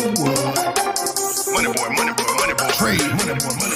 MoneyBoy. Trade. MoneyBoy.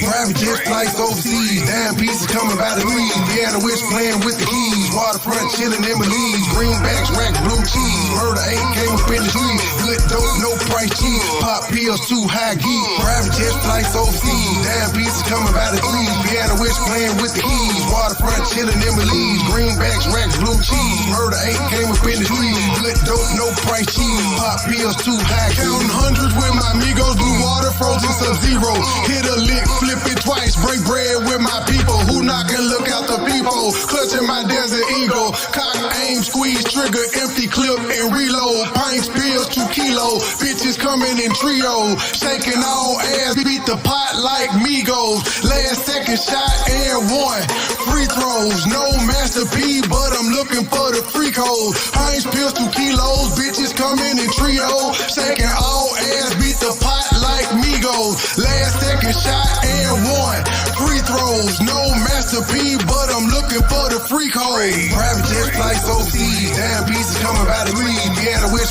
Private jet flights overseas, damn pieces coming by the threes. Piano witch playing with the keys, waterfront chilling in Belize. Greenbacks, racks, blue cheese, murder ain't came up in the street. Good dope, no price cheap, pop pills too high geek. Private jet flights overseas, damn pieces coming by the threes. Piano witch playing with the keys, waterfront chilling in Belize. Greenbacks, racks, blue cheese, murder ain't came up in the street. Good dope, no price cheap, pop pills too high. Counting hundreds with my amigos, blue water, frozen sub-zero. Hit a lick, flip it twice, break bread with my people. Who knockin', look out the people. Clutching my desert eagle. Cock, aim, squeeze, trigger, empty clip and reload. Pints, pills, 2 kilo. Bitches coming in trio. Shaking all ass, beat the pot like Migos. Last second shot and one. Free throws, no Master P, but I'm looking for the free code. Pints, pills, 2 kilos. Bitches coming in trio. Shaking all ass, beat the pot like Migos. Last second shot and one. Free throws, no Master P, but I'm looking for the free code. Private jet flights overseas, damn pieces coming by the threes. Piano witch.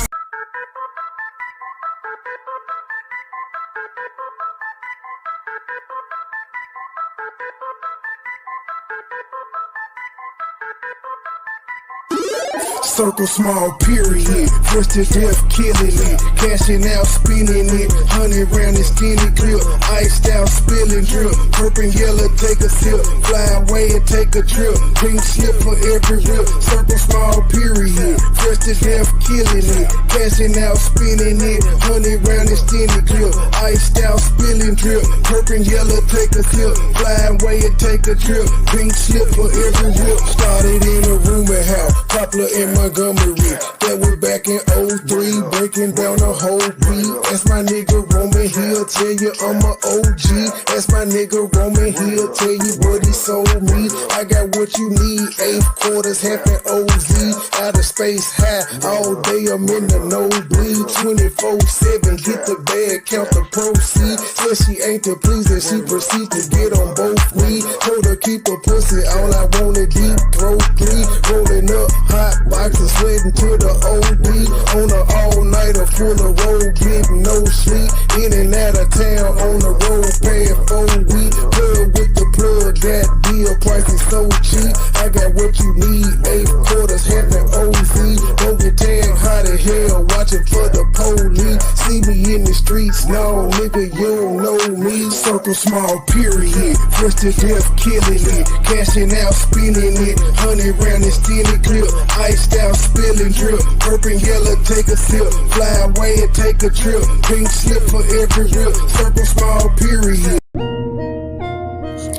Circle small period, first to death killing it, cashing out spinning it, 100 round and skinny clip, iced out spilling drip, purple yellow take a sip, fly away and take a trip, pink slip for every rip, circle small period, first to death killing it, cashing out spinning it, 100 round and skinny clip, iced out spilling drip, purple yellow take a sip, fly away and take a trip, pink slip for every rip, started in a rumor house, Poplar in Montgomery, that was back in 03, breaking down the whole beat. That's my nigga Roman, he'll tell you I'm a OG. That's my nigga Roman, he'll tell you what he sold me. I got what you need, 8 quarters, half an OZ. Out of space high, all day I'm in the nosebleed. 24/7, get the bag, count the proceeds. Said she ain't to please and she proceeds to get on both knees. Told her keep her pussy, all I wanna deep throat 3. Rolling up hot boxes, sweating to the OD. On an all-nighter full of road, getting no sleep. In and out of town on the road, paying 4 weeks. Plug with the plug, that deal price is so cheap. I got what you need, 8 quarters, half an OZ. Don't get tagged hot as hell, watching for the police. See me in the streets, no nigga, you don't know me. Circle small period, first to death killing it, cashing out spinning it, 100 round and skinny clip, iced out spilling drip, purple yellow take a sip, fly away and take a trip, pink slip for every rip, circle small period.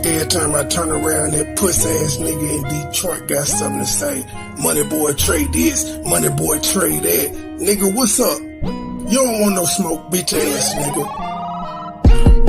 Every time I turn around, that puss ass nigga in Detroit got something to say. MoneyBoy trade this, MoneyBoy trade that. Nigga, what's up? You don't want no smoke, bitch ass nigga.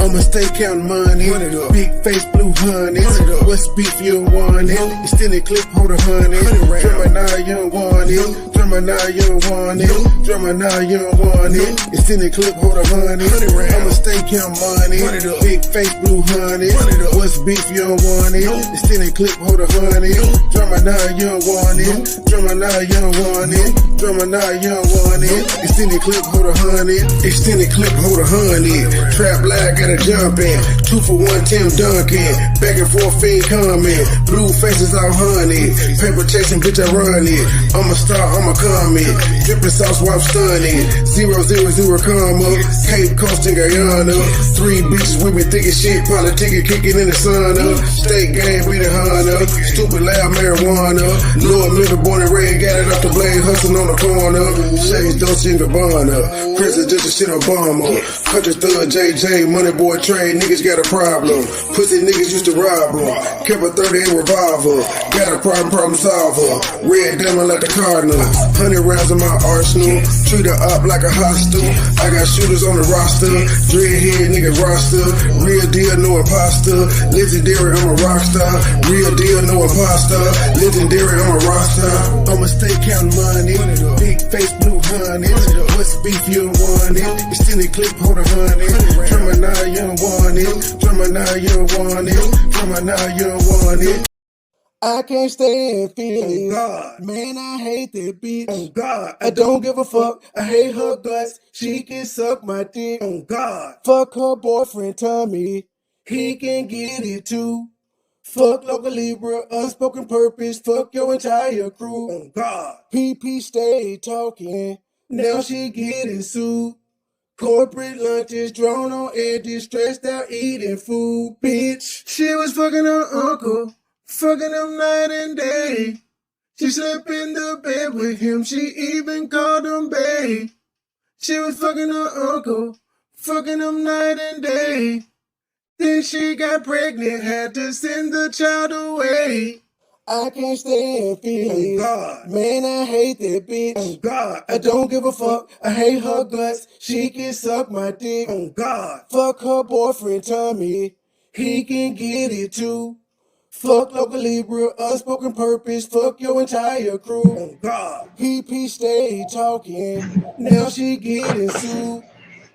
I'ma stay counting money, big face, blue honey. What's beef, you don't want it? Extended clip, hold a honey. Drummer now, you don't want it. Drummer now, you don't want it. Drummer now, you don't want it. Extended clip, hold a honey. I'ma stay counting money, big face, blue honey. What's beef, you don't want it? Extended clip, hold a honey. Drummer now, you don't want it. Drummer now, you don't want it. Drummer now, you don't want it. Extended clip, hold a honey. Extended clip, hold a honey. Trap lag, got a jump in, 2 for 1, Tim Duncan. Back and forth, fiend comment. Blue faces all honey. Paper chasing, bitch, I run it. I'm a star, I'm a comment. Dripping sauce while I'm stunning. 000 comma. Cape Coast in Guyana. 3 bitches with me thick as shit. Politicking, kicking in the sun up. State game, be the Honda. Stupid loud marijuana. Lord Miller, born and raised, got it off the blade, hustling on the corner. Shades, Dolce & Gabbana. President just a shit Obama. Country thug, JJ, MoneyBoy trade, niggas got a problem. Pussy niggas used to rob them. Kept a 38 revolver. Got a problem solver. Red diamond like the Cardinal. 100 rounds in my arsenal. Treat her up like a hostel. I got shooters on the roster. Dreadhead nigga roster. Real deal, no imposter. Legendary, I'm a rockstar. Real deal, no imposter. Legendary, I'm a rockstar. I'ma stay counting money. Big face, blue honey. What's beef, you don't want it. Extended clip, hold a honey. Drummer now, you don't want it. Drummer now, you don't want it. Drummer now, you don't want it. I can't stand feelings. Oh God. Man, I hate that bitch. Oh God. I don't give a fuck. I hate her guts. She can suck my dick. Oh God. Fuck her boyfriend Tommy. He can get it too. Fuck local Libra, unspoken purpose. Fuck your entire crew. Oh God. PP stay talking. Now she getting sued. Corporate lunches, drawn on edges, stressed out eating food, bitch. She was fucking her uncle, fucking him night and day. She slept in the bed with him, she even called him babe. She was fucking her uncle, fucking him night and day. Then she got pregnant, had to send the child away. I can't stand feelings. Oh God. Man, I hate that bitch. Oh God. I don't give a fuck. I hate her guts. She can suck my dick. Oh God. Fuck her boyfriend Tommy. He can get it too. Fuck local Libra, unspoken purpose. Fuck your entire crew. Oh God. PP stay talking. Now she getting sued.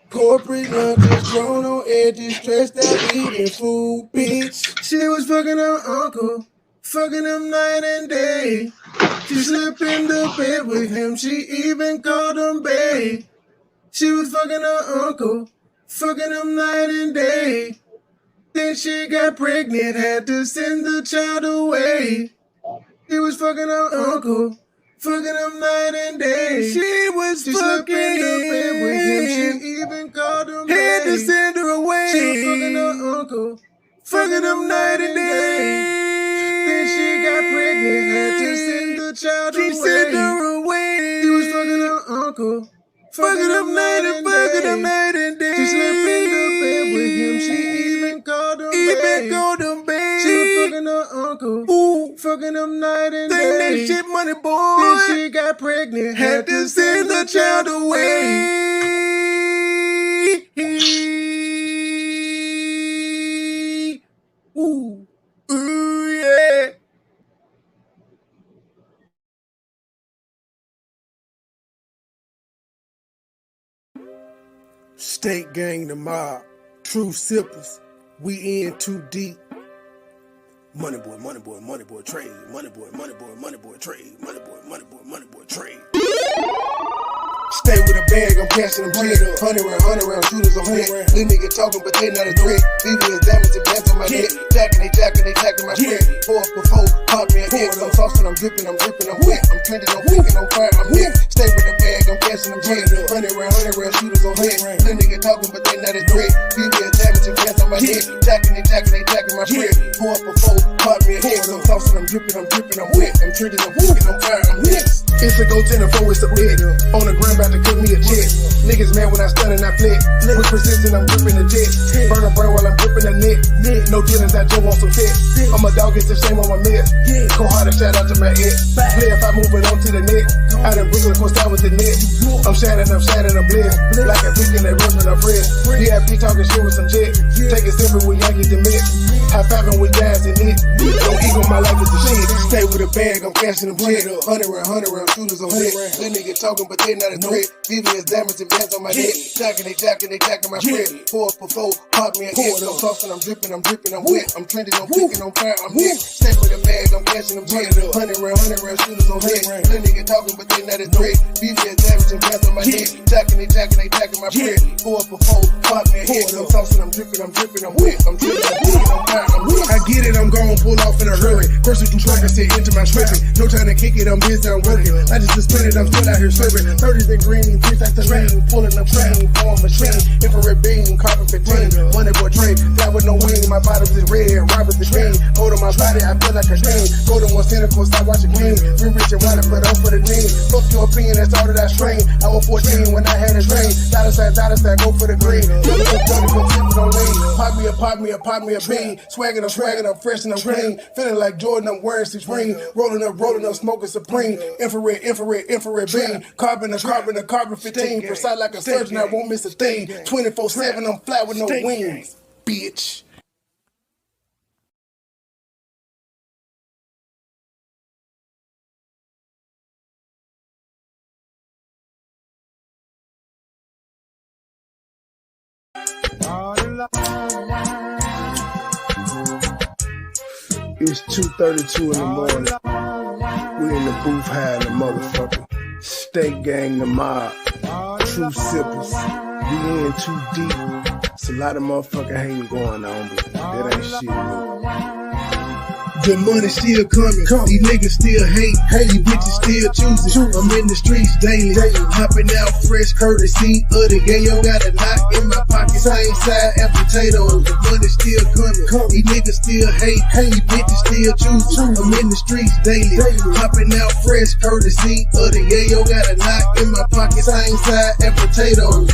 Corporate lunches, drawn on edges, stressed out eating food, bitch. She was fucking her uncle, fucking him night and day. She slept in the bed with him, she even called him babe. She was fucking her uncle, fucking him night and day. Then she got pregnant, had to send the child away. She was fucking her uncle, fucking him night and day. She was Slept in the bed with him, she even called him babe. Had to send her away. She was fucking her uncle, fucking him night and day. Then she got pregnant, had to send the child away. She sent her away. She was fucking her uncle, Fucking him night and fucking him night and day. She slept in the bed with him, she even called him babe. Even called him babe. She was fucking her uncle, Ooh. fucking him night and Think day. that shit money, boy. Then she got pregnant, Had to send the child away. Ooh. Ooh, yeah. State gang the mob, true sippers, we in too deep. Money boy, money boy, money boy, trade. Money boy, money boy, money boy, trade. Money boy, money boy, money boy, trade. Stay with a bag, I'm cashing them bread. 100 round shooters on deck. Little nigga talking, but they not a threat. BB is diamonds and bands on my neck. Jacking my spread. Pour up before, pop me an X. I'm saucing, I'm dripping, I'm wet. I'm trending, I'm thinking, I'm fire, I'm hit. Stay with the bag, I'm cashing them bread. 100 round shooters on deck. Little nigga talking, but they not a threat. BB is diamonds and bands on my neck. Jacking my spread. Pour up before, pop me an X. I'm saucing, I'm dripping, I'm wet. I'm trending, I'm thinking, I'm fire, I'm hit. It's a go 10 and 4, it's a bed. On the ground, about to cook me a jet. Niggas mad when I stun and I flip. With precision, I'm gripping the jet. Burn a brain while I'm gripping the net. No dealings, I jump on some tech. I'm a dog, it's a shame on my mess. Go hard and shout out to my ex. Play if I move it on to the net. Out in Brooklyn, course I was the net. I'm shattered, I'm blessed. Like a bitch in that room with a friend. VIP talking shit with some jet. Take it simple with Yankees and Mets. High fiving with guys in it. No ego, my life is the shit. Stay with a bag, I'm cashing them bread. 100 round shooters on deck. Little nigga talking, but they not a threat. BB is diamonds and bands on my neck. Jacking my spread. Pour up before, pop me an X. I'm saucing, I'm dripping, I'm wet. I'm trending, I'm thinking, I'm fire, I'm hit. Stay with a bag, I'm cashing them bread. 100 round shooters on deck. Little nigga talking, but they not a threat. BB is diamonds and bands on my neck. Jacking my spread. Pour up before, pop me an X. I'm saucing, I'm dripping, I'm wet. I'm trending, I'm thinking, I'm fire, I'm hit. I get it, I'm gon' pull off in a hurry. First you track, I sit into my stripping. No time to kick it, I'm busy, I'm working. I just suspended, I'm still out here serving. 30s and green, bitch, that's the lane. Pulling up train, for a machine. Infrared beam, carbon 15. Money boy trade, fly with no wing. My bottoms is red, robbers is green. Hold on my body, I feel like a dream. Go to one center, course I watch a game. Real rich and wild, but up for the dream. Fuck your opinion, that's all that I strain. I was 14 when I had a dream. Dollar sign, go for the green. Pop me a bean. Swaggin', I'm fresh and I'm clean. Feeling like Jordan, I'm wearing Supreme. Rolling up, smoking Supreme. Infrared beam. Carbon 15. Precise like a surgeon, I won't miss a thing. 24/7, I'm flat with no wings, bitch. It's 2:32 in the morning. We in the booth high in the motherfucker. Steak gang, the mob. True sippers. We in too deep. It's a lot of motherfucking hating going on, but that ain't shit new. The money still coming, these niggas still hate, these bitches still choosing. I'm in the streets daily, hopping out fresh courtesy of the yayo. Got a knot in my pocket, same side as potatoes. The money still coming, these niggas still hate, these bitches still choosing. I'm in the streets daily, hopping out fresh courtesy of the yayo. Got a knot in my pocket, same side as potatoes.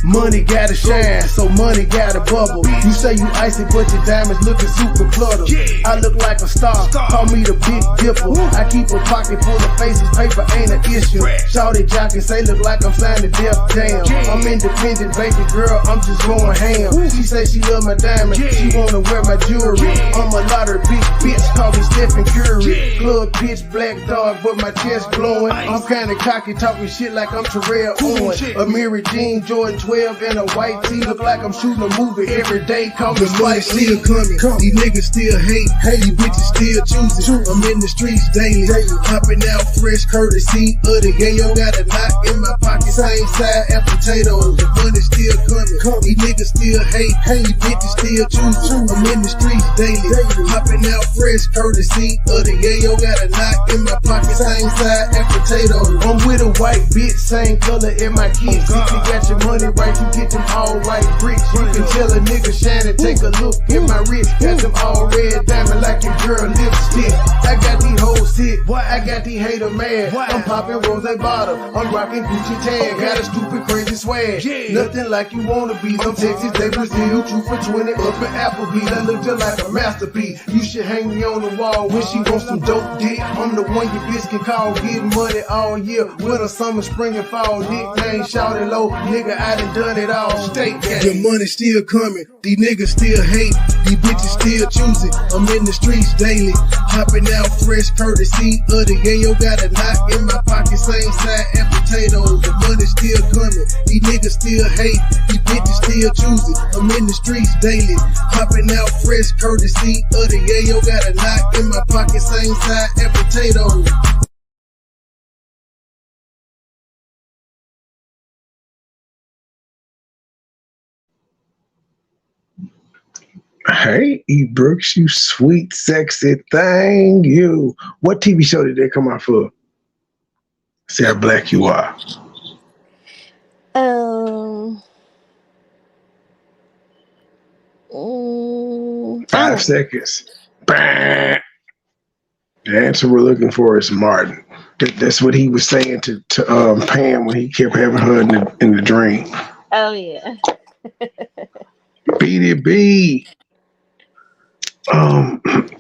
Money gotta shine, so money gotta bubble. You say you icy, but your diamonds looking super cluttered. I look like a star, call me the Big Dipper. I keep a pocket full of faces, paper ain't an issue. Shawty jockin' say look like I'm signed to Def Jam. I'm independent, baby girl, I'm just going ham. She say she love my diamond, she wanna wear my jewelry. I'm a lottery big bitch, call me Stephen Curry. Club pitch black dog, but my chest glowing. I'm kinda cocky, talking shit like I'm Terrell Owens. Amiri Jean, Jordan 12 and a white tee, look like I'm shooting a movie every day. Call me Spike still coming, these niggas still hate, these bitches still choosing. I'm in the streets daily, hopping out fresh courtesy of the yayo. Got a knot in my pocket, same side as potatoes. The money still coming, these niggas still hate, these bitches still choosing. I'm in the streets daily, hopping out fresh courtesy of the yayo. Got a knot in my pocket, same side as potatoes. I'm with a white bitch, same color in my kids. If you got your money right, you get them all white bricks. You can tell a nigga shining, take a look at my wrist. Got them all red diamond like your girl lipstick. I got these hoes sick, I got these hater mad. I'm popping rose bottle, I'm rocking Gucci tag. Got a stupid crazy swag, nothing like you wanna be. Some Texas, they Brazil, 2 for 20 up at Applebee's. I look just like a masterpiece. You should hang me on the wall when she wants some dope dick. I'm the one your bitch can call, getting money all year. Winter, summer, spring, and fall. Nickname Shawty Low, nigga, I done it all. State gang. The money still coming, these niggas still hate, these bitches still choosing. I'm in the streets daily, hopping out fresh courtesy of the yayo. Got a knot in my pocket, same side as potatoes. The money still coming, these niggas still hate, these bitches still choosing. I'm in the streets daily, hopping out fresh courtesy of the yayo. Got a knot in my pocket, same side as potatoes. Hey, E. Brooks, you sweet, sexy thing, you. What TV show did they come out for? See how black you are. 5 seconds. Bang. The answer we're looking for is Martin. That's what he was saying to Pam when he kept having her in the dream. Oh, yeah. BDB.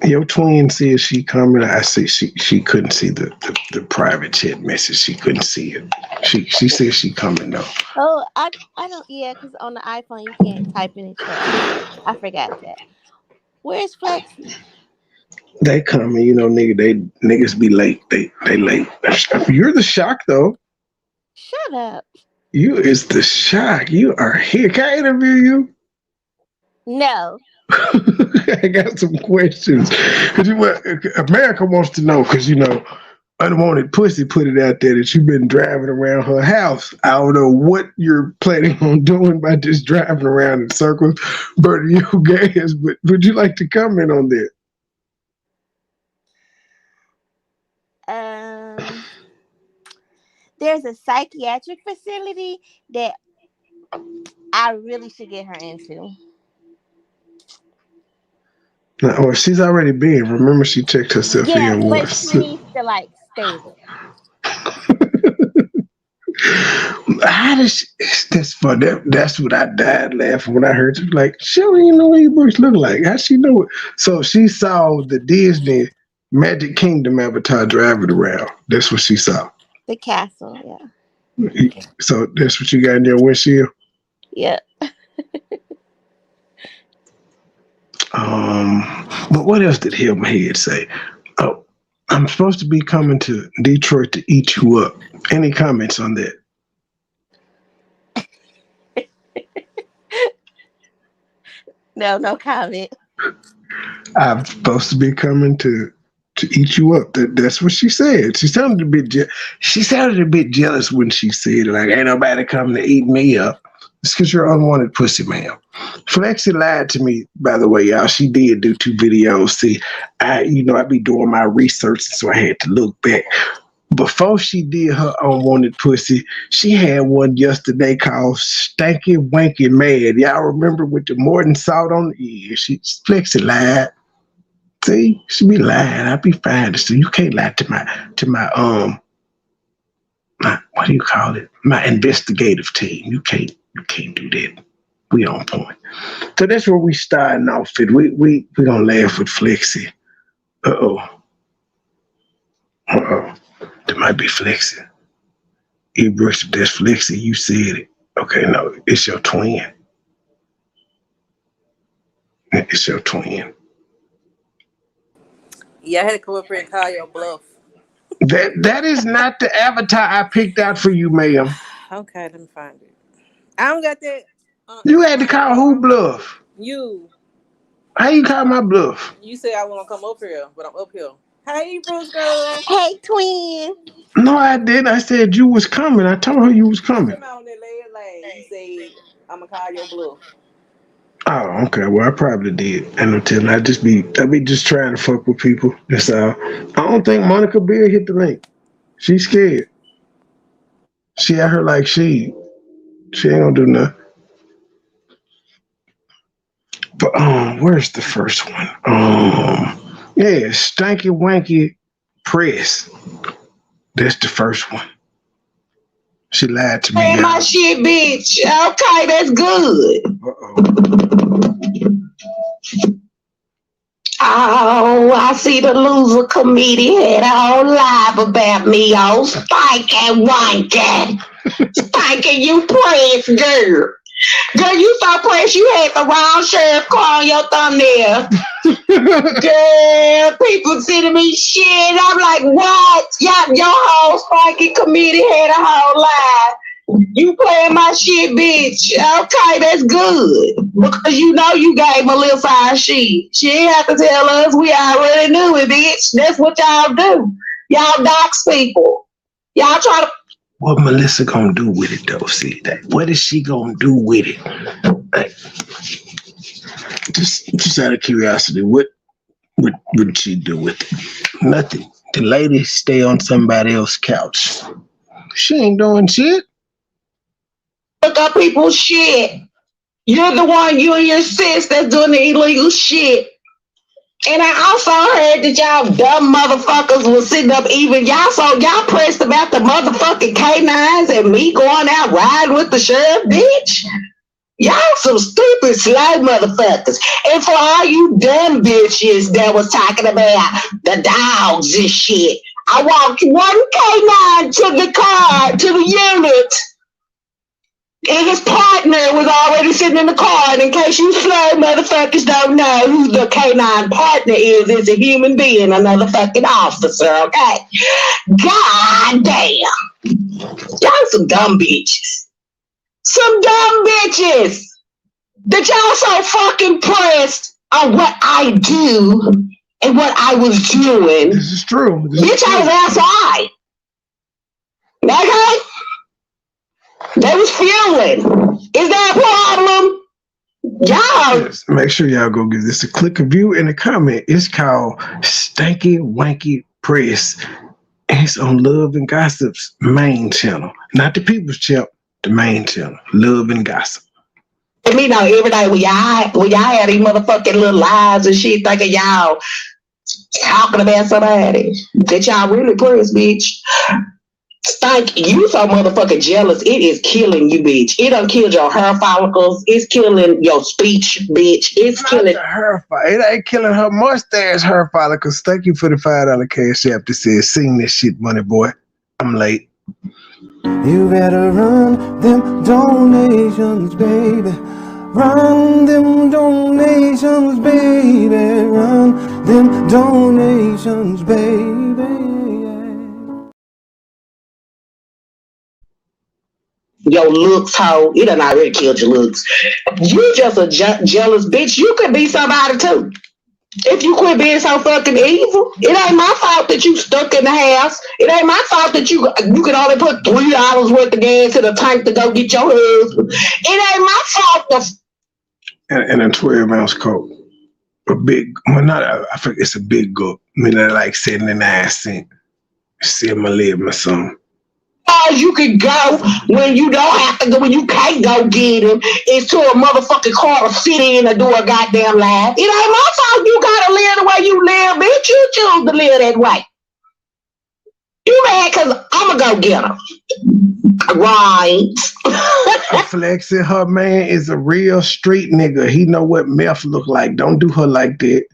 Your twin says she coming. I say she couldn't see the private chat message. She couldn't see it. She says she coming though. Oh, I don't. Yeah, because on the iPhone you can't type in the chat. I forgot that. Where's Flexi? They coming, niggas be late. They late. You're the shock though. Shut up. You is the shock. You are here. Can I interview you? No. I got some questions. America wants to know because unwanted pussy put it out there that you've been driving around her house. I don't know what you're planning on doing by just driving around in circles, burning your gas. But would you like to comment on that? There's a psychiatric facility that I really should get her into. Or she's already been. Remember, she checked herself in once. But she needs to stay there. How does she? That's fun. That's what I died laughing when I heard you. Like, she don't even know what your books look like. How she know it? So she saw the Disney Magic Kingdom avatar driving around. That's what she saw. The castle, yeah. So that's what you got in your windshield? Yeah. But what else did Hilmahead say? Oh, I'm supposed to be coming to Detroit to eat you up. Any comments on that? No comment. I'm supposed to be coming to eat you up. That's what she said. She sounded a bit jealous when she said, like, ain't nobody coming to eat me up. It's because you're unwanted pussy, ma'am. Flexi lied to me, by the way, y'all. She did do 2 videos. See, I be doing my research, so I had to look back. Before she did her unwanted pussy, she had one yesterday called Stanky Wanky Mad. Y'all remember with the Morton salt on the ear? Flexi lied. See, she be lying. I be fine. So you can't lie to my what do you call it? My investigative team. You can't do that. We on point. So that's where we starting off with. We gonna laugh with Flexi. Uh-oh. That might be Flexi. Bruce, if that's Flexi, you said it. Okay, no, it's your twin. It's your twin. Yeah, I had to come up here and call your bluff. That is not the avatar I picked out for you, ma'am. Okay, let me find it. I don't got that. You had to call who bluff? You. How you call my bluff? You said I want to come up here, but I'm up here. Hey, Bruce girl. Hey, twin. No, I didn't. I said you was coming. I told her you was coming. Come on that lane. You said I'm gonna call your bluff. Oh, okay. Well, I probably did. And I'm telling I be just trying to fuck with people. That's all. I don't think Monica Beer hit the link. She's scared. She at her like she ain't gonna do nothing. But where's the first one? Yeah, Stanky Wanky Press. That's the first one. She lied to me. Hey, my shit, bitch. Okay, that's good. Oh, I see the loser committee had all live about me, oh, Stanky Wanky. Stanky, you press, girl. Girl, you so pressed you had the wrong sheriff car on your thumbnail. Girl, people sending me shit. I'm like, what? Yeah, your whole Stanky committee had a whole lie. You playing my shit, bitch. Okay, that's good. Because you know you gave Melissa our shit. She ain't have to tell us. We already knew it, bitch. That's what y'all do. Y'all dox people. Y'all try to... What Melissa gonna do with it though? See that? What is she gonna do with it? Like, just out of curiosity, what would she do with it? Nothing. The lady stay on somebody else's couch. She ain't doing shit. Look up people's shit. You're the one, you and your sis, that's doing the illegal shit. And I also heard that y'all dumb motherfuckers was sitting up even y'all pressed about the motherfucking K9s and me going out riding with the sheriff, bitch. Y'all some stupid slow motherfuckers. And for all you dumb bitches that was talking about the dogs and shit, I walked one K9 to the car, to the unit. And his partner was already sitting in the car. And in case you slow motherfuckers don't know who the canine partner is a human being, another fucking officer, okay? God damn. Y'all some dumb bitches. Some dumb bitches. That y'all so fucking pressed on what I do and what I was doing. This is true. Bitch, I was outside. Okay? They was fueling. Is that a problem? Y'all. Yes, make sure y'all go give this a click, a view, and a comment. It's called Stanky Wanky Press. And it's on Love and Gossip's main channel. Not the People's Channel, the main channel. Love and Gossip. Let me know every day when y'all had these motherfucking little lies and shit thinking y'all talking about somebody that y'all really press, bitch. Stank, you so motherfucking jealous. It is killing you, bitch. It done killed your hair follicles. It's killing your speech, bitch. It's killing her. It ain't killing her mustache hair follicles. Thank you for the $5 cash app that says, "Sing this shit, money boy." I'm late. You better run them donations, baby. Run them donations, baby. Run them donations, baby. your looks, hoe. It done already killed your looks. You just a jealous bitch. You could be somebody too. If you quit being so fucking evil, it ain't my fault that you stuck in the house. It ain't my fault that you could only put $3 worth of gas in the tank to go get your husband. It ain't my fault. And a 12-ounce Coke. A big, well, not a, I think it's a big gulp. I mean, they're like 79 cents. 7-Eleven or something. You can go when you don't have to go, when you can't go get him, is to a motherfucking car to sit in and do a goddamn life. It ain't my fault you gotta live the way you live, bitch. You choose to live that way. You mad because I'ma go get him. Right. Flexing, her man is a real street nigga. He know what meth look like. Don't do her like that.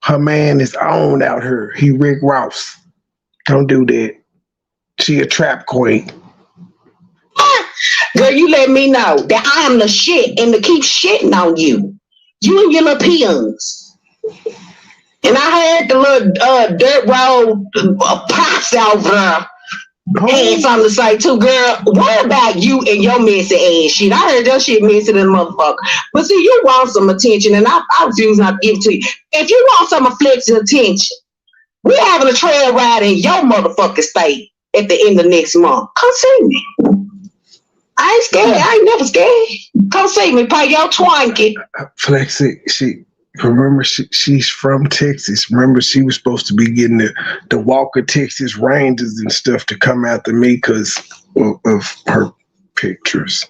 Her man is on out here. He Rick Ross. Don't do that. She a trap queen. Girl, you let me know that I am the shit and to keep shitting on you. You and your little peons. And I heard the little dirt road pops over there. Had something to say too, girl. What about you and your messy ass shit? I heard your shit messy than motherfucker. But see, you want some attention, and I refuse not to give it to you. If you want some flexing attention, we having a trail ride in your motherfucking state at the end of next month. Come see me. I ain't scared. I ain't never scared. Come see me. Pay your twinkie. Flexi, she's from Texas. Remember, she was supposed to be getting the Walker Texas Rangers and stuff to come after me because of her pictures.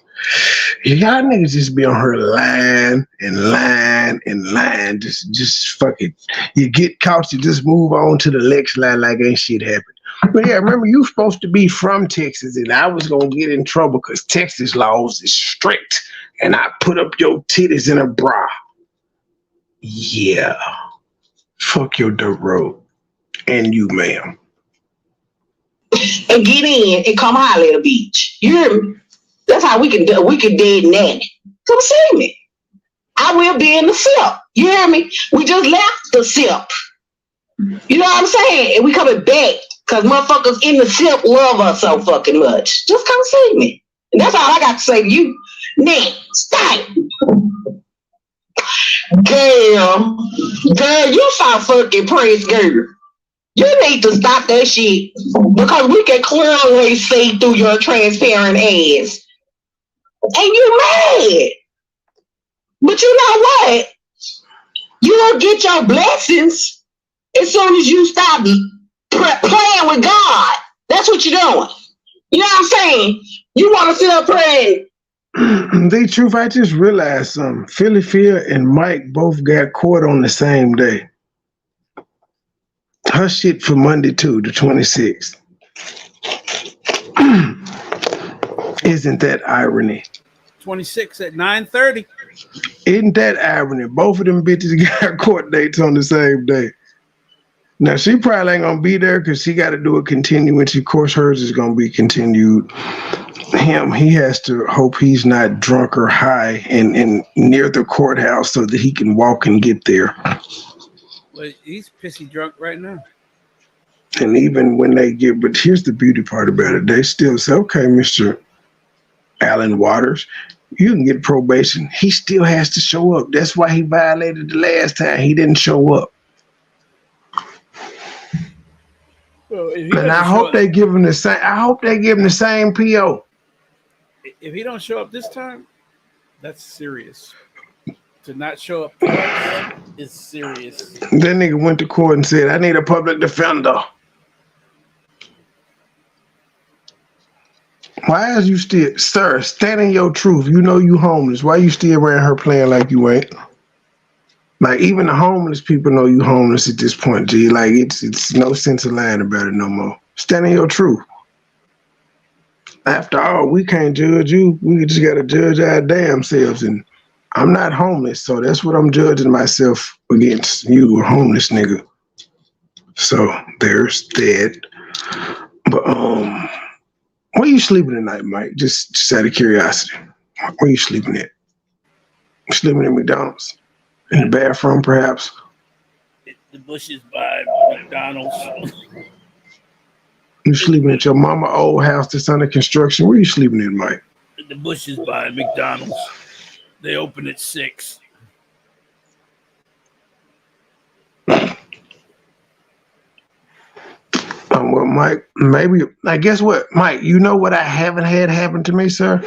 Y'all niggas just be on her line and line and line. Just fuck it. You get caught, you just move on to the next line like ain't shit happened. But yeah, remember, you supposed to be from Texas, and I was going to get in trouble because Texas laws is strict, and I put up your titties in a bra. Yeah. Fuck your dirt road. And you, ma'am. And get in and come holler at the beach. You hear me? That's how we can dead nanny. Come see me. I will be in the SIP. You hear me? We just left the SIP. You know what I'm saying? And we coming back. Because motherfuckers in the SIP love us so fucking much. Just come see me. And that's all I got to say to you. Next time. Girl, you so fucking praise, girl. You need to stop that shit. Because we can clearly see through your transparent ass. And you mad. But you know what? You'll get your blessings as soon as you stop playing with God. That's what you're doing. You know what I'm saying? You want to sit up praying. The truth, I just realized something. Philly Fear and Mike both got caught on the same day. Her shit for Monday too, the 26th. Isn't that irony? 26 at 9:30. Isn't that irony? Both of them bitches got court dates on the same day. Now, she probably ain't going to be there because she got to do a continuance. Of course, hers is going to be continued. He has to hope he's not drunk or high and near the courthouse so that he can walk and get there. Well, he's pissy drunk right now. And even when they get, but here's the beauty part about it. They still say, okay, Mr. Alan Waters, you can get probation. He still has to show up. That's why he violated the last time. He didn't show up. Well, and I hope they give him the same. I hope they give him the same PO. If he don't show up this time, that's serious. To not show up twice is serious. That nigga went to court and said, "I need a public defender." Why is you still, sir? Stand in your truth. You know you homeless. Why you still around her playing like you ain't? Like, even the homeless people know you homeless at this point, G. Like, it's no sense of lying about it no more. Stand in your truth. After all, we can't judge you. We just got to judge our damn selves. And I'm not homeless, so that's what I'm judging myself against. You, a homeless nigga. So there's that. But, where you sleeping tonight, Mike? Just out of curiosity. Where you sleeping at? You sleeping at McDonald's? In the bathroom, perhaps? The bushes by McDonald's. You sleeping at your mama old house that's under construction? Where you sleeping at, Mike? The bushes by McDonald's. They open at 6. Mike. Maybe, I guess what, Mike, you know what I haven't had happen to me, sir?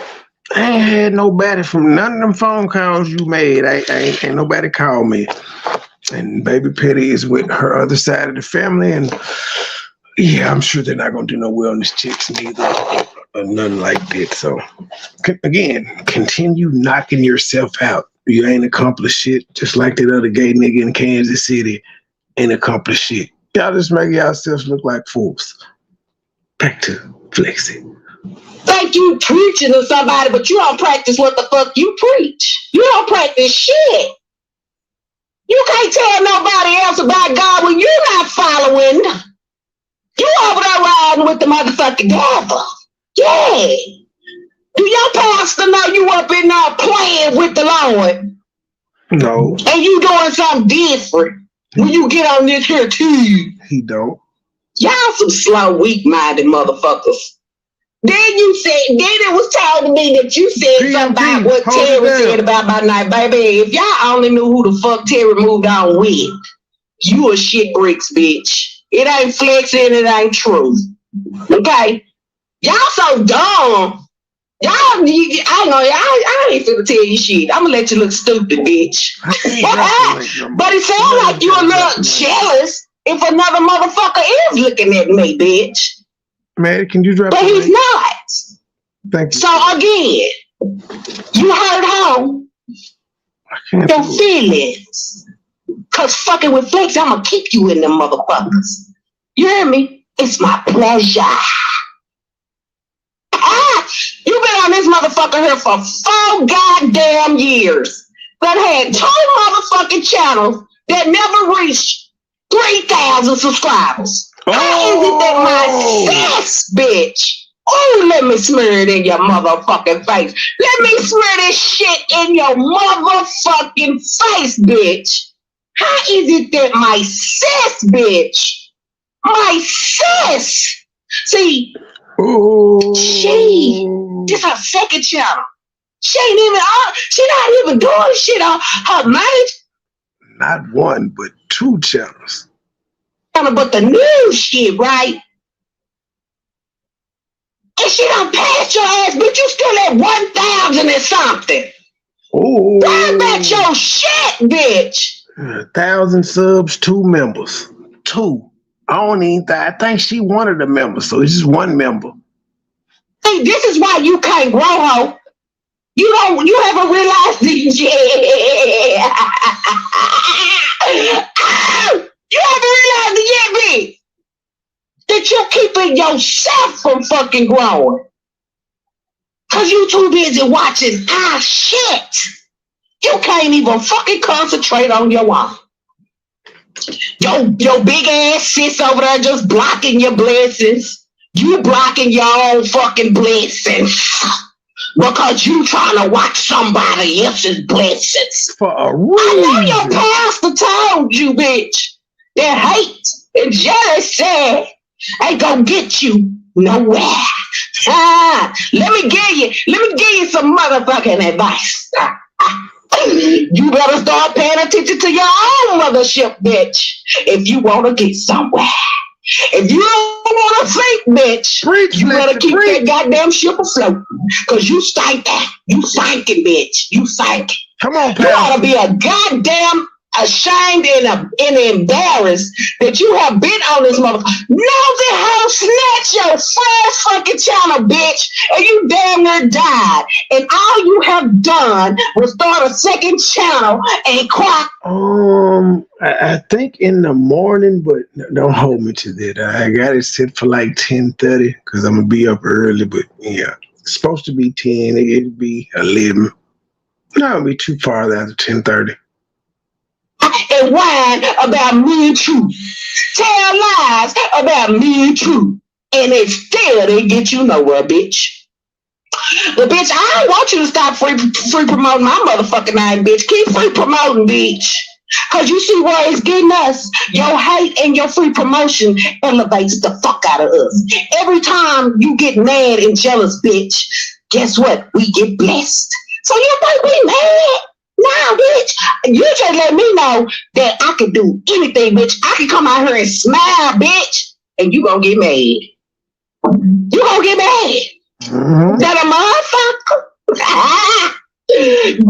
I ain't had nobody from none of them phone calls you made. Ain't nobody called me. And baby Petty is with her other side of the family. And yeah, I'm sure they're not going to do no wellness checks neither or nothing like that. So, again, continue knocking yourself out. You ain't accomplished shit, just like that other gay nigga in Kansas City ain't accomplished shit. Y'all just make yourselves look like fools. Back to Flexi. Think you preaching to somebody, but you don't practice what the fuck you preach. You don't practice shit. You can't tell nobody else about God when you're not following. You over there riding with the motherfucking devil. Yeah. Do your pastor know you up in there playing with the Lord? No. And you doing something different when you get on this here too. He don't. Y'all some slow, weak-minded motherfuckers. Then it was told to me that you said something about what Terry said about my night. Baby, if y'all only knew who the fuck Terry moved on with, you a shit bricks, bitch. It ain't flexing, it ain't true. Okay? Y'all so dumb. I ain't finna tell you shit. I'm gonna let you look stupid, bitch. But it sounds like you a little jealous if another motherfucker is looking at me, bitch. Man, can you drop? But he's not. Thank you. So again, you heard home your feelings. Cause fucking with Flex, I'm gonna keep you in them motherfuckers. You hear me? It's my pleasure. You been on this motherfucker here for 4 goddamn years. That had 2 motherfucking channels that never reached 3,000 subscribers. How is it that my sis, bitch? Oh, let me smear it in your motherfucking face. Let me smear this shit in your motherfucking face, bitch. How is it that my sis, bitch? My sis. See, this her second channel. She not even doing shit on her main. Not 1, but 2 channels. But the new shit, right? And she done passed your ass, but you still at 1,000 and something. Oh, why about your shit, bitch? 1,000 subs, 2 members. 2. I think she one of the members, so it's just 1 member. See, this is why you can't grow, ho. You haven't realized this yet. You haven't realized it yet, bitch. That you're keeping yourself from fucking growing. Cause you too busy watching our shit. You can't even fucking concentrate on your own. Your big ass sits over there just blocking your blessings. You blocking your own fucking blessings. Because you trying to watch somebody else's blessings. For a reason. I know your pastor told you, bitch, that hate and jealousy ain't gonna get you nowhere. Let me give you some motherfucking advice. You better start paying attention to your own mothership, bitch, if you want to get somewhere. If you don't want to sink, bitch, you better keep that goddamn ship afloat. Because you stinking. You sinking, bitch. You sinking. Come on, pal. You ought to be a goddamn ashamed and embarrassed that you have been on this motherfucker. Nosy hoe snatch your first fucking channel, bitch, and you damn near died. And all you have done was start a second channel and cry. I think in the morning, but don't hold me to that. I got it set for like 10:30 because I'm gonna be up early. But yeah, it's supposed to be 10. It'll be 11. No, it'll be too far after 10:30. And whine about me and you. Tell lies about me and you. And it still didn't get you nowhere, bitch. But bitch, I don't want you to stop free promoting my motherfucking name, bitch. Keep free promoting, bitch. Cause you see where it's getting us. Your hate and your free promotion elevates the fuck out of us. Every time you get mad and jealous, bitch, guess what? We get blessed. So you think we mad? No, bitch. You just let me know that I can do anything, bitch. I can come out here and smile, bitch, and you gonna get mad. You gonna get mad. That a motherfucker?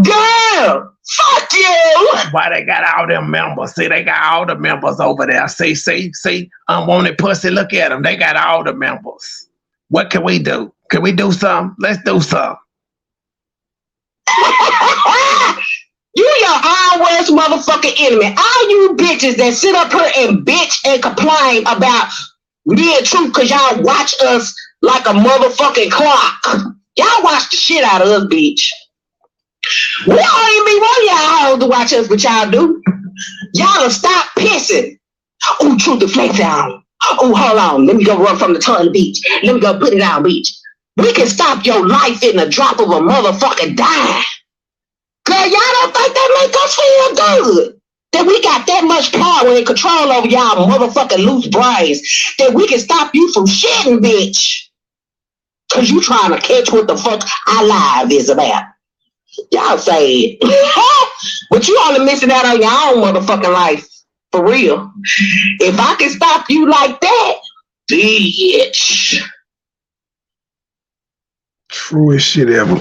Girl, fuck you. Why they got all them members? See, they got all the members over there. See, unwanted pussy, look at them. They got all the members. What can we do? Can we do something? Let's do something. You your own worst motherfucking enemy. All you bitches that sit up here and bitch and complain about me and Truth because y'all watch us like a motherfucking clock. Y'all watch the shit out of us, bitch. We don't even be one of y'all hoes to watch us, but y'all do. Y'all stop pissing. Oh, Truth the flex down. Oh, hold on. Let me go run from the toilet, bitch. Let me go put it down, bitch. We can stop your life in the drop of a motherfucking dime. Girl, y'all don't think that make us feel good? That we got that much power and control over y'all motherfucking loose brains that we can stop you from shitting, bitch. Cause you trying to catch what the fuck our life is about. Y'all say it. But you only missing out on your own motherfucking life. For real. If I can stop you like that, bitch. Truest shit ever.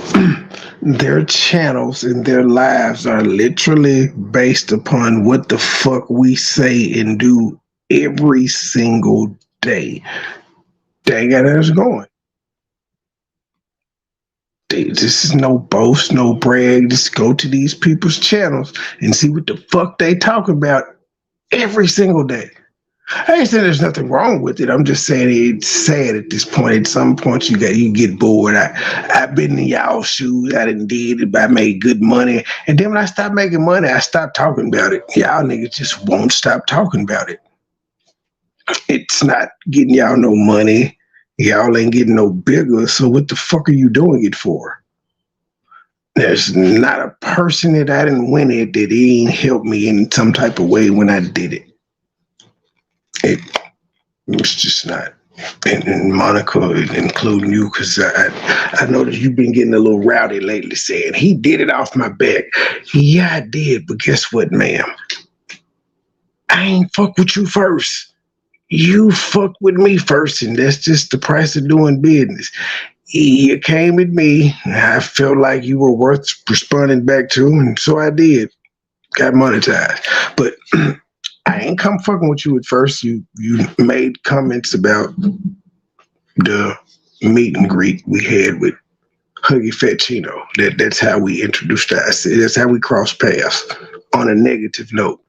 Their channels and their lives are literally based upon what the fuck we say and do every single day. They got us going. This is no boast, no brag. Just go to these people's channels and see what the fuck they talk about every single day. I ain't saying there's nothing wrong with it. I'm just saying it's sad at this point. At some point, you get bored. I've been in y'all's shoes. I done did it. I made good money. And then when I stopped making money, I stopped talking about it. Y'all niggas just won't stop talking about it. It's not getting y'all no money. Y'all ain't getting no bigger. So what the fuck are you doing it for? There's not a person that I didn't win it that he ain't helped me in some type of way when I did it. It's just not. And Monica, including you, because I know that you've been getting a little rowdy lately saying, he did it off my back. Yeah, I did, but guess what, ma'am? I ain't fuck with you first. You fucked with me first, and that's just the price of doing business. You came at me, and I felt like you were worth responding back to, and so I did. Got monetized. But I ain't come fucking with you at first. You made comments about the meet and greet we had with Huggy Fat Chino. That's how we introduced ourselves. That's how we crossed paths on a negative note.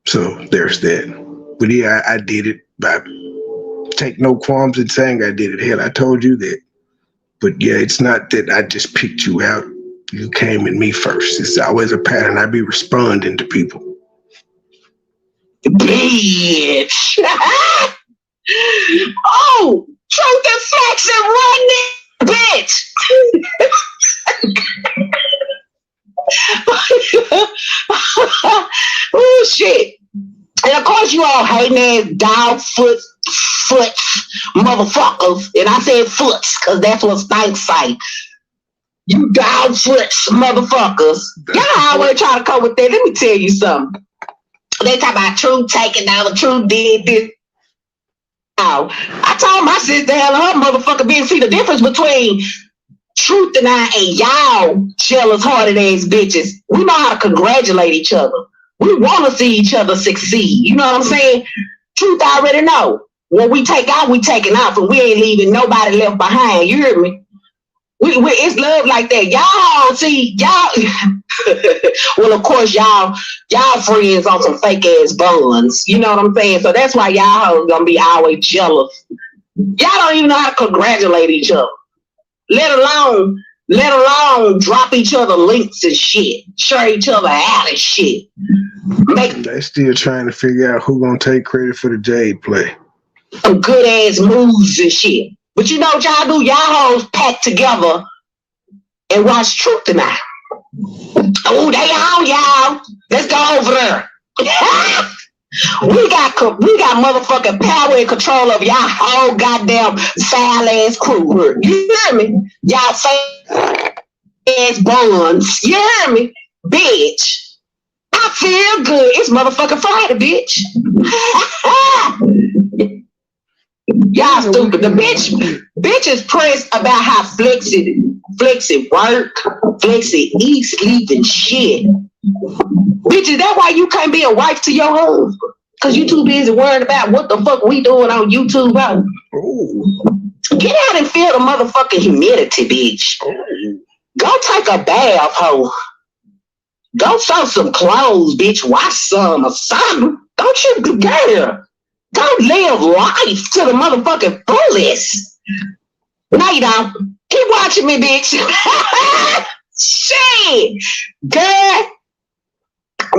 So there's that. But yeah, I did it. I take no qualms in saying I did it. Hell, I told you that. But yeah, it's not that I just picked you out. You came at me first. It's always a pattern. I be responding to people. Bitch. Oh, Truth and Flex and run bitch. Oh shit. And of course you all hating ass dog foots motherfuckers. And I said foots because that's what Stank say. You dog foots motherfuckers. Y'all always try to come with that. Let me tell you something. They talk about Truth taking down, Truth did this. Oh, I told my sister hell her motherfucker being see the difference between Truth and I and y'all jealous-hearted ass bitches. We know how to congratulate each other. We want to see each other succeed. You know what I'm saying? Truth already know. When we take out, we taking off, and we ain't leaving nobody left behind. You hear me? It's love like that. Y'all see, y'all. Well, of course, y'all friends on some fake ass buns. You know what I'm saying? So that's why y'all gonna be always jealous. Y'all don't even know how to congratulate each other. Let alone drop each other links and shit, share each other out and shit. They still trying to figure out who gonna take credit for the Jade play. Some good ass moves and shit. But you know what y'all do? Y'all hoes pack together and watch Truth tonight. Oh, they on y'all. Let's go over there. We got motherfucking power and control of y'all whole goddamn foul ass crew. You hear me? Y'all fake ass buns. You hear me? Bitch. I feel good. It's motherfucking Friday, bitch. Y'all stupid. The bitch is pressed about how flexy work, flexy eat, sleep, and shit. Bitch, is that why you can't be a wife to your husband? Because you too busy worrying about what the fuck we doing on YouTube, bro. Get out and feel the motherfucking humidity, bitch. Go take a bath, hoe. Go sew some clothes, bitch. Wash some or something. Don't you, girl? Don't live life to the motherfucking fullest. No, you don't. Keep watching me, bitch. Shit.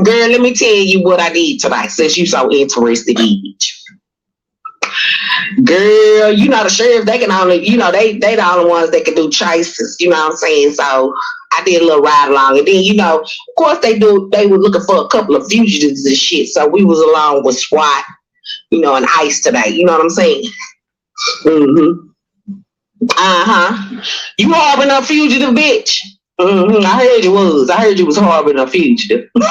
Girl, let me tell you what I did tonight since you so interested in it. Girl, you know the sheriff, they can only, you know, they the only ones that can do chases, you know what I'm saying? So I did a little ride along, and then, you know, of course they were looking for a couple of fugitives and shit, so we was along with SWAT, you know, and ICE today, you know what I'm saying? You harboring a fugitive, bitch? I heard you was. I heard you was harboring a fugitive. Girl,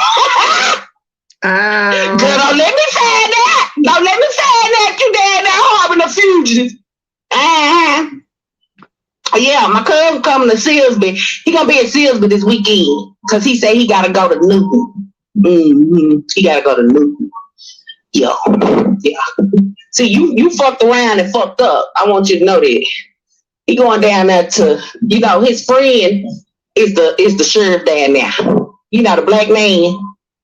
don't let me say that. Don't let me say that. You down there harboring a fugitive. Yeah, my cousin coming to Silsby. He gonna be in Silsby this weekend because he said he gotta go to Newton. He gotta go to Newton. Yeah. See, you fucked around and fucked up. I want you to know that. He going down there to, you know, his friend is the sheriff down there. You know, the black man,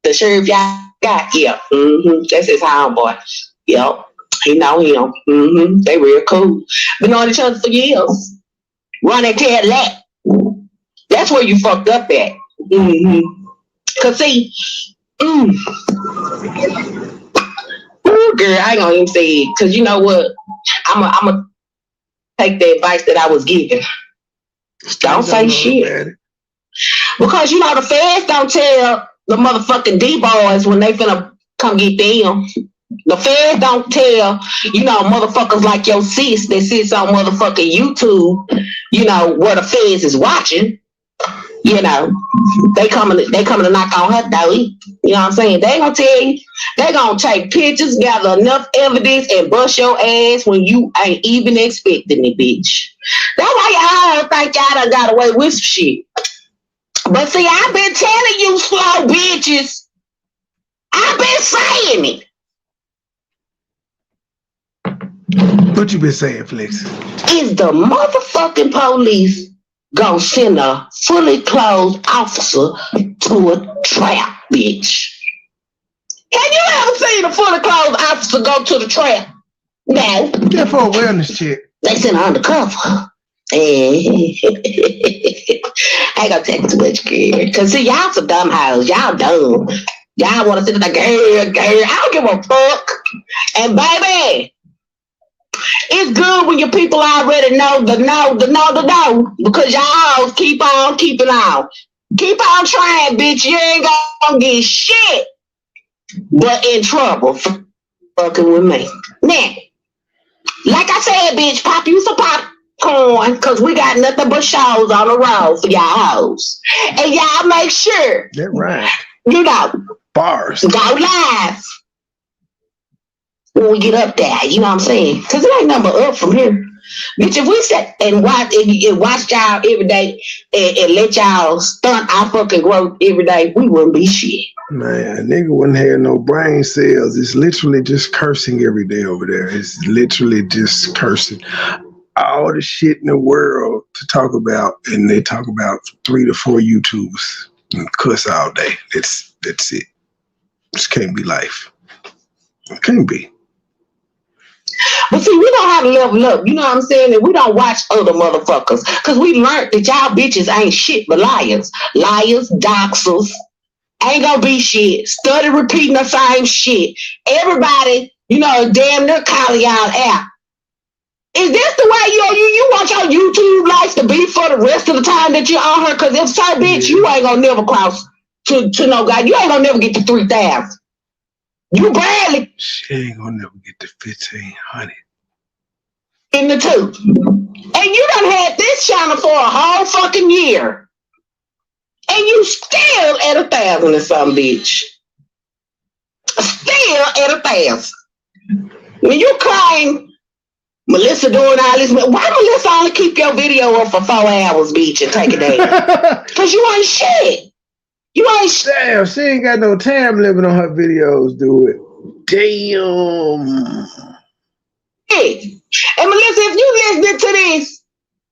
the sheriff y'all got. Yeah. That's his homeboy. Yep. He know him. They real cool. Been on each other for years. Run that Cadillac. That's where you fucked up at. Cause see, girl, I ain't gonna even say it. Cause you know what? I'm a take the advice that I was given. Don't say shit. Because you know the feds don't tell the motherfucking D-boys when they finna come get them. The feds don't tell, you know, motherfuckers like your sis that sits on motherfucking YouTube, you know, where the feds is watching. You know, they coming to knock on her door. You know what I'm saying? They gonna tell you, they gonna take pictures, gather enough evidence, and bust your ass when you ain't even expecting it, bitch. That's why y'all think y'all done got away with some shit. But see, I've been telling you slow bitches. I've been saying it. What you been saying, Flex? Is the motherfucking police gonna send a fully clothed officer to a trap, bitch? Have you ever seen a fully clothed officer go to the trap? No. Yeah, for a wellness check. They sent her undercover. I ain't gonna take too much, girl. Cause see, y'all some dumb hoes. Y'all dumb. Y'all wanna sit there, girl. I don't give a fuck. And baby, it's good when your people already know the no, because y'all keep on keeping on. Keep on trying, bitch. You ain't gonna get shit but in trouble for fucking with me. Now, like I said, bitch, pop you some popcorn, because we got nothing but shows on the road for y'all hoes. And y'all make sure, That right. you know, Bars. go live when we get up there, you know what I'm saying? Because it ain't nothing but up from here. Bitch, if we sit and watch y'all every day and let y'all stunt our fucking growth every day, we wouldn't be shit. Man, a nigga wouldn't have no brain cells. It's literally just cursing every day over there. It's literally just cursing. All the shit in the world to talk about, and they talk about 3 to 4 YouTubers and cuss all day. That's it. This can't be life. It can't be. But see, we don't have to level up. You know what I'm saying? And we don't watch other motherfuckers. Because we learned that y'all bitches ain't shit but liars. Liars, doxers. Ain't gonna be shit. Study repeating the same shit. Everybody, you know, damn near calling y'all out. Is this the way you want your YouTube life to be for the rest of the time that you're on her? Because if so, bitch, you ain't gonna never cross to no guy. You ain't gonna never get to 3,000. You barely. She ain't gonna never get to 1,500. In the 2. And you done had this channel for a whole fucking year. And you still at 1,000 or something, bitch. Still at 1,000. When you claim Melissa doing all this, why Melissa only keep your video up for 4 hours, bitch, and take it down? Because you ain't shit. You ain't shit. Damn, she ain't got no time limit on her videos, do it. Damn. Hey. And Melissa, if you listening to this,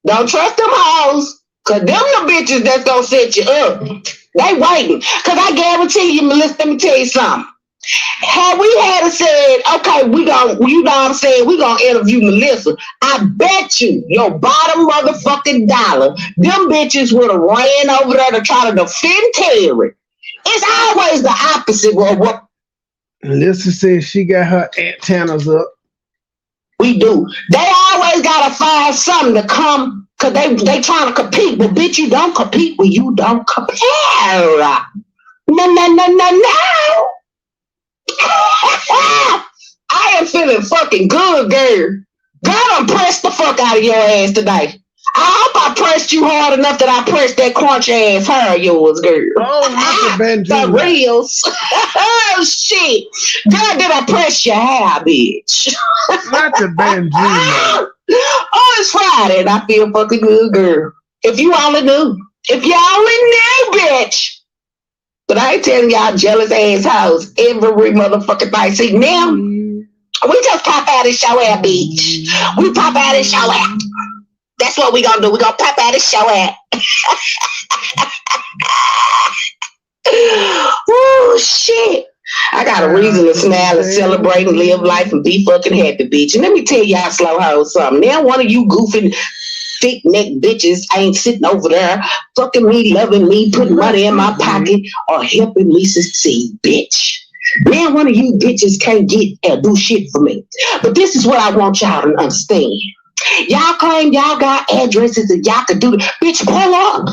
don't trust them hoes. Because them the bitches that's going to set you up. They waiting. Because I guarantee you, Melissa, let me tell you something. Had we had said, okay, you know what I'm saying, we gonna interview Melissa, I bet you your bottom motherfucking dollar, them bitches would have ran over there to try to defend Terry. It's always the opposite of what Melissa said she got her antennas up. we do. They always gotta find something to come, cause they trying to compete, but bitch, you don't compete when you don't compare. No. I am feeling fucking good, girl. God, I pressed the fuck out of your ass today. I hope I pressed you hard enough that I pressed that crunch ass hair of yours, girl. Oh, not the Benjamin. The reels. Oh, shit. God, did I press your hair, bitch? Not the Benjamin. Oh, it's Friday and I feel fucking good, girl. If you only knew. If you only knew, bitch. But I ain't telling y'all jealous ass hoes every motherfucking thing. See, now, we just pop out and show out, bitch. We pop out and show out. That's what we gonna do. We gonna pop out and show out. Oh, shit. I got a reason to smile and celebrate and live life and be fucking happy, bitch. And let me tell y'all slow hoes something. Now one of you goofy thick neck bitches ain't sitting over there fucking me, loving me, putting money in my pocket, or helping me succeed, bitch. Now one of you bitches can't get or do shit for me. But this is what I want y'all to understand. Y'all claim y'all got addresses and y'all can do the bitch, pull up.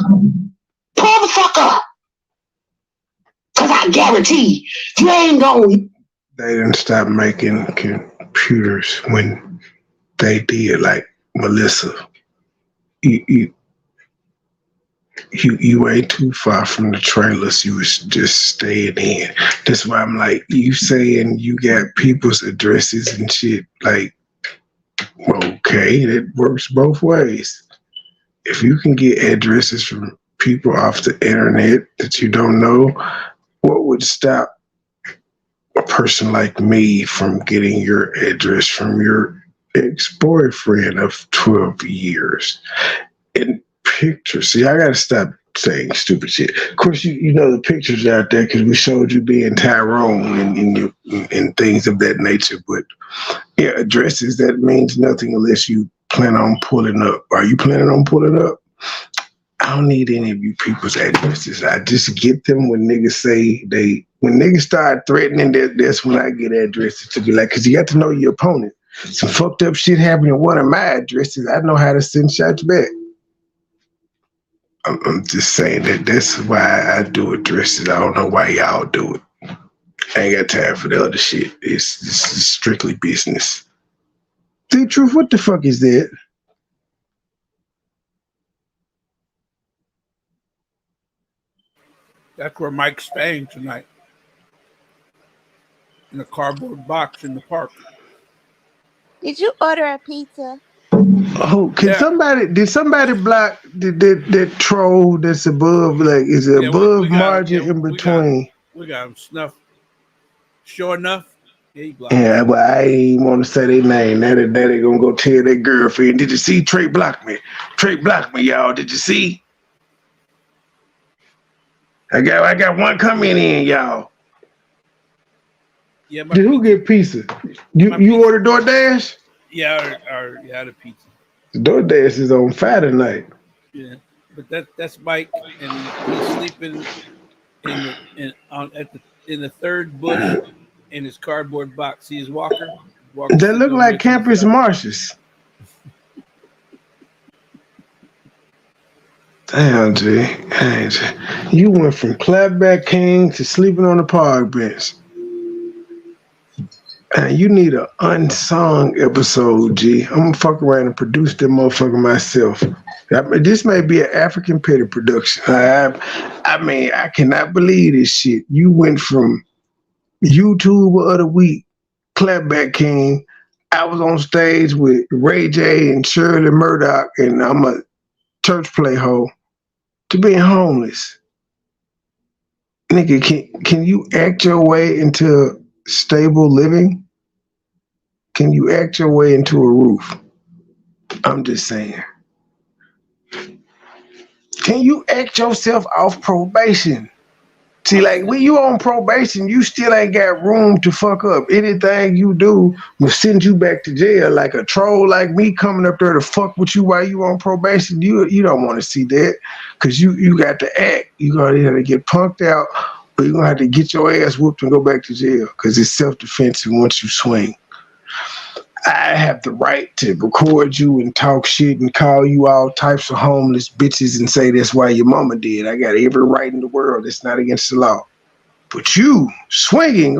Pull the fuck up. Cause I guarantee you ain't gonna. They didn't stop making computers when they did, like Melissa. You ain't too far from the trailers. You was just staying in. That's why I'm like, you saying you got people's addresses and shit. Like, okay, it works both ways. If you can get addresses from people off the internet that you don't know, what would stop a person like me from getting your address from your ex-boyfriend of 12 years in pictures? See, I gotta stop saying stupid shit. Of course, you know the pictures out there because we showed you being Tyrone and things of that nature. But yeah, addresses, that means nothing unless you plan on pulling up. Are you planning on pulling up? I don't need any of you people's addresses. I just get them when niggas say when niggas start threatening, that's when I get addresses to be like, because you got to know your opponent. Some fucked up shit happened in one of my addresses. I know how to send shots back. I'm just saying that's why I do addresses. I don't know why y'all do it. I ain't got time for the other shit. It's strictly business. The truth, what the fuck is that? That's where Mike's staying tonight. In a cardboard box in the park. Did you order a pizza? Oh, did somebody block that troll that's above, like, is it above margin in between? We got him snuffed. Sure enough, he blocked. Yeah, but I ain't want to say their name. Now they gonna go tell their girlfriend, did you see Trey blocked me? Trey blocked me, y'all. Did you see? I got one coming in, y'all. Yeah, did who get pizza? You order DoorDash? Yeah, I had a pizza. DoorDash is on fire tonight. Yeah, but that's Mike, and he's sleeping in the third bush in his cardboard box. See his walker? That look like Campus Marshes. Damn, G. Hey, G. You went from clapback king to sleeping on the park bench. You need an unsung episode, G. I'm gonna fuck around and produce that motherfucker myself. This may be an African petty production. I mean, I cannot believe this shit. You went from YouTuber of the week, Clapback King. I was on stage with Ray J and Shirley Murdoch, and I'm a church play hoe, to being homeless. Nigga, can you act your way into stable living? Can you act your way into a roof? I'm just saying. Can you act yourself off probation? See, like when you on probation, you still ain't got room to fuck up. Anything you do will send you back to jail. Like a troll like me coming up there to fuck with you while you on probation, you don't want to see that, because you got to act. You're gonna have to get punked out, or you're gonna have to get your ass whooped and go back to jail, because it's self-defense once you swing. I have the right to record you and talk shit and call you all types of homeless bitches and say that's why your mama did. I got every right in the world. It's not against the law. But you swinging,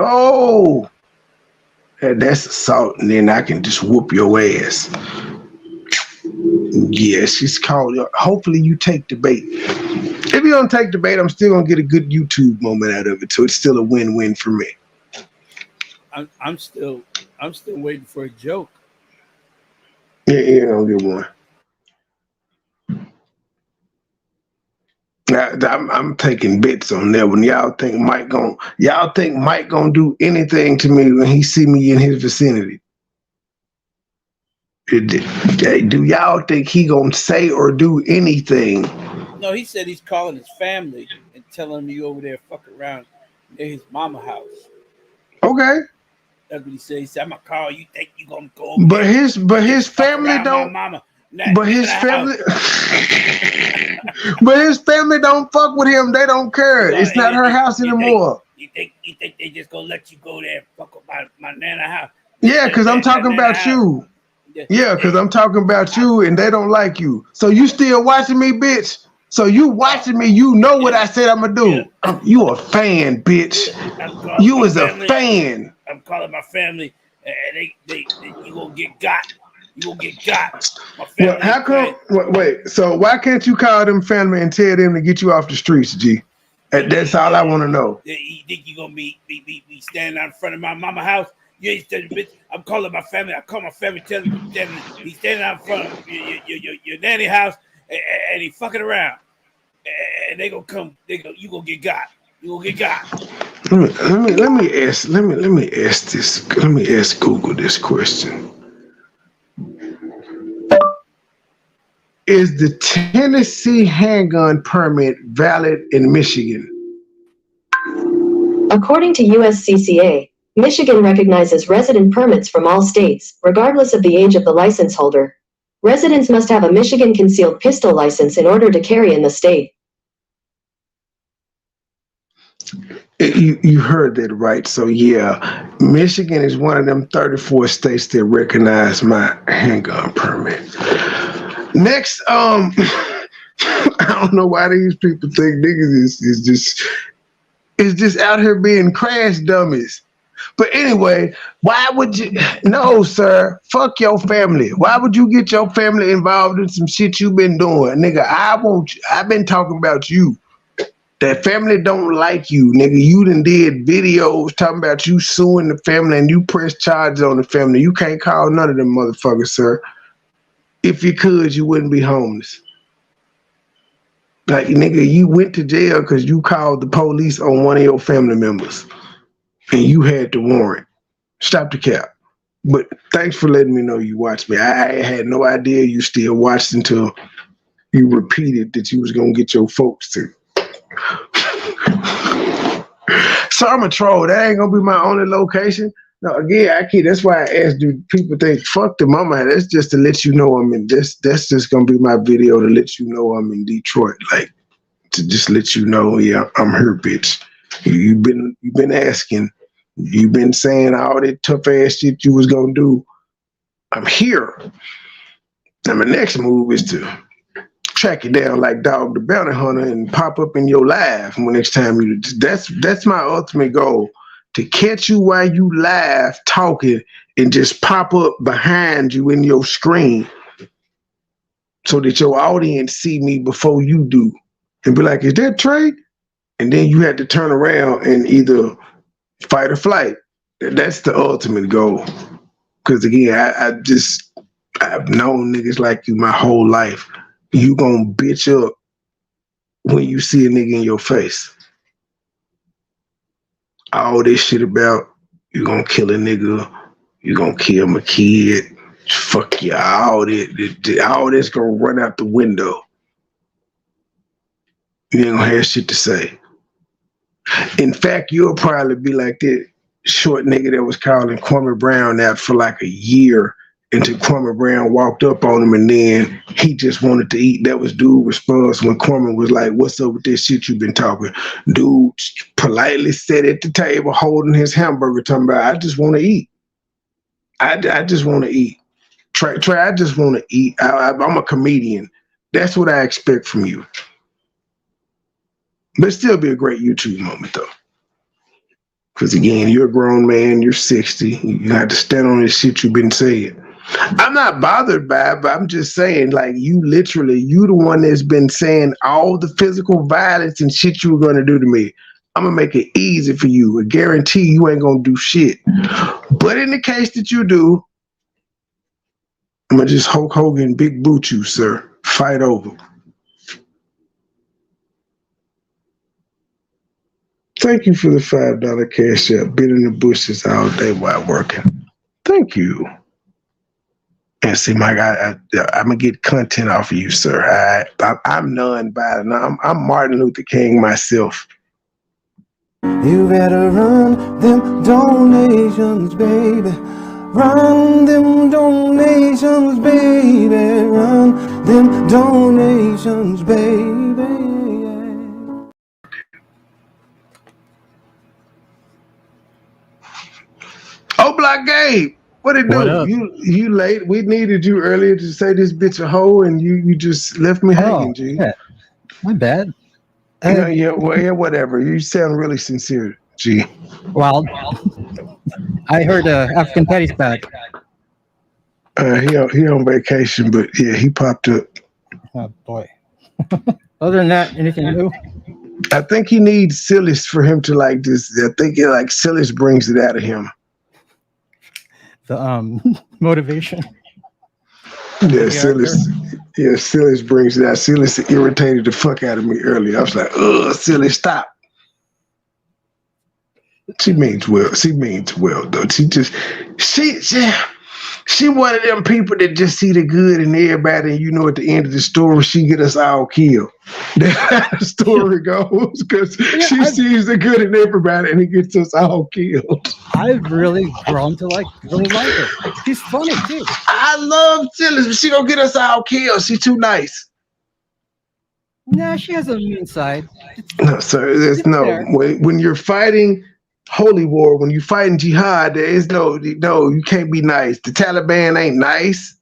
that's assault, and then I can just whoop your ass. Yes, it's called. Hopefully you take the bait. If you don't take the bait, I'm still gonna get a good YouTube moment out of it. So it's still a win-win for me. I'm still waiting for a joke. Yeah, I'll get one. Now, I'm taking bits on that one. Y'all think Mike gonna do anything to me when he see me in his vicinity? Do y'all think he gonna say or do anything? No, he said he's calling his family and telling me over there fuck around near his mama house. Okay. That's what he said. He said, "I'm gonna call you. Think you gonna go?" But his family don't. But his family. But his family don't fuck with him. They don't care. It's not her house anymore. You think they just gonna let you go there and fuck up my nana house? Yeah, because I'm talking about you. Yeah, because I'm talking about you, and they don't like you. So you still watching me, bitch? So you watching me? You know what I said I'm gonna do. You a fan, bitch. You is a fan. I'm calling my family, and they you gonna get got. You gonna get got. Well, how come? Wait. So why can't you call them family and tell them to get you off the streets, G? That's all I want to know. You think you gonna be standing out in front of my mama house? You ain't standing, bitch. I'm calling my family. I call my family, tell them he's standing out in front of your nanny house, and he fucking around, and they gonna come. You gonna get got. You gonna get got. Let me ask Google this question. Is the Tennessee handgun permit valid in Michigan? According to USCCA, Michigan recognizes resident permits from all states, regardless of the age of the license holder. Residents must have a Michigan concealed pistol license in order to carry in the state. You heard that right. So yeah, Michigan is one of them 34 states that recognize my handgun permit. Next, I don't know why these people think niggas is just out here being crash dummies. But anyway, why would you? No, sir. Fuck your family. Why would you get your family involved in some shit you been doing, nigga? I've been talking about you. That family don't like you, nigga. You done did videos talking about you suing the family and you press charges on the family. You can't call none of them motherfuckers, sir. If you could, you wouldn't be homeless. Like, nigga, you went to jail because you called the police on one of your family members and you had the warrant. Stop the cap. But thanks for letting me know you watched me. I had no idea you still watched until you repeated that you was going to get your folks to. So I'm a troll. That ain't going to be my only location. No, again, that's why I asked, do people think, fuck the mama? That's just to let you know I'm in this. That's just going to be my video to let you know I'm in Detroit. Like, to just let you know, yeah, I'm here, bitch. You've been asking. You've been saying all that tough ass shit you was going to do. I'm here. And my next move is to track you down like Dog the Bounty Hunter and pop up in your life when next time you. That's my ultimate goal. to catch you while you live talking and just pop up behind you in your screen so that your audience see me before you do and be like, is that Trey? And then you had to turn around and either fight or flight. That's the ultimate goal. Because again, I've known niggas like you my whole life. You gonna bitch up when you see a nigga in your face. All this shit about you gonna kill a nigga, you gonna kill my kid, fuck you, all this gonna run out the window. You ain't gonna have shit to say. In fact, you'll probably be like that short nigga that was calling Kwame Brown out for like a year until Kwame Brown walked up on him and then he just wanted to eat. That was dude's response when Kwame was like, what's up with this shit you been talking? Dude politely sat at the table holding his hamburger talking about, I just want to eat. I just want to eat. Trey, I just want to eat. I'm a comedian. That's what I expect from you. But still be a great YouTube moment, though. Because, again, you're a grown man. You're 60. You have to stand on this shit you've been saying. I'm not bothered by it, but I'm just saying, like, you the one that's been saying all the physical violence and shit you were going to do to me. I'm going to make it easy for you. I guarantee you ain't going to do shit. But in the case that you do, I'm going to just Hulk Hogan big boot you, sir. Fight over. Thank you for the $5 cash app. Been in the bushes all day while working. Thank you. And see, Mike, I'm gonna get content off of you, sir. I'm non-violent. I'm Martin Luther King myself. You better run them donations, baby. Run them donations, baby. Run them donations, baby. Oh, Black Gabe, what it do? You late? We needed you earlier to say this bitch a hoe, and you just left me hanging, G. Yeah. My bad. Yeah, whatever. You sound really sincere, G. Well, I heard African Teddy's back. He on vacation, but yeah, he popped up. Oh boy. Other than that, anything new? I think he needs Silas for him to like this. I think Silas brings it out of him. The motivation. Yeah, Silas brings it out. Silas irritated the fuck out of me earlier. I was like, Silas, stop. She means well. She means well, though. She one of them people that just see the good in everybody, and you know, at the end of the story, she get us all killed. That's how the story goes, because she sees the good in everybody, and it gets us all killed. I've really grown to really like her. She's funny too. I love Silas, but she don't get us all killed. She's too nice. Nah, she has a mean side. No, sir. There's no when you're fighting holy war, when you fighting jihad, there is no, you can't be nice. The Taliban ain't nice.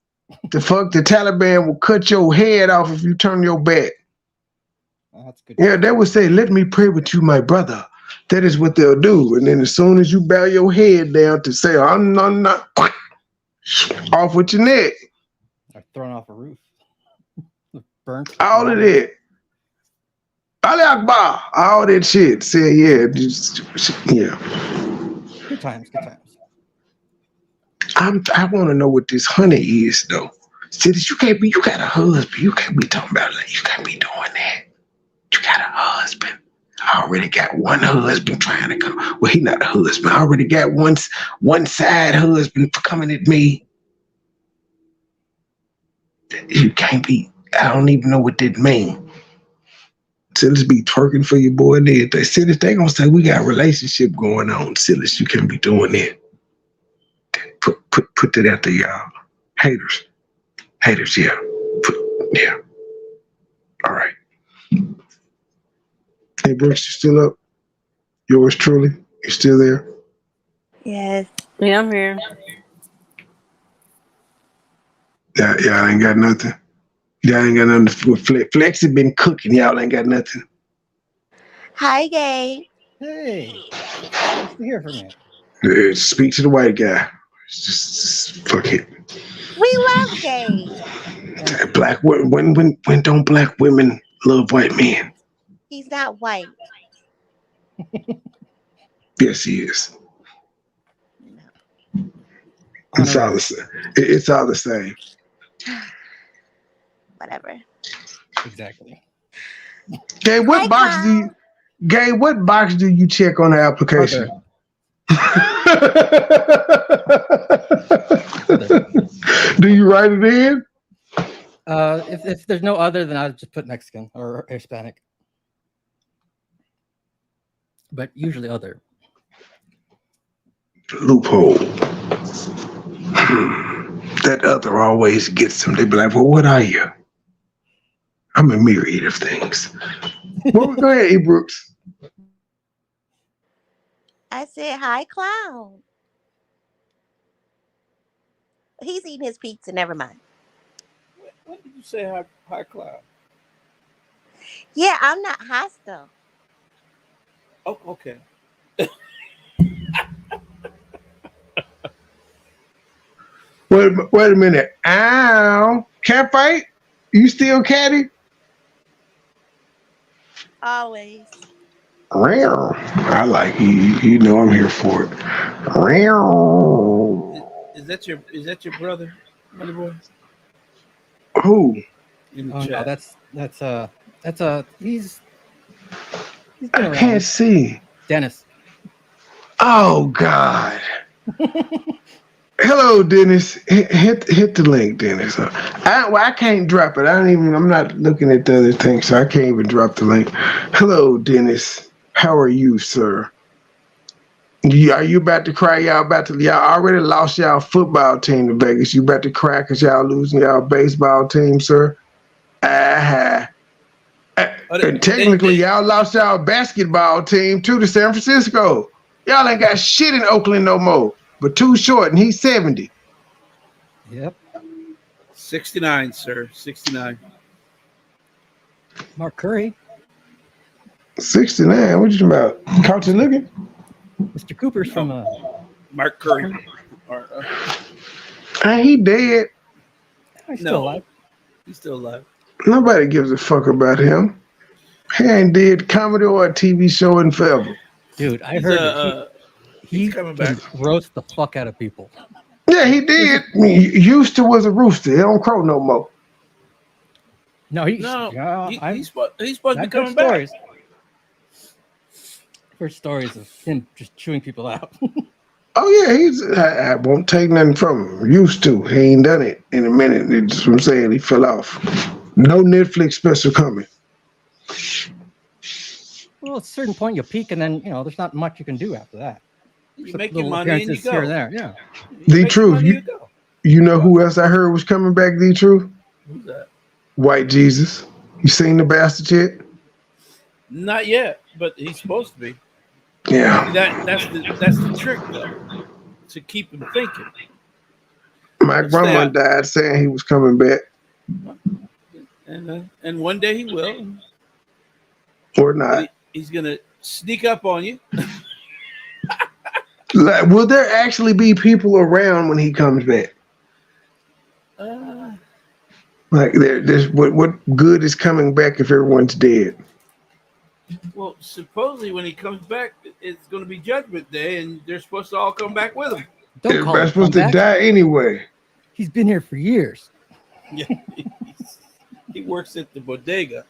The Taliban will cut your head off if you turn your back. Oh, that's good. Yeah, they would say, let me pray with you, my brother. That is what they'll do. And then as soon as you bow your head down to say, I'm not off with your neck. Or thrown off a roof. Burnt. All of that. Ali Akbar, all that shit. Say, yeah. Good times. I want to know what this honey is, though. See, you got a husband. You can't be talking about that. You can't be doing that. You got a husband. I already got one husband trying to come. Well, he not a husband. I already got one side husband for coming at me. You can't be. I don't even know what that means. Silas be twerking for your boy and everything. Silas, they gonna say we got a relationship going on. Silas, you can't be doing that. Put that out there, y'all. Haters, yeah. Yeah. All right. Hey, Brooks, you still up? Yours truly? You still there? Yes. Yeah, I'm here. Yeah, y'all ain't got nothing. Y'all ain't got nothing. Flex has been cooking. Y'all ain't got nothing. Hi, Gabe. Hey. Nice to hear from you. Speak to the white guy. Just fuck it. We love gays. Black women. When don't black women love white men? He's not white. Yes, he is. No. It's all the same. It's all the same. Whatever. Exactly. Gay, what box do you check on the application? Do you write it in? If there's no other, then I'll just put Mexican or Hispanic. But usually other. Loophole. That other always gets them. They be like, well, what are you? I'm a myriad of things. Well, go ahead, E. Brooks. I said, hi, clown. He's eating his pizza. Never mind. When did you say high cloud? Yeah, I'm not hostile. Oh, okay. Wait a minute. Ow. Cat fight? You still catty? Always. I like you. You know I'm here for it. Is that your brother, MoneyBoy? Who? In the Oh chat. no, that's he's been I around. can't see. Dennis. Oh God. Hello, Dennis. Hit the link, Dennis. I can't drop it. I'm not looking at the other thing, so I can't even drop the link. Hello, Dennis. How are you, sir? Are you about to cry? Y'all already lost y'all football team to Vegas. You about to cry because y'all losing y'all baseball team, sir? And technically, y'all lost y'all basketball team too to San Francisco. Y'all ain't got shit in Oakland no more. But too short, and he's 70. Yep. 69, sir. 69. Mark Curry. 69. What you talking about? Caught you looking? Mr. Cooper's from Mark Curry. He dead. He's still alive. He's still alive. Nobody gives a fuck about him. He ain't did comedy or a TV show in forever. Dude, I heard that he coming back. Roast the fuck out of people. Yeah, he did. Used to was a rooster. He don't crow no more. No, he's supposed to be coming back. First stories of him just chewing people out. Oh yeah, I won't take nothing from him. Used to. He ain't done it in a minute. That's what I'm saying. He fell off. No Netflix special coming. Well, at a certain point you peak, and then there's not much you can do after that. You make your money and you go. Here and there, yeah. The Truth. You know who else I heard was coming back? The Truth. Who's that? White Jesus. You seen the bastard yet? Not yet, but he's supposed to be. Yeah. That's the trick though, to keep him thinking. My grandma died saying he was coming back. And one day he will. Or not. He's gonna sneak up on you. Like, will there actually be people around when he comes back? Like, there's what good is coming back if everyone's dead? Well, supposedly when he comes back, it's going to be Judgment Day, and they're supposed to all come back with him. Everybody's supposed to die anyway. He's been here for years. Yeah, he works at the bodega.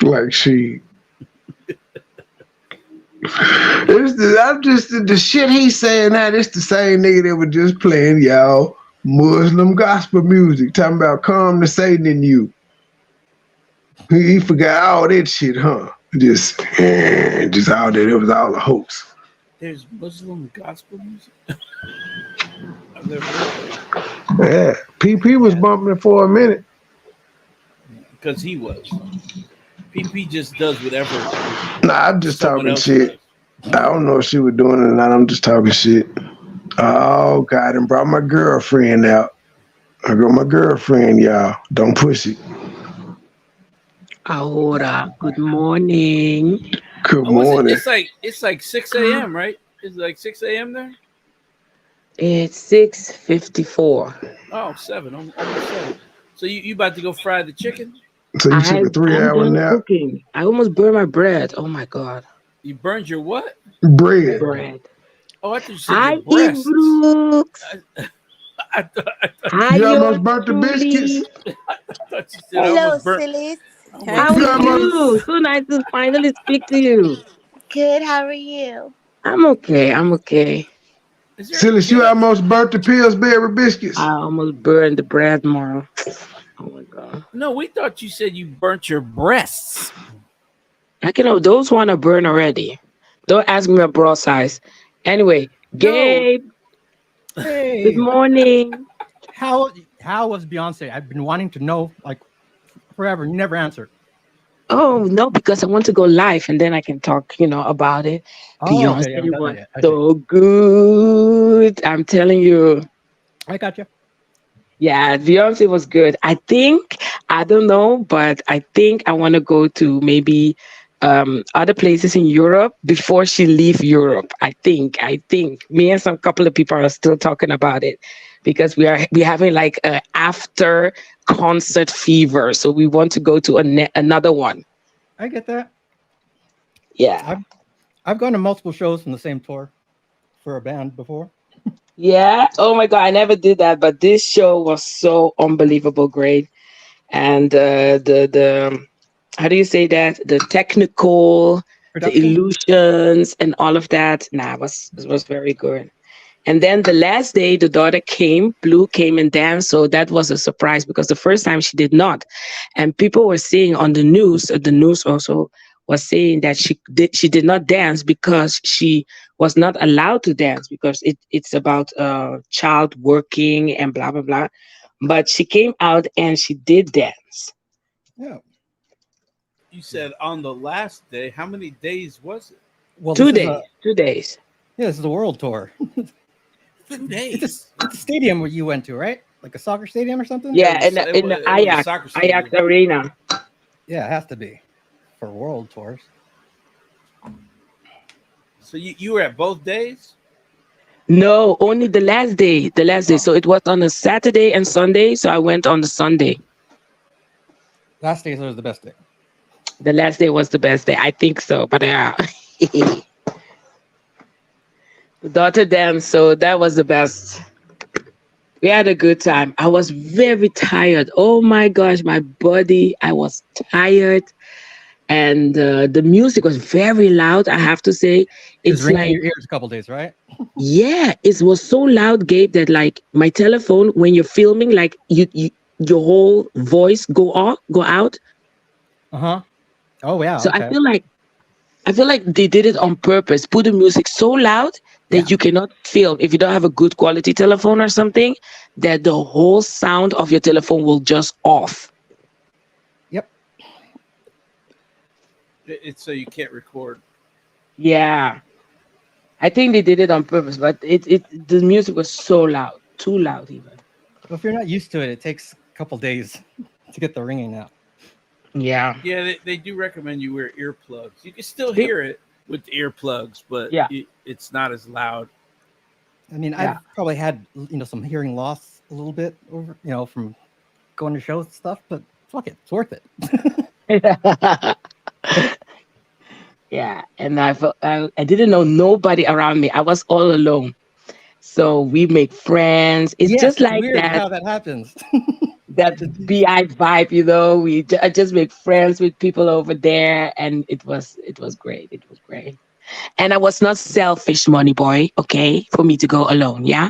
Like she. I'm just the shit he's saying that it's the same nigga that was just playing y'all Muslim gospel music, talking about calm the Satan in you. He forgot all that shit, huh? Just all that. It was all a hoax. There's Muslim gospel music. I've never heard of it. Yeah, PP was bumping it for a minute. Because he was. PP just does whatever. Nah, I'm just talking shit. I don't know if she was doing it or not. I'm just talking shit. Oh, God, and brought my girlfriend out. I got my girlfriend, y'all. Don't push it. Ahora, good morning. Good Oh, what's it? morning. It's like 6 a.m. right? It's like 6 a.m. there. It's 6:54. Oh, 7, almost 7. So you about to go fry the chicken? So you took a 3 hour done nap? cooking. I almost burned my bread. Oh my god. You burned your what? Bread. Bread. Oh, I thought you said Hi, your breasts. Brooks. I thought Hi, You yours almost burnt the truly. biscuits? you said I Hello, almost burnt. sillies. I How almost How are are You burnt my. almost you? So nice to finally speak to you. good? How are you? I'm okay. I'm okay. Is there? Silas, you almost burnt the Pillsbury biscuits. I almost burned the bread, Mara. Oh my god. No, we thought you said you burnt your breasts. I can those one are burned already. Don't ask me my bra size. Anyway, No. Gabe, good Hey, morning. how was Beyonce? I've been wanting to know like forever. You never answered. Oh no, because I want to go live and then I can talk, about it. Oh, okay. You haven't Beyonce done that was yet. I see. so good. I'm telling you. I got you. Yeah, Beyonce was good. I don't know, but I think I want to go to maybe other places in Europe before she leave Europe. I think me and some couple of people are still talking about it because we having like a after concert fever, so we want to go to another one. I get that. Yeah. I've gone to multiple shows from the same tour for a band before. Yeah. Oh my God, I never did that, but this show was so unbelievable great. And the how do you say that? The technical, the Production. illusions, and all of that. Nah, it was very good. And then the last day, the daughter came, Blue came and danced. So that was a surprise because the first time she did not. And people were saying on the news also was saying that she did not dance because she was not allowed to dance because it's about child working and blah blah blah. But she came out and she did dance. Yeah. You said on the last day. How many days was it? Well, Two days. 2 days. this is a world tour. 2 days. It's a stadium where you went to, right? Like a soccer stadium or something? Yeah, it was, in the it was a Ajax soccer stadium. Arena. Yeah, it has to be for world tours. So you were at both days? No, only the last day. The last day. So it was on a Saturday and Sunday. So I went on the Sunday. Last days are the best day. The last day was the best day. I think so. But yeah. The daughter danced, so that was the best. We had a good time. I was very tired. Oh my gosh, my body. I was tired. And the music was very loud, I have to say. It was It's ringing in like, your ears a couple days, right? yeah, it was so loud, Gabe, that like my telephone, when you're filming, like your whole voice go out. Uh-huh. Oh yeah, So okay. I feel like they did it on purpose. Put the music so loud that Yeah. you cannot film if you don't have a good quality telephone or something, that the whole sound of your telephone will just off. Yep. It's so you can't record. Yeah. I think they did it on purpose, but the music was so loud, too loud even. Well, if you're not used to it, it takes a couple days to get the ringing out. Yeah. Yeah, they do recommend you wear earplugs. You can still hear it with the earplugs, but Yeah. it's not as loud. I mean, Yeah. I've probably had some hearing loss a little bit over from going to shows and stuff, but fuck it, it's worth it. Yeah, and I didn't know nobody around me. I was all alone. So we make friends. It's Yes, just it's like weird that. how that happens. That BI vibe, I just make friends with people over there, and it was great. It was great, and I was not selfish, money boy. Okay, for me to go alone, yeah.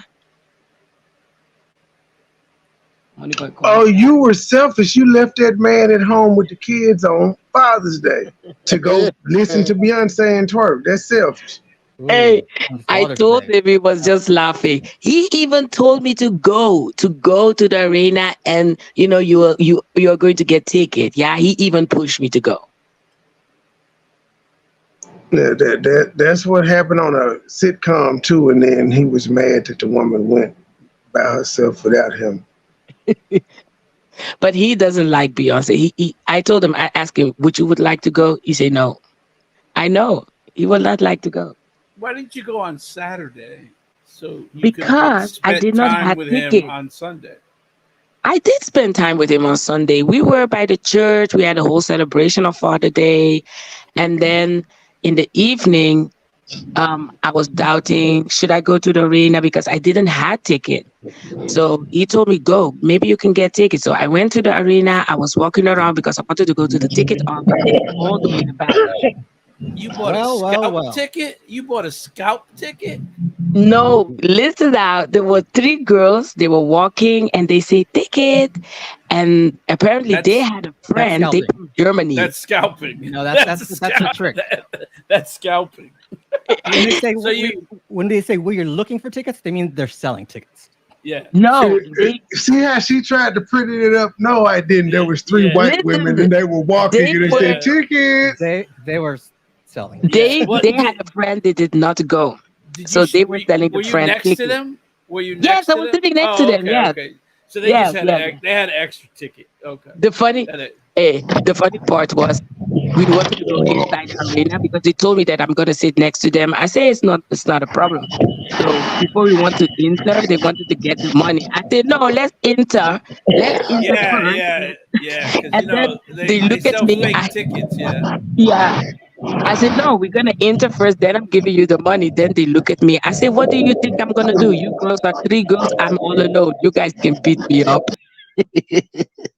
Money boy, Oh, you were selfish. You left that man at home with the kids on Father's Day to go listen to Beyonce and twerk. That's selfish. Hey, On I Father's told Day. him he was just laughing. He even told me to go to the arena, and you're going to get ticket. Yeah, he even pushed me to go. Yeah, that's what happened on a sitcom too, and then he was mad that the woman went by herself without him. But he doesn't like Beyonce. I told him, I asked him, would you would like to go? He said no. I know he would not like to go Why didn't you go on Saturday so you could have because I spent did not time have with ticket. him on Sunday? I did spend time with him on Sunday. We were by the church. We had a whole celebration of Father Day, and then in the evening, I was doubting should I go to the arena because I didn't have ticket. So he told me go. Maybe you can get tickets. So I went to the arena. I was walking around because I wanted to go to the ticket office all the way in the back. You bought a scalp ticket? You bought a scalp ticket? No, listen out. There were 3 girls. They were walking and they say ticket. And apparently they had a friend. They from Germany. That's scalping. No, that's the trick. That's scalping. When they say when they say you're looking for tickets, they mean they're selling tickets. Yeah. No. See how she tried to put it up? No, I didn't. There was 3 white women and they were walking and they said tickets. They were selling. They had a friend. They did not go. So they were selling the friend next ticket. to them? Were you next Yes, to I was them? sitting next to them. Okay, Yeah. okay. So they just had they had an extra ticket. Okay. The funny part was we wanted to go inside the arena because they told me that I'm gonna sit next to them. I say it's not a problem. So before we want to enter, they wanted to get the money. I said no, let's enter. Let's enter first. Yeah. And then they look at sell me. fake tickets, Yeah. I said, no, we're going to enter first, then I'm giving you the money. Then they look at me. I said, what do you think I'm going to do? You girls are 3 girls. I'm all alone. You guys can beat me up.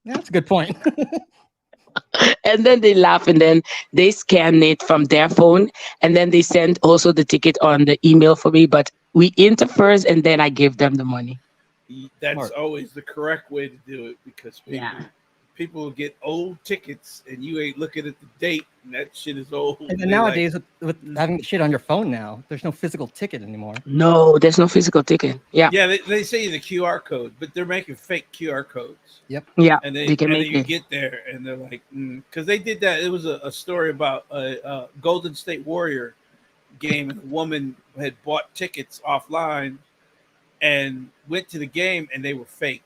That's a good point. And then they laugh and then they scan it from their phone. And then they send also the ticket on the email for me. But we enter first and then I give them the money. That's always the correct way to do it because people will get old tickets and you ain't looking at the date and that shit is old. And then nowadays with having the shit on your phone now, there's no physical ticket anymore. No, there's no physical ticket. Yeah. Yeah, they say the QR code, but they're making fake QR codes. Yep. Yeah. And they can make you it. get there and they're like, because they did that. It was a story about a Golden State Warrior game and a woman had bought tickets offline and went to the game and they were fake.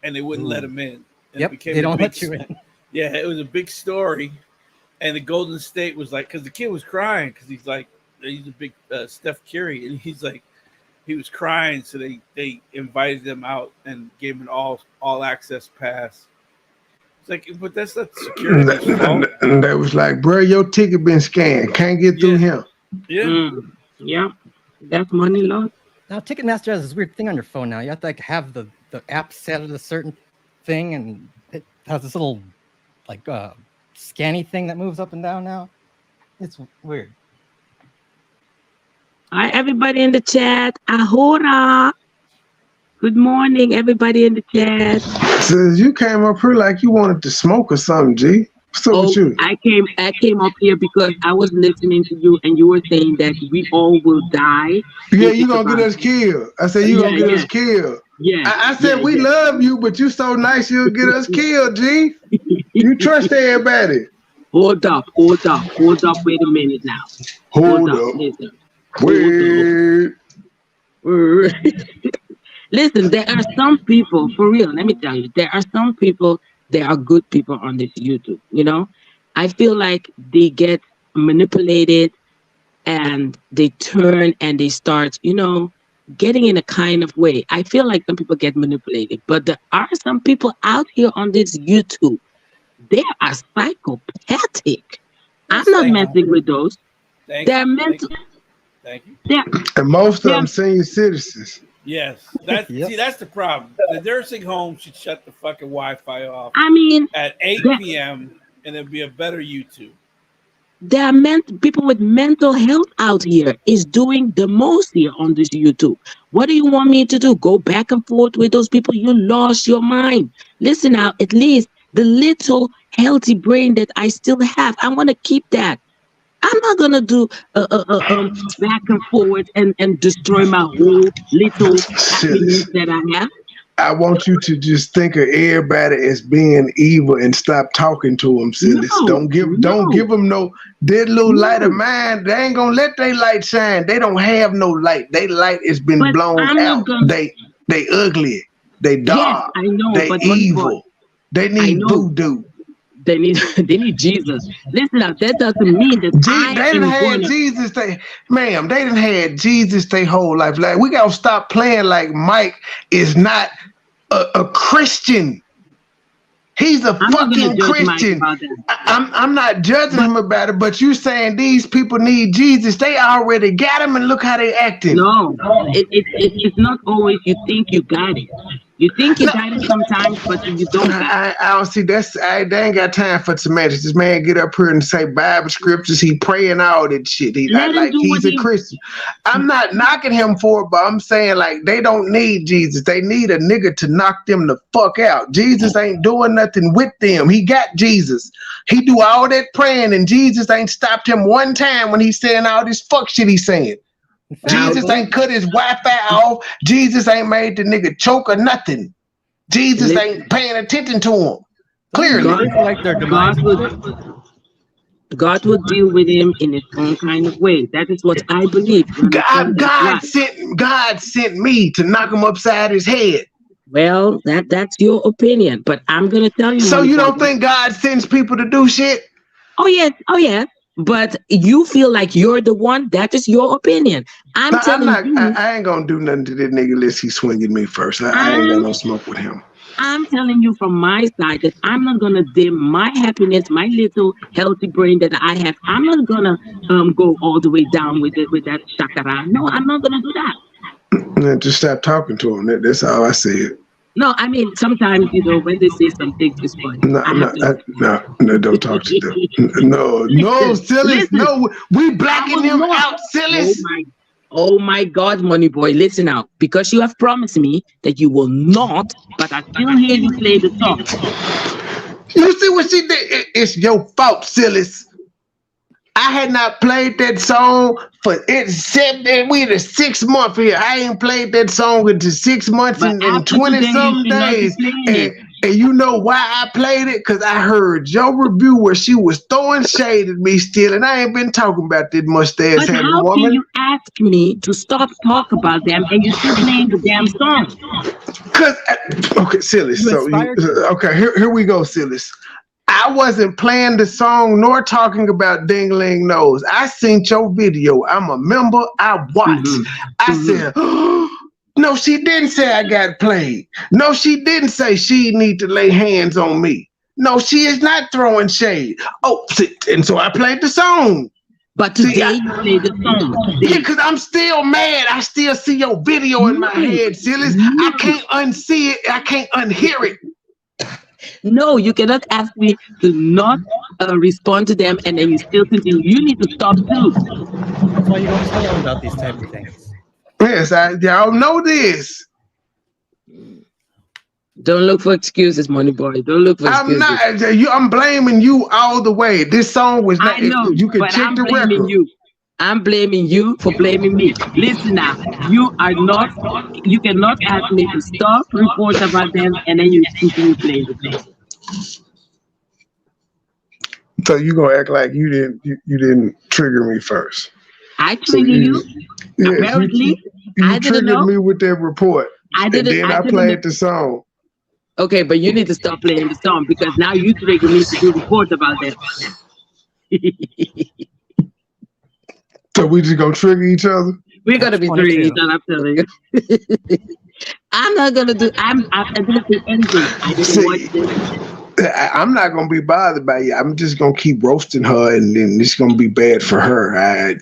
And they wouldn't let them in. Yep, they don't let you in. Yeah, it was a big story, and the Golden State was like, because the kid was crying because he's a big Steph Curry, and he was crying, so they invited them out and gave him an all access pass. It's like, but that's not security. And they was like, bro, your ticket been scanned, can't get through him. Yeah, yeah, that's money lost. Now Ticketmaster has this weird thing on your phone. Now you have to have the app set at a certain thing, and it has this little scanny thing that moves up and down now. It's weird. Hi, everybody in the chat. Ahora. Good morning, everybody in the chat. Says you came up here like you wanted to smoke or something, G. What's up with you? I came up here because I was listening to you and you were saying that we all will die. Yeah, you gonna get us killed. I said you gonna get us killed. Yeah. I said we love you, but you so nice you'll get us killed, G. You trust everybody. Hold up. Wait a minute now. Hold up. Listen. Wait. Listen, there are some people, for real, let me tell you, there are some people, there are good people on this YouTube, you know? I feel like they get manipulated and they turn and they start, getting in a kind of way. I feel like some people get manipulated, but there are some people out here on this YouTube. They are psychopathic. I'm not messing with those. They're mental. Thank you. And most of them senior citizens. Yes, see, that's the problem. The nursing home should shut the fucking Wi-Fi off. I mean, at 8 p.m. and it'd be a better YouTube. There are people with mental health out here is doing the most here on this YouTube. What do you want me to do? Go back and forth with those people? You lost your mind. Listen now, at least the little healthy brain that I still have, I want to keep that. I'm not gonna do back and forward and destroy my whole little happiness that I have. I want you to just think of everybody as being evil and stop talking to them. Don't give them no their little light of mine. They ain't gonna let their light shine. They don't have no light. Their light has been blown out. They ugly. They Yes, dark. I know, They but Money Boy, evil. They I need know. voodoo. They need Jesus. Listen up, that doesn't mean that I They done am had going to. Jesus. Ma'am, they done had Jesus their whole life. Like we gotta stop playing like Mike is not a Christian. He's a I'm not going to fucking judge Mike Christian. about that. I'm not judging But him about it, but you saying these people need Jesus. They already got him, and look how they acting. no, it's not always you think you got it. You think you No, got it sometimes, but you don't got it. I don't see they ain't got time for semantics. This man get up here and say Bible scriptures. He praying all that shit. He Let not him like do what he's a he. Christian. I'm not knocking him for it, but I'm saying like they don't need Jesus. They need a nigga to knock them the fuck out. Jesus ain't doing nothing with them. He got Jesus. He do all that praying, and Jesus ain't stopped him one time when he's saying all this fuck shit he's saying. Now, Jesus ain't cut his Wi-Fi off. Jesus ain't made the nigga choke or nothing. Jesus listen, ain't paying attention to him. Doesn't he Clearly. pray for like their demise and shit? God will deal with him in his own kind of way. That is what I believe. You understand? That's why. God sent me to knock him upside his head. Well, that's your opinion, but I'm gonna tell you. So Money you Boy, don't think God sends people to do shit? oh yeah. But you feel like you're the one. That is your opinion. I'm No, I'm telling not. you. I ain't gonna do nothing to that nigga unless he swinging me first. I ain't got no smoke with him. I'm telling you from my side that I'm not gonna dim my happiness, my little healthy brain that I have. I'm not gonna go all the way down with it with that shakara. No, I'm not gonna do that. Just stop talking to him. That's all I said. No, I mean sometimes when they say something it's funny. No, don't talk to them. No, Sillis. Listen, No, we blacking them out, Sillis. Oh my God, Money Boy, listen out. Because you have promised me that you will not, but I still hear you play the song. You see what she did? It's your fault, Sillis. I had not played that song for we the 6 month here. I ain't played that song into 6 months and 20-something days. And you know why I played it? Because I heard your review where she was throwing shade at me still, and I ain't been talking about that mustache But having how woman. can you ask me to stop talking about them and you still playing the damn song? Okay, Sillis. Okay, here we go, Sillis. I wasn't playing the song nor talking about Ding-a-ling Nose. I seen your video. I'm a member. I watched. I said, no, she didn't say I got played. No, she didn't say she need to lay hands on me. No, she is not throwing shade. Oh, and so I played the song. But today you played the song. Yeah, because I'm still mad. I still see your video in my head, Sillis. I can't unsee it. I can't unhear it. No, you cannot ask me to not respond to them and then you still continue. You need to stop too. That's why you don't tell them about these type of things. Yes, y'all know this. Don't look for excuses, Money Boy. Don't look for excuses. I'm blaming you all the way. This song was not. I know, you can but check I'm the blaming record. you. I'm blaming you for blaming me. Listen now, you cannot ask me to stop, report about them, and then you continue playing the song. So you gonna act like you didn't trigger me first? I triggered you. Yes, apparently, you triggered me with that report. I played the song. Okay, but you need to stop playing the song because now you trigger me to do report about them. So we just gonna trigger each other? We're gonna be triggering each other, I'm telling you. I'm not gonna do anything. I didn't watch this. I'm not gonna be bothered by you. I'm just gonna keep roasting her, and then it's gonna be bad for her.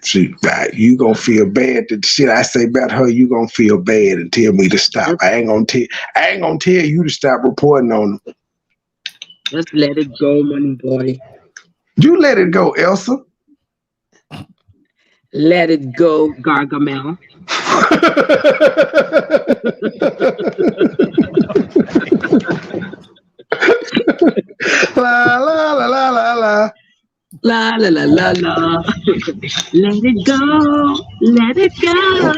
You gonna feel bad that the shit I say about her. You gonna feel bad and tell me to stop. I ain't gonna tell you to stop reporting on them. Just let it go, Money Boy. You let it go, Elsa. Let it go, Gargamel. La la la la la la. La la la la la. Let it go. Let it go.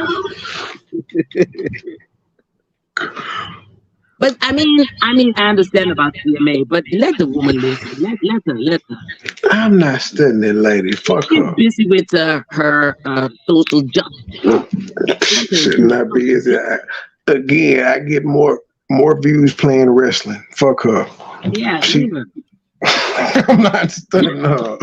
But I mean, I understand about CMA, but let the woman listen. Let her. I'm not studying that lady. Fuck her. She's busy with her social justice. Should not be. Again, I get more more views playing wrestling. Fuck her. Yeah, She, even. I'm not studying her.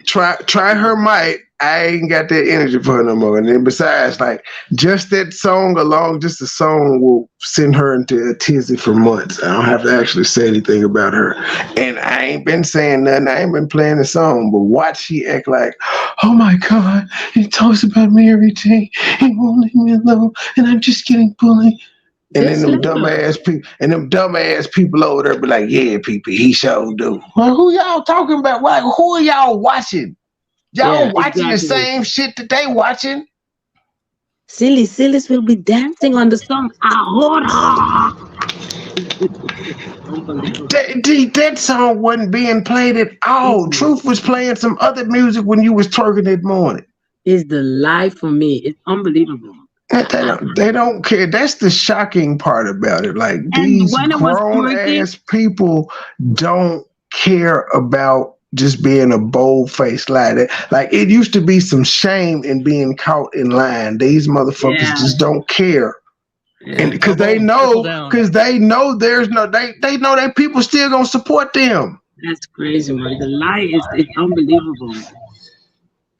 Try her might. I ain't got that energy for her no more. And then besides, like just that song alone, just the song will send her into a tizzy for months. I don't have to actually say anything about her. And I ain't been saying nothing. I ain't been playing the song, but watch she act like, oh my God, he talks about me every day. He won't leave me alone. And I'm just getting bullied. And then them dumbass people over there be like, yeah, people, he sure do. Well, who y'all talking about? Who are y'all watching? Y'all watching the same shit that they watching. Sillies will be dancing on the song. That song wasn't being played at all. Truth was playing some other music when you was twerking that morning. It's the life for me. It's unbelievable. They don't care. That's the shocking part about it. Like these grown ass people don't care about just being a bold faced lie. Like it used to be some shame in being caught in line. These motherfuckers just don't care. And because they know there's no they know that people still gonna support them. That's crazy, man. The lie is unbelievable.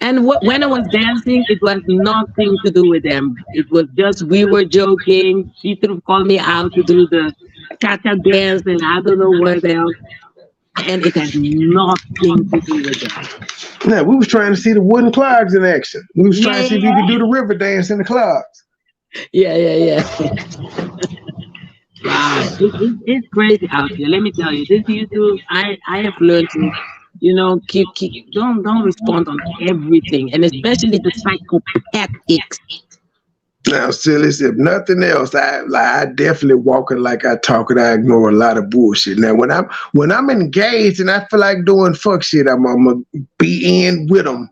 And when I was dancing, it was nothing to do with them. It was just we were joking. She should have called me out to do the cha-cha dance and I don't know what else. And it has nothing to do with that. Yeah, we was trying to see the wooden clogs in action. We was trying to see if you could do the river dance in the clogs. Yeah. Wow, it's crazy out here. Let me tell you, this YouTube, I have learned to, keep don't respond on everything, and especially the psychopathics. Now, Sillies, if nothing else, I definitely walk it like I talk it. I ignore a lot of bullshit. Now, when I'm engaged and I feel like doing fuck shit, I'm gonna be in with them.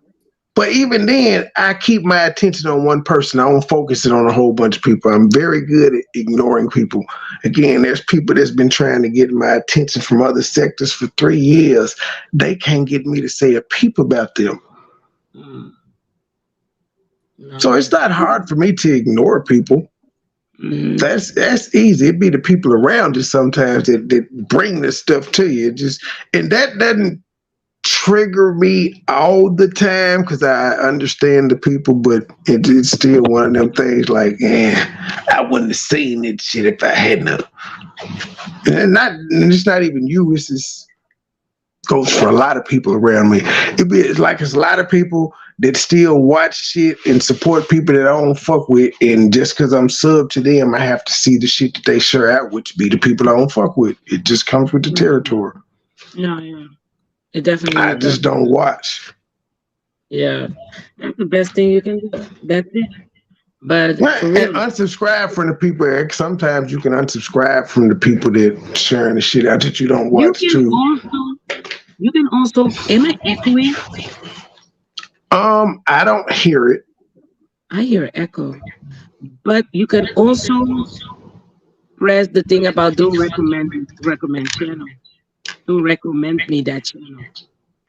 But even then, I keep my attention on one person. I don't focus it on a whole bunch of people. I'm very good at ignoring people. Again, there's people that's been trying to get my attention from other sectors for 3 years. They can't get me to say a peep about them. No. So it's not hard for me to ignore people. That's easy. It'd be the people around you sometimes that bring this stuff to you. And that doesn't trigger me all the time because I understand the people, but it's still one of them things like, I wouldn't have seen that shit if I hadn't. And it's not even you. It's just goes for a lot of people around me. It's a lot of people that still watch shit and support people that I don't fuck with, and just because I'm sub to them, I have to see the shit that they share out, which be the people I don't fuck with. It just comes with the territory. No, yeah. It definitely. I just don't watch. Yeah, that's the best thing you can do. That's it. But and unsubscribe from the people. Sometimes you can unsubscribe from the people that sharing the shit out that you don't watch too. You can also. Am I echoing? I don't hear it. I hear echo, but you can also press the thing about don't recommend channel. Don't recommend me that channel.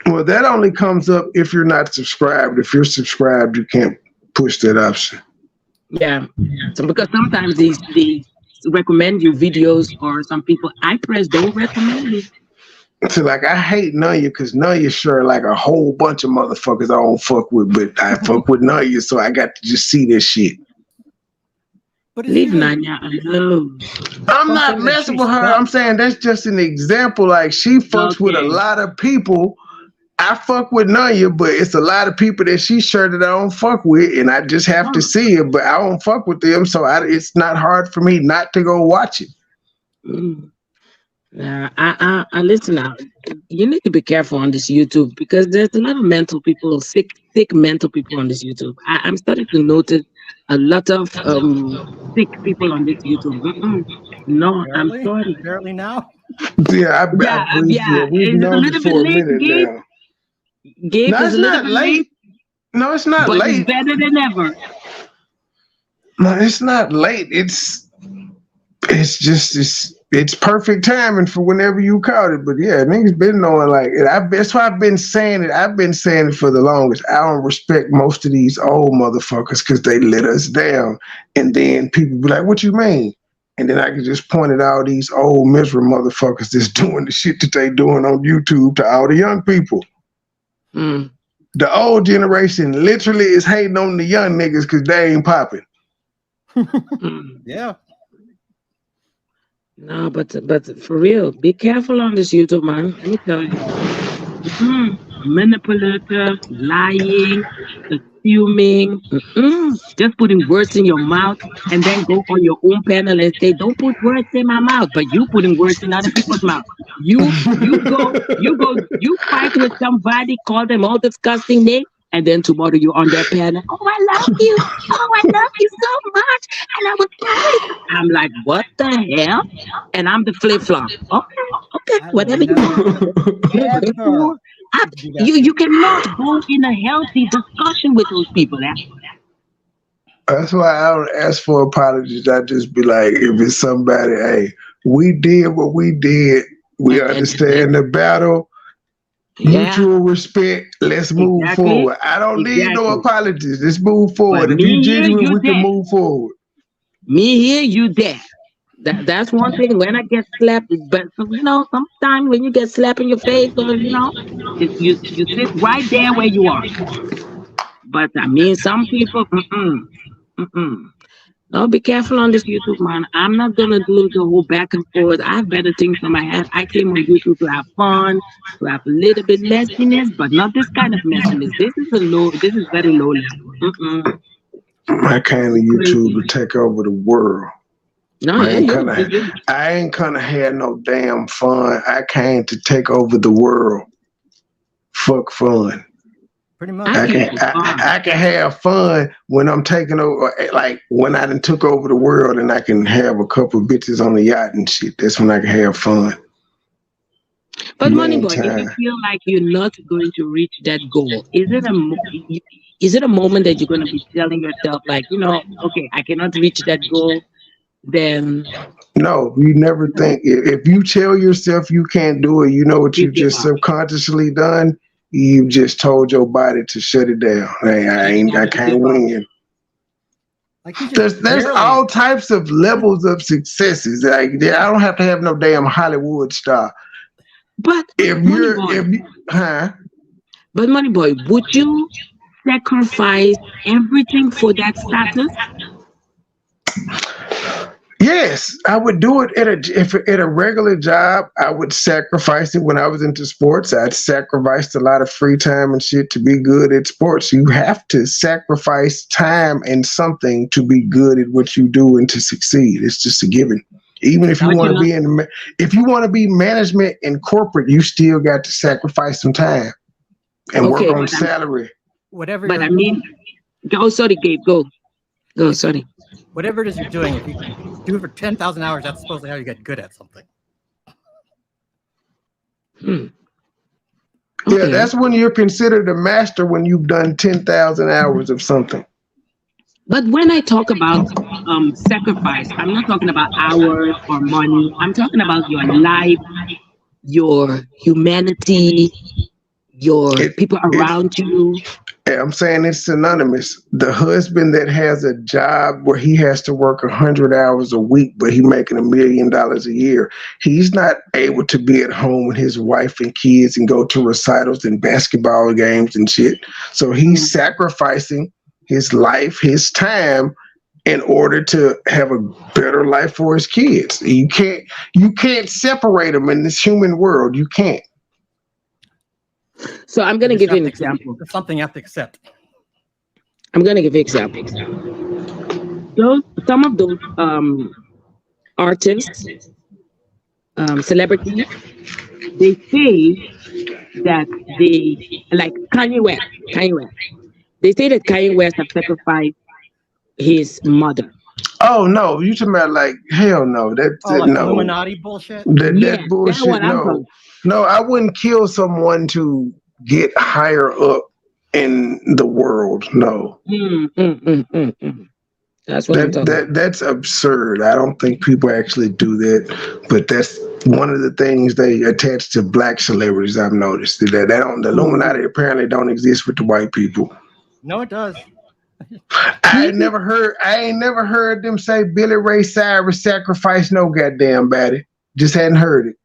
Well, that only comes up if you're not subscribed. If you're subscribed, you can't push that option. Yeah. So because sometimes they recommend you videos, or some people I press don't recommend me. So like I hate Nanya because Nanya sure like a whole bunch of motherfuckers I don't fuck with, but I fuck with Nanya, so I got to just see this shit. But leave Nanya alone. I'm not messing with her. I'm saying that's just an example. Like she fucks with a lot of people. I fuck with Nanya, but it's a lot of people that she sure that I don't fuck with, and I just have to see it, but I don't fuck with them, so it's not hard for me not to go watch it. I listen now. You need to be careful on this YouTube because there's a lot of mental people, sick mental people on this YouTube. I'm starting to notice a lot of sick people on this YouTube. No, barely, I'm sorry. Barely now. Yeah, we've known this for a minute now. Gabe is a little bit late. No, it's not late. It's better than ever. No, it's not late. It's just it's perfect timing for whenever you caught it. But yeah, niggas been knowing like it. That's why I've been saying it. I've been saying it for the longest. I don't respect most of these old motherfuckers because they let us down. And then people be like, "What you mean?" And then I can just point at all these old miserable motherfuckers that's doing the shit that they doing on YouTube to all the young people. The old generation literally is hating on the young niggas because they ain't popping. Yeah. No, but for real, be careful on this YouTube, man. Let me tell you. Manipulative, lying, assuming, just putting words in your mouth, and then go on your own panel and say, "Don't put words in my mouth," but you putting words in other people's mouth. You fight with somebody, call them all disgusting names, and then tomorrow you're on their panel. "Oh, I love you. Oh, I love you so much. And I was sorry." I'm like, what the hell? And I'm the flip flop. Okay, whatever you want. You cannot go in a healthy discussion with those people. That's why I don't ask for apologies. I just be like, if it's somebody, hey, we did what we did. We understand the battle. Mutual respect. Let's move forward. I don't need no apologies. Let's move forward. If you're genuine, we can move forward. Me here, you there. That's one thing. When I get slapped, but sometimes when you get slapped in your face, or you sit right there where you are. But I mean, some people, No, be careful on this YouTube, man. I'm not gonna do the whole back and forth. I have better things on my head. I came on YouTube to have fun, to have a little bit messiness, but not this kind of messiness. This is very low level. My kind of YouTube to take over the world. No, I ain't gonna have no damn fun. I came to take over the world. Fuck fun. Pretty much. I can have fun when I'm taking over, like when I done took over the world and I can have a couple of bitches on the yacht and shit. That's when I can have fun. But MoneyBoy, if you feel like you're not going to reach that goal, is it a moment that you're going to be telling yourself like, okay, I cannot reach that goal? Then no, you never think. If you tell yourself you can't do it, you know what you've just subconsciously done. You just told your body to shut it down. I can't win. Like there's all types of levels of successes. Like I don't have to have no damn Hollywood star. But But MoneyBoy, would you sacrifice everything for that status? Yes, I would do it at a regular job. I would sacrifice it when I was into sports. I'd sacrificed a lot of free time and shit to be good at sports. You have to sacrifice time and something to be good at what you do and to succeed. It's just a given. Even if you want to be management and corporate, you still got to sacrifice some time and work on salary. Whatever. But I mean, sorry, Gabe, go. Sorry. Whatever it is you're doing, if you do it for 10,000 hours, that's supposed to how you get good at something. Yeah, that's when you're considered a master, when you've done 10,000 hours of something. But when I talk about sacrifice, I'm not talking about hours or money. I'm talking about your life, your humanity, your people around you. I'm saying it's synonymous. The husband that has a job where he has to work 100 hours a week, but he's making $1 million a year, he's not able to be at home with his wife and kids and go to recitals and basketball games and shit. So he's sacrificing his life, his time, in order to have a better life for his kids. You can't separate them in this human world. You can't. So I'm going to give you an example. It's something you have to accept. I'm going to give you an example. Some of those artists, celebrities, they say that they, like Kanye West. They say that Kanye West have sacrificed his mother. Oh no, you talking about like hell no. That's like no Illuminati bullshit. That bullshit. No, I wouldn't kill someone to get higher up in the world. No. That's what I'm talking about. That's absurd. I don't think people actually do that, but that's one of the things they attach to black celebrities. I've noticed that the Illuminati apparently don't exist with the white people. No, it does. I ain't never heard them say Billy Ray Cyrus sacrificed no goddamn body. Just hadn't heard it.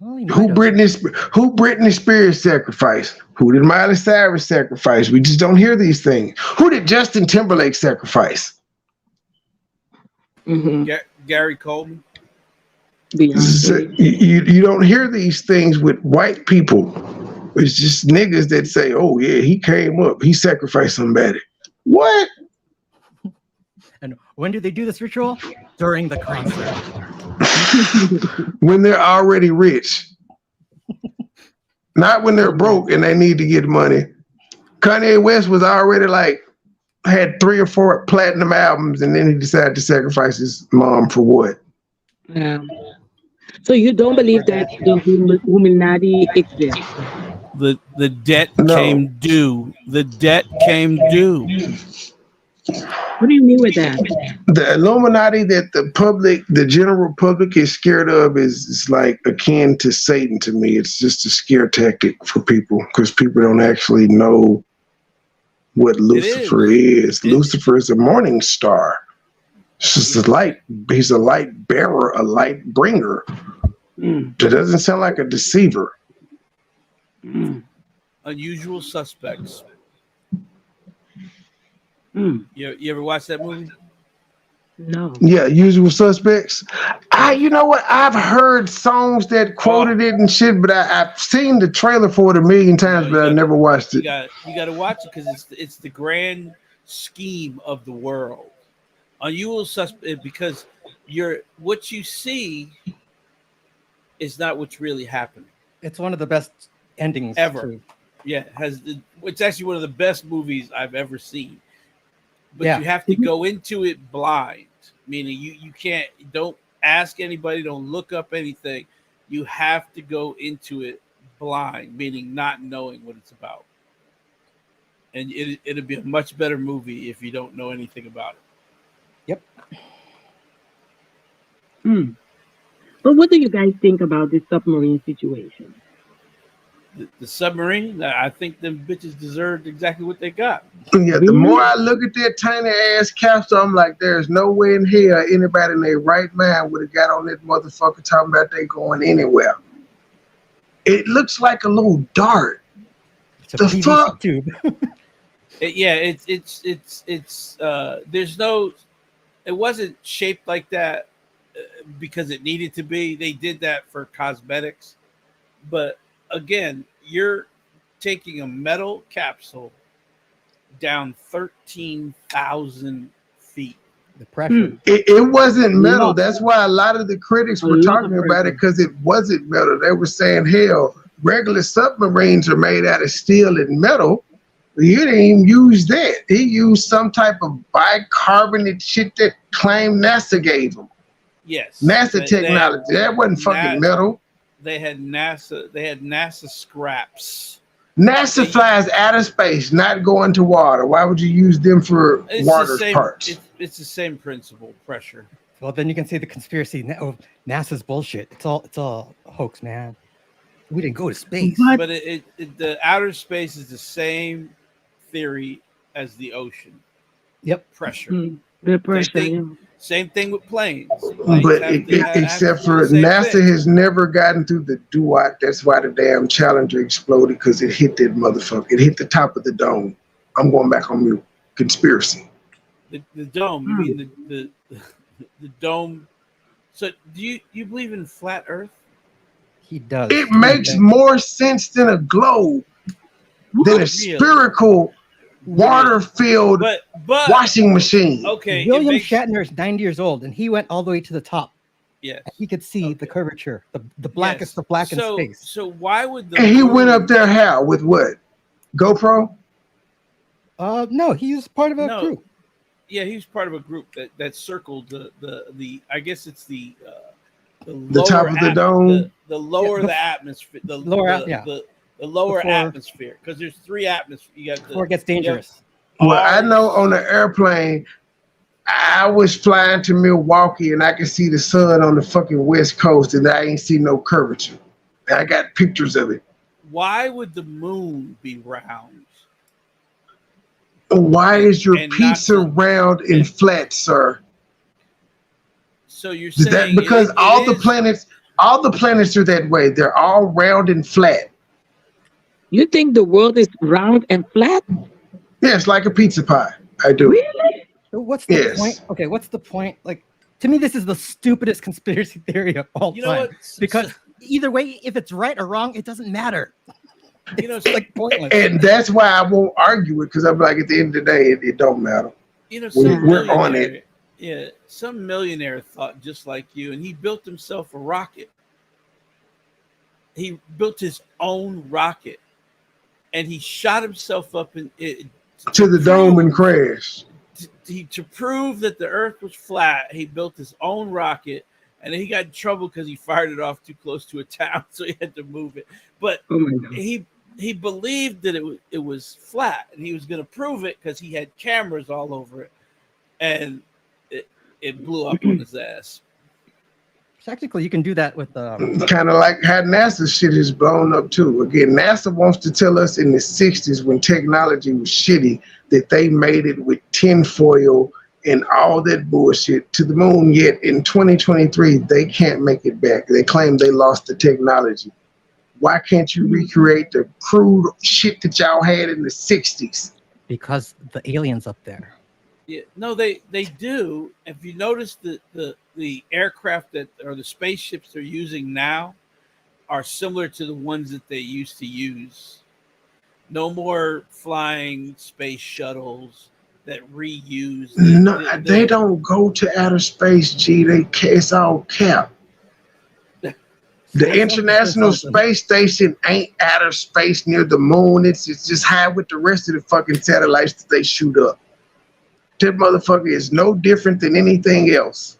Well, Who Britney Spears sacrificed? Who did Miley Cyrus sacrifice? We just don't hear these things. Who did Justin Timberlake sacrifice? Gary Coleman. You don't hear these things with white people. It's just niggas that say, "Oh yeah, he came up, he sacrificed somebody." What? And when do they do this ritual? During the concert. When they're already rich. Not when they're broke and they need to get money. Kanye West was already had 3 or 4 platinum albums, and then he decided to sacrifice his mom for what? Yeah. So you don't believe that the Illuminati exists? The debt came due. The debt came due. What do you mean with that? The Illuminati that the general public is scared of is like akin to Satan to me. It's just a scare tactic for people because people don't actually know what Lucifer is. Lucifer is a morning star. It's just a light. He's a light bearer, a light bringer. That doesn't sound like a deceiver. Unusual Suspects. You ever watch that movie? No. Yeah, Usual Suspects. You know what? I've heard songs that quoted it and shit, but I've seen the trailer for it a million times, but I never watched it. You got to watch it because it's the grand scheme of the world. Unusual Suspect because what you see is not what's really happening. It's one of the best endings ever. Too. Yeah, it's actually one of the best movies I've ever seen. But you have to go into it blind, meaning you don't ask anybody, don't look up anything. You have to go into it blind, meaning not knowing what it's about. And it'll be a much better movie if you don't know anything about it. Yep. But what do you guys think about this submarine situation? The submarine, I think them bitches deserved exactly what they got. Yeah, the more I look at that tiny ass capsule, I'm like, there's no way in hell anybody in their right mind would have got on that motherfucker talking about they going anywhere. It looks like a little dart. It's a PVC tube. It wasn't shaped like that because it needed to be. They did that for cosmetics, but again, you're taking a metal capsule down 13,000 feet. The pressure. It wasn't metal. That's why a lot of the critics were talking about it because it wasn't metal. They were saying, hell, regular submarines are made out of steel and metal. He didn't even use that. He used some type of bicarbonate shit that claimed NASA gave him. Yes. NASA technology. That wasn't fucking metal. They had NASA scraps. NASA flies out of space, not going to water. Why would you use them for water parts? It's the same principle, pressure. Well, then you can say the conspiracy. NASA's bullshit. It's all hoax, man. We didn't go to space. But the outer space is the same theory as the ocean. Yep. Pressure. The pressure. Same thing with planes. But except for NASA has never gotten through the Duat. That's why the damn Challenger exploded, because it hit that motherfucker. It hit the top of the dome. I'm going back on mute. Conspiracy. The dome. You mean the dome? So do you believe in flat Earth? He does. It makes more sense than a globe, than a spherical water-filled washing machine. Okay. William Shatner is 90 years old, and he went all the way to the top. Yeah. He could see the curvature, the blackest of black in space. So why would And he went up there how? With what? GoPro? No, he was part of a group. Yeah, he was part of a group that circled the I guess it's the top of the dome. The lower the atmosphere. The lower atmosphere, because there's 3 atmospheres. You got before it gets dangerous. Well, I know on the airplane, I was flying to Milwaukee and I could see the sun on the fucking West Coast and I ain't see no curvature. I got pictures of it. Why would the moon be round? Why is your and not pizza the- round and flat, sir? So you're Is that saying because it all the is- planets are that way? They're all round and flat. You think the world is round and flat? Yeah, it's like a pizza pie. I do. Really? So what's the Yes. point? Okay, what's the point? Like, to me, this is the stupidest conspiracy theory of all You know time. what? Because either way, if it's right or wrong, it doesn't matter. You know, It's like pointless. And that's why I won't argue it, because I'm like, at the end of the day, it don't matter. You know, We're on it. Yeah, some millionaire thought just like you, and he built himself a rocket. He built his own rocket, and he shot himself up To the dome and crash. to prove that the Earth was flat. He built his own rocket, and then he got in trouble because he fired it off too close to a town, so he had to move it. But Oh my God. he believed that it was flat, and he was going to prove it because he had cameras all over it, and it blew up on his ass. Technically, you can do that with Kind of like how NASA shit is blown up too. Again, NASA wants to tell us in the 60s when technology was shitty that they made it with tinfoil and all that bullshit to the moon. Yet in 2023, they can't make it back. They claim they lost the technology. Why can't you recreate the crude shit that y'all had in the 60s? because the aliens up there. Yeah, no, they do. If you notice the aircraft that or the spaceships they're using now are similar to the ones that they used to use. No more flying space shuttles that reuse. They don't go to outer space, G. It's all cap. The International Space Station ain't outer space near the moon. It's just high with the rest of the fucking satellites that they shoot up. That motherfucker is no different than anything else.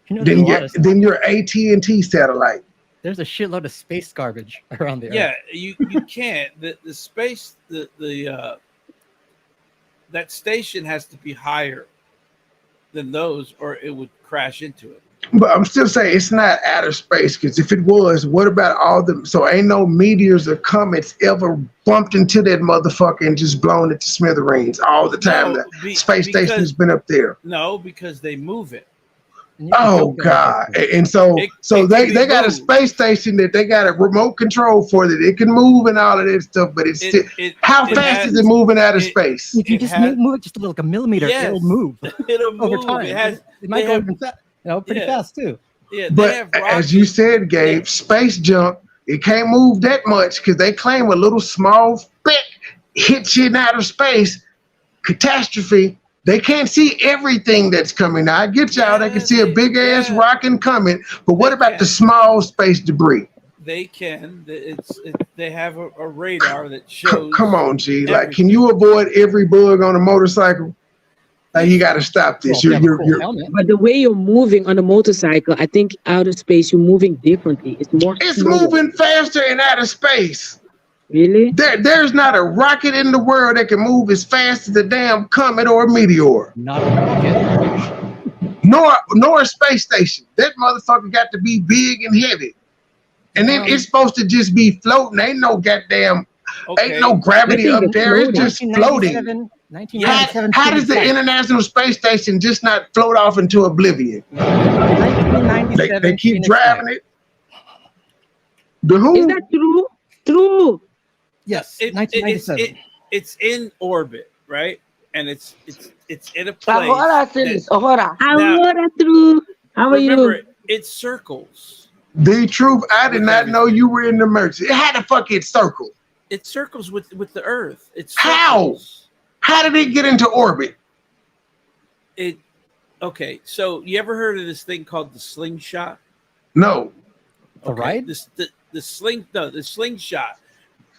You know, than your AT&T satellite. There's a shitload of space garbage around the Earth. Yeah, you can't. The space that station has to be higher than those, or it would crash into it. But I'm still saying it's not outer space, because if it was, what about all the? So ain't no meteors or comets ever bumped into that motherfucker and just blown it to smithereens all the time. No, the space station's been up there. No, because they move it. Oh God! And so they got a space station that they got a remote control for that it can move and all of that stuff. But how fast is it moving out of space? If you just move it just like a millimeter, it'll move. It'll over move. time. It might go even pretty fast too. Yeah, but as you said, Gabe, space junk, it can't move that much because they claim a little small speck hits you in outer space. Catastrophe. They can't see everything that's coming. Now, I get y'all, they can see a big ass rocket coming, but what about the small space debris? They can. They have a radar that shows. Come on, G. Like, can you avoid every bug on a motorcycle? Like, you got to stop this. But the way you're moving on a motorcycle, I think outer space, you're moving differently. It's slower. Moving faster in outer space. Really? There's not a rocket in the world that can move as fast as a damn comet or a meteor. Not a rocket. Nor a space station. That motherfucker got to be big and heavy. And then it's supposed to just be floating. Ain't no goddamn, ain't no gravity up there. It's just floating. How does the International Space Station just not float off into oblivion? They keep driving it. The who? Is that true? True. Yes, 1997. It's in orbit, right? And it's in a place. Ahora, Now, how are remember, you? it circles. The truth, I did not know you were in the emergency. How the fuck it circle? It circles with the Earth. It's how? How did it get into orbit? Okay. So you ever heard of this thing called the slingshot? No. The ride? The slingshot.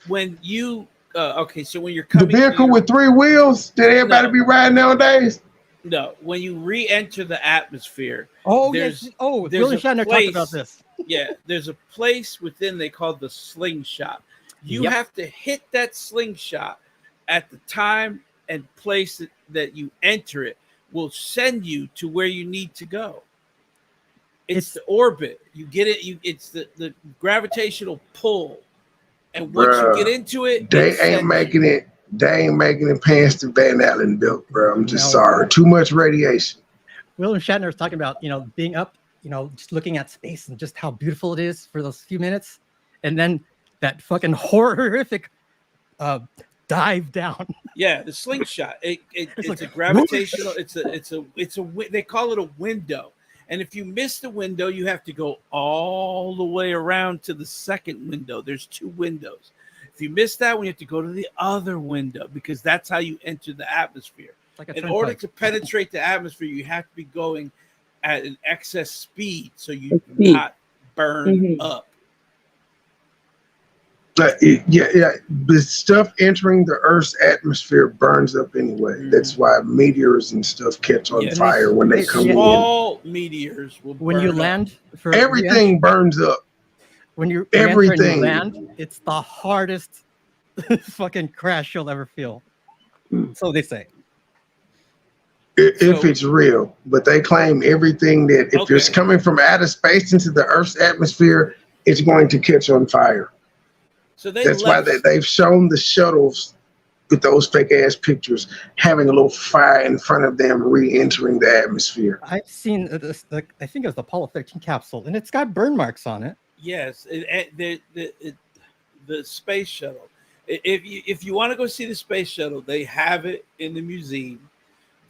When you so when you're coming, the vehicle with 3 wheels that everybody be riding nowadays. No, when you re-enter the atmosphere. Oh yes. Oh, William Shatner talked about this. Yeah, there's a place within they call the slingshot. You have to hit that slingshot at the time and place that you enter it will send you to where you need to go. It's the orbit. You get it. It's the gravitational pull, and once you get Bruh, into it, they it ain't sends making you. it. They ain't making it past the Van Allen belt, bro. I'm just No. sorry. Too much radiation. William Shatner was talking about, being up, just looking at space and just how beautiful it is for those few minutes, and then that fucking horrific dive down. Yeah, the slingshot. It's like, a gravitational. It's a. They call it a window. And if you miss the window, you have to go all the way around to the second window. There's 2 windows. If you miss that one, you have to go to the other window because that's how you enter the atmosphere. Like in order to penetrate the atmosphere, you have to be going at an excess speed so you do not burn up. But the stuff entering the Earth's atmosphere burns up anyway. That's why meteors and stuff catch on fire when they come in. Small meteors will when you land up. Everything burns up. When you everything land, it's the hardest fucking crash you'll ever feel. So they say. If it's real, but they claim everything that if it's coming from outer space into the Earth's atmosphere, it's going to catch on fire. So that's why they've shown the shuttles with those fake ass pictures having a little fire in front of them re-entering the atmosphere. I've seen this. I think it was the Apollo 13 capsule, and it's got burn marks on it. Yes, the space shuttle. If you want to go see the space shuttle, they have it in the museum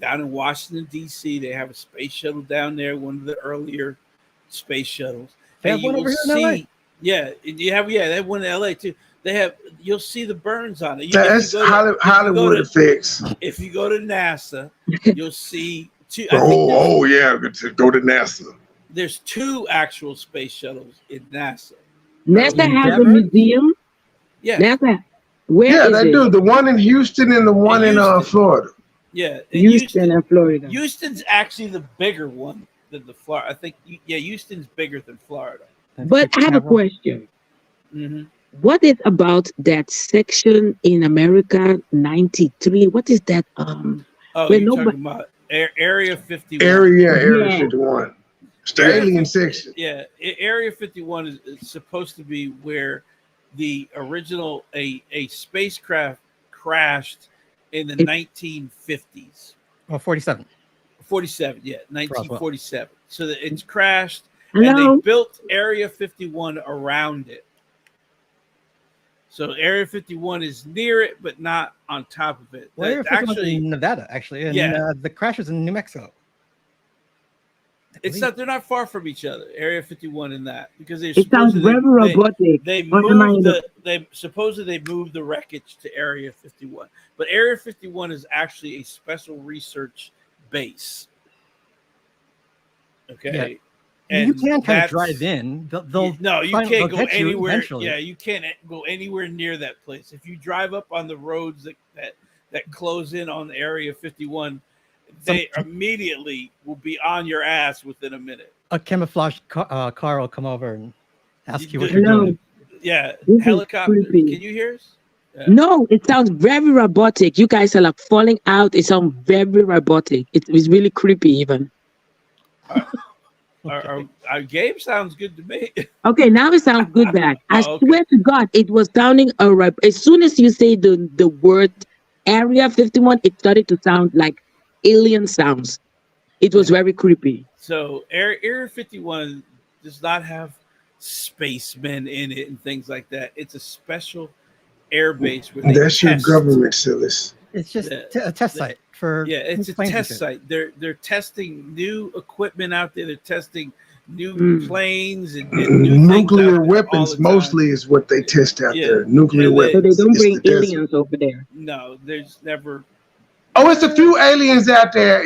down in Washington D.C. They have a space shuttle down there, one of the earlier space shuttles. They have one over here in LA. Yeah, they have one in LA too. You'll see the burns on it. That's Hollywood effects. If you go to NASA, you'll see 2. Yeah, go to NASA. There's 2 actual space shuttles in NASA. NASA has a museum. Yeah. NASA. Where is they it? do. The one in Houston and the one in Florida. Yeah, Houston and Florida. Houston's actually the bigger one than the Florida. I think. Yeah, Houston's bigger than Florida. But I have a question. Mm-hmm. What is about that section in America 93? What is that? You're talking about Area 51. Area 51. It's the alien section. Yeah, Area 51 is supposed to be where the original a spacecraft crashed in the 1950s. Oh, 47. 47, yeah, 1947. So that it's crashed. Hello? And they built Area 51 around it. So Area 51 is near it, but not on top of it. Well, Area 51 is in Nevada, actually. And the crash was in New Mexico. It's not. They're not far from each other. Area 51 and that because it sounds very robotic. They moved supposedly they moved the wreckage to Area 51, but Area 51 is actually a special research base. Okay. Yeah. And you can kind of drive in. You can't go anywhere. You can't go anywhere near that place. If you drive up on the roads that close in on Area 51, they immediately will be on your ass within a minute. A camouflage car will come over and ask you what you're doing. Yeah, This helicopter. is creepy. Can you hear us? Yeah. No, it sounds very robotic. You guys are like falling out. It sounds very robotic. It's really creepy even. Our game sounds good to me. Okay, now it sounds good back. I swear to God, it was sounding as soon as you say the word Area 51, it started to sound like alien sounds. It was very creepy. So Area 51 does not have spacemen in it and things like that. It's a special air base where that's your government, Silas. It's just a test site for it's a test site. They're testing new equipment out there. They're testing new planes and new nuclear weapons. Mostly is what they test out there. Nuclear weapons. So they don't bring aliens over there. No, there's never. Oh, it's a few aliens out there.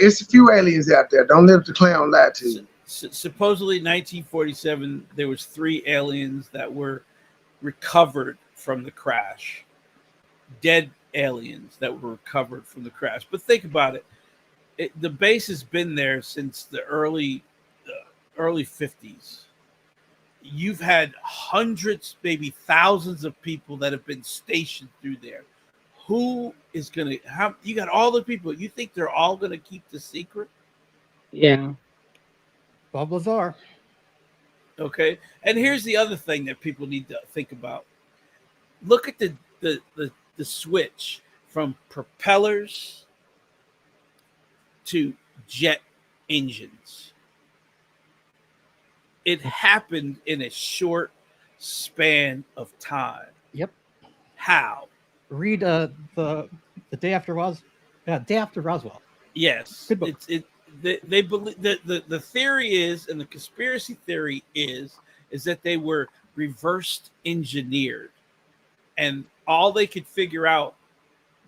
Don't let the clown lie to you. Supposedly, 1947, there was 3 aliens that were recovered from the crash. Dead aliens that were recovered from the crash. But think about it. The base has been there since the early 50s. You've had hundreds, maybe thousands of people that have been stationed through there. who is gonna? How you got all the people? You think they're all gonna keep the secret? Yeah. Bob Lazar. Okay. And here's the other thing that people need to think about. Look at the switch from propellers to jet engines. It happened in a short span of time. Yep. How? Read the day after Roswell. Yes. Good book. They believe that the theory is, and the conspiracy theory is that they were reversed engineered, and all they could figure out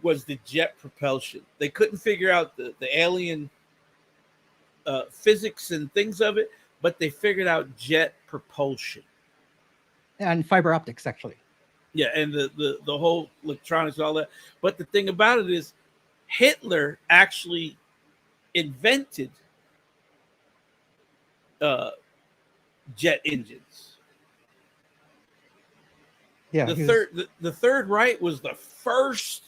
was the jet propulsion. They couldn't figure out the alien physics and things of it, but they figured out jet propulsion and fiber optics, actually. Yeah, and the whole electronics, all that. But the thing about it is, Hitler actually invented jet engines. Yeah, the Third Reich was the first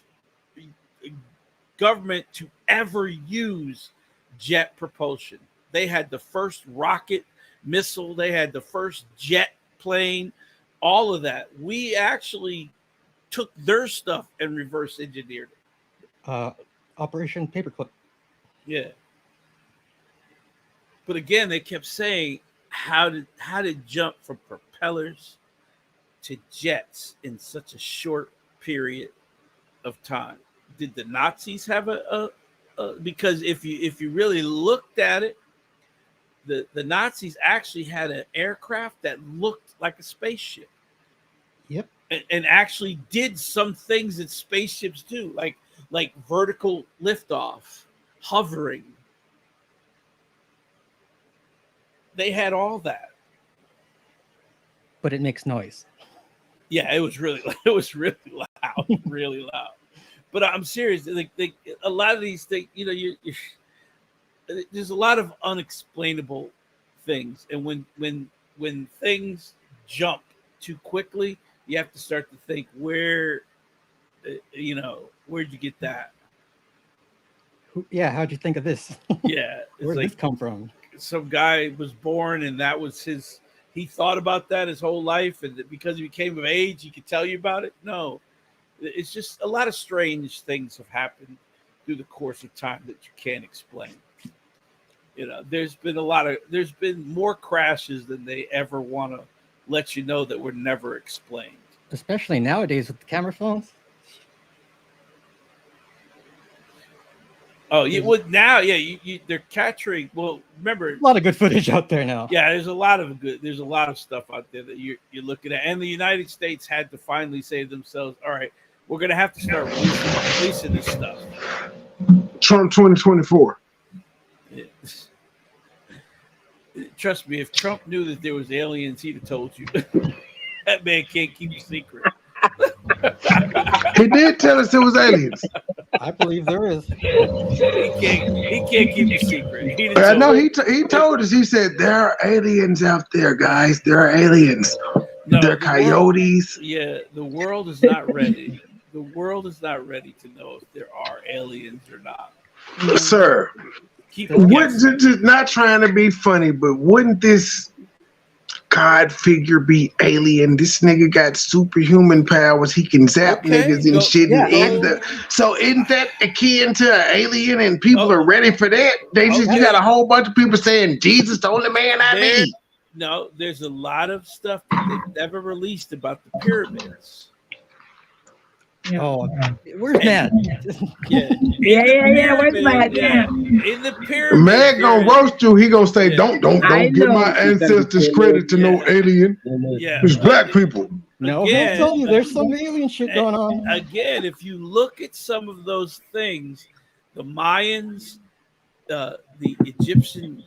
government to ever use jet propulsion. They had the first rocket missile. They had the first jet plane. All of that. We actually took their stuff and reverse engineered it. Operation Paperclip. Yeah. But again, they kept saying how to jump from propellers to jets in such a short period of time. Did the Nazis have a because if you really looked at it, the Nazis actually had an aircraft that looked like a spaceship. Yep. And actually did some things that spaceships do, like vertical liftoff, hovering. They had all that. But it makes noise. Yeah, it was really loud, really loud. But I'm serious. A lot of these things, there's a lot of unexplainable things, and when things jump too quickly, you have to start to think where'd you get that? Yeah, how'd you think of this? Yeah, where'd this come from? Some guy was born, and that was his. He thought about that his whole life, and because he became of age, he could tell you about it. No, it's just a lot of strange things have happened through the course of time that you can't explain. There's been more crashes than they ever want to let you know that were never explained. Especially nowadays with the camera phones. Oh, you would now? Yeah, they're capturing. Well, remember, a lot of good footage out there now. Yeah, there's a lot of stuff out there that you're looking at, and the United States had to finally say to themselves, "All right, we're going to have to start releasing this stuff." Trump 2024. Yeah. Trust me, if Trump knew that there was aliens, he'd have told you. That man can't keep a secret. He did tell us it was aliens. I believe there is. He can't keep a secret. I know he told us. He said there are aliens out there, guys. There are aliens. No, they're coyotes. The world is not ready. The world is not ready to know if there are aliens or not. Sir, just not trying to be funny, but wouldn't this God figure be alien? This nigga got superhuman powers. He can zap niggas and shit. Yeah. So isn't that akin to an alien? And people are ready for that. You got a whole bunch of people saying Jesus the only man I need. No, there's a lot of stuff that they've never released about the pyramids. Oh, where's Matt? Yeah. Where's Matt? Yeah. In the pyramid. Matt gonna roast you. He gonna say, "Don't give my ancestors credit to no alien. Yeah. It's black people." No, I told you there's some alien shit going on. Again, if you look at some of those things, the Mayans, the Egyptian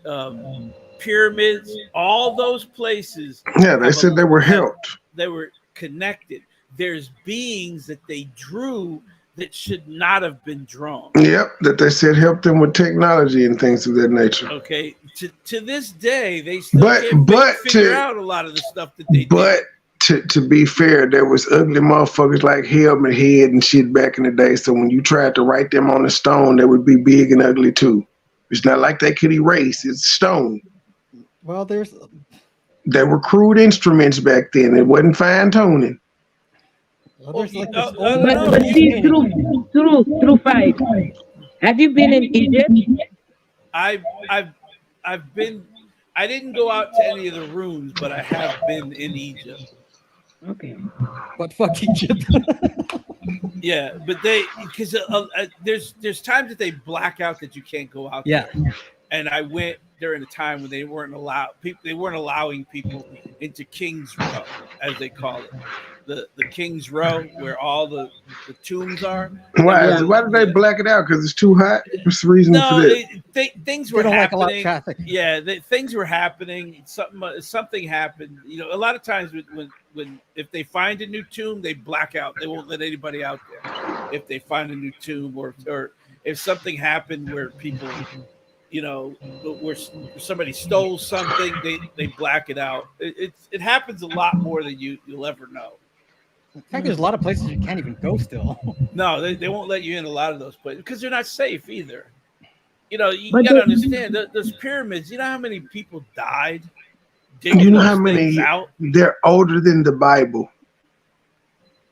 pyramids, all those places. Yeah, they said they were helped. They were connected. There's beings that they drew that should not have been drawn. Yep, that they said helped them with technology and things of that nature. Okay, to this day, they still can't figure out a lot of the stuff that they did. But to be fair, there was ugly motherfuckers like Helmet Head and shit back in the day. So when you tried to write them on a stone, they would be big and ugly too. It's not like they could erase. It's stone. Well, They were crude instruments back then. It wasn't fine tuning. well, there's like this But see, through fight. Have you been in Egypt? I've been. I didn't go out to any of the rooms, but I have been in Egypt. Okay. But fuck Egypt. Yeah, but because there's times that they black out that you can't go out. Yeah. There. And I went during a time when they weren't allowing people into King's Row, as they call it, the King's Row, where all the tombs are. Why did they black it out? Because it's too hot. What's the reason for that? Things were happening. Like a lot of traffic. Yeah, things were happening. Something happened. You know, a lot of times when if they find a new tomb, they black out. They won't let anybody out there. If they find a new tomb, or if something happened where people, you know, where somebody stole something, they black it out. It happens a lot more than you'll ever know. In fact, there's a lot of places you can't even go still. No, they won't let you in a lot of those places because they're not safe either. You know, you But got to understand those pyramids. You know how many people died digging You know those how many? things out? They're older than the Bible.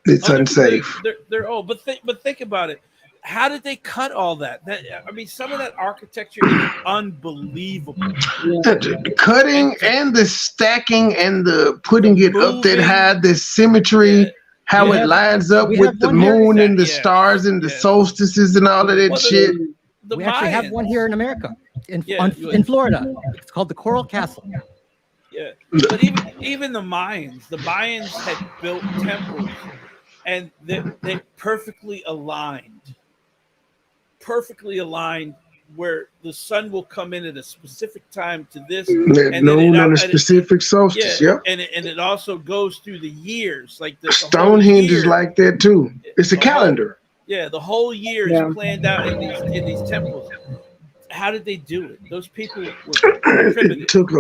It's unsafe. They're old, but think about it. How did they cut all that? I mean, some of that architecture is unbelievable. The cutting and the stacking and the putting it up that high, the symmetry, how it lines up with the moon and the stars and the solstices and all of that shit. We actually have one here in America, in Florida. It's called the Coral Castle. Yeah, but even the Mayans had built temples, and they perfectly aligned where the sun will come in at a specific time to this, and noon and a specific solstice. Yeah, and it also goes through the years. Like the Stonehenge is like that too. It's a calendar. The whole year is planned out in these temples. How did they do it? Those people were primitive. It took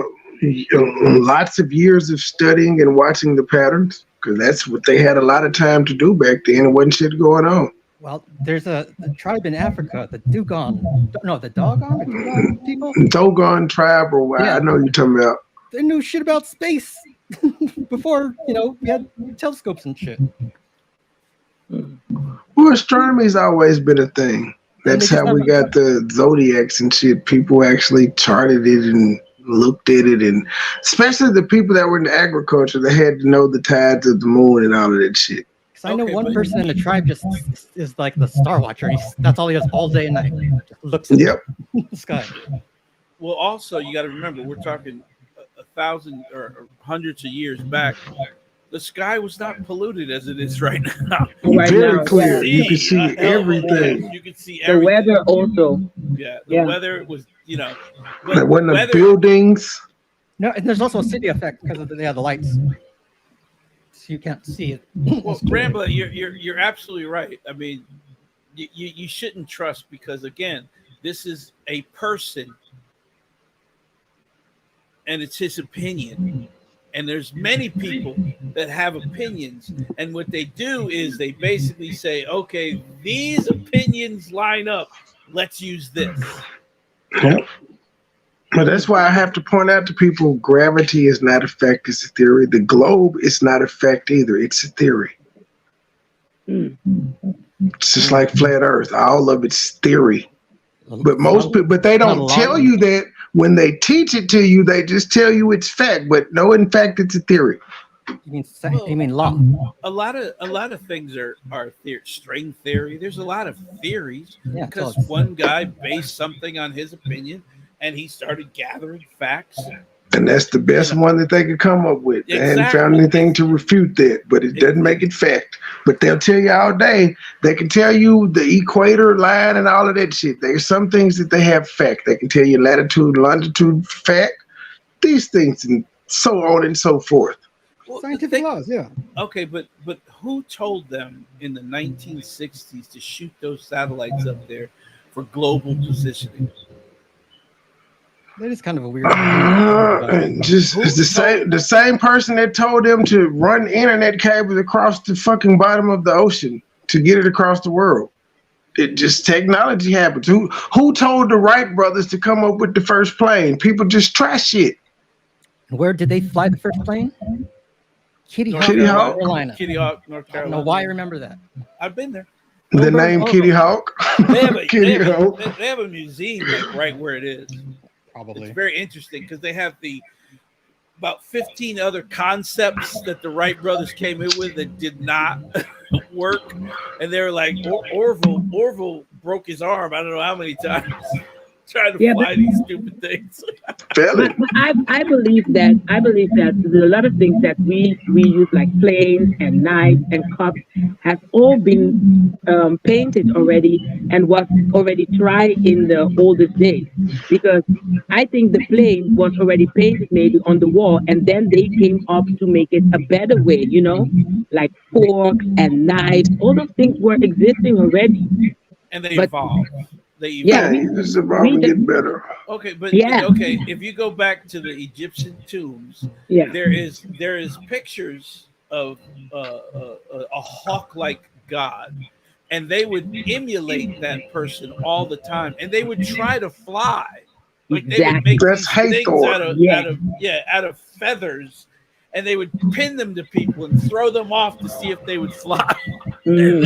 lots of years of studying and watching the patterns, because that's what they had a lot of time to do back then. It wasn't shit going on. Well, there's a tribe in Africa, the Dogon people? Dogon tribe, or what? I know you're talking about. They knew shit about space before, we had telescopes and shit. Well, astronomy's always been a thing. That's how we got the zodiacs and shit. People actually charted it and looked at it, and especially the people that were in agriculture, they had to know the tides of the moon and all of that shit. I know one person in the tribe just is like the star watcher. That's all he does all day and night. Just looks at the sky. Well, also you got to remember, we're talking 1,000 or hundreds of years back. The sky was not polluted as it is right now. Very clear. You can see everything. You can see everything. The weather also. Yeah, the weather was, There wasn't the buildings. No, and there's also a city effect because of the lights. You can't see it. Well, Rambler, you're absolutely right. I mean, you shouldn't trust, because again, this is a person, and it's his opinion. And there's many people that have opinions, and what they do is they basically say, "Okay, these opinions line up. Let's use this." Yep. But that's why I have to point out to people, gravity is not a fact, it's a theory. The globe is not a fact either, it's a theory. It's just like flat earth. All of it's theory. But most people, but they don't tell you that. When they teach it to you, they just tell you it's fact, but no, in fact, it's a theory. You mean law? A lot of things are string theory. There's a lot of theories because one guy based something on his opinion, and he started gathering facts. And that's the best one that they could come up with. They hadn't found anything to refute that, but it doesn't make it fact. But they'll tell you all day. They can tell you the equator line and all of that shit. There's some things that they have fact. They can tell you latitude, longitude fact, these things, and so on and so forth. Well, scientific laws, yeah. Okay, but who told them in the 1960s to shoot those satellites up there for global positioning? That is kind of a weird. And just it's the same person that told them to run internet cables across the fucking bottom of the ocean to get it across the world. It just technology happens. Who told the Wright brothers to come up with the first plane? People just trash shit. Where did they fly the first plane? Kitty Hawk, Kitty North Hawk? Carolina. Kitty Hawk, North I don't Carolina. know why I remember that. I've been there. The name Kitty Hawk. They have a museum like right where it is. Probably. It's very interesting because they have about 15 other concepts that the Wright brothers came in with that did not work, and they were like, Orville broke his arm. I don't know how many times trying to fly these stupid things. But I believe that there's a lot of things that we use like planes and knives and cups have all been painted already and was already tried in the oldest days, because I think the plane was already painted maybe on the wall, and then they came up to make it a better way, you know, like forks and knives. All those things were existing already, and they evolved. It's about to get better. Okay, but okay, if you go back to the Egyptian tombs, there is pictures of a hawk-like god, and they would emulate that person all the time, and they would try to fly. Like they would make these things out of feathers, and they would pin them to people and throw them off to see if they would fly. The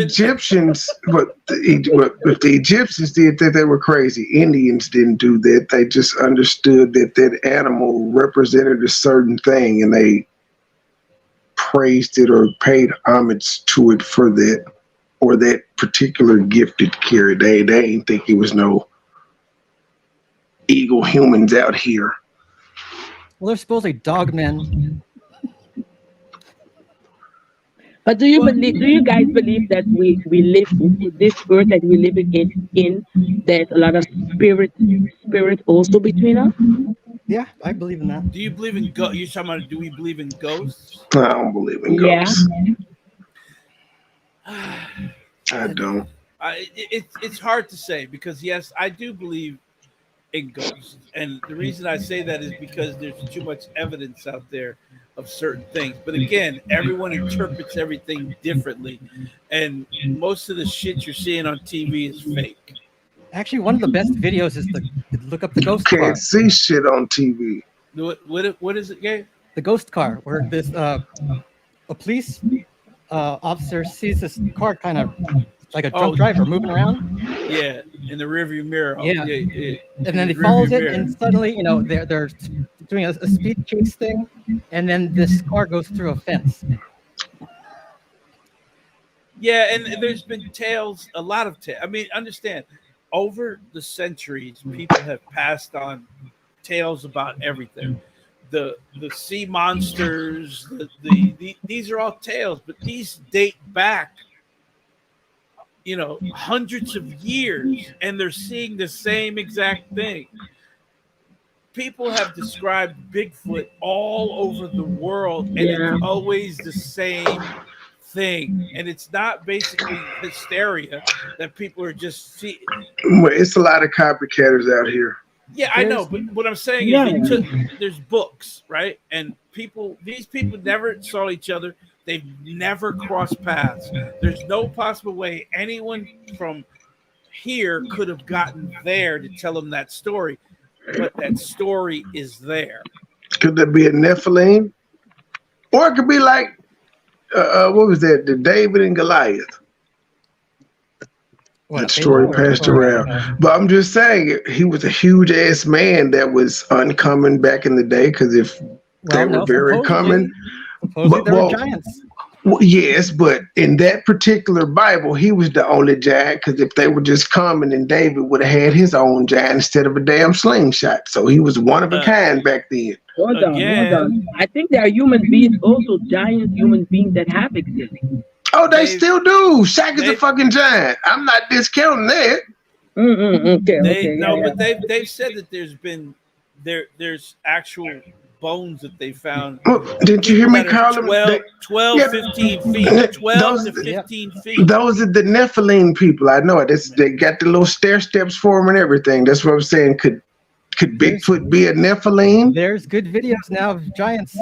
Egyptians, if the Egyptians did that, they were crazy. Indians didn't do that. They just understood that animal represented a certain thing, and they praised it or paid homage to it for that, or that particular gift it carried. They didn't think it was no eagle humans out here. Well, they're supposedly dogmen. But do you guys believe that we live this earth that we live in there's a lot of spirit also between us? Yeah, I believe in that. Do you believe in ghosts? You're talking about, do we believe in ghosts? I don't believe in ghosts. I don't. It's hard to say, because yes, I do believe in ghosts, and the reason I say that is because there's too much evidence out there of certain things. But again, everyone interprets everything differently, and most of the shit you're seeing on TV is fake. Actually, one of the best videos is to look up the ghost car. Can't see shit on TV. What is it, Gabe? The ghost car, where this a police officer sees this car kind of like a drunk driver moving around. Yeah, in the rearview mirror. Yeah. And then he The follows rearview it, mirror. and suddenly, you know, they're doing a speed chase thing, and then this car goes through a fence. Yeah, and there's been tales, a lot of tales. I mean, understand, over the centuries, people have passed on tales about everything. The sea monsters, these are all tales, but these date back, you know, hundreds of years, and they're seeing the same exact thing. People have described Bigfoot all over the world, and it's always the same thing. And it's not basically hysteria that people are just seeing. Well, it's a lot of copycatters out here. Yeah, I know, but what I'm saying is there's books, right? And these people never saw each other. They've never crossed paths. There's no possible way anyone from here could have gotten there to tell them that story, but that story is there. Could there be a Nephilim? Or it could be like, what was that? The David and Goliath. That story passed around. But I'm just saying, he was a huge ass man that was uncommon back in the day, because if they were very common. Supposedly they were giants. Well, yes, but in that particular Bible, he was the only giant, because if they were just common, then David would have had his own giant instead of a damn slingshot. So he was one of a kind back then. Hold on. I think there are human beings, also giant human beings that have existed. Oh, they still do. Shaq is a fucking giant. I'm not discounting that. But they've said that there's actual bones that they found. Didn't you hear me call them? 12 15 feet. 12 to 15 feet. Those are the Nephilim people. I know it. They got the little stair steps for them and everything. That's what I'm saying. Could Bigfoot be a Nephilim? There's good videos now of giants.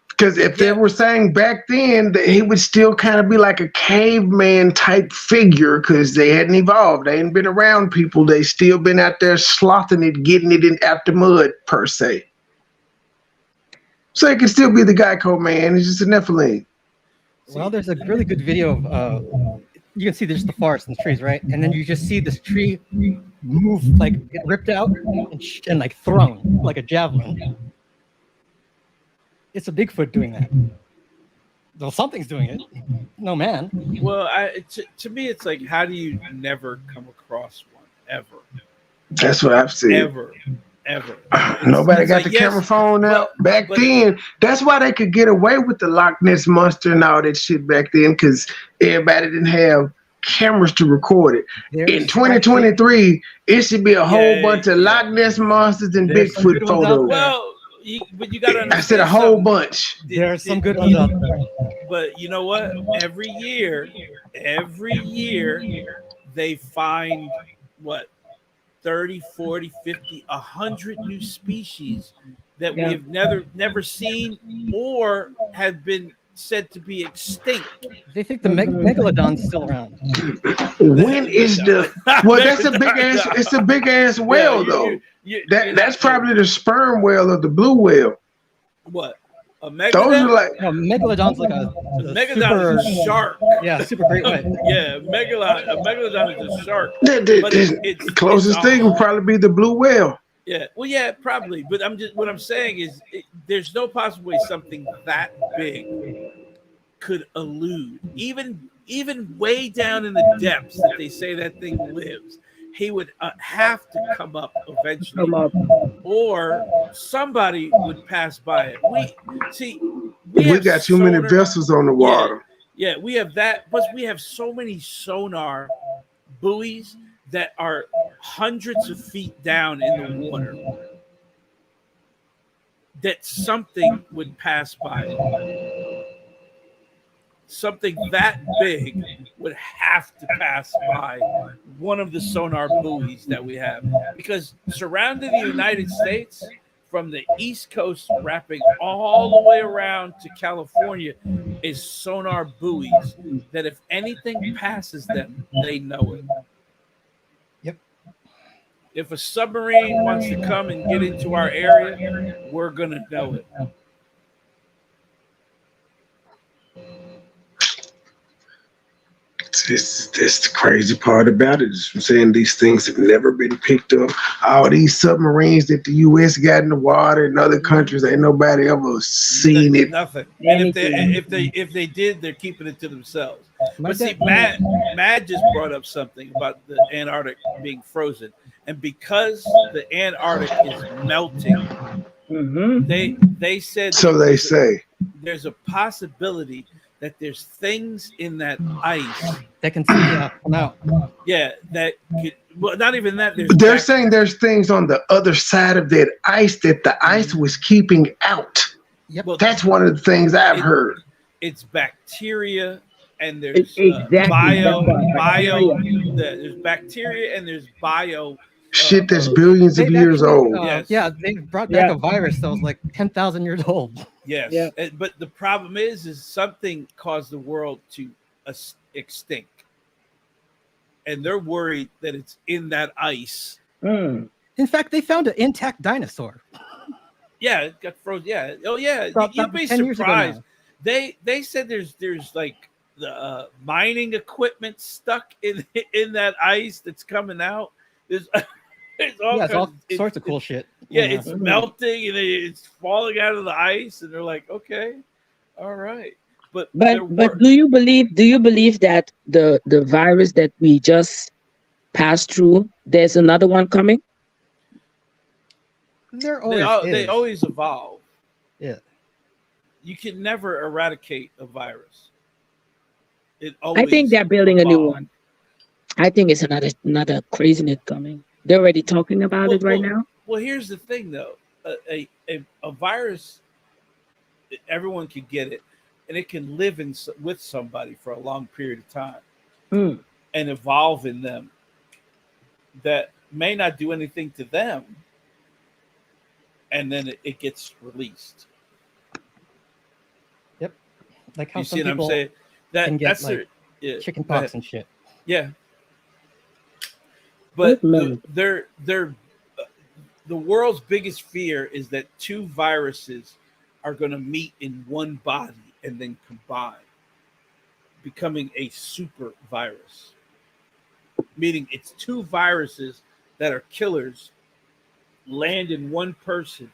Because if they were saying back then that he would still kind of be like a caveman type figure, because they hadn't evolved, they hadn't been around people, they still been out there slothing it, getting it in out the mud per se. So it could still be the Geico man. It's just a Nephilim. Well, there's a really good video of you can see there's the forest and the trees, right? And then you just see this tree move, like get ripped out and like thrown like a javelin. It's a Bigfoot doing that. Well, something's doing it. No man. Well, to me, it's like, how do you never come across one ever? That's what I've seen. Ever. Nobody got the camera phone out back then. That's why they could get away with the Loch Ness monster and all that shit back then, because everybody didn't have cameras to record it. In 2023, it should be a whole bunch of Loch Ness monsters and Bigfoot photos. Well, but you got to understand. I said a whole bunch. There are some good ones out there. But you know what? Every year, they find what? 30, 40, 50, 100 new species that we have never seen or have been said to be extinct. They think the megalodon's still around. When is the that's a big ass, it's a big ass whale though. That's probably the sperm whale or the blue whale. What? A megalodon? Those are like megalodon's like a megalodon is a shark. Yeah, super great white. Yeah, a megalodon is a shark. The closest thing would probably be the blue whale. Yeah, well, yeah, probably. But what I'm saying is, there's no possible way something that big could elude, even way down in the depths that they say that thing lives. He would have to come up eventually, or somebody would pass by it. We got too many vessels on the water. Yeah, we have that, but we have so many sonar buoys that are hundreds of feet down in the water that something would pass by. Something that big would have to pass by one of the sonar buoys that we have, because surrounding the United States from the East Coast wrapping all the way around to California is sonar buoys that if anything passes them, they know it. Yep. If a submarine wants to come and get into our area, we're going to know it. This the crazy part about it is I'm saying these things have never been picked up. All these submarines that the U.S. got in the water in other countries, ain't nobody ever seen it. Nothing. And if they did, they're keeping it to themselves. But see, Matt just brought up something about the Antarctic being frozen, and because the Antarctic is melting, they said. So they say there's a possibility that there's things in that ice that can come out. Yeah, that could, well, not even that. They're saying there's things on the other side of that ice that the ice was keeping out. Yep. Well, that's one of the things I've heard. It's bacteria and there's bio. There's bacteria and there's bio. Shit that's billions of years old. Yes. Yeah, they brought back a virus that was like 10,000 years old. Yes, but the problem is something caused the world to extinct, and they're worried that it's in that ice. In fact, they found an intact dinosaur. Yeah, it got frozen. Yeah, oh yeah, About you'd be 10 years ago surprised. now. They said there's like the mining equipment stuck in that ice that's coming out. There's all sorts of cool shit. Yeah, it's melting and it's falling out of the ice, and they're like, okay, all right. But do you believe that the virus that we just passed through, there's another one coming? They always evolve. Yeah. You can never eradicate a virus. I think they're building a new one. I think it's another craziness coming. They're already talking about it right now. Well, here's the thing, though. a virus, everyone can get it, and it can live with somebody for a long period of time and evolve in them that may not do anything to them, and then it gets released. Yep. Like how You some see what I'm people saying? can get That's like yeah, chicken go ahead. pox and shit. Yeah. But Good they're the world's biggest fear is that two viruses are going to meet in one body and then combine, becoming a super virus. Meaning it's two viruses that are killers land in one person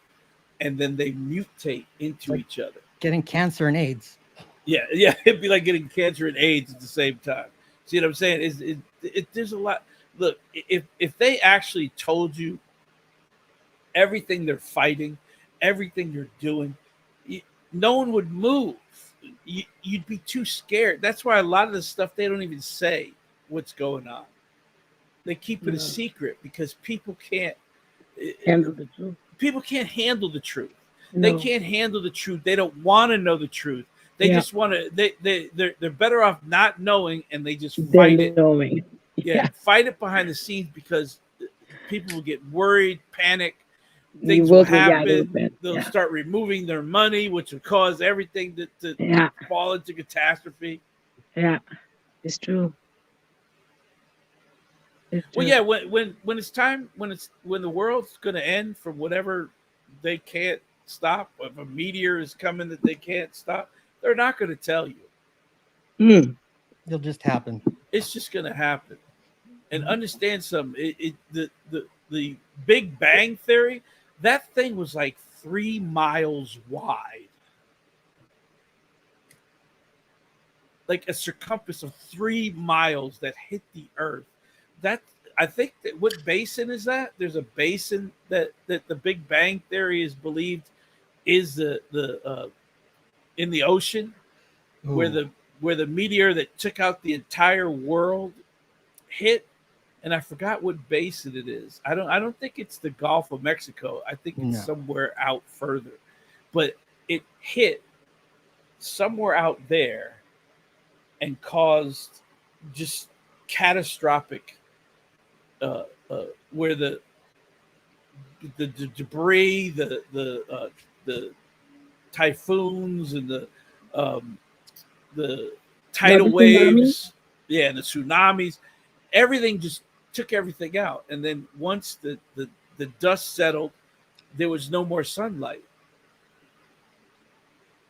and then they mutate into Like each other. getting cancer and AIDS. Yeah, it'd be like getting cancer and AIDS at the same time. See what I'm saying? There's a lot. Look, if they actually told you everything they're fighting, everything they're doing, no one would move. You'd be too scared. That's why a lot of the stuff they don't even say what's going on. They keep it a secret because people can't handle the truth. People can't handle the truth. No. They can't handle the truth. They don't want to know the truth. They just want to. They're better off not knowing, and they just fight it. Knowing. Yeah, fight it behind the scenes because people will get worried, panic. Things will happen. They'll start removing their money, which will cause everything to fall into catastrophe. Yeah, it's true. Well, yeah, when it's time, when the world's going to end from whatever they can't stop, if a meteor is coming that they can't stop, they're not going to tell you. It'll just happen. It's just going to happen. And understand something. The Big Bang Theory, that thing was like 3 miles wide. Like a circumference of 3 miles that hit the earth. I think that what basin is that? There's a basin that the Big Bang Theory is believed is the in the ocean. Ooh. where the meteor that took out the entire world hit, and I forgot what basin it is. I don't think it's the Gulf of Mexico. I think it's somewhere out further, but it hit somewhere out there and caused just catastrophic. Where the debris, the typhoons, and the tidal waves, and the tsunamis, everything just took everything out. And then once the dust settled, there was no more sunlight.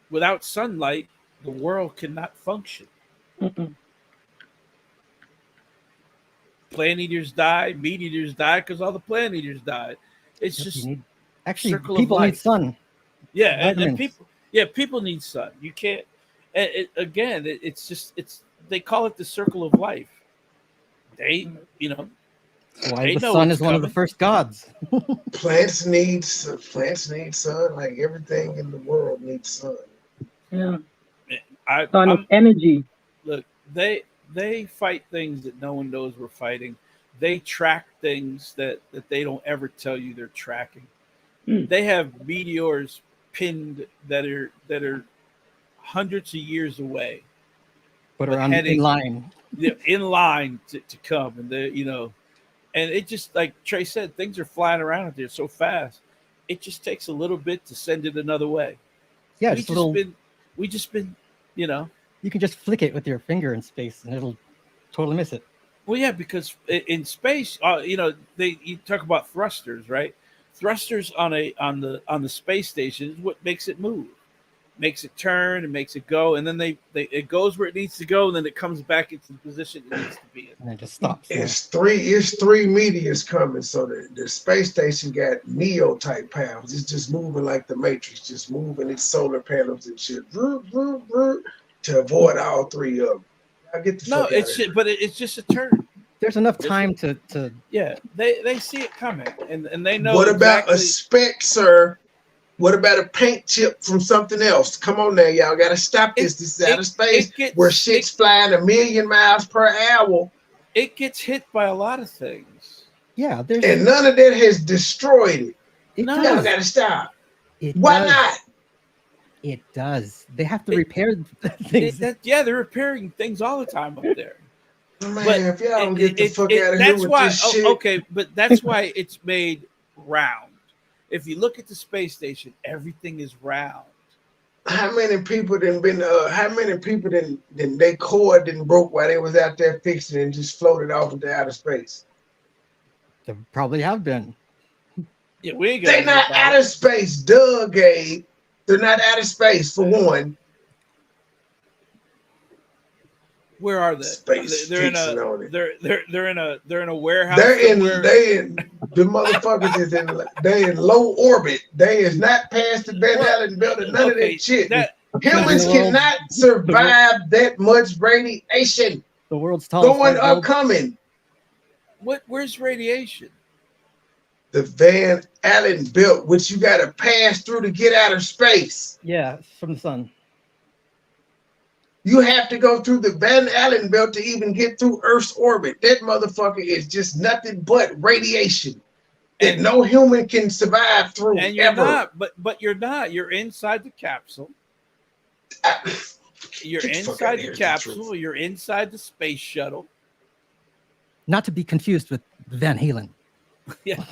Without sunlight, the world cannot function. Plant eaters die, meat eaters die because all the plant eaters died. It's just people need sun. Yeah, and people need sun. You can't. It's they call it the circle of life. Why the sun is one of the first gods. Plants need sun. Like everything in the world needs sun. Yeah, sun of energy. Look, they fight things that no one knows we're fighting. They track things that they don't ever tell you they're tracking. They have meteors pinned that are hundreds of years away, but are in line. In line to come, and and it just, like Trey said, things are flying around out there so fast. It just takes a little bit to send it another way. Yeah, we just been. You can just flick it with your finger in space, and it'll totally miss it. Well, yeah, because in space, you talk about thrusters, right? Thrusters on the space station is what makes it move, makes it turn, and makes it go, and then it goes where it needs to go, and then it comes back into the position it needs to be in, and it just stops. It's three meteors coming, so the space station got Neo type powers. It's just moving like the Matrix, just moving its solar panels and shit. To avoid all three of them. I get the fuck but it's just a turn. There's enough time to they see it coming, and they know. What about a speck, sir? What about a paint chip from something else? Come on now, y'all gotta stop this. This is out of space where shit's flying 1,000,000 miles per hour. It gets hit by a lot of things. Yeah, and none of that has destroyed it. No. Y'all gotta stop. It Why does. not? It does. They have to repair things. They're repairing things all the time up there. Man, if y'all don't get the fuck out of here with this shit. Okay, but that's why it's made round. If you look at the space station, everything is round. How many people how many people they cord didn't broke while they was out there fixing it and just floated off into outer space? There probably have been. Yeah, we ain't They're not out of space, Gabe. They're not out of space for one. Where are they? Space They're in a warehouse. They in the motherfuckers is they in low orbit. They is not past the Van Allen belt and none of that shit. Humans cannot survive that much radiation. The world's tallest going up coming. Where's radiation? The Van Allen belt, which you gotta pass through to get out of space. Yeah, from the sun. You have to go through the Van Allen belt to even get through Earth's orbit. That motherfucker is just nothing but radiation that no human can survive through. And you're not, but you're not. You're inside the capsule. You're inside the capsule. You're inside the space shuttle. Not to be confused with Van Halen. Yeah.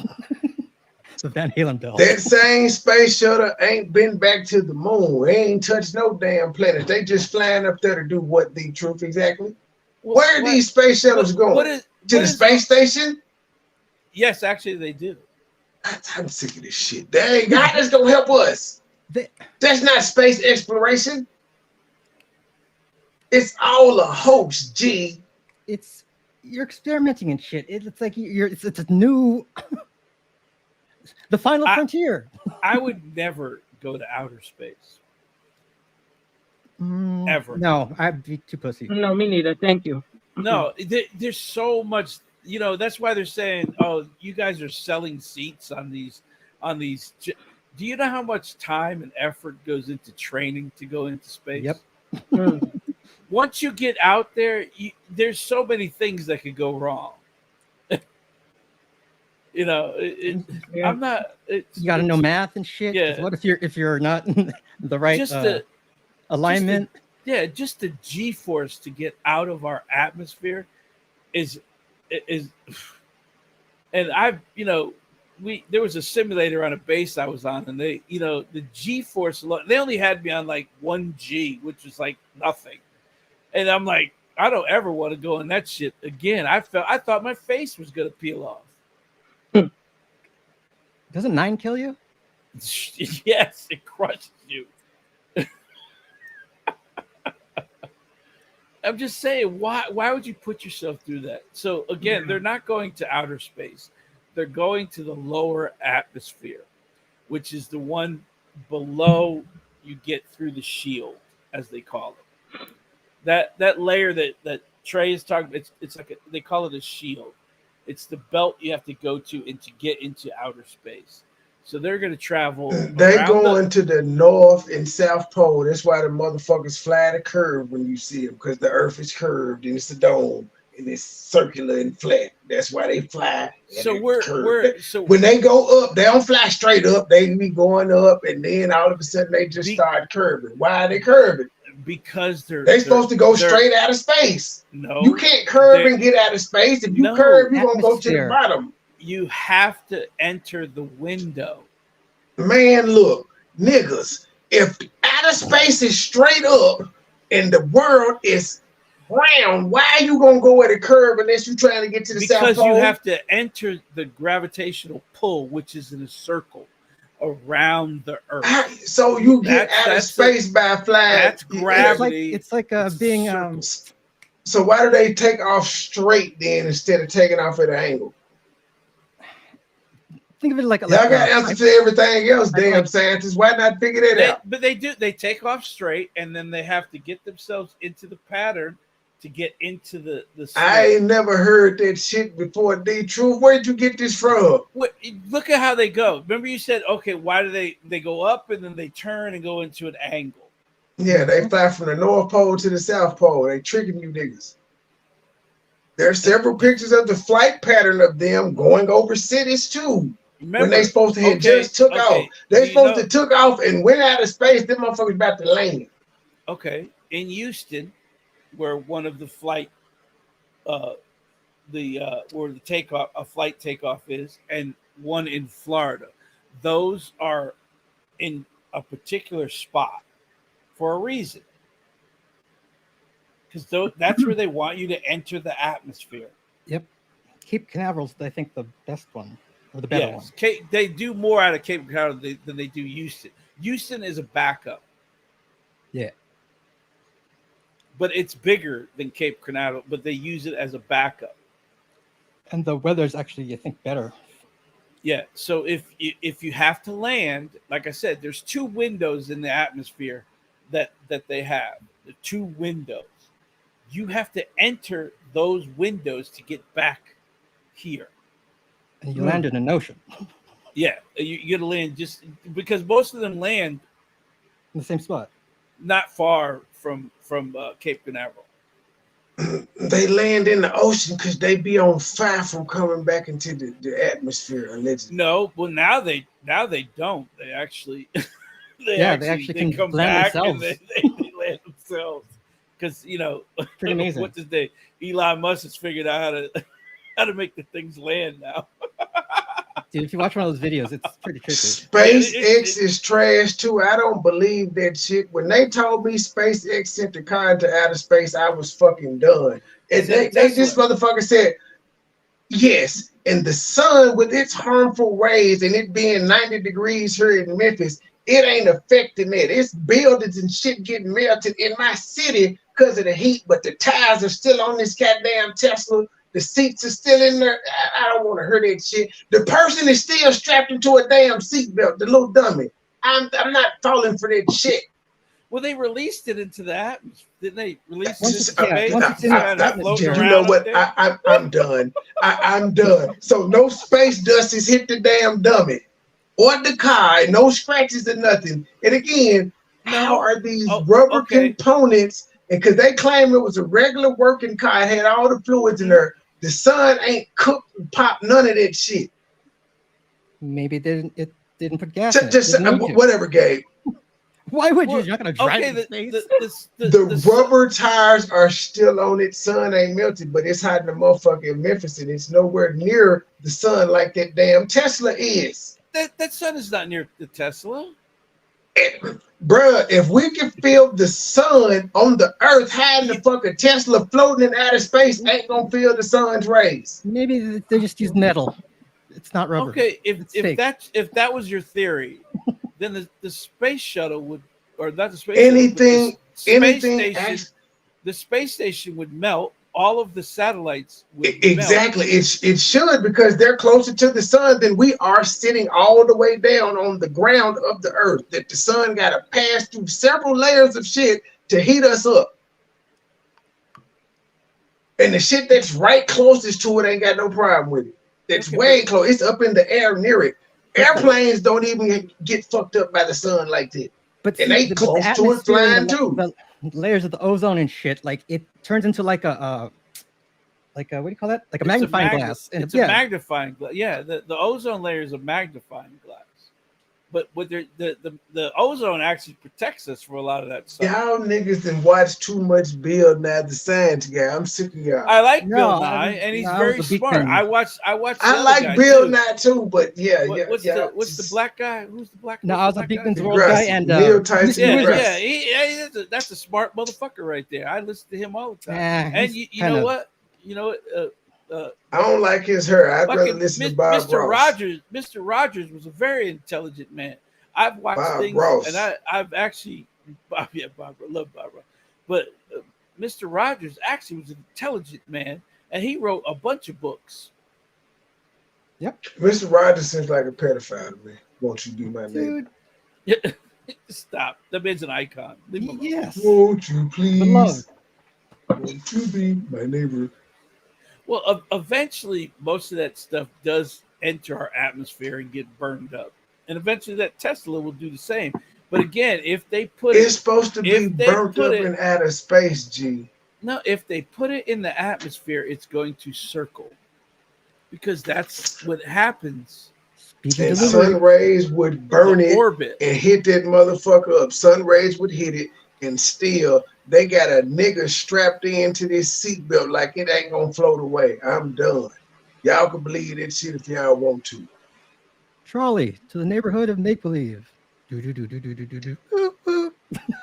The Van Halen belt. That same space shuttle ain't been back to the moon. They ain't touched no damn planet. They just flying up there to do what, the truth exactly? Where are these space shuttles going? To the space station? Yes, actually they do. I'm sick of this shit. They ain't got that's gonna help us. That's not space exploration. It's all a hoax, G. You're experimenting and shit. It's like it's a new the final frontier. I would never go to outer space. Ever. No, I'd be too pussy. No, me neither. Thank you. No, there's so much. That's why they're saying, "Oh, you guys are selling seats on these." Do you know how much time and effort goes into training to go into space? Yep. Once you get out there, there's so many things that could go wrong. I'm not. You got to know math and shit. Yeah. What if you're not in the right alignment? Just the G-force to get out of our atmosphere is, and there was a simulator on a base I was on, and they, the G-force, they only had me on like 1G, which was like nothing. And I'm like, I don't ever want to go in that shit again. I thought my face was gonna peel off. Doesn't 9 kill you? Yes, it crushes you. I'm just saying, why would you put yourself through that? So again, they're not going to outer space. They're going to the lower atmosphere, which is the one below you get through the shield, as they call it. That layer that Trey is talking about, it's like they call it a shield. It's the belt you have to go to and to get into outer space. So they're going to travel. They going to the North and South Pole. That's why the motherfuckers fly the curve when you see them, because the Earth is curved and it's a dome and it's circular and flat. That's why they fly. So when they go up, they don't fly straight up. They be going up, and then all of a sudden they just start curving. Why are they curving? Because they're supposed to go straight out of space. No, you can't curve and get out of space. If you curve, you're gonna go to the bottom. You have to enter the window. Man, look, niggas, if outer space is straight up and the world is round, why are you gonna go at a curve unless you're trying to get to the South Pole? Because you have to enter the gravitational pull, which is in a circle around the Earth. So you get out of space by flying. That's gravity. It's like being. So why do they take off straight then instead of taking off at an angle? Think of it like y'all got answers to everything else, damn scientists. Why not figure that out? But they do. They take off straight, and then they have to get themselves into the pattern to get into the. I ain't never heard that shit before. D Truth, where'd you get this from? Look at how they go. Remember, you said, okay, why do they go up and then they turn and go into an angle? Yeah, they fly from the North Pole to the South Pole. They tricking you niggas. There are several pictures of the flight pattern of them going over cities too. when they supposed to have just took off. They supposed to took off and went out of space. Them motherfuckers about to land. Okay, in Houston, where one of the flight, where the takeoff, a flight takeoff is, and one in Florida, those are in a particular spot for a reason, because that's where they want you to enter the atmosphere. Yep, Cape Canaveral's I think the best one or the better one. They do more out of Cape Canaveral than they do Houston. Houston is a backup. Yeah. But it's bigger than Cape Canaveral, but they use it as a backup. And the weather's actually, I think, better. Yeah. So if you have to land, like I said, there's 2 windows in the atmosphere that they have. The 2 windows. You have to enter those windows to get back here. And you land in an ocean. Yeah, you got to land just because most of them land in the same spot, not far from Cape Canaveral. They land in the ocean because they be on fire from coming back into the atmosphere. Allegedly. No, well now they don't. They actually they come land back and themselves. they land themselves because pretty amazing. What's his name? Elon Musk has figured out how to make the things land now. Dude, if you watch one of those videos, it's pretty tricky. SpaceX is trash too. I don't believe that shit. When they told me SpaceX sent the car into outer space, I was fucking done. And this motherfucker said, yes, and the sun with its harmful rays and it being 90 degrees here in Memphis, it ain't affecting it. It's buildings and shit getting melted in my city because of the heat, but the tires are still on this goddamn Tesla. The seats are still in there. I don't want to hear that shit. The person is still strapped into a damn seatbelt, the little dummy. I'm not falling for that shit. Well, they released it into the atmosphere. Didn't they release it You know what? I'm done. I'm done. So no space dust has hit the damn dummy or the car. No scratches or nothing. And again, how are these rubber components? And because they claim it was a regular working car, it had all the fluids in there. The sun ain't cooked and popped none of that shit. Maybe it didn't put gas in it. Whatever, Gabe. Why would you? You're not going to drive in space. The rubber tires are still on it. Sun ain't melted, but it's hot in the motherfucking Memphis, and it's nowhere near the sun like that damn Tesla is. That sun is not near the Tesla. Bruh, if we can feel the sun on the earth, hiding the fucking Tesla floating in outer space ain't gonna feel the sun's rays. Maybe they just use metal. It's not rubber. Okay, if that was your theory, then the space shuttle would, or not the space shuttle, the space station would melt. All of the satellites would exactly melt. It should, because they're closer to the sun than we are, sitting all the way down on the ground of the earth, that the sun got to pass through several layers of shit to heat us up. And the shit that's right closest to it ain't got no problem with it. It's way close. It's up in the air near it. Airplanes don't even get fucked up by the sun like that. But and they close to it flying too. The layers of the ozone and shit, like it turns into like a what do you call that? Like a magnifying glass. And it's a magnifying glass. Yeah, the ozone layer is a magnifying glass. But with the ozone actually protects us for a lot of that stuff. Y'all niggas done watch too much Bill Nye the Science Guy. I'm sick of y'all. I like Bill Nye, and he's very smart. I watch. I like Bill Nye too, but what's the black guy? Who's the black guy? No, I was a Beakman's World guy, and Neil Tyson. That's a smart motherfucker right there. I listen to him all the time. And you know what? You know what? I don't like his hair. I'd rather listen to Bob Ross. Mr. Rogers was a very intelligent man. I've watched things, and I've actually, Bob love Bob Ross. But Mr. Rogers actually was an intelligent man, and he wrote a bunch of books. Yep. Mr. Rogers seems like a pedophile to me. Won't you be my neighbor? Stop. That man's an icon. Yes. Won't you please? Won't you be my neighbor? Well, eventually, most of that stuff does enter our atmosphere and get burned up, and eventually that Tesla will do the same. But again, if they put it's supposed to be burnt up in outer space, G. No, if they put it in the atmosphere, it's going to circle, because that's what happens PG and delivery. sun rays would burn The it orbit. and hit that motherfucker up. Sun rays would hit it, and still they got a nigga strapped into this seatbelt like it ain't gonna float away. I'm done. Y'all can believe that shit if y'all want to. Trolley to the neighborhood of make believe. Do do do do do do do do.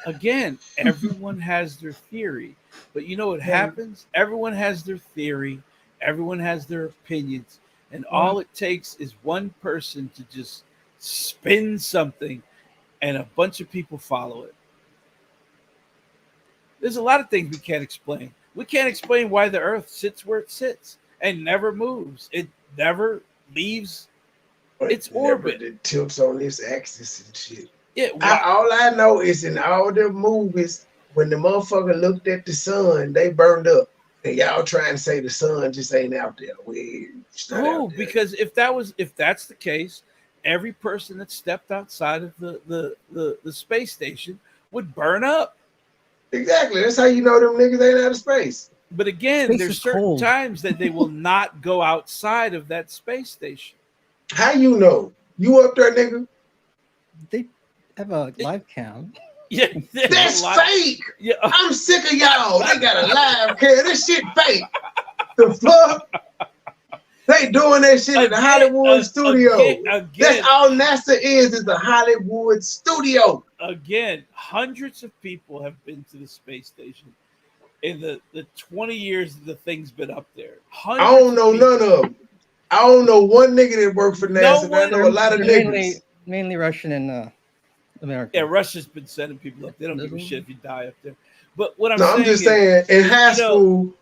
Again, everyone has their theory, but you know what happens? Everyone has their theory, everyone has their opinions, and all it takes is one person to just spin something and a bunch of people follow it. There's a lot of things we can't explain. We can't explain why the earth sits where it sits and never moves. It never leaves its orbit. It tilts on this axis and shit. Yeah, All I know is in all the movies, when the motherfucker looked at the sun, they burned up. And y'all trying to say the sun just ain't out there. It's not out there. Because if that's the case, every person that stepped outside of the space station would burn up. Exactly. That's how you know them niggas ain't out of space. But again, Space there's is certain cold. times that they will not go outside of that space station. How you know? You up there, nigga? They have a live cam. Yeah, That's fake. Yeah. I'm sick of y'all. They got a live cam. This shit fake. The fuck? They doing that shit in the Hollywood studio. Again, that's all NASA is the Hollywood studio. Again, hundreds of people have been to the space station in the 20 years that the thing's been up there. I don't know none of them. I don't know one nigga that worked for NASA. I know a lot of niggas. Mainly Russian and American. Yeah, Russia's been sending people up. They don't give a shit if you die up there. But what I'm just saying, in high school,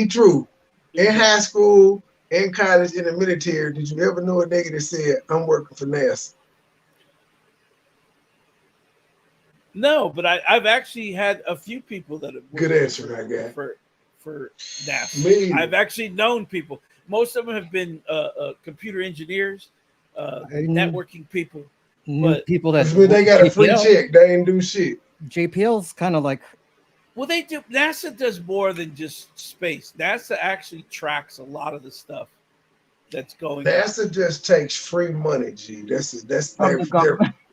true. In high school, in college, in the military, did you ever know a nigga that said, I'm working for NASA? No, but I've actually had a few people that have good answer I got for NASA. I've actually known people. Most of them have been computer engineers, networking people. But people that they got a free check, they ain't do shit. JPL's kind of like, well, they do. NASA does more than just space. NASA actually tracks a lot of the stuff that's going on. NASA just takes free money, G. They're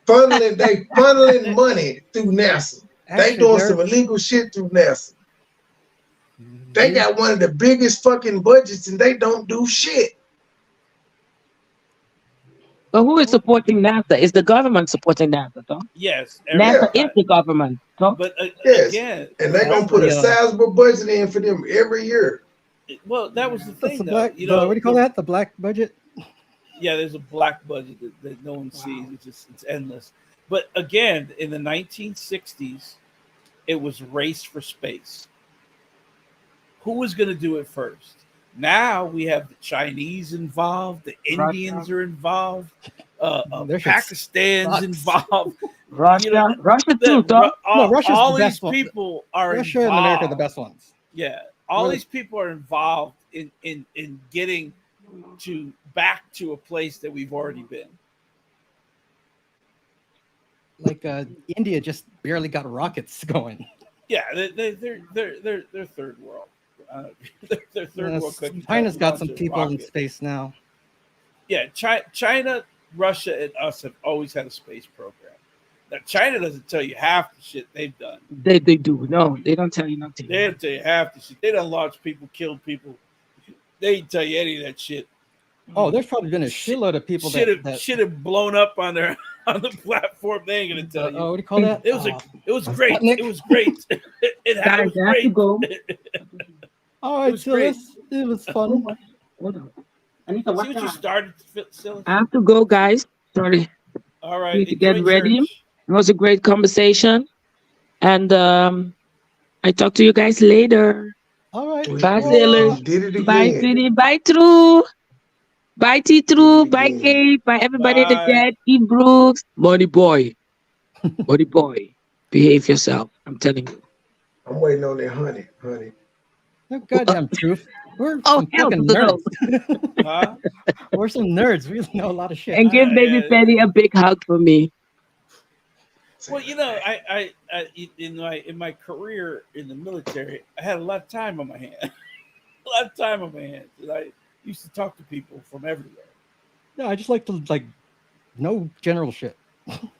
funneling money through NASA. They doing some illegal shit through NASA. They got one of the biggest fucking budgets and they don't do shit. But who is supporting NASA? Is the government supporting NASA, though? Yes. NASA is the government. So? But yes. Again, and they're gonna put a sizable budget in for them every year. Well, that was the thing, though. What do you call that? The black budget? Yeah, there's a black budget that no one sees. It's endless. But again, in the 1960s, it was race for space. Who was going to do it first? Now we have the Chinese involved, the Indians are involved, Pakistan's involved, Russia too. All these people are Russia involved. and America are the best ones. Yeah, all these people are involved in getting back to a place that we've already been. Like India just barely got rockets going. Yeah, they're third world. They're third world countries. China's got some people in space now. Yeah, China, Russia, and us have always had a space program. Now, China doesn't tell you half the shit they've done. They do. No, they don't tell you nothing. They don't tell you half the shit. They done launched people, killed people. They didn't tell you any of that shit. Oh, there's probably been a shitload of people that should have blown up on the platform. They ain't gonna tell you. What do you call that? It was great. It was great. It was great. To go. All right, Silas, it was fun. Hold on. I need to See watch what you started, Silas? I have to go, guys. Sorry. All right. Need to get ready. It was a great conversation, and I talk to you guys later. All right. Bye, Silas. Bye, Sweetie. Bye, True. Bye, T. True. Bye, Kate. Bye, everybody in the chat. E. Brooks. MoneyBoy. MoneyBoy. Behave yourself. I'm telling you. I'm waiting on that honey. No goddamn truth. We're hell some fucking no. nerds. Huh? We're some nerds. We know a lot of shit. And give baby Penny a big hug for me. Well, you know, I in my career in the military, I had a lot of time on my hands. And I used to talk to people from everywhere. No, I just like to know general shit. Well,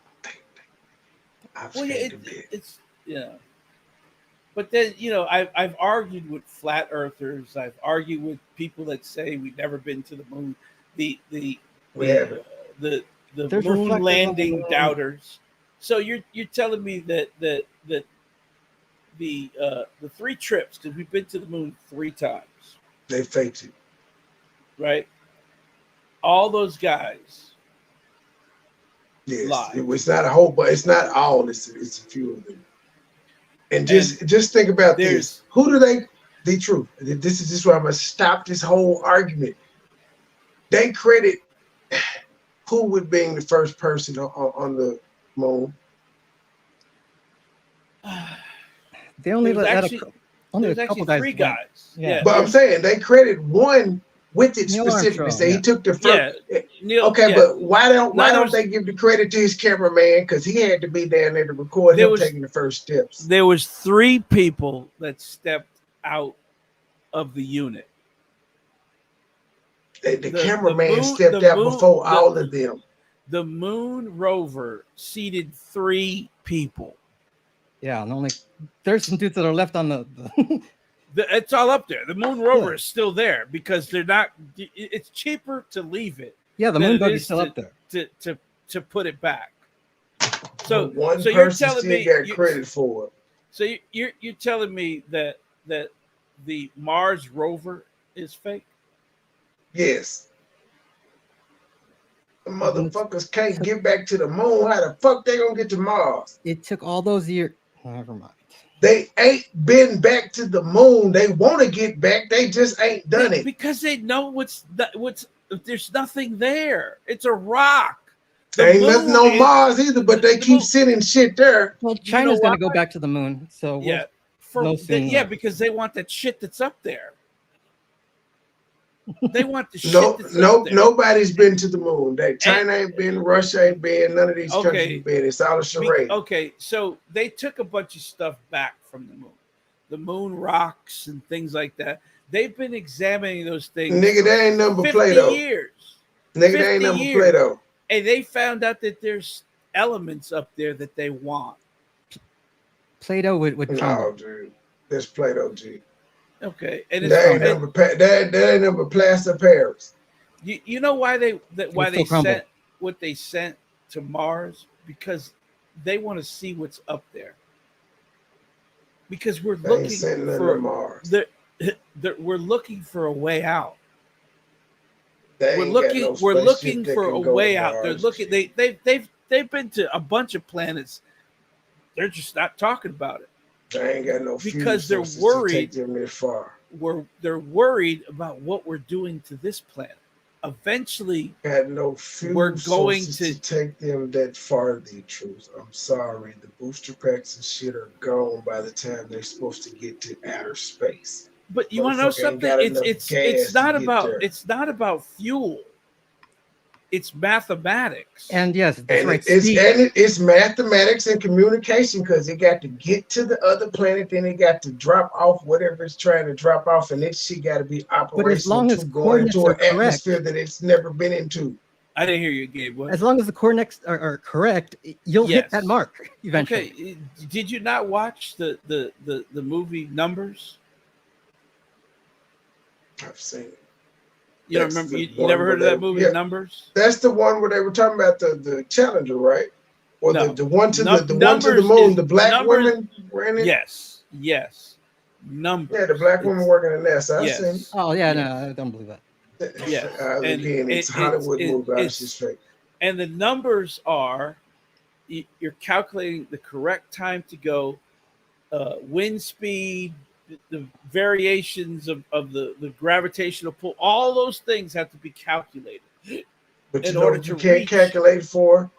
yeah, it's But then I've argued with flat earthers. I've argued with people that say we've never been to the moon. The the We the haven't. the There's moon reflectors on the landing moon. doubters. So you're telling me that the 3 trips, because we've been to the moon 3 times, They faked it. right? All those guys Yes, lied. it's not a whole, but it's not all. It's a few of them. And just think about this. Who do they? The truth. This is where I'm gonna stop this whole argument. They credit who with being the first person on the moon. They only There was let actually- only There's a couple actually guys. 3 went. guys. Yeah. But I'm saying they credit one with it Neil specifically. Armstrong, Say yeah. he took the first. Neil, Okay, yeah. but why don't there's- they give the credit to his cameraman? Because he had to be down there to record There him was- taking the first steps. There was 3 people that stepped out of the unit. The cameraman stepped out before all of them. The moon rover seated 3 people. Yeah, and there's some dudes that are left on the It's all up there. The moon rover is still there because they're not. It's cheaper to leave it. Yeah, the than moon it buggy's is still up there. to put it back. So one so you're person telling still me got credit for it. So you're telling me that the Mars rover is fake? Yes. The motherfuckers can't get back to the moon. How the fuck they gonna get to Mars? It took all those years. Never mind. They ain't been back to the moon. They want to get back. They just ain't done it. Because they know what's there's nothing there. It's a rock. Ain't nothing on Mars either, but they keep sending shit there. Well, China's going to go back to the moon, so Yeah, because they want that shit that's up there. They want the shit that's up there. Nobody's been to the moon. China ain't been, Russia ain't been, none of these countries have been. It's all a charade. Okay, so they took a bunch of stuff back from the moon rocks and things like that. They've been examining those things. Nigga, that ain't number Play-Doh. Years. Nigga, that ain't number Play-Doh. And they found out that there's elements up there that they want. Play-Doh would no, dude. There's Play-Doh, G. Okay, and that ain't number plaster Paris. You know why they crumble. sent what they sent to Mars? Because they want to see what's up there. Because we're looking for Mars. We're looking for a way out. We're looking for a way out. They're looking. They've been to a bunch of planets. They're just not talking about it. They ain't got no because they're worried. To take them this far. They're worried about what we're doing to this planet. Eventually, we're going to take them that far. The truth. I'm sorry. The booster packs and shit are gone by the time they're supposed to get to outer space. But you want to know something? It's not about fuel. It's mathematics. And yes, it's mathematics and communication because it got to get to the other planet, then it got to drop off whatever it's trying to drop off, and this shit got to be operational to go into an atmosphere that it's never been into. I didn't hear you, Gabe. What? As long as the coordinates are correct, you'll hit that mark eventually. Okay. Did you not watch the movie Numbers? I've seen it. You don't remember? You never heard of that movie, Numbers? That's the one where they were talking about the Challenger, right? Or no. the one to the one to the moon. The black women were in it. Yes. Numbers. Yeah, the black woman working in NASA. I've seen it. Oh yeah, no, I don't believe that. Yeah. Again, it's Hollywood movie. It's just fake. And the numbers are you're calculating the correct time to go, wind speed, the variations of the gravitational pull, all those things have to be calculated. But you can't calculate for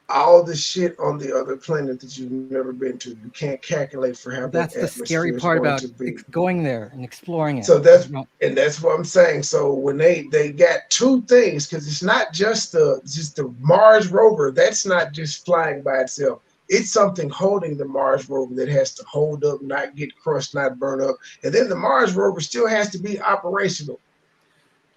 all the shit on the other planet that you've never been to. You can't calculate for how that's the scary part about going there and exploring it. So that's what I'm saying. So when they got 2 things, because it's not just the Mars rover. That's not just flying by itself. It's something holding the Mars rover that has to hold up, not get crushed, not burn up. And then the Mars rover still has to be operational.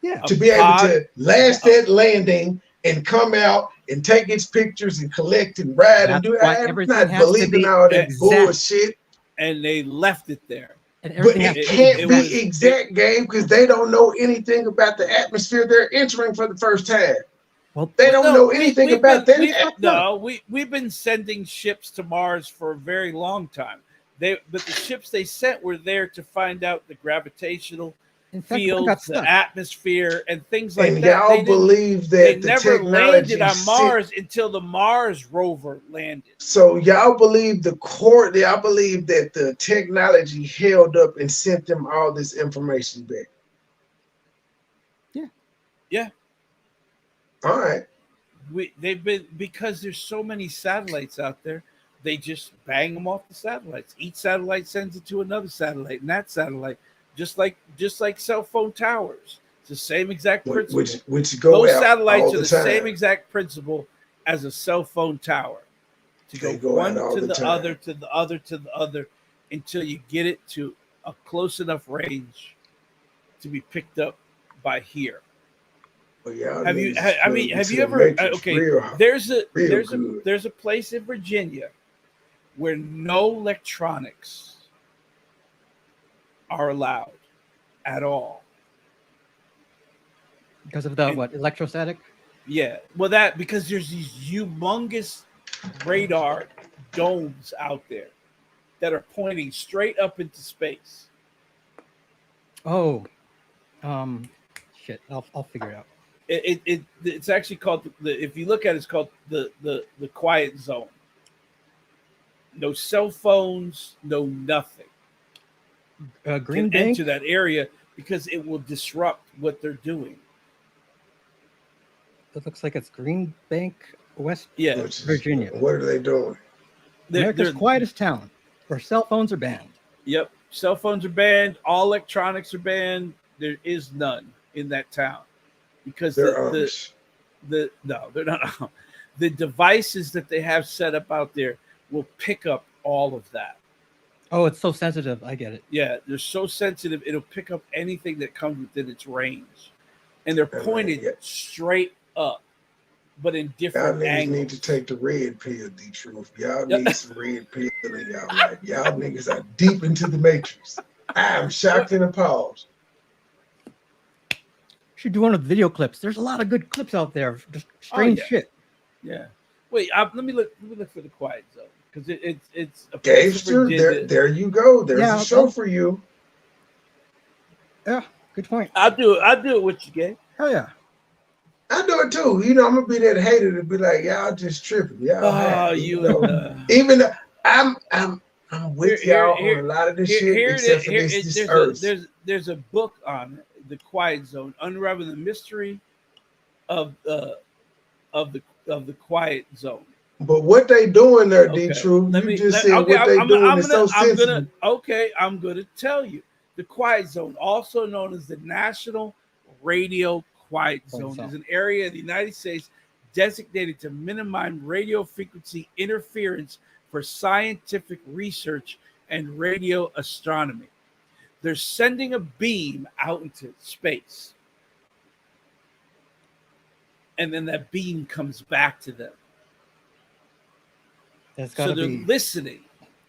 Yeah. To be able to last that landing and come out and take its pictures and collect and ride and That's do it. why I'm everything not has to believing be all that exact. bullshit. And they left it there. And But everything has it to be can't exact. be exact game because they don't know anything about the atmosphere they're entering for the first time. Well, They don't know anything about that. We've been sending ships to Mars for a very long time. But the ships they sent were there to find out the gravitational In fact, one got fields, the stuck. atmosphere, and things like And that. y'all believe They that the never landed technology on Mars until the Mars rover landed. So y'all believe y'all believe that the technology held up and sent them all this information back. Yeah. All right. They've been, because there's so many satellites out there, they just bang them off the satellites. Each satellite sends it to another satellite, and that satellite, just like cell phone towers, it's the same exact principle. Which go Those out satellites all are the the time. same exact principle as a cell phone tower. To go one to the other, to the other, to the other, until you get it to a close enough range to be picked up by here. Well, Have you ever? Okay, there's a place in Virginia where no electronics are allowed at all because of the electrostatic. Yeah, well, because there's these humongous radar domes out there that are pointing straight up into space. Oh, shit! I'll figure it out. It's actually called if you look at it, it's called the quiet zone. No cell phones, no nothing. Green Bank into that area because it will disrupt what they're doing. It looks like it's Green Bank, West Yes. Virginia. What are they doing? America's quietest town, where cell phones are banned. Yep, cell phones are banned. All electronics are banned. There is none in that town because no, they're not. The devices that they have set up out there will pick up all of that. Oh, it's so sensitive. I get it. Yeah, they're so sensitive. It'll pick up anything that comes within its range, and they're pointed straight up, but in different y'all niggas angles. need to take the red pill, D Truth. Y'all need some red pill in y'all life. Y'all niggas are deep into the matrix. I am shocked and appalled. Should do one of the video clips. There's a lot of good clips out there. Just strange shit. Yeah. Wait, let me look for the quiet zone because it's a Gangster. There you go. There's a show for you. Yeah, good point. I'll do it with you, Gabe. Hell yeah. I do it too. You know, I'm gonna be that hater to be like, y'all just tripping. Y'all even though I'm with y'all on a lot of this shit, except for this earth. There's a book on the quiet zone, unraveling the mystery of the quiet zone. But what they doing there, D True? You just said what they doing is so sensitive. I'm gonna tell you. The quiet zone, also known as the National Radio Quiet Zone, is an area of the United States designated to minimize radio frequency interference for scientific research and radio astronomy. They're sending a beam out into space, and then that beam comes back to them. So they're listening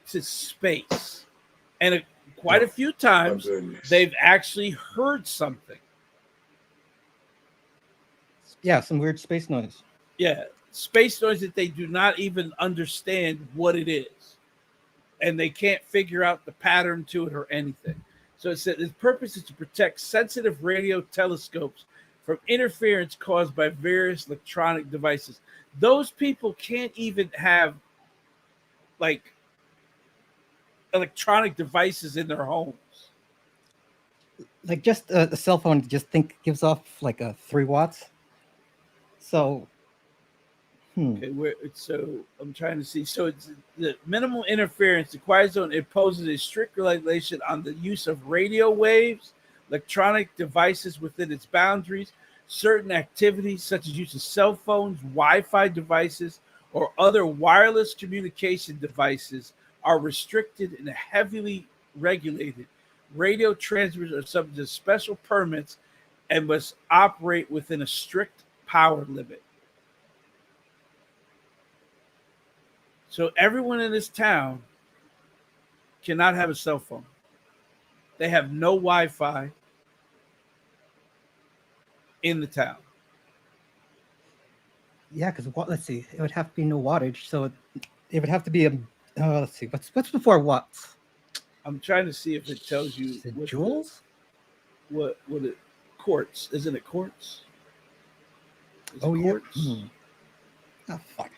to space, and quite a few times they've actually heard something. Yeah, some weird space noise. Yeah, space noise that they do not even understand what it is, and they can't figure out the pattern to it or anything. So it said its purpose is to protect sensitive radio telescopes from interference caused by various electronic devices. Those people can't even have like electronic devices in their homes. Like just a cell phone, gives off like a 3 watts. So, Okay, so I'm trying to see. So it's the minimal interference. The quiet zone imposes a strict regulation on the use of radio waves, electronic devices within its boundaries. Certain activities, such as use of cell phones, Wi-Fi devices, or other wireless communication devices, are restricted and heavily regulated. Radio transmitters are subject to special permits and must operate within a strict power limit. So everyone in this town cannot have a cell phone. They have no Wi-Fi in the town. Yeah, because let's see, it would have to be no wattage, so it would have to be a. Let's see, what's before watts? I'm trying to see if it tells you Is it what joules? What it quartz? Isn't it quartz? Is Oh it yeah. quartz? Oh fuck.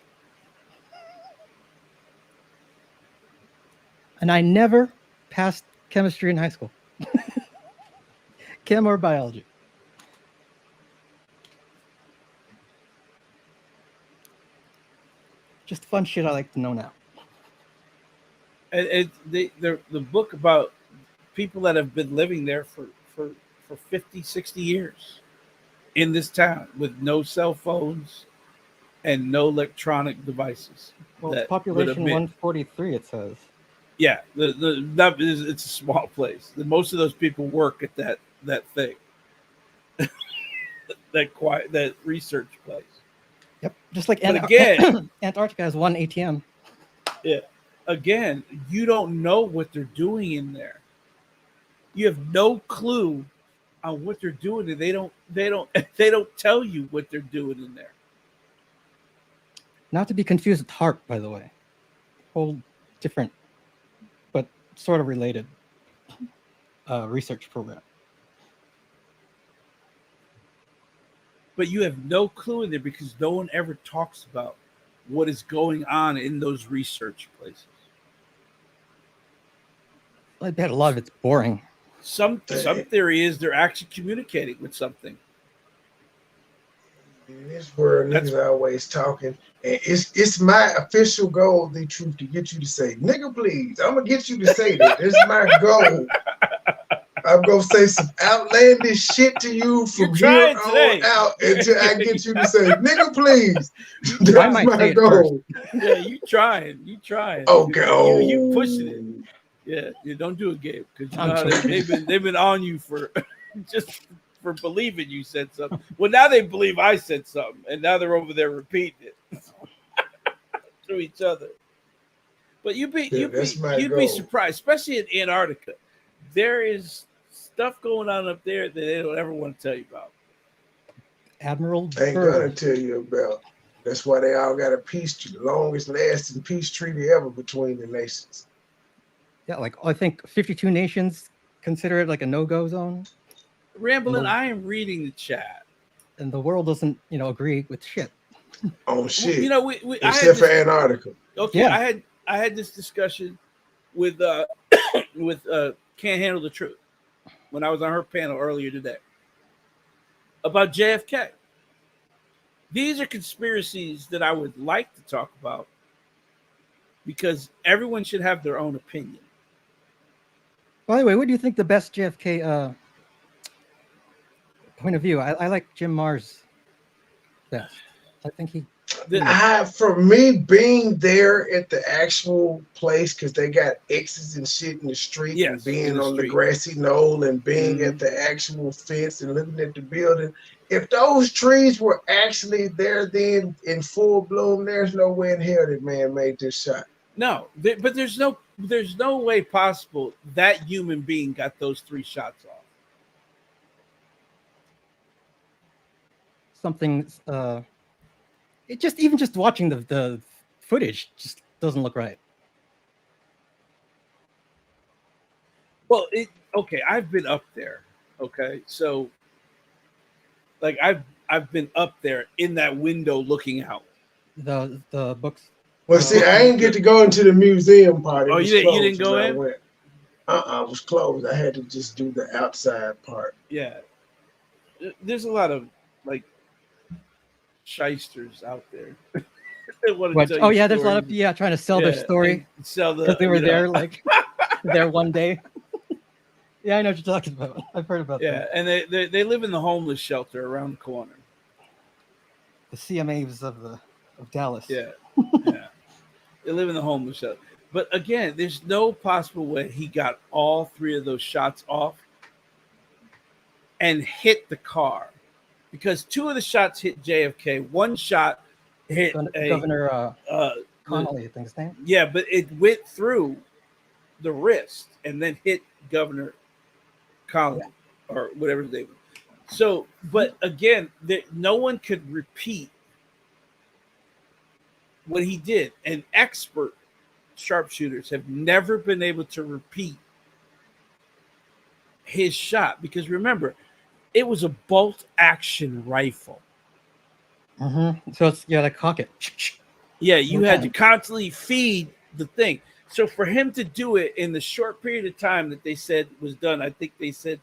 And I never passed chemistry in high school. Chem or biology. Just fun shit I like to know now. And the book about people that have been living there for 50, 60 years in this town with no cell phones and no electronic devices. Well, population 143, it says. Yeah, it's a small place. Most of those people work at that thing, that research place. Yep, just like Antarctica has one ATM. Yeah, again, you don't know what they're doing in there. You have no clue on what they're doing, and they don't tell you what they're doing in there. Not to be confused with HARP, by the way. Whole different, but sort of related research program. But you have no clue in there because no one ever talks about what is going on in those research places. I bet a lot of it's boring. Some theory is they're actually communicating with something. In this world, niggas are always talking. And it's my official goal, the truth, to get you to say, nigga, please. I'm gonna get you to say that. This is my goal. I'm gonna say some outlandish shit to you from here on out until I get you to say, nigga, please. That's my goal. Yeah, you trying. Okay. You pushing it. Yeah, you don't do it, Gabe, because you know they've been on you for just for believing you said something. Well, now they believe I said something, and now they're over there repeating it to each other. But you'd be surprised, especially in Antarctica. There is stuff going on up there that they don't ever want to tell you about. Admiral Ain't gonna tell you about. That's why they all got a peace treaty, the longest lasting peace treaty ever between the nations. Yeah, like I think 52 nations consider it like a no-go zone. Ramblin', I am reading the chat. And the world doesn't, agree with shit. Oh shit. Well, except for Antarctica. Okay, yeah. I had this discussion with Can't Handle the Truth when I was on her panel earlier today about JFK. These are conspiracies that I would like to talk about because everyone should have their own opinion. By the way, what do you think the best JFK point of view? I like Jim Marrs best. I think for me, being there at the actual place, because they got X's and shit in the street, and being on the grassy knoll and being at the actual fence and looking at the building. If those trees were actually there then in full bloom, there's no way in hell that man made this shot. No, but there's no way possible that human being got those 3 shots off. Something even just watching the footage just doesn't look right. Well, okay, I've been up there. Okay, so like I've been up there in that window looking out. The books. Well, see, I didn't get to go into the museum part. You didn't go in? It was closed. I had to just do the outside part. Yeah, there's a lot of like shysters out there. There's a lot of trying to sell their story. Sell because they were there there one day. Yeah, I know what you're talking about. I've heard about that. Yeah, and they live in the homeless shelter around the corner. The CMAs of Dallas. Yeah. Yeah. They live in the homeless shelter. But again, there's no possible way he got all 3 of those shots off and hit the car, because 2 of the shots hit JFK. One shot hit Governor the- Connolly, I think his name. yeah, but it went through the wrist and then hit Governor Connolly or whatever his name was. So, but again, no one could repeat what he did, and expert sharpshooters have never been able to repeat his shot, because remember, it was a bolt action rifle. So it's you gotta cock it. Yeah, you One had time. to constantly feed the thing. So for him to do it in the short period of time that they said was done, I think they said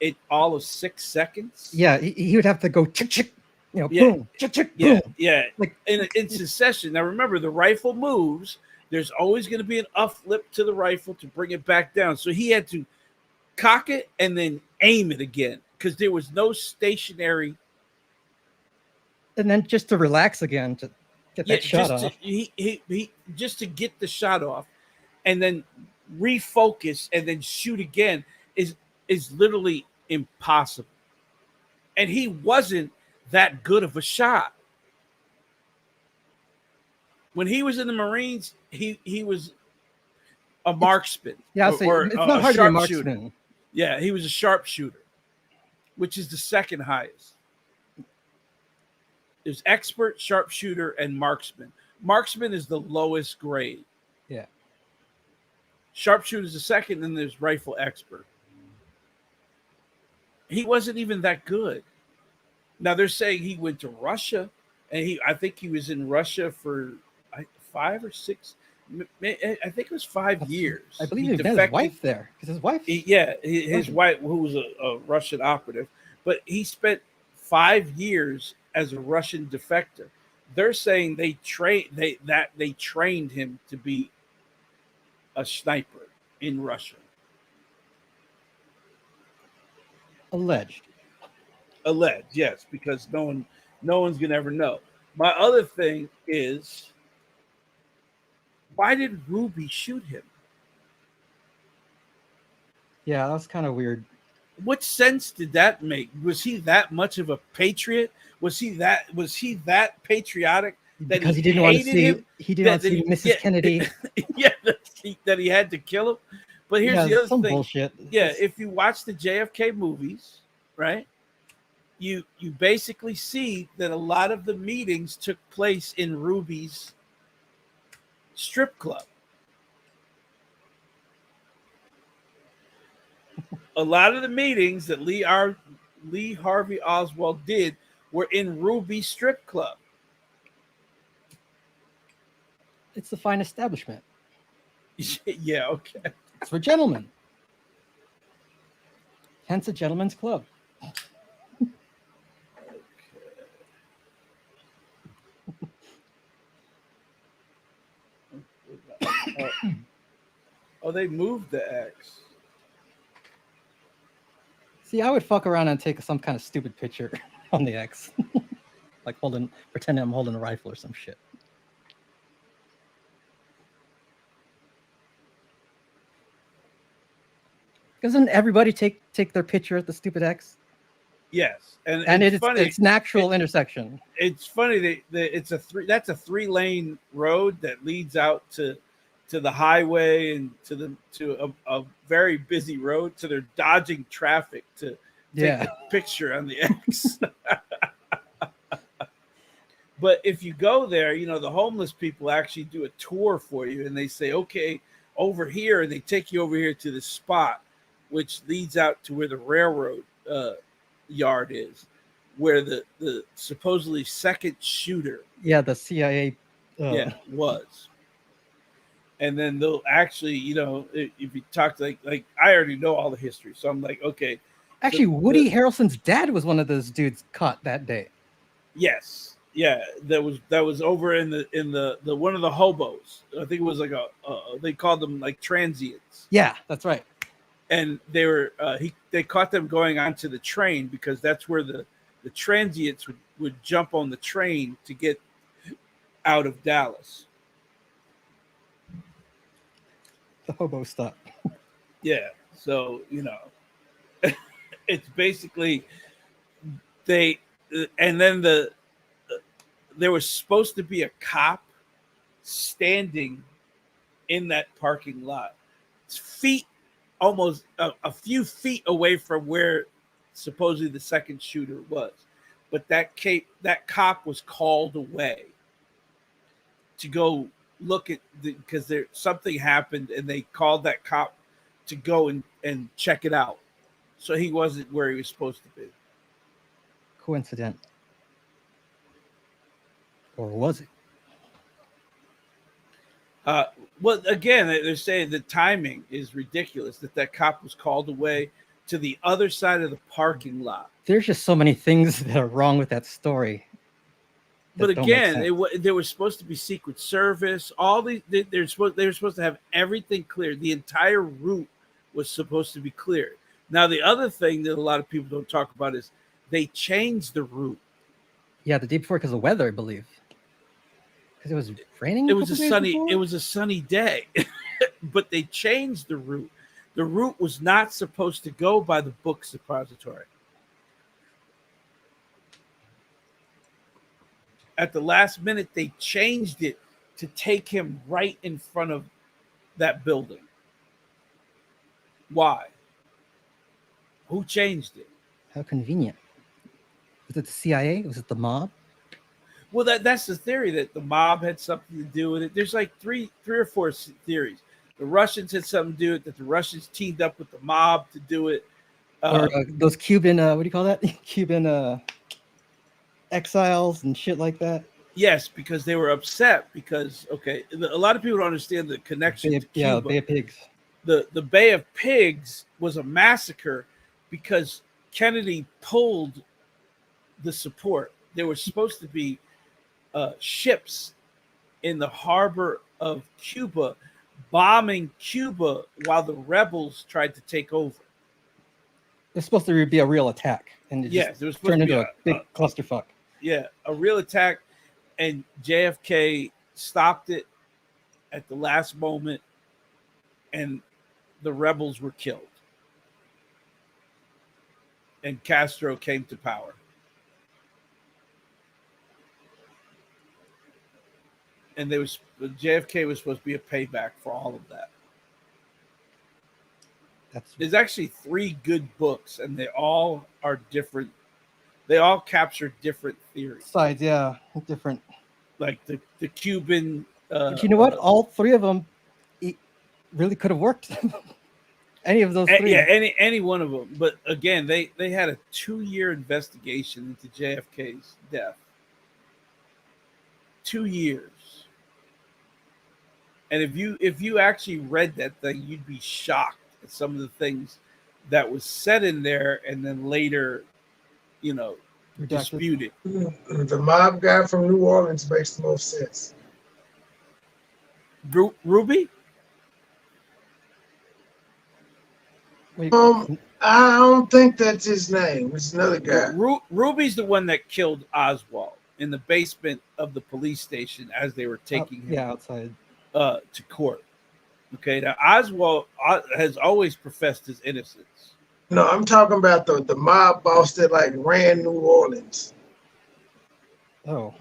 it all of 6 seconds. Yeah, he would have to go chick chick, Yeah. boom, chick chick, Yeah, boom. yeah. Like in succession. Now remember, the rifle moves. There's always going to be an up flip to the rifle to bring it back down. So he had to cock it and then aim it again, because there was no stationary. And then just to relax again to get that shot just off. he just to get the shot off, and then refocus and then shoot again is literally impossible. And he wasn't that good of a shot. When he was in the Marines, he was a marksman. Yeah, I'll say it's not hard to be a marksman. Yeah, he was a sharpshooter, which is the second highest. There's expert, sharpshooter, and marksman. Marksman is the lowest grade. Yeah. Sharpshooter is the second, and there's rifle expert. He wasn't even that good. Now they're saying he went to Russia, and I think he was in Russia for 5 or 6. I think it was 5 years. I believe he met his wife there, because his wife. His wife, who was a Russian operative, but he spent 5 years as a Russian defector. They're saying they trained him to be a sniper in Russia. Alleged, yes, because no one's gonna ever know. My other thing is, why did Ruby shoot him? Yeah, that's kind of weird. What sense did that make? Was he that much of a patriot? Was he that patriotic that Because he didn't want to see him? He didn't want to see Mrs. Kennedy. Yeah, that he had to kill him. But here's the other some thing. bullshit. Yeah, if you watch the JFK movies, right, you basically see that a lot of the meetings took place in Ruby's strip club. A lot of the meetings that Lee Harvey Oswald did were in Ruby's strip club. It's the fine establishment. Yeah, okay. It's for gentlemen. Hence a gentleman's club. They moved the X. See, I would fuck around and take some kind of stupid picture on the X. Like pretending I'm holding a rifle or some shit. Doesn't everybody take their picture at the stupid X? Yes, and it's funny. It's natural intersection. It's funny that that's a 3-lane road that leads out to the highway and to a very busy road. So they're dodging traffic to take a picture on the X. But if you go there, the homeless people actually do a tour for you, and they say, okay, over here, and they take you over here to the spot, which leads out to where the railroad yard is, where the supposedly second shooter. Yeah, the CIA. Was. And then they'll actually, if you talk to like I already know all the history, so I'm like, okay. Actually, Woody Harrelson's dad was one of those dudes caught that day. Yes, yeah, that was over in the one of the hobos. I think it was like they called them like transients. Yeah, that's right. And they were they caught them going onto the train, because that's where the transients would jump on the train to get out of Dallas. The hobo stuff. Yeah, so It's basically they, and then there was supposed to be a cop standing in that parking lot, feet almost a few feet away from where supposedly the second shooter was, but that cop was called away to go look at because there something happened, and they called that cop to go and check it out. So he wasn't where he was supposed to be. Coincident. Or was it? Well, again, they're saying the timing is ridiculous, that cop was called away to the other side of the parking lot. There's just so many things that are wrong with that story. But again, there was supposed to be Secret Service. All these they were supposed to have everything cleared. The entire route was supposed to be cleared. Now, the other thing that a lot of people don't talk about is they changed the route. Yeah, the day before because of weather, I believe. Because it was raining. It was a sunny day, but they changed the route. The route was not supposed to go by the Books Depository. At the last minute, they changed it to take him right in front of that building. Why? Who changed it? How convenient. Was it the CIA? Was it the mob? Well, that's the theory, that the mob had something to do with it. There's like three or four theories. The Russians had something to do with it, that the Russians teamed up with the mob to do it. Or those Cuban, what do you call that? Cuban exiles and shit like that. Yes, because they were upset because, okay, a lot of people don't understand the connection to Cuba. Yeah, Bay of Pigs. The Bay of Pigs was a massacre because Kennedy pulled the support. There were supposed to be ships in the harbor of Cuba bombing Cuba while the rebels tried to take over. It's supposed to be a real attack, and it was turned into a big clusterfuck. Yeah, a real attack, and JFK stopped it at the last moment, and the rebels were killed, and Castro came to power. And JFK was supposed to be a payback for all of that. There's actually 3 good books, and they all are different. They all capture different theories. Sides, yeah, different. Like the Cuban. But you know what? All 3 of them really could have worked. Any of those 3. Yeah, any one of them. But again, they had a 2-year investigation into JFK's death. 2 years. And if you actually read that thing, you'd be shocked at some of the things that was said in there, and then later, disputed. The mob guy from New Orleans makes the most sense. Ruby? I don't think that's his name. It's another guy. Ruby's the one that killed Oswald in the basement of the police station as they were taking him outside to court. Okay, now Oswald has always professed his innocence. No, I'm talking about the mob boss that ran New Orleans. Oh,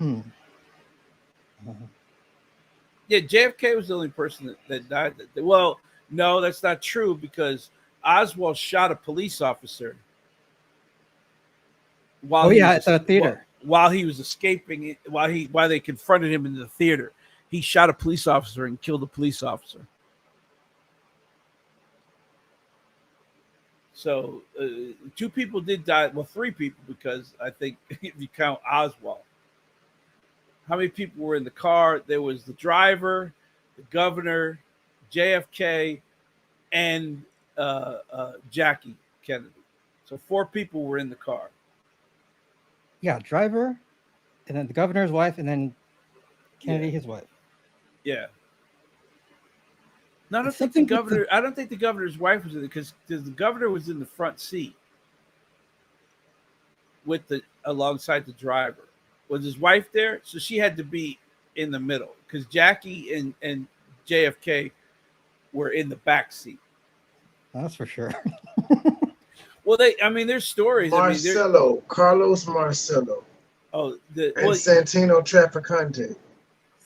Yeah, JFK was the only person that died. Well, no, that's not true, because Oswald shot a police officer while at the theater. While he was escaping, while they confronted him in the theater, he shot a police officer and killed a police officer. So 2 people did die. Well, 3 people, because I think if you count Oswald. How many people were in the car? There was the driver, the governor, JFK, and Jackie Kennedy. So 4 people were in the car. Yeah, driver, and then the governor's wife, and then Kennedy, his wife. Yeah. No, I don't think the governor's wife was in it, because the governor was in the front seat alongside the driver. Was his wife there? So she had to be in the middle, because Jackie and JFK were in the back seat. That's for sure. Well, there's stories. Marcelo, Carlos Marcelo, and Santino Trafficante.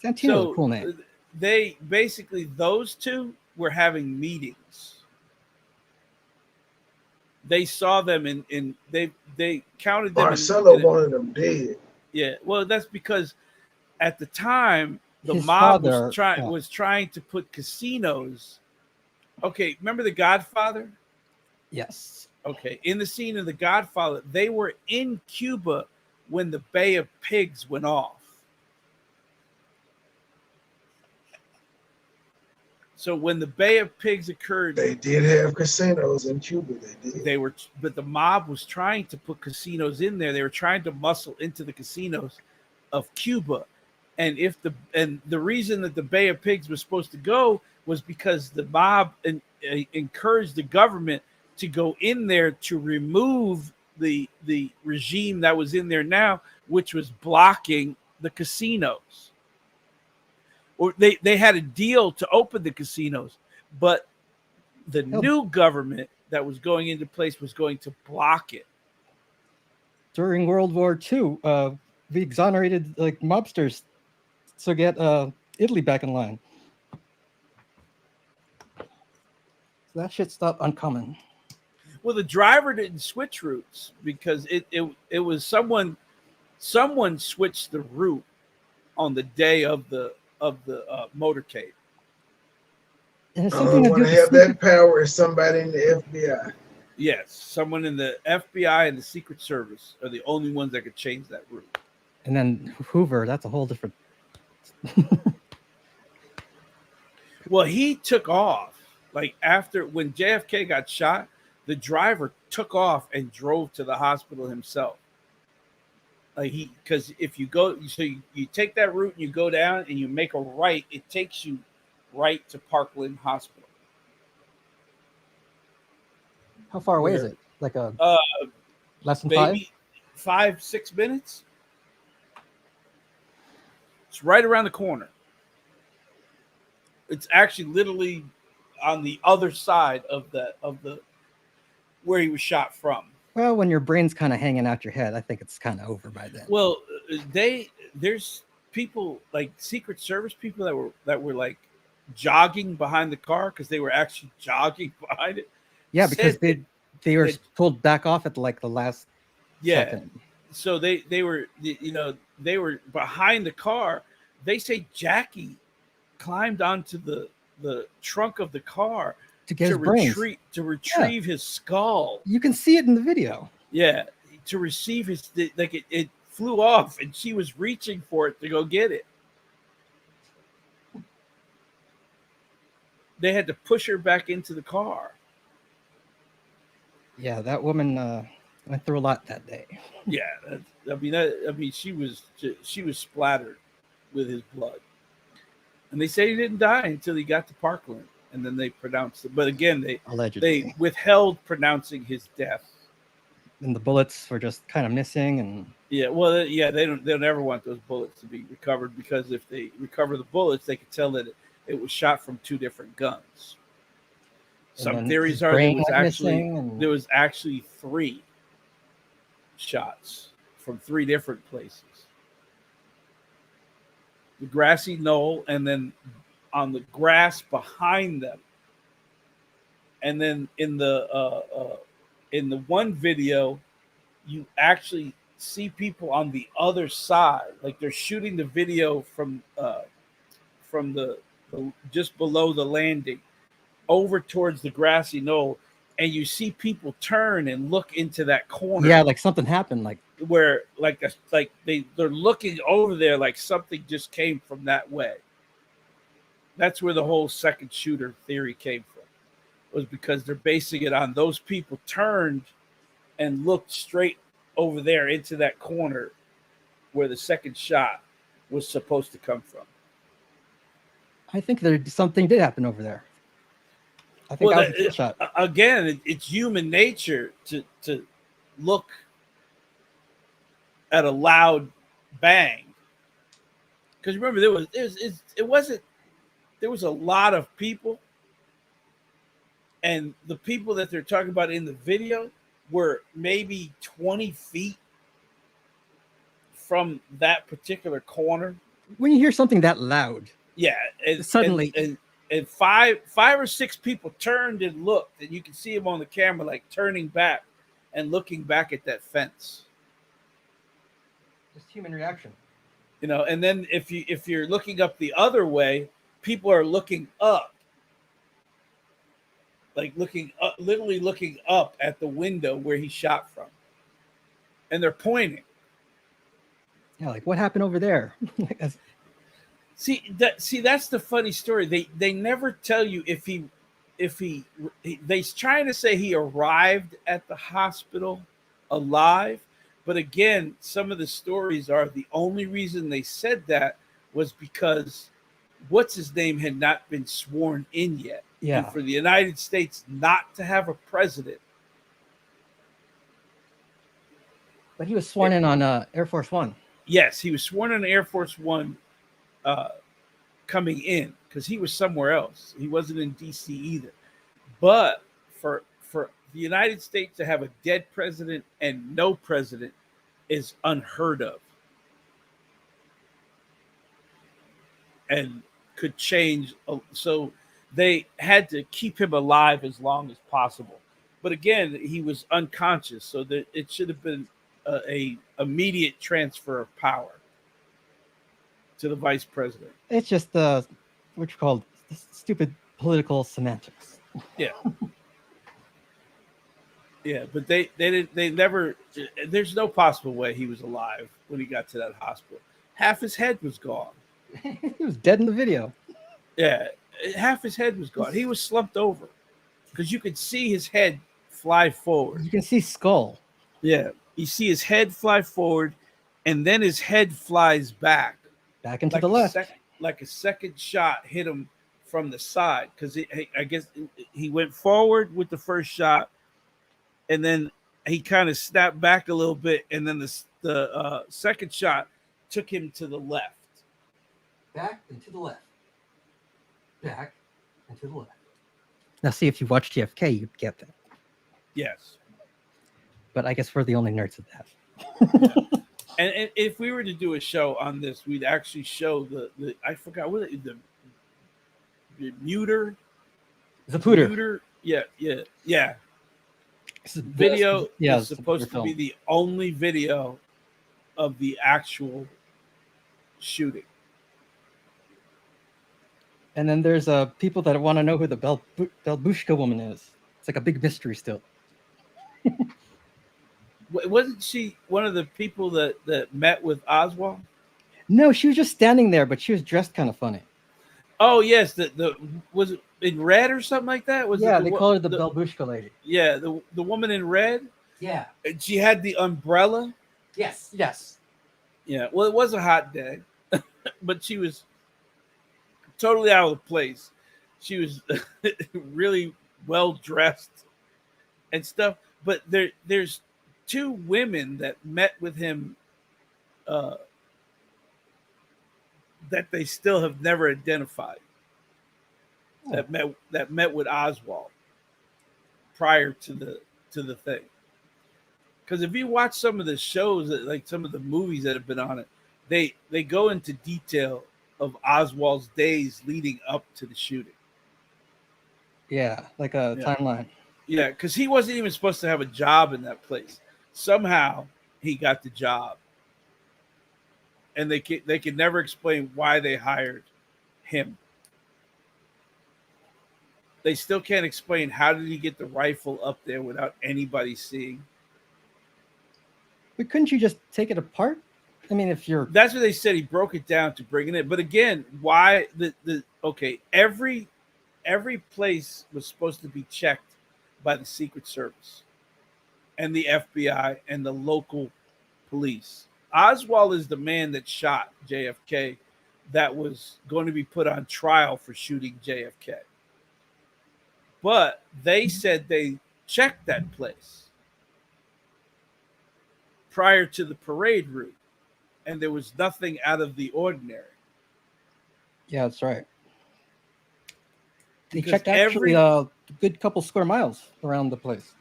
Santino's a cool name. They basically, those two were having meetings. They saw them in they counted them. Marcelo wanted them dead. Yeah, well, that's because at the time the His mob father, was trying to put casinos. Okay, remember The Godfather? Yes. Okay, in the scene of The Godfather, they were in Cuba when the Bay of Pigs went off. So when the Bay of Pigs occurred, they did have casinos in Cuba. They did. They were, but the mob was trying to put casinos in there. They were trying to muscle into the casinos of Cuba, and the reason that the Bay of Pigs was supposed to go was because the mob encouraged the government to go in there to remove the regime that was in there now, which was blocking the casinos. Or they had a deal to open the casinos, but the new government that was going into place was going to block it. During World War II, we exonerated like mobsters to get Italy back in line. So that shit stopped uncommon. Well, the driver didn't switch routes because it was someone switched the route on the day of the motorcade. And I don't want to have that power as somebody in the FBI. Yes, someone in the FBI and the Secret Service are the only ones that could change that route. And then Hoover, that's a whole different. Well, he took off. Like after when JFK got shot, the driver took off and drove to the hospital himself. Because if you go, so you take that route and you go down and you make a right, it takes you right to Parkland Hospital. How far away is it? Like a less than maybe 5-6 minutes. It's right around the corner. It's actually literally on the other side of the where he was shot from. Well, when your brain's kind of hanging out your head, I think it's kind of over by then. Well, there's people like Secret Service people that were like jogging behind the car because they were actually jogging behind it. Yeah, because they were pulled back off at like the last second. So they were they were behind the car. They say Jackie climbed onto the trunk of the car to get his brains. To retrieve his skull. You can see it in the video. Yeah, to receive his it flew off and she was reaching for it to go get it. They had to push her back into the car. Yeah, that woman went through a lot that day. Yeah, she was splattered with his blood, and they say he didn't die until he got to Parkland, and then they pronounced it. But again, they withheld pronouncing his death. And the bullets were just kind of missing, and they'll never want those bullets to be recovered because if they recover the bullets, they could tell that it was shot from two different guns. Some theories are there was actually 3 shots from 3 different places. The grassy knoll, and then on the grass behind them. And then in the one video, you actually see people on the other side, like they're shooting the video from the just below the landing over towards the grassy knoll, and you see people turn and look into that corner. Yeah, like something happened, like where they're looking over there like something just came from that way. That's where the whole second shooter theory came from, was because they're basing it on those people turned and looked straight over there into that corner where the second shot was supposed to come from. I think something did happen over there. I think that was a shot. Again, it's human nature to look at a loud bang. Because remember, there was a lot of people, and the people that they're talking about in the video, were maybe 20 feet from that particular corner. When you hear something that loud, Yeah, suddenly, and five or six people turned and looked, and you can see him on the camera like turning back and looking back at that fence. just human reaction. You know, and then if you're looking up the other way, people are looking up, like looking up, literally looking up at the window where he shot from, and they're pointing. Yeah, like what happened over there? That's the funny story. They never tell you if they're trying to say he arrived at the hospital alive, but again, some of the stories are the only reason they said that was because what's his name had not been sworn in yet. Yeah. And for the United States not to have a president. But he was sworn in on Air Force One. Yes, he was sworn in Air Force One coming in because he was somewhere else. He wasn't in DC either. But for the United States to have a dead president and no president is unheard of. And could change. So they had to keep him alive as long as possible. But again, he was unconscious, so that it should have been a immediate transfer of power to the vice president. It's just what you call stupid political semantics. Yeah. Yeah, but they never. There's no possible way he was alive when he got to that hospital. Half his head was gone. He was dead in the video. Yeah, half his head was gone. He was slumped over because you could see his head fly forward. You can see skull. Yeah, you see his head fly forward, and then his head flies back into the left. Like a second shot hit him from the side because I guess he went forward with the first shot, and then he kind of snapped back a little bit, and then the second shot took him to the left. Back and to the left. Back and to the left. Now, see, if you watch JFK, you'd get that. Yes. But I guess we're the only nerds at that. And if we were to do a show on this, we'd actually show the I forgot what the muter. Zapooter. Muter. Yeah. Video is supposed to be the only video of the actual shooting. And then there's people that want to know who the Belbushka woman is. It's like a big mystery still. Wasn't she one of the people that met with Oswald? No, she was just standing there, but she was dressed kind of funny. Oh yes, the was it in red or something like that? They call her the Belbushka lady. Yeah, the woman in red. Yeah, and she had the umbrella. Yes. Yeah, well, it was a hot day, but she was totally out of place. She was really well dressed and stuff. But there's two women that met with him that they still have never identified. That met with Oswald prior to the thing. Because if you watch some of the shows, like some of the movies that have been on it, they go into detail of Oswald's days leading up to the shooting. Yeah, like a timeline. Yeah, because he wasn't even supposed to have a job in that place. Somehow he got the job, and they can never explain why they hired him. They still can't explain how did he get the rifle up there without anybody seeing. But couldn't you just take it apart? I mean, that's what they said. He broke it down to bring it in. But again, why every place was supposed to be checked by the Secret Service and the FBI and the local police. Oswald is the man that shot JFK that was going to be put on trial for shooting JFK. But they said they checked that place prior to the parade route, and there was nothing out of the ordinary. Yeah, that's right. They Because checked actually a good couple square miles around the place.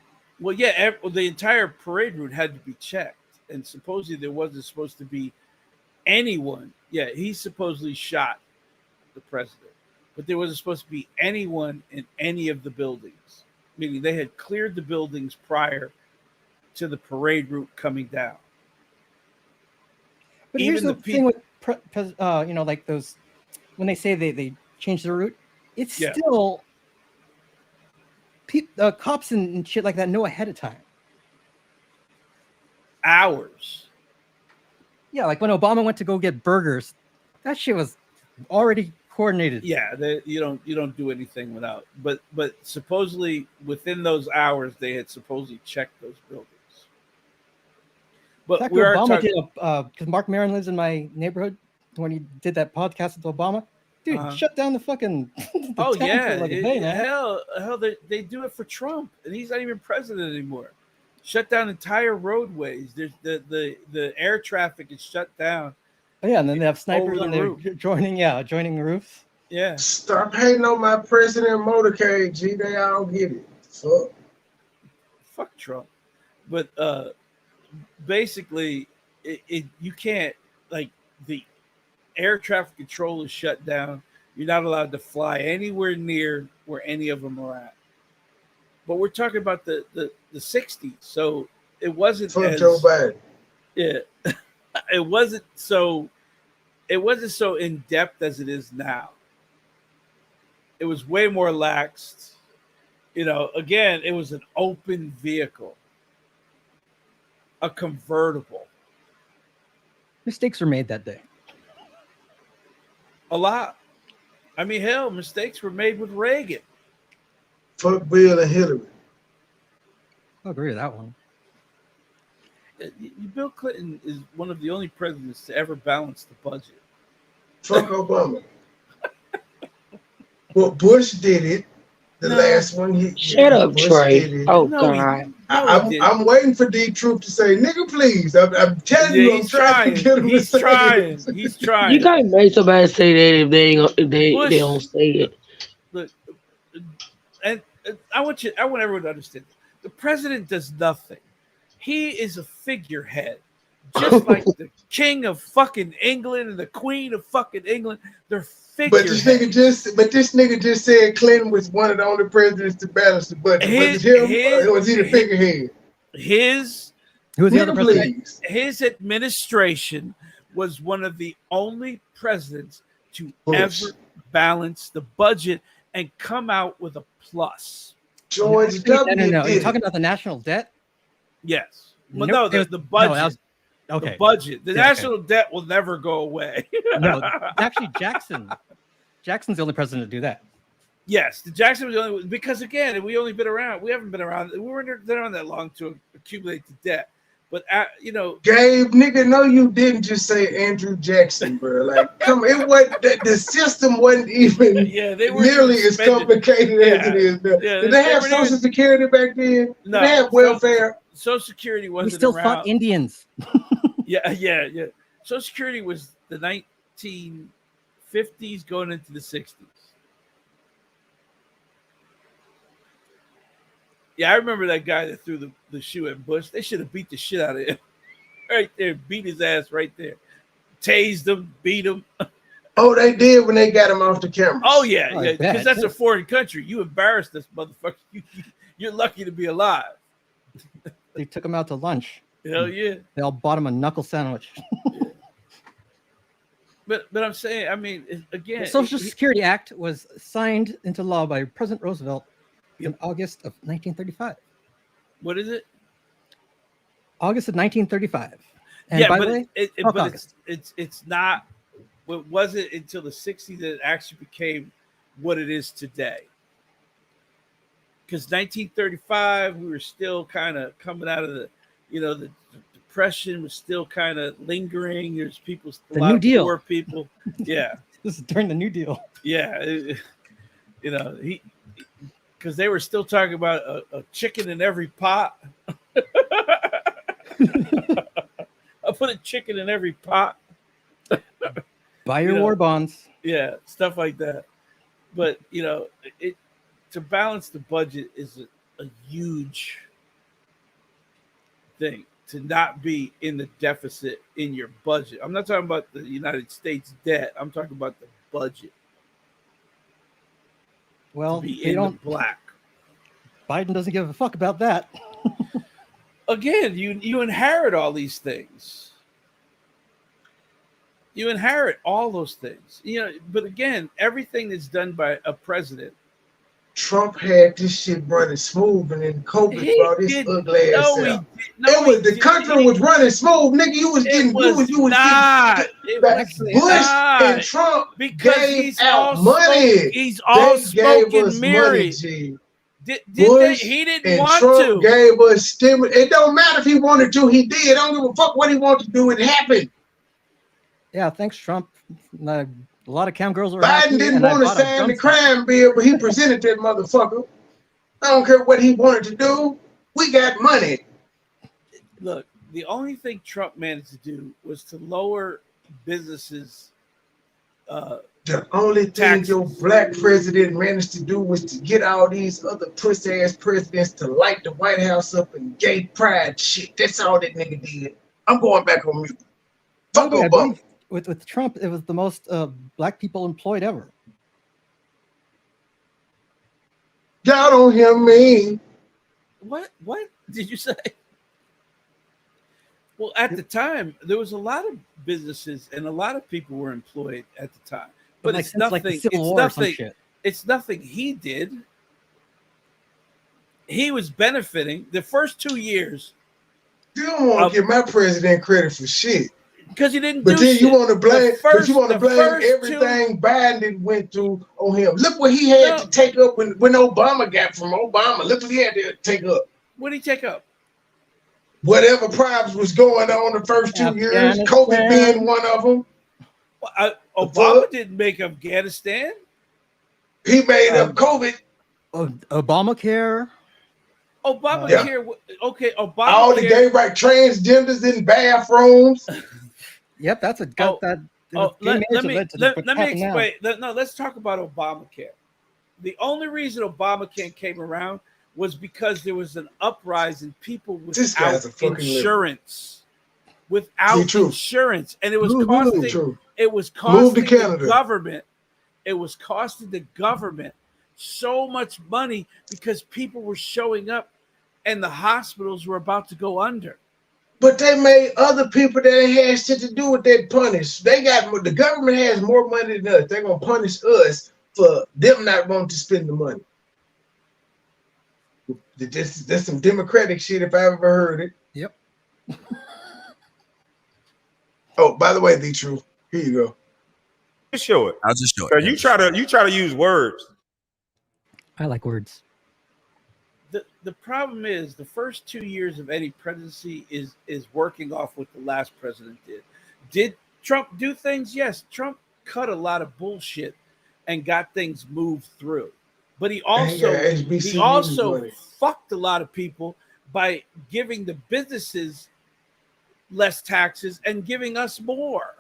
Well, yeah, the entire parade route had to be checked, and supposedly there wasn't supposed to be anyone. Yeah, he supposedly shot the president, but there wasn't supposed to be anyone in any of the buildings. Meaning they had cleared the buildings prior to the parade route coming down. But here's the thing with like those when they say they change the route, it's still cops and shit like that know ahead of time. Hours. Yeah, like when Obama went to go get burgers, that shit was already coordinated. Yeah, you don't do anything without. But supposedly within those hours they had supposedly checked those buildings. But we are Obama did because Mark Maron lives in my neighborhood. When he did that podcast with Obama, dude, shut down the fucking. Oh yeah, like a day, man. Hell, they do it for Trump, and he's not even president anymore. Shut down entire roadways. There's the air traffic is shut down. Oh, yeah, and then they have snipers and they're joining the roofs. Yeah. Stop hating on my president motorcade, G. They all get it. Fuck Trump. But basically, you can't, like, the air traffic control is shut down. You're not allowed to fly anywhere near where any of them are at. But we're talking about the 60s, so it wasn't Joe Biden. Yeah, it wasn't so in depth as it is now. It was way more laxed. Again, it was an open vehicle, a convertible. Mistakes were made that day. A lot. I mean, hell, mistakes were made with Reagan. Fuck Bill and Hillary. I agree with that one. Bill Clinton is one of the only presidents to ever balance the budget. Fuck Obama. Well, Bush did it. The last one. Shut up, Trey. Oh, God. I'm waiting for D-Troop to say, nigga, please. I'm telling you, I'm trying to get him to say it. He's trying. You gotta make somebody say that if they don't say it. Look, and I want everyone to understand. The president does nothing. He is a figurehead. Just like the king of fucking England and the queen of fucking England. They're figureheads. But this nigga just said Clinton was one of the only presidents to balance the budget. Was it him or was he the figurehead? Who was the other president? His administration was one of the only presidents to ever balance the budget and come out with a plus. George W. No. You're talking about the national debt? Yes. Well, no, the budget. Okay. The budget. The national debt will never go away. No, actually, Jackson. Jackson's the only president to do that. Yes, the Jackson was the only, because again, we only been around. We haven't been around. We weren't around that long to accumulate the debt. But Gabe, nigga, no, you didn't just say Andrew Jackson, bro. Like, come on, it wasn't the system wasn't even nearly as complicated as it is now. Did they have Social Security back then? No, Did they have welfare? Social Security wasn't. We still around. fought Indians. Yeah. Social Security was the 1950s going into the 60s. Yeah, I remember that guy that threw the shoe at Bush. They should have beat the shit out of him. Right there. Beat his ass right there. Tased him, beat him. Oh, they did when they got him off the camera. Oh, yeah. Because that's a foreign country. You embarrassed us, motherfucker. You're lucky to be alive. They took him out to lunch. Hell yeah. They all bought him a knuckle sandwich. But I'm saying, I mean, again. The Social Security Act was signed into law by President Roosevelt in August of 1935. What is it? August of 1935. And by the way, it's not. It wasn't until the 60s that it actually became what it is today. Because 1935, we were still kind of coming out of the Depression was still kind of lingering. There's a lot of poor people. Yeah. This is during the New Deal. Yeah. Because they were still talking about a chicken in every pot. I put a chicken in every pot. Buy your war bonds. Yeah, stuff like that. But to balance the budget is a huge thing to not be in the deficit in your budget. I'm not talking about the United States debt. I'm talking about the budget. Well, to be they in the don't. black. Biden doesn't give a fuck about that. Again, you inherit all these things. You inherit all those things. But again, everything that's done by a president. Trump had this shit running smooth, and then COVID brought his ugly ass out. The country was running smooth, nigga. You was getting Bush and Trump gave out money. He's all smoke and mirror. He didn't want Trump to. Gave us stimulus. It don't matter if he wanted to. He did. I don't give a fuck what he wanted to do. It happened. Yeah, thanks, Trump. A lot of cowgirls were Biden happy, didn't want to sign the crime bill, but he presented that motherfucker. I don't care what he wanted to do. We got money. Look, the only thing Trump managed to do was to lower businesses. The only thing your black president managed to do was to get all these other pussy-ass presidents to light the White House up and gay pride shit. That's all that nigga did. I'm going back on mute. Fuck Obama. With Trump, it was the most black people employed ever. Y'all don't hear me. What did you say? Well, at the time, there was a lot of businesses and a lot of people were employed at the time. But it's nothing. It's nothing he did. He was benefiting the first 2 years. You don't want to give my president credit for shit. Because he didn't but do then shit. You want to blame, everything Biden went through on him. Look what he had to take up when Obama got from Obama. Look what he had to take up. What did he take up? Whatever problems was going on the first 2 years, COVID being one of them. Well, Obama didn't make Afghanistan. He made up COVID. Obamacare. Obamacare. Okay, Obamacare. All the gay rights, transgenders in bathrooms. Yep, that's what got that. Let me explain. Let's talk about Obamacare. The only reason Obamacare came around was because there was an uprising. People without insurance, and it was costing. It was costing the government. It was costing the government so much money because people were showing up, and the hospitals were about to go under. But they made other people that ain't had shit to do with that punish. The government has more money than us. They're gonna punish us for them not wanting to spend the money. That's some democratic shit if I ever heard it. Yep. Oh, by the way, the truth. Here you go. Just show it. I'll just show it. You try to use words. I like words. The problem is the first 2 years of any presidency is working off what the last president did. Did Trump do things? Yes, Trump cut a lot of bullshit and got things moved through. But he also fucked a lot of people by giving the businesses less taxes and giving us more.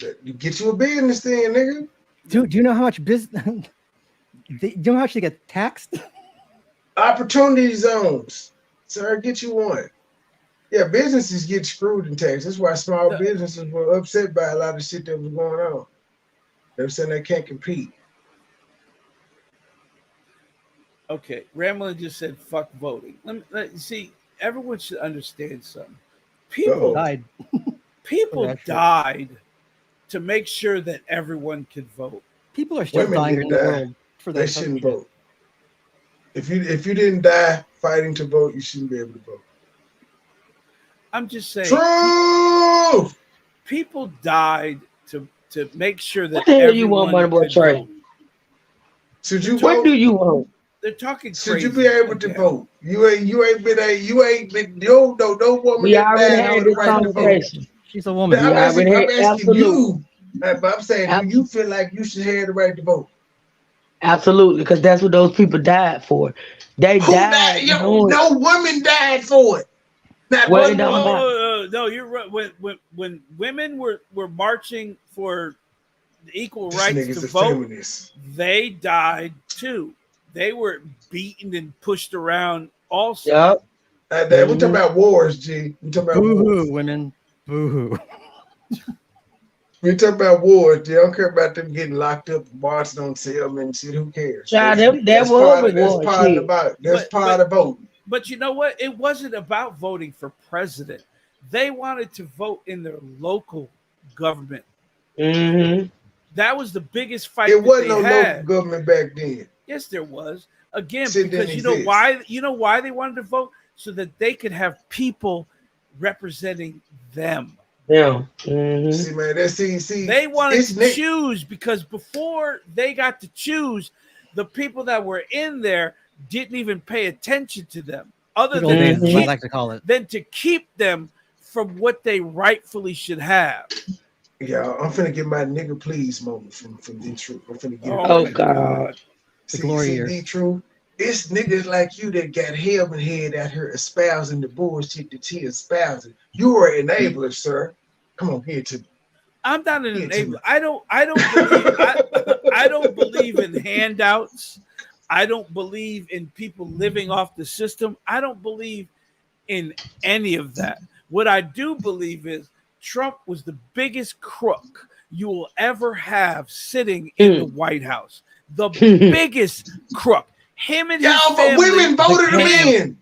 You get you a business then, nigga. Do you know how much business? Do you know how much they get taxed? Opportunity zones. Sir, get you one. Yeah, businesses get screwed in tax. That's why small businesses were upset by a lot of shit that was going on. They were saying they can't compete. Okay, Ramlin just said fuck voting. See, everyone should understand something. People died. People died to make sure that everyone could vote. People are still dying in the world for that. They shouldn't vote. If you didn't die fighting to vote, you shouldn't be able to vote. I'm just saying. True. People died to make sure that what the hell you want, MoneyBoy Trey? Should you what vote? Do you want? They're talking Should crazy. you be able to vote? You ain't been no woman. We already had this conversation. She's a woman. I'm asking you. But I'm saying, do you feel like you should have the right to vote? Absolutely, because that's what those people died for. They died. No woman died for it. No, you're right. When women were marching for the equal rights to vote, feminist. They died too. They were beaten and pushed around also. Yep. We talking about wars, G. We talking about Boo-hoo, wars. women. Boo-hoo. We talking about wars, G. I don't care about them getting locked up, marching on selma and shit. Who cares? Child, That's that was a that's war part shit. about that's part of voting. But you know what? It wasn't about voting for president. They wanted to vote in their local government. Mm-hmm. That was the biggest fight. It wasn't they no had. local government back then. Yes, there was. Again, Shit because didn't you know exist. why? You know why they wanted to vote? So that they could have people representing them. Yeah. Mm-hmm. See, man, They wanted to choose, because before they got to choose, the people that were in there didn't even pay attention to them, other than as I like to call it. than to keep them from what they rightfully should have. Yeah, I'm finna get my nigga please moment from Detroit. I'm finna get it. Oh God. See, Detroit. It's niggas like you that got Helmet Head out here espousing the bullshit that he espousing. You are an enabler, sir. Come on, here to me. I'm not an enabler. I don't believe in handouts. I don't believe in people living off the system. I don't believe in any of that. What I do believe is Trump was the biggest crook you will ever have sitting in the White House. The biggest crook. Him and his family. Women voted him in.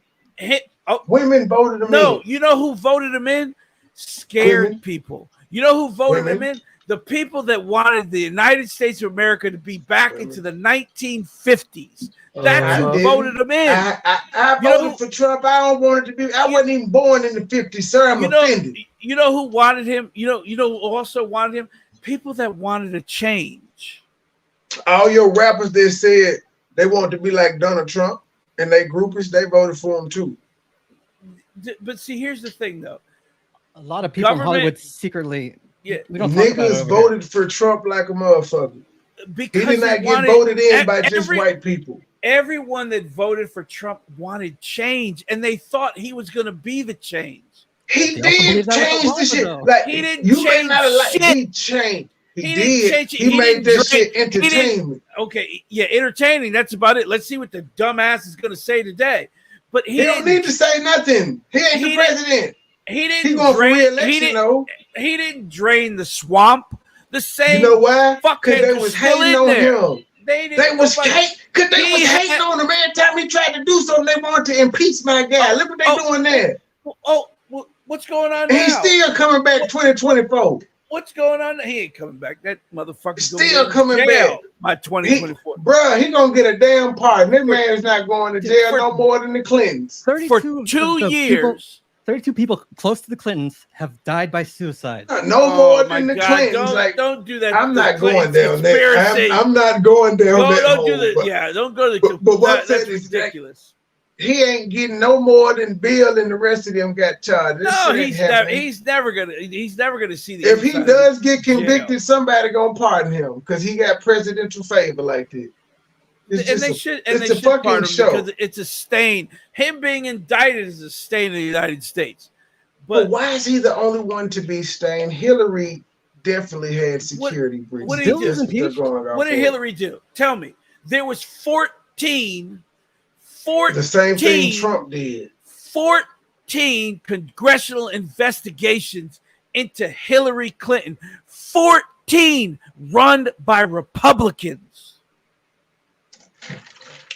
Women voted him in. No, you know who voted him in? Scared people. You know who voted him in? The people that wanted the United States of America to be back into the 1950s. That's who voted him in. I voted for Trump. I don't want it to be. I wasn't even born in the 50s, sir. I'm offended. You know who wanted him? You know who also wanted him? People that wanted a change. All your rappers that said they wanted to be like Donald Trump and they groupies, they voted for him too. But see, here's the thing, though. A lot of people in Hollywood secretly. Yeah, we don't talk about it niggas voted for Trump like a motherfucker. Because he did not get voted in by just white people. Everyone that voted for Trump wanted change, and they thought he was going to be the change. He did change the shit. Like, he didn't you change may not like shit. He changed. He didn't change it. He made that shit entertainment. Okay, yeah, entertaining. That's about it. Let's see what the dumbass is going to say today. But he don't need to say nothing. He ain't the president. He didn't. He going for re-election though. He didn't drain the swamp. The same. You know why? Because they was hating on him. They was hating on him every time he tried to do something. They wanted to impeach my guy. Look what they doing there. What's going on now? He's still coming back 2024. What's going on? He ain't coming back. That motherfucker's still coming back. By 2024. Bruh, he gonna get a damn pardon. This man is not going to jail no more than the Clintons. 32 for 2 years. 32 people close to the Clintons have died by suicide. No more than the Clintons. Don't do that. I'm not going down there. I'm not going down that hole. Don't do that. Yeah, don't go to the. But what that's ridiculous. He ain't getting no more than Bill and the rest of them got charged. He's never gonna see the. If he does get convicted, somebody gonna pardon him because he got presidential favor like that. They should pardon him because it's a stain. Him being indicted is a stain of the United States. But why is he the only one to be stained? Hillary definitely had security breaches. What did Hillary do? Tell me. There was 14. The same thing Trump did. 14 congressional investigations into Hillary Clinton. 14 run by Republicans.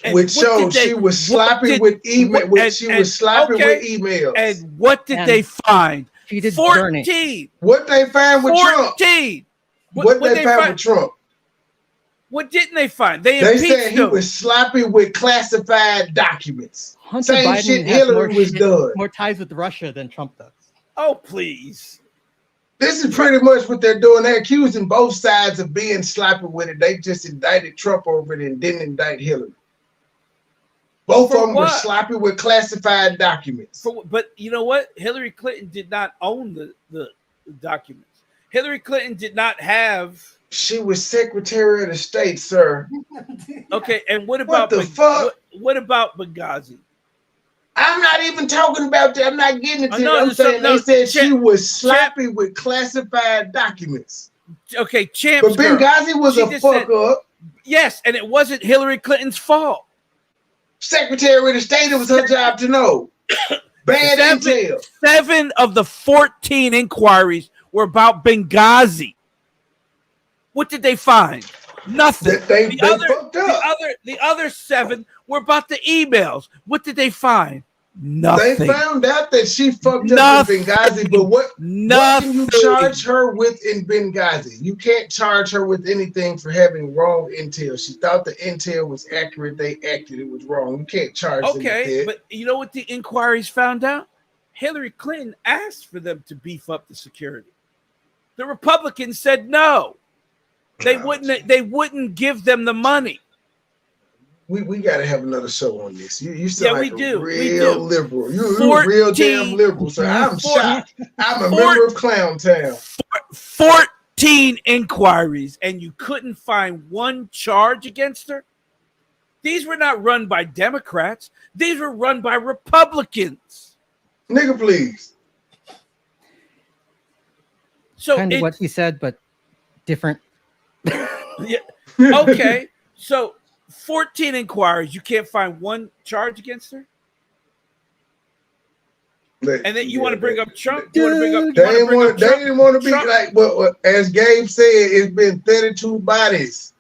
And which shows she was sloppy with email. With emails. And what did they find? She did 14. What they found with 14. Trump? What they found with Trump? What didn't they find? They said he was sloppy with classified documents. Hunter Same Biden shit Hillary was done. More ties with Russia than Trump does. Oh, please. This is pretty much what they're doing. They're accusing both sides of being sloppy with it. They just indicted Trump over it and didn't indict Hillary. Both of them were sloppy with classified documents. But you know what? Hillary Clinton did not own the documents. Hillary Clinton did not have... She was Secretary of the State, sir. Okay, and what about what about Benghazi? I'm not even talking about that. I'm not getting into it. I'm saying they said she was sloppy with classified documents. Okay, Champs. But Benghazi was a fuck up. Yes, and it wasn't Hillary Clinton's fault. Secretary of the State, it was her job to know. Bad intel. 7 of the 14 inquiries were about Benghazi. What did they find? Nothing. They fucked up. The other 7 were about the emails. What did they find? Nothing. They found out that she fucked up in Benghazi, but what can you charge her with in Benghazi? You can't charge her with anything for having wrong intel. She thought the intel was accurate. They acted it was wrong. You can't charge them with that. But you know what the inquiries found out? Hillary Clinton asked for them to beef up the security. The Republicans said no. They wouldn't give them the money. We got to have another show on this. You sound like a real liberal. You're a real damn liberal. So I'm shocked. I'm a member of Clown Town. 14 inquiries, and you couldn't find one charge against her? These were not run by Democrats. These were run by Republicans. Nigga, please. So kind of what he said, but different. Yeah. Okay. So 14 inquiries, you can't find one charge against her? And then you want to bring up Trump? They didn't want to be like, well, as Gabe said, it's been 32 bodies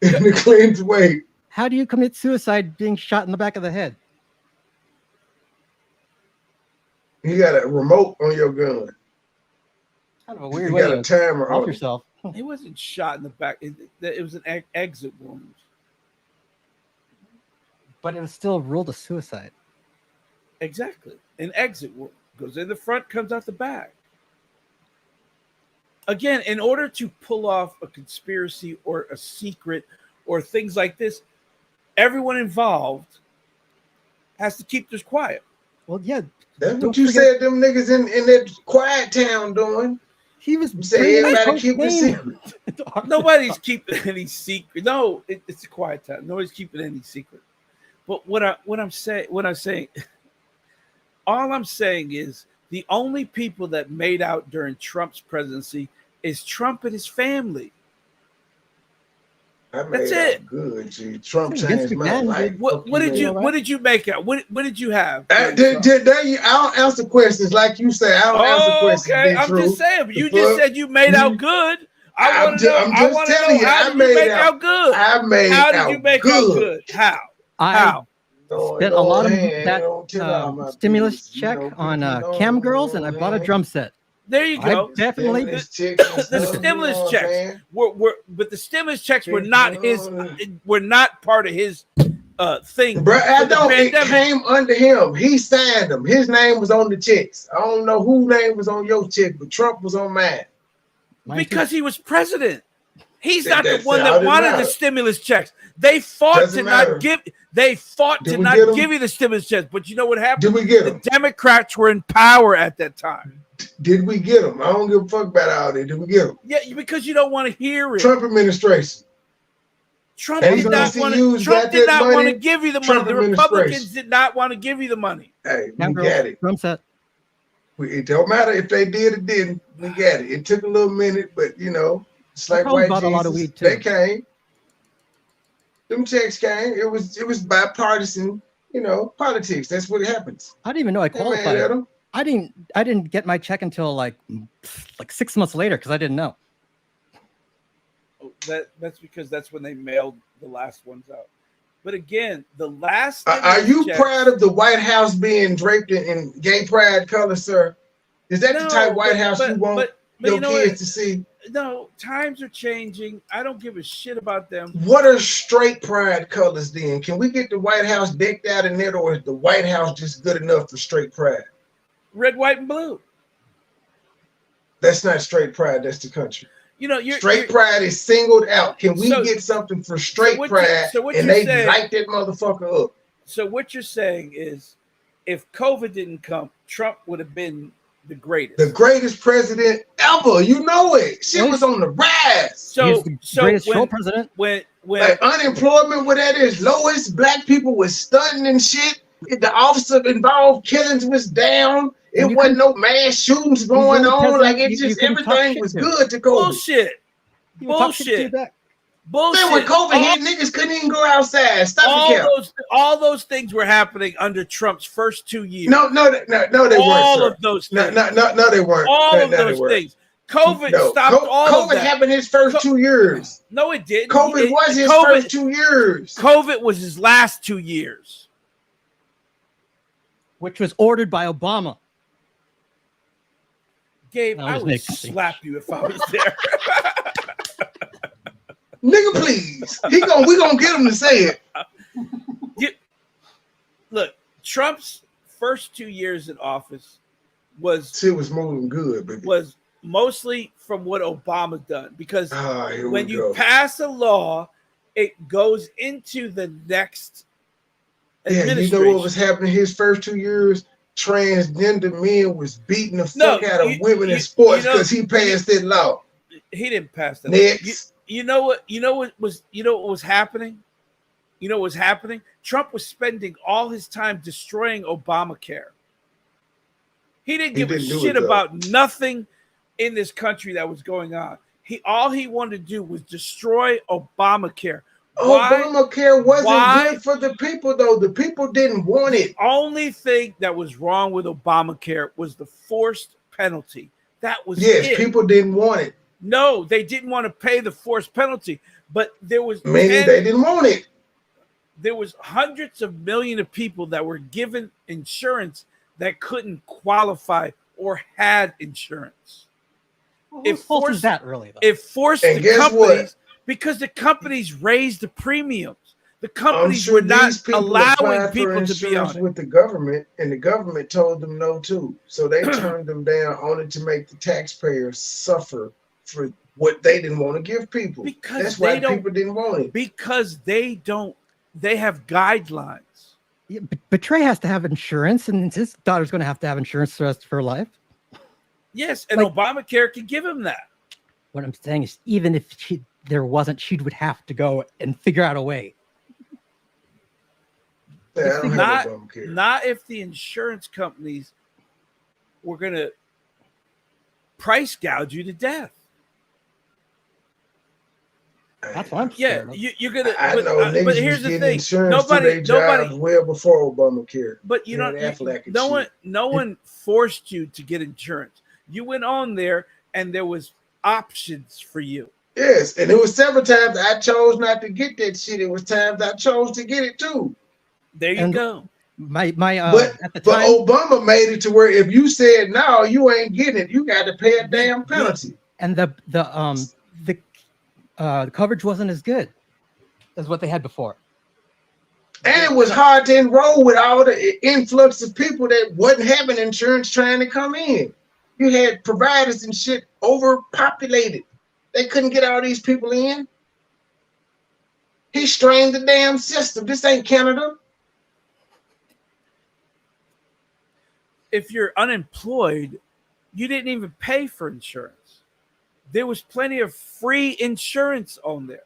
in the Clinton's way. How do you commit suicide being shot in the back of the head? You got a remote on your gun. Kind of a weird you way got a timer help on yourself. It wasn't shot in the back. It was an exit wound. But it was still ruled a suicide. Exactly. An exit wound goes in the front, comes out the back. Again, in order to pull off a conspiracy or a secret or things like this, everyone involved has to keep this quiet. Well, yeah. That's what you said them niggas in that quiet town doing. He was saying everybody keep the secret. Nobody's keeping any secret. No, it's a quiet time. Nobody's keeping any secret. But what I'm saying, all I'm saying is the only people that made out during Trump's presidency is Trump and his family. That's it. Good, gee. Trump changed my life. What did you make out? What did you have? I don't answer questions like you say. I don't answer questions. Okay, I'm just saying. You just said you made out good. I want to know. I want to know how did you make out good? I made out good. How did you make out good? How? How? Spent a lot of that stimulus check on cam girls, and I bought a drum set. There you go. Definitely the stimulus checks but the stimulus checks were not his. Were not part of his thing. Bro, it came under him. He signed them. His name was on the checks. I don't know whose name was on your check, but Trump was on mine. Because he was president. He's not the one that wanted the stimulus checks. They fought to not give. They fought to not give you the stimulus checks. But you know what happened? Did we get them? The Democrats were in power at that time. Did we get them? I don't give a fuck about all that. Did we get them? Yeah, because you don't want to hear it. Trump administration. Trump did not want to give you the money. The Republicans did not want to give you the money. Hey, we got it. Drum set. It don't matter if they did or didn't. We got it. It took a little minute, but you know, it's like white Jesus. A lot of weed too. They came. Them checks came. It was bipartisan, you know, politics. That's what happens. I didn't even know I qualified. I didn't get my check until like 6 months later because I didn't know. That's because that's when they mailed the last ones out. But again, the last. Are you proud of the White House being draped in gay pride colors, sir? Is that the type White House you want your kids to see? No, times are changing. I don't give a shit about them. What are straight pride colors then? Can we get the White House decked out in it, or is the White House just good enough for straight pride? Red, white, and blue. That's not straight pride. That's the country. You know, straight pride is singled out. Can we get something for straight pride and they light that motherfucker up? So what you're saying is, if COVID didn't come, Trump would have been the greatest president ever. You know it. Shit was on the rise. So greatest show president. When like unemployment where that is lowest, black people was stunting and shit. The officer involved killings was down. It wasn't no mass shootings going on. Like it just everything was good to go. Bullshit. Bullshit. Then when COVID hit, niggas couldn't even go outside. Stop the cap. All those things were happening under Trump's first 2 years. No, they weren't. All Sir. of those No, things. they weren't. All of those things. COVID stopped all of that. COVID happened his first 2 years. No, it didn't. COVID was his first 2 years. COVID was his last 2 years. Which was ordered by Obama. Gabe, I would slap you if I was there. Nigga, please. We gonna get him to say it. Look, Trump's first 2 years in office was moving good, baby. Was mostly from what Obama done, because when you go. pass a law, it goes into the next administration. You know what was happening his first 2 years? Transgender men was beating the fuck out of women in sports because he passed that law. He didn't pass that. Next. You know what was happening? You know what was happening? Trump was spending all his time destroying Obamacare. He didn't give a shit about nothing in this country that was going on. All he wanted to do was destroy Obamacare. Obamacare wasn't good for the people, though. The people didn't want it. The only thing that was wrong with Obamacare was the forced penalty. That was it. People didn't want it. No, they didn't want to pay the forced penalty, but there was they didn't want it. There was hundreds of millions of people that were given insurance that couldn't qualify or had insurance. Well, whose fault is that really, though? It forced the companies because the companies raised the premiums. The companies were not allowing people to be on it. With the government, and the government told them no too. So they turned them down only to make the taxpayers suffer for what they didn't want to give people. Because that's why people didn't want it. Because they have guidelines. Yeah, but Trey has to have insurance, and his daughter's going to have insurance the rest of her life. Yes, and Obamacare can give him that. What I'm saying is, even if there wasn't, she would have to go and figure out a way. Yeah, not if the insurance companies were going to price gouge you to death. That's what I'm saying. Yeah, you're gonna. But here's the thing: nobody, well before Obamacare. But you know, no one forced you to get insurance. You went on there, and there was options for you. Yes, and it was several times I chose not to get that shit. It was times I chose to get it too. There you go. But at the time, Obama made it to where if you said no, you ain't getting it. You got to pay a damn penalty. And the coverage wasn't as good as what they had before. And it was hard to enroll with all the influx of people that wasn't having insurance trying to come in. You had providers and shit overpopulated. They couldn't get all these people in. He strained the damn system. This ain't Canada. If you're unemployed, you didn't even pay for insurance. There was plenty of free insurance on there.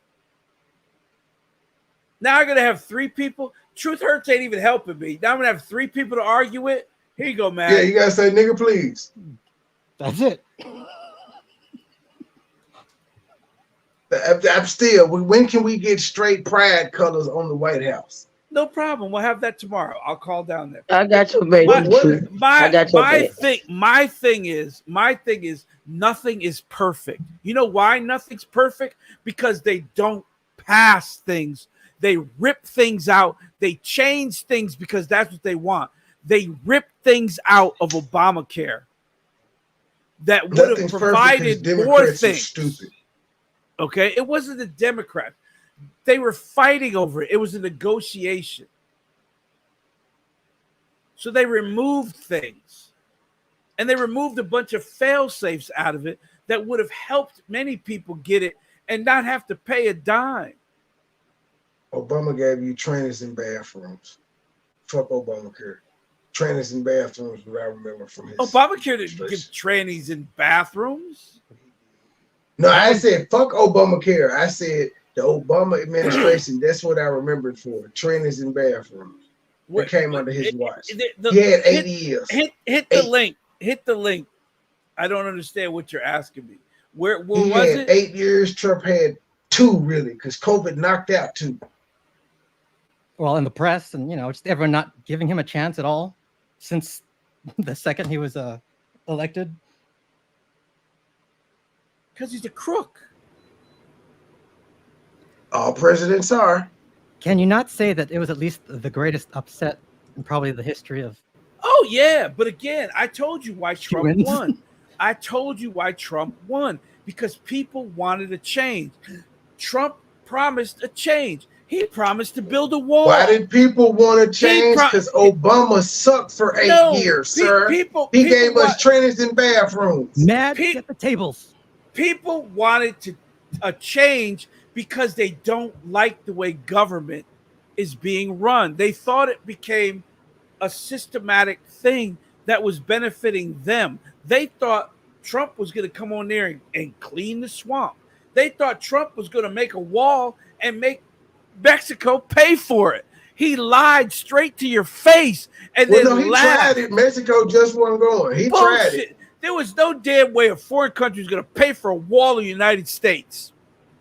Now I'm gonna have 3 people. Truth hurts ain't even helping me. Now I'm gonna have 3 people to argue with. Here you go, man. Yeah, you gotta say nigga, please. That's it. I'm still. When can we get straight pride colors on the White House? No problem. We'll have that tomorrow. I'll call down there. I got your baby. My thing is nothing is perfect. You know why nothing's perfect? Because they don't pass things. They rip things out. They change things because that's what they want. They rip things out of Obamacare that would have provided more things. Stupid. Okay, it wasn't the Democrats. They were fighting over it. It was a negotiation. So they removed things. And they removed a bunch of fail-safes out of it that would have helped many people get it and not have to pay a dime. Obama gave you trainers in bathrooms. Fuck Obamacare. Trainers in bathrooms, what I remember from his. Obamacare didn't give trannies in bathrooms. No, I said fuck Obamacare. I said the Obama administration. That's what I remembered for. Trainers in bathrooms. It came under his watch. He had 8 years. Hit the link. Hit the link. I don't understand what you're asking me. Where he was had it? 8 years. Trump had 2. two really, because COVID knocked out two. Well, in the press, and just everyone not giving him a chance at all since the second he was elected. Because he's a crook. All presidents are. Can you not say that it was at least the greatest upset in probably the history of? Oh yeah, but again, I told you why Trump Humans. won. I told you why Trump won, because people wanted a change. Trump promised a change. He promised to build a wall. Why did people want to change? Because Obama sucked for 8 years, sir. He gave us trainings in bathrooms. Get the tables. People wanted a change because they don't like the way government is being run. They thought it became a systematic thing that was benefiting them. They thought Trump was going to come on there and clean the swamp. They thought Trump was going to make a wall and make Mexico pay for it. He lied straight to your face and then he laughed. tried it. Mexico just wasn't going. He tried it. There was no damn way a foreign country was going to pay for a wall in the United States.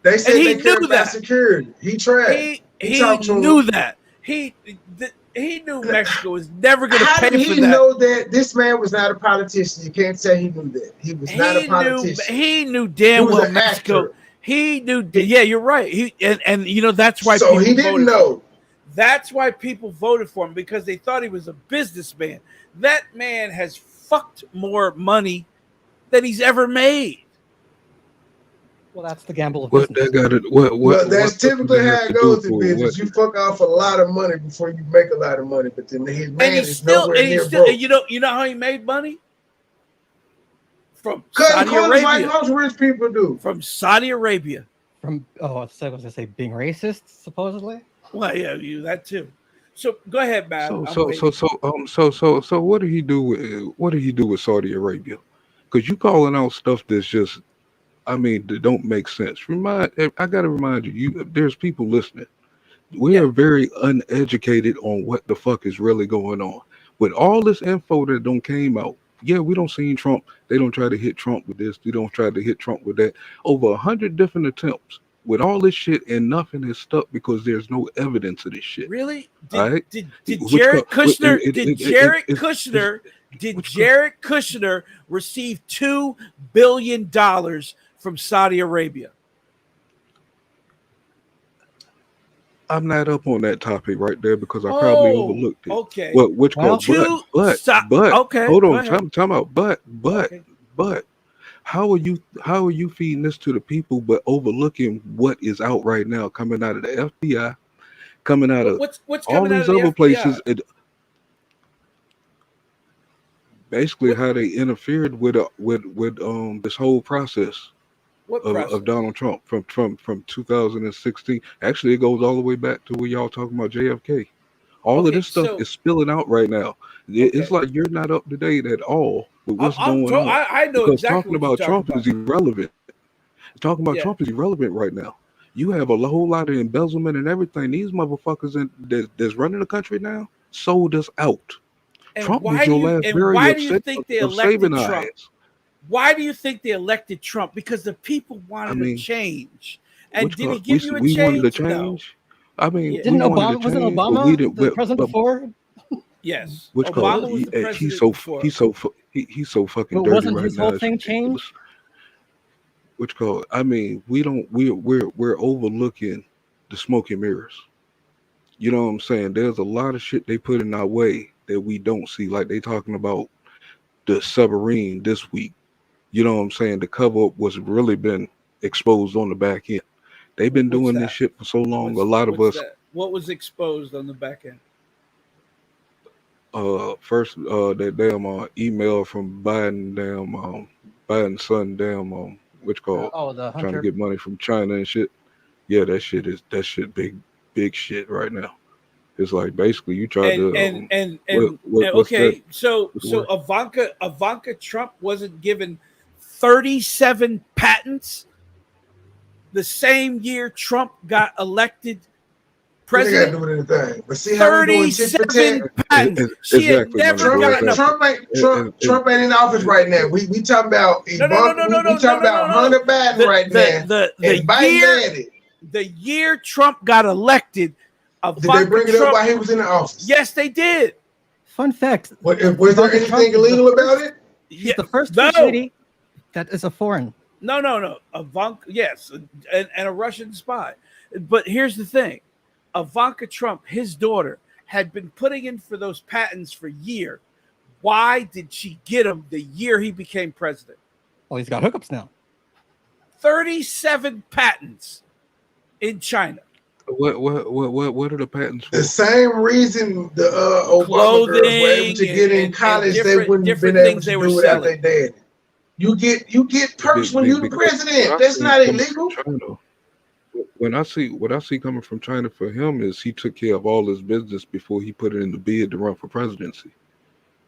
They said and he they cared knew about that. security. He tried. He knew that. He knew Mexico was never going to pay for that. How did he know that? This man was not a politician. You can't say he knew that. He was not a politician. He knew damn well Mexico. Actor. He knew. Yeah, you're right. And that's why. So he didn't know. That's why people voted for him, because they thought he was a businessman. That man has fucked more money than he's ever made. Well, that's the gamble of What business. that got it? That's typically how it goes in business. You fuck off a lot of money before you make a lot of money, but then his man is nowhere near broke. You know how he made money? From Saudi Arabia. Like most rich people do. From Saudi Arabia. From I was going to say being racist, supposedly. Well, yeah, that too. So go ahead, man. So what did he do with Saudi Arabia? Because you calling out stuff that's just, that don't make sense. I gotta remind you, there's people listening. We are very uneducated on what the fuck is really going on. With all this info that don't came out, we don't see Trump. They don't try to hit Trump with this. They don't try to hit Trump with that. Over 100 different attempts with all this shit, and nothing has stuck because there's no evidence of this shit. Really? Did Jared Kushner receive $2 billion from Saudi Arabia? I'm not up on that topic right there because I probably overlooked it. Okay. Hold on, time out. But how are you feeding this to the people but overlooking what is out right now, coming out of the FBI, coming out of what's all coming these out of the other FBI? places? Basically, how they interfered with this whole process. Of Donald Trump from 2016. Actually, it goes all the way back to where y'all talking about JFK. All of this stuff is spilling out right now. It's like you're not up to date at all with what's going on. I know because exactly talking about Trump is irrelevant. Talking about Trump is irrelevant right now. You have a whole lot of embezzlement and everything. These motherfuckers that's running the country now sold us out. And Trump was your last very why do upset you think they of elected saving Trump? eyes. Why do you think they elected Trump? Because the people wanted a change. And did he give you a we change? wanted a change. No. Didn't Obama? Wasn't Obama the president before? Yes. Which Obama was the president before. He's so fucking But dirty wasn't right his now. whole thing changed? We're overlooking the smoke and mirrors. You know what I'm saying? There's a lot of shit they put in our way that we don't see. Like they talking about the submarine this week. You know what I'm saying? The cover up was really been exposed on the back end. They've been doing this shit for so long. A lot of us. What was exposed on the back end? First, that damn email from Biden, Biden's son, the trying to get money from China and shit. Yeah, that shit big shit right now. It's like basically you tried So Ivanka Trump wasn't given 37 patents the same year Trump got elected president. They got to do anything. But see how we doing tit for 37 tat? patents. She had never gotten Trump ain't in office right now. We talking about Ivanka. We talking about Hunter Biden right now. The Biden year, daddy. The year Trump got elected, Did they bring it up while he was in the office? Yes, they did. Fun fact. Was there anything illegal about it? She's the first first lady that is a foreign. No. Ivanka, yes, and a Russian spy. But here's the thing. Ivanka Trump, his daughter, had been putting in for those patents for years. Why did she get them the year he became president? Well, he's got hookups now. 37 patents in China. What are the patents for? The same reason the Obama girls were able to get in college, they wouldn't have been able to do it without their daddy. You get perks when you're the president. That's not illegal. What I see coming from China for him is he took care of all his business before he put it in the bid to run for presidency.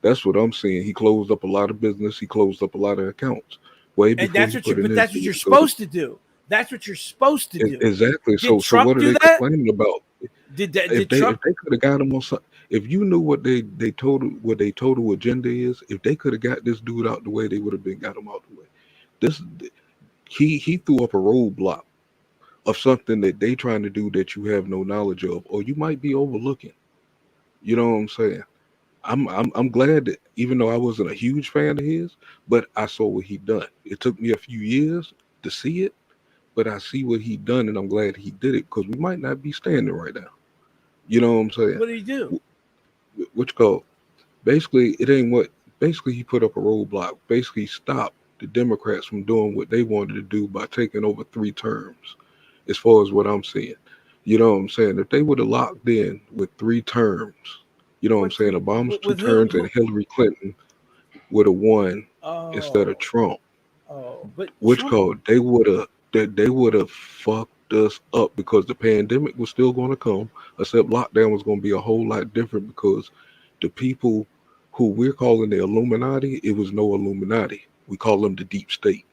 That's what I'm seeing. He closed up a lot of business. He closed up a lot of accounts. And that's what you're supposed to do. That's what you're supposed to do. Exactly. So what are they complaining about? If they could have got him on something, if you knew what they total agenda is, if they could have got this dude out the way, they would have got him out the way. He threw up a roadblock of something that they trying to do that you have no knowledge of, or you might be overlooking. You know what I'm saying? I'm glad that even though I wasn't a huge fan of his, but I saw what he done. It took me a few years to see it, but I see what he done, and I'm glad he did it because we might not be standing right now. You know what I'm saying? What did he do? Which called basically it ain't what basically he put up a roadblock. Basically stopped the Democrats from doing what they wanted to do by taking over 3 terms. As far as what I'm seeing, you know what I'm saying? If they would have locked in with 3 terms. You know what I'm saying? Obama's 2 terms and Hillary Clinton would have won instead of Trump. They would have fucked us up because the pandemic was still going to come, except lockdown was going to be a whole lot different because the people who we're calling the Illuminati, it was no Illuminati. We call them the deep state.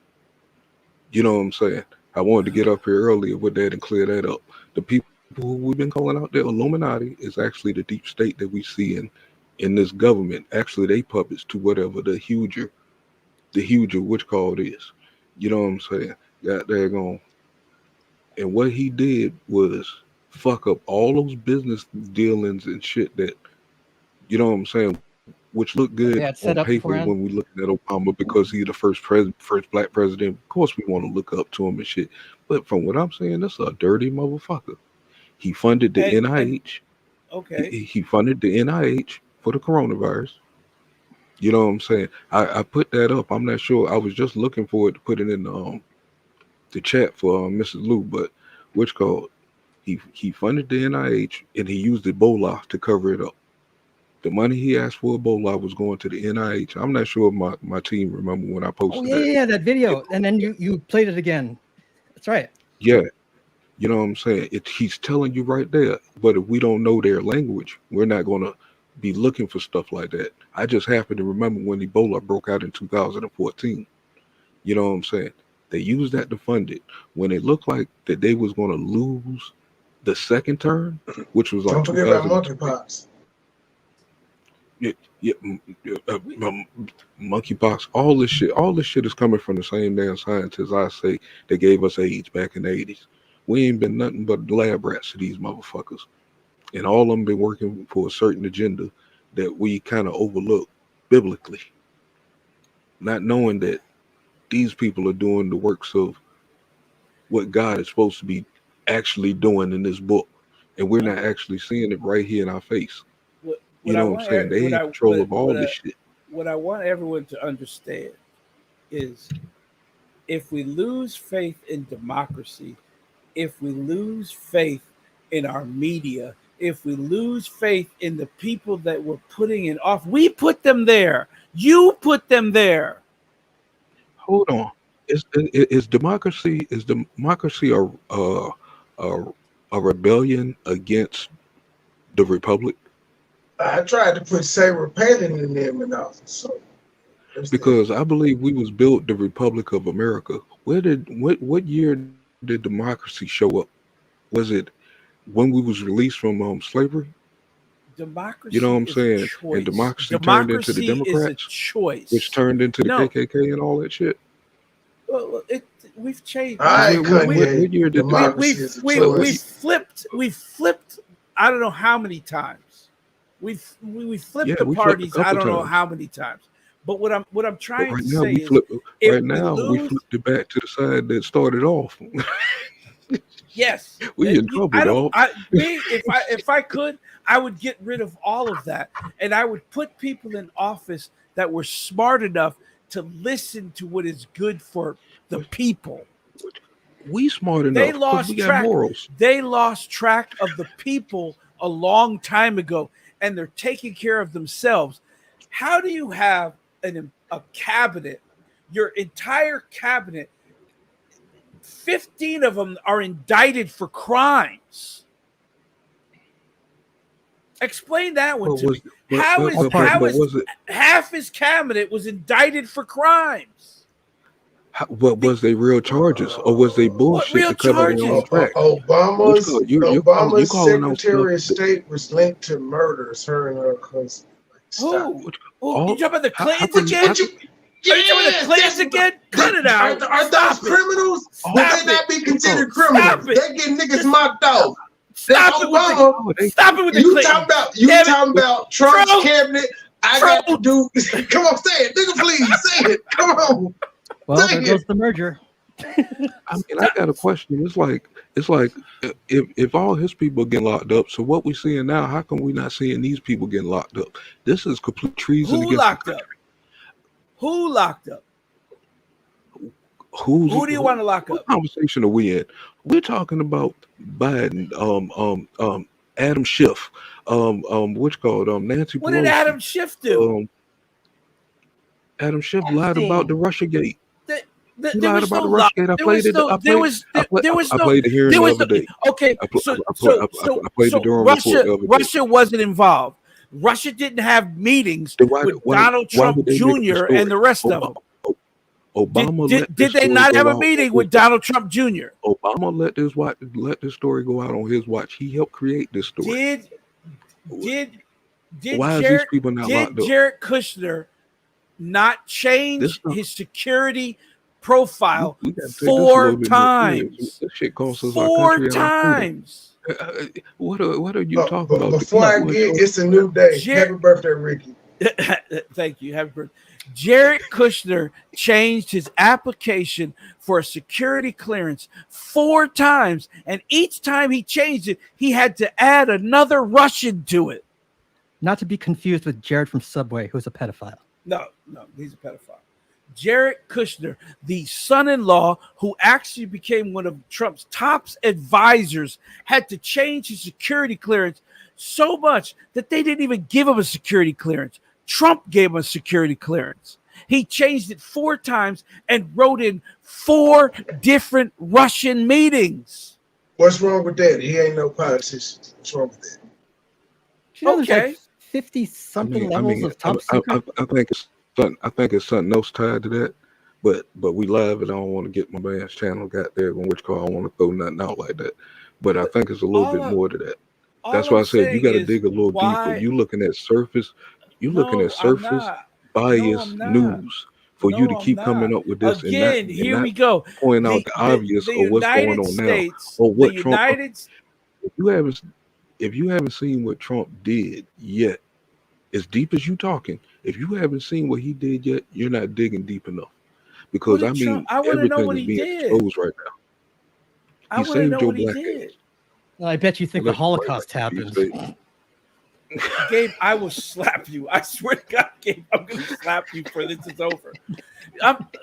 You know what I'm saying? I wanted to get up here earlier with that and clear that up. The people who we've been calling out the Illuminati is actually the deep state that we see in this government. Actually, they puppets to whatever the huger which called is. You know what I'm saying? Got there going. And what he did was fuck up all those business dealings and shit that, you know what I'm saying, which looked good on paper when we looked at Obama because he's the first black president. Of course, we want to look up to him and shit. But from what I'm saying, that's a dirty motherfucker. He funded the NIH. He funded the NIH for the coronavirus. You know what I'm saying? I put that up. I'm not sure. I was just looking for it to put it in the chat for Mrs. Lou, but which called he funded the NIH and he used Ebola to cover it up. The money he asked for Ebola was going to the NIH. I'm not sure if my team remember when I posted that. Yeah, that video. And then you played it again. That's right. Yeah. You know what I'm saying? He's telling you right there. But if we don't know their language, we're not going to be looking for stuff like that. I just happen to remember when Ebola broke out in 2014. You know what I'm saying? They used that to fund it. When it looked like that they was going to lose the second term, which was like don't forget about monkeypox. Monkeypox, all this shit is coming from the same damn scientists I say that gave us AIDS back in the 80s. We ain't been nothing but lab rats to these motherfuckers. And all of them been working for a certain agenda that we kind of overlook biblically. Not knowing that these people are doing the works of what God is supposed to be actually doing in this book. And we're not actually seeing it right here in our face. You know what I'm saying? They in control of all this shit. What I want everyone to understand is if we lose faith in democracy, if we lose faith in our media, if we lose faith in the people that we're putting in off, we put them there. You put them there. Hold on. Is democracy a rebellion against the republic? I tried to put Sarah Palin in them and all. So because I believe we was built the Republic of America. What year did democracy show up? Was it when we was released from slavery? Democracy, you know what I'm saying? And democracy turned into the Democrats, is a choice, which turned into the KKK and all that shit. Well, we've changed. All right, Kanye. What year did Democracy is a choice. We flipped. I don't know how many times. We flipped the we flipped a parties. I couple don't know times. how many times. But what I'm But trying right to now say we is, flip. if Right we now we lose, flipped it back to the side that started off. yes, We in trouble, dog. If I could, I would get rid of all of that, and I would put people in office that were smart enough to listen to what is good for the people. We smart enough They because lost we got track. morals. They lost track of the people a long time ago, and they're taking care of themselves. How do you have a cabinet, your entire cabinet, 15 of them are indicted for crimes? Explain that one to me. How is half his cabinet was indicted for crimes? What was they real charges, or was they bullshit real to cover their own track? Obama's calling out Secretary of stuff State was linked to murders. Her and her husband. Who? You talking about the Clintons again? Are you talking about the Clintons again? Cut it out. Are those criminals? Would they not be considered criminals? They get niggas mocked off. Stop it with the You Clintons. talking about Trump's cabinet? I got to do. Come on, say it, nigga. Please say it. Come on. Well, there goes the merger. I mean, I got a question. It's like if all his people getting locked up, so what we seeing now? How come we not seeing these people getting locked up? This is complete treason against the country. Who locked up? Who do you want to lock up? What conversation are we in? We're talking about Biden, Adam Schiff, which called Nancy Pelosi. What did Adam Schiff do? Adam Schiff lied about the Russiagate. He There lied was about no the lie. Russiagate. I played the hearing the other day. Okay, I played the Durham report the other day. Russia wasn't involved. Russia didn't have meetings with Donald Trump Jr. and the rest of them. Obama did they not have a meeting with Donald Trump Jr.? Obama let this story go out on his watch. He helped create this story. Why is these people not locked up? Did Jared Kushner not change his security profile 4 times? This shit costs us 4 times. What are you talking about? Before I get, it's a new day. Happy birthday, Ricky. Thank you. Happy birthday. Jared Kushner changed his application for a security clearance 4 times, and each time he changed it, he had to add another Russian to it. Not to be confused with Jared from Subway, who's a pedophile. No, he's a pedophile. Jared Kushner, the son-in-law who actually became one of Trump's top advisors, had to change his security clearance so much that they didn't even give him a security clearance. Trump gave him a security clearance. He changed it 4 times and wrote in 4 different Russian meetings. What's wrong with that? He ain't no politician. What's wrong with that? You know, there's like 50-something levels of top secret. I think it's something else tied to that. But we live, and I don't want to get my man's channel got there on which call I don't want to throw nothing out like that. But I think it's a little bit more to that. That's why I said you got to dig a little deeper. You looking at surface. You looking at surface biased news for you to keep coming up with this. Again, and here we go. Point out the obvious of what's going on now, or what Trump. If you haven't seen what Trump did yet, as deep as you talking, if you haven't seen what he did yet, you're not digging deep enough. Because I mean, everything is being exposed right now. He saved your black ass. Well, I bet you think the Holocaust happened. Gabe, I will slap you. I swear to God, Gabe, I'm going to slap you before this is over.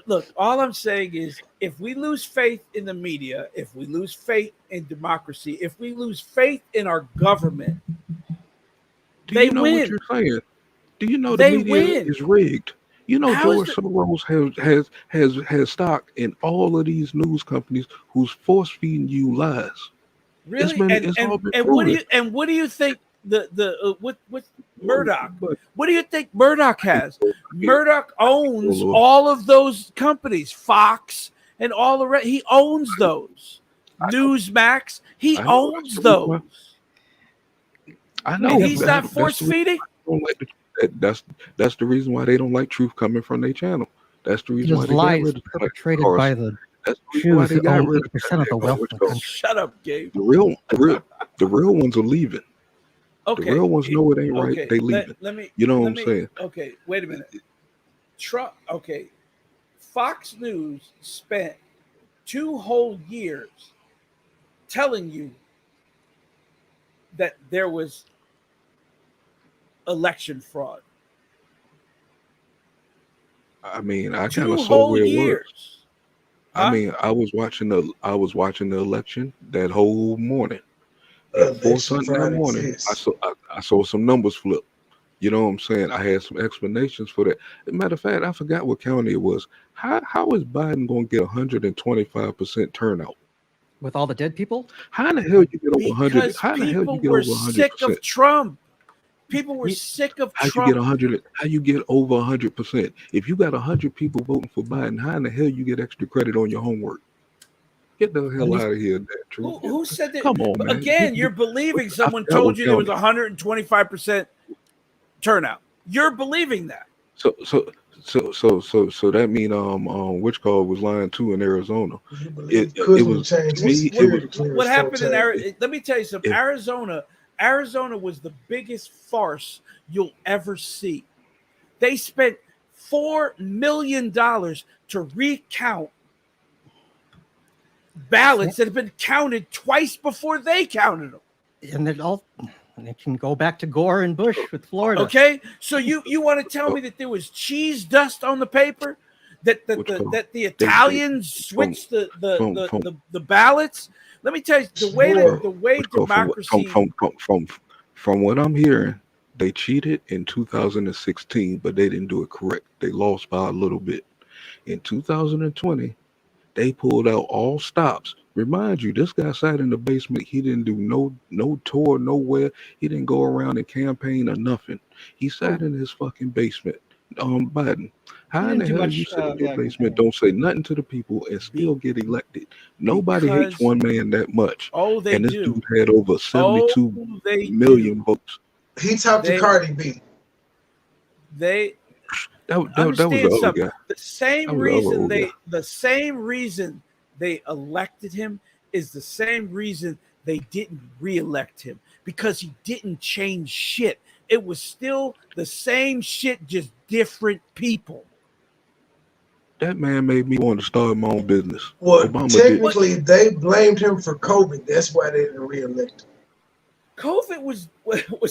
Look, all I'm saying is if we lose faith in the media, if we lose faith in democracy, if we lose faith in our government, they win. What you're saying? Do you know the media is rigged? You know, George Soros has stock in all of these news companies who's force feeding you lies. Really? What do you think? What Murdoch? What do you think Murdoch has? Murdoch owns all of those companies, Fox and all the rest. He owns those. Newsmax, he owns those. I know. And he's not force feeding. That's the reason why they don't like truth coming from their channel. That's the It reason why was they got lies rid of Tucker perpetrated by Carlson. the That's the reason why Jews they who got own rid of 80% of the wealth in the country. Shut up, Gabe. the real ones are leaving. The Okay. real ones know it ain't right. Okay. They leaving. Let me. You know what Let I'm me. saying? Okay. Wait a minute. Trump. Okay. Fox News spent 2 whole years telling you that there was election fraud. I mean, I kind 2 of saw whole where it was. years. I Huh? mean, I was watching the election that whole morning. At 4 Election something in the fraud morning, exists. I saw some numbers flip. You know what I'm saying? I had some explanations for that. As a matter of fact, I forgot what county it was. How is Biden going to get 125% turnout? with all the dead people. How in the hell you get over 100? Because How in the hell you people get were over sick 100%? of Trump. People were Ye- sick of How you get Trump. 100? How you get over 100%? If you got 100 people voting for Biden, how in the hell you get extra credit on your homework? Get the hell Let me out of here, that truth. Who said that? Come on, man. Again, you're believing I someone forgot told what you there was county. 125% turnout. You're believing that. So that mean which call was lying too in Arizona. You It believe Kuzma was changed to his me. It was security clearance What 4 happened in times. Arizona? Let me tell you something. if Arizona was the biggest farce you'll ever see. They spent $4 million to recount ballots that have been counted twice before they counted them. and it can go back to Gore and Bush with Florida. Okay, so you want to tell me that there was cheese dust on the paper, that which call the they Italians from switched from the ballots? Let me tell you the way Swore. democracy. from what I'm hearing, they cheated in 2016, but they didn't do it correct. They lost by a little bit. In 2020, they pulled out all stops. Remind you, this guy sat in the basement. He didn't do no tour nowhere. He didn't go around and campaign or nothing. He sat in his fucking basement. Biden, how in didn't the do hell much, you sit in your yeah, basement, don't say nothing to the people, and still get elected? Nobody hates Because one man that much. oh, they And this do. dude had over Oh, 72 they million do. votes. He talked to They Cardi B. they That was understand the other something. guy. The same That was the other reason old guy. they elected him is the same reason they didn't reelect him, because he didn't change shit. It was still the same shit, just different people. That man made me want to start my own business. Well, Obama didn't. technically, they blamed him for COVID. That's why they didn't reelect him. COVID was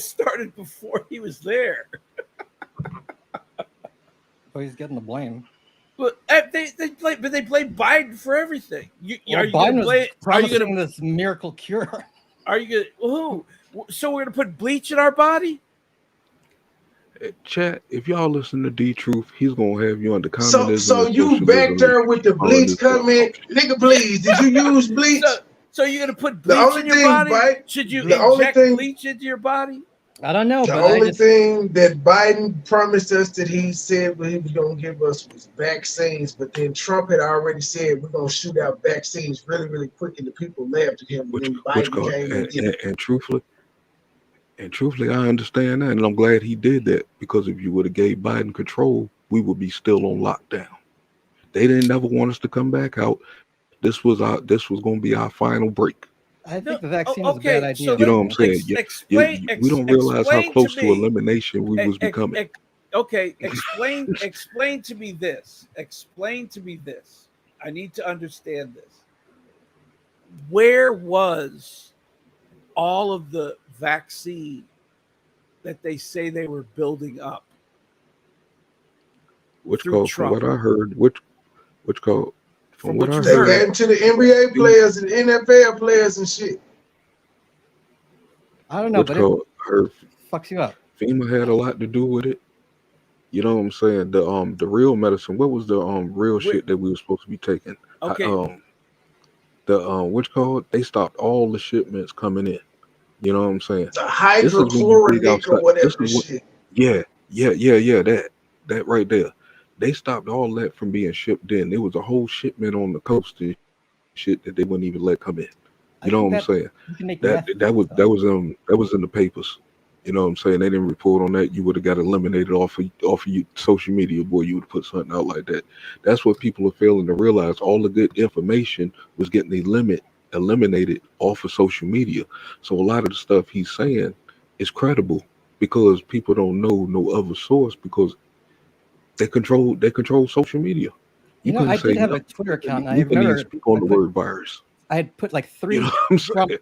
started before he was there. So he's getting the blame. But they blame Biden for everything. Well, Are you Biden gonna was blame? Are you promising gonna this miracle cure. Are you gonna who? So we're gonna put bleach in our body? Chat, if y'all listen to D Truth, he's gonna have you under So communism and you back socialism there and with the all of bleach this stuff. comment, nigga? Please, did you use bleach? So you're gonna put The bleach only in your thing, body? Biden, Should you the only inject thing, bleach into your body? I don't know, the but only thing that Biden promised us that he said what he was gonna give us was vaccines. But then Trump had already said we're gonna shoot out vaccines really, really quick, and the people laughed at him. And then Which Biden came and did it. and truthfully, I understand that, and I'm glad he did that, because if you would have gave Biden control, we would be still on lockdown. They didn't never want us to come back out. This was going to be our final break. I think the vaccine was a bad idea. So You know what I'm saying? We don't realize how close to me. elimination we was becoming. Okay, explain to me this. Explain to me this. I need to understand this. Where was all of the vaccine that they say they were building up? From what I heard, from what I They heard, gave him to the NBA players and NFL players and shit. I don't know, but it fucks you up. FEMA had a lot to do with it. You know what I'm saying? The real medicine. What was the real shit that we were supposed to be taking? Okay. They stopped all the shipments coming in. You know what I'm saying? The hydrochloric or whatever shit. Yeah, that right there. They stopped all that from being shipped in. There was a whole shipment on the coast and shit that they wouldn't even let come in. You know what I'm saying? That was in the papers. You know what I'm saying? They didn't report on that. You would have got eliminated off of you social media, boy. You would have put something out like that. That's what people are failing to realize. All the good information was getting eliminated off of social media. So a lot of the stuff he's saying is credible because people don't know no other source because they control social media. You You know, I couldn't say did have a nothing. Twitter account, and I You couldn't even remember speak on I the put word virus. I had put like You know 3 what I'm Trump saying?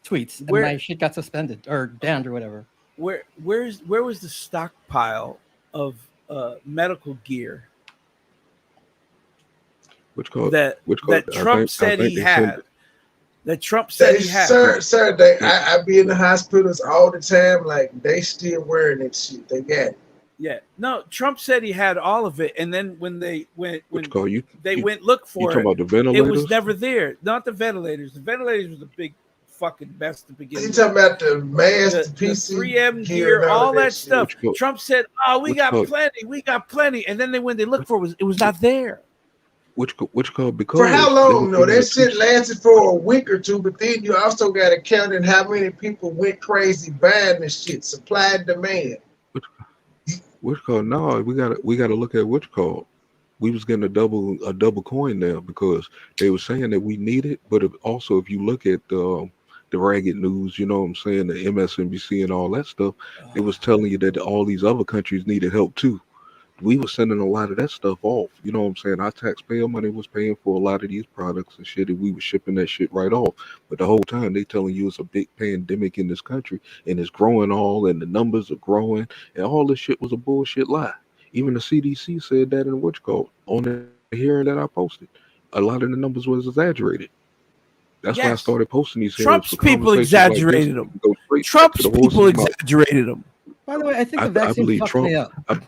tweets, and Where my shit got suspended or banned or whatever. where was the stockpile of medical gear Which called that which called Trump I said think he they sent had? That Trump said They, he had. sir, I be in the hospitals all the time. Like they still wearing that shit. They got it. Yeah, no. Trump said he had all of it, and then when they which when call you they you went look you for talking it, about the it was ventilators? never there. Not the ventilators. The ventilators was a big fucking mess to begin You with. talking about the mask, the The PC 3M gear, gear, and all of all that that shit. stuff. Which call Trump said, "Oh, we which got call plenty," and then when they looked for it was not there. which call For how because they were long though? giving That the shit people lasted for a week or two, but then you also got to count in how many people went crazy buying this shit. Supply and demand. which call no, we gotta look at which call. We was getting a double coin now because they were saying that we need it, but also if you look at the ragged news, you know what I'm saying, the MSNBC and all that stuff, it was telling you that all these other countries needed help too. We were sending a lot of that stuff off. You know what I'm saying? Our taxpayer money was paying for a lot of these products and shit, and we were shipping that shit right off. But the whole time they telling you it's a big pandemic in this country and it's growing all, and the numbers are growing, and all this shit was a bullshit lie. Even the CDC said that in what's called on the hearing that I posted. A lot of the numbers was exaggerated. That's why I Yes, started posting these hearings for Trump's people conversations like this, so exaggerated we them. can go straight back to Trump's the people horse's mouth. exaggerated them. By the way, I think the I vaccine believe fucked me Trump. up.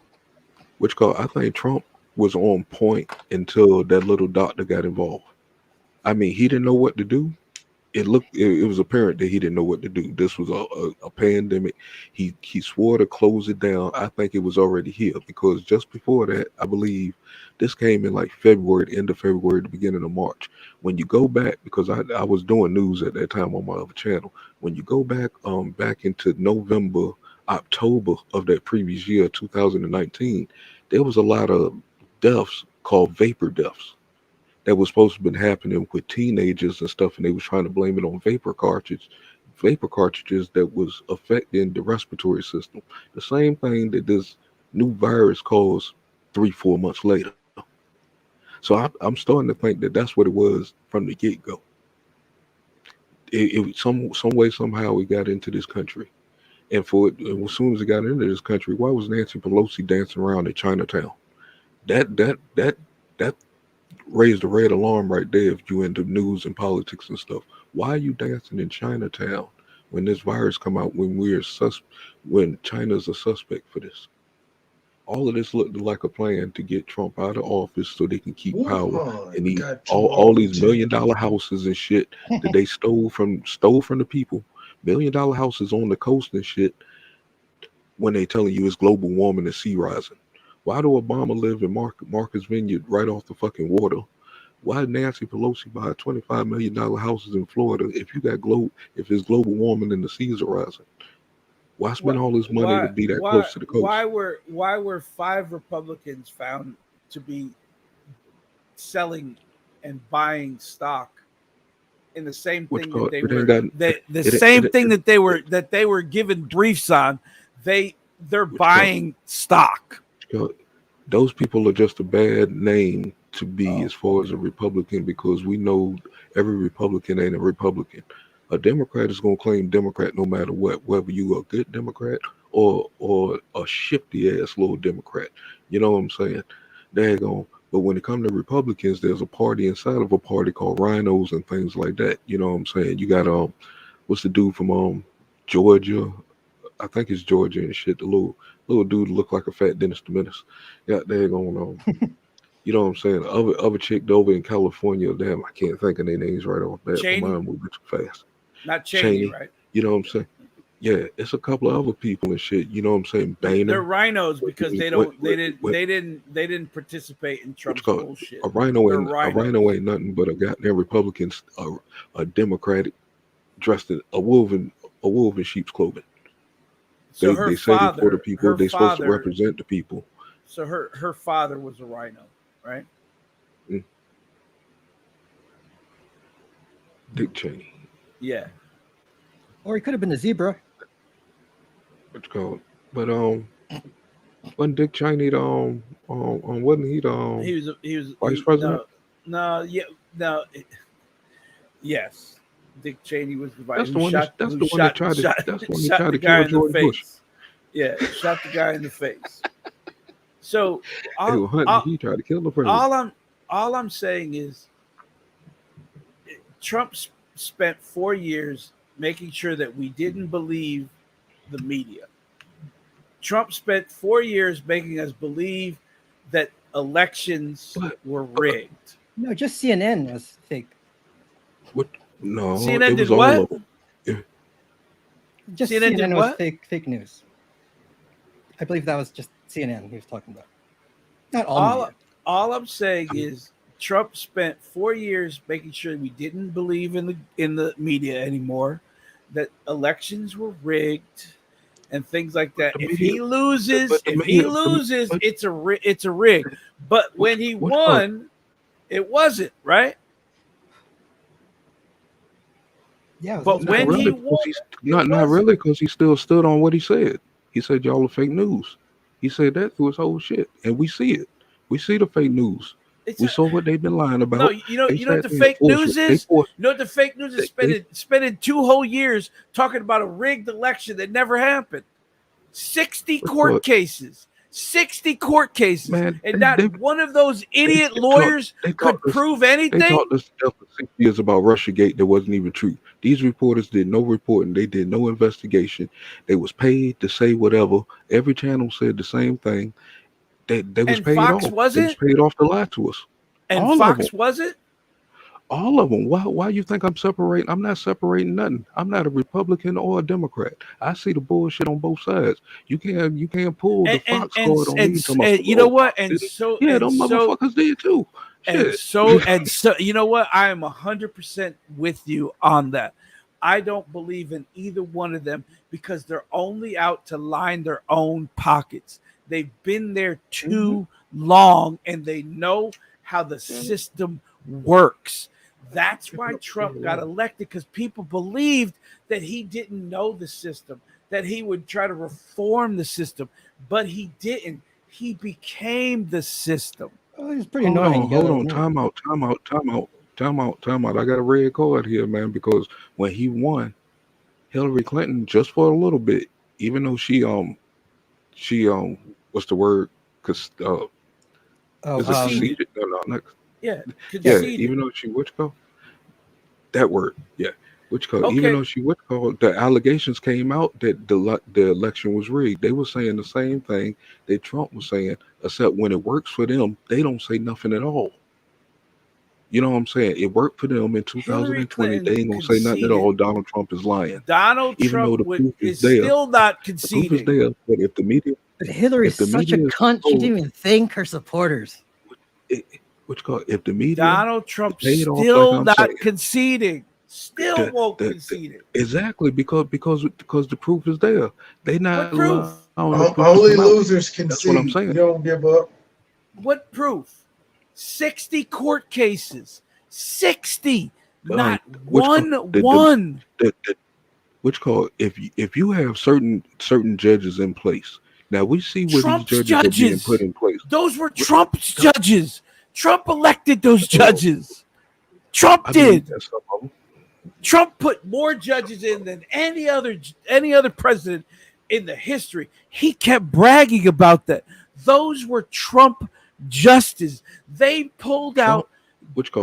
I think Trump was on point until that little doctor got involved. I mean, he didn't know what to do. It was apparent that he didn't know what to do. This was a pandemic. He swore to close it down. I think it was already here because just before that, I believe this came in like February, the end of February, the beginning of March. When you go back, because I was doing news at that time on my other channel. When you go back into November, October of that previous year, 2019, there was a lot of deaths called vapor deaths that was supposed to have been happening with teenagers and stuff, and they was trying to blame it on vapor cartridges that was affecting the respiratory system. The same thing that this new virus caused 3-4 months later. So I'm starting to think that that's what it was from the get go. Some way somehow it got into this country, and as soon as it got into this country, why was Nancy Pelosi dancing around in Chinatown? That raised a red alarm right there if you into news and politics and stuff. Why are you dancing in Chinatown when this virus come out when China's a suspect for this? All of this looked like a plan to get Trump out of office so they can keep power and these Got too all long these to $1 million houses and shit that they stole from the people. $1 million houses on the coast and shit when they telling you it's global warming and sea rising. Why do Obama live in Marcus Vineyard right off the fucking water? Why did Nancy Pelosi buy $25 million houses in Florida if it's global warming and the seas are rising? Why spend all this money to be that close to the coast? Why were 5 Republicans found to be selling and buying stock in the same thing that they were same thing that they were given briefs on? They're buying stock. Those people are just a bad name to be as far as a Republican, because we know every Republican ain't a Republican. A Democrat is going to claim Democrat no matter what, whether you are a good Democrat or a shifty ass little Democrat. You know what I'm saying? Daggone. But when it comes to Republicans, there's a party inside of a party called Rhinos and things like that. You know what I'm saying? You got what's the dude from Georgia? I think it's Georgia and shit. The little dude look like a fat Dennis the Menace. Yeah, they're going you know what I'm saying? Other chick over in California, damn, I can't think of their names right off bat. My mind moving too fast. Not Cheney, right? You know what I'm saying? Yeah, it's a couple of other people and shit. You know what I'm saying? Boehner. They're rhinos because they didn't participate in Trump's bullshit. A rhino ain't nothing but a goddamn Republican, a Democratic dressed in a wolf in sheep's clothing. So They say they for the people. her They supposed to father, represent the people. so her father was a rhino, right? Mm. Dick Cheney. Yeah. Or he could have been a zebra. What's called? But wasn't Dick Cheney the wasn't he the He was vice president? Yes. Dick Cheney was the vice That's the who one. shot That's who the one that shot tried to. shot That's the one that shot tried the to guy kill in the George Bush. face. Yeah, shot the guy in the face. So They were hunting. He tried to kill the president. all I'm saying is Trump spent 4 years making sure that we didn't believe the media. Trump spent 4 years making us believe that elections were rigged. No, just CNN was fake. What? No, CNN it did was all what? of them. Yeah. Just CNN did CNN was what? fake news. I believe that was just CNN he was talking about. Not all media. All I'm saying is Trump spent 4 years making sure we didn't believe in the media anymore, that elections were rigged and things like that. If he loses, it's a rig. But when he won, it wasn't, right? Yeah, but when he won, not really, because he still stood on what he said. He said y'all are fake news. He said that through his whole shit, and we see it. We see the fake news. We saw what they've been lying about. No, you know what the fake news is? You know what the fake news is? Spending 2 whole years talking about a rigged election that never happened. 60 court cases. 60 court cases. Man, and not one of those idiot lawyers could prove anything. They talked us for 6 years about Russiagate that wasn't even true. These reporters did no reporting. They did no investigation. They was paid to say whatever. Every channel said the same thing. They was paid Fox off. was they was it? paid off to lie to us. And all Fox of them. was it? All of them. Why you think I'm separating? I'm not separating nothing. I'm not a Republican or a Democrat. I see the bullshit on both sides. You can't pull the Fox card on me. You know what? And so yeah, them motherfuckers did too. And so, you know what? I am 100% with you on that. I don't believe in either one of them because they're only out to line their own pockets. They've been there too long and they know how the system works. That's why Trump got elected, because people believed that he didn't know the system, that he would try to reform the system, but he didn't. He became the system. Oh, he's pretty annoying. Hold on. Time out. I got a red card here, man, because when he won, Hillary Clinton, just for a little bit, even though she what's the word? Because conceded. No, conceded. Even though she that word, Okay. even though she the allegations came out that the election was rigged. They were saying the same thing that Trump was saying, except when it works for them, they don't say nothing at all. You know what I'm saying? It worked for them in 2020. They ain't gonna say nothing at all. Donald Trump is lying. Donald Trump is still not conceding. The proof is there, but if the media, but Hillary's such a cunt, she didn't even thank her supporters. If the media, Donald Trump still not conceding. Still won't concede it. Exactly, because the proof is there. They not proof? Only losers concede. That's what I'm saying. You don't give up. What proof? 60 court cases. 60. Not one. If you have certain judges in place. Now we see where Trump's these judges are being put in place. Those were Trump's judges. Trump elected those judges. Trump did. Trump put more judges in than any other president in the history. He kept bragging about that. Those were Trump justices. They pulled out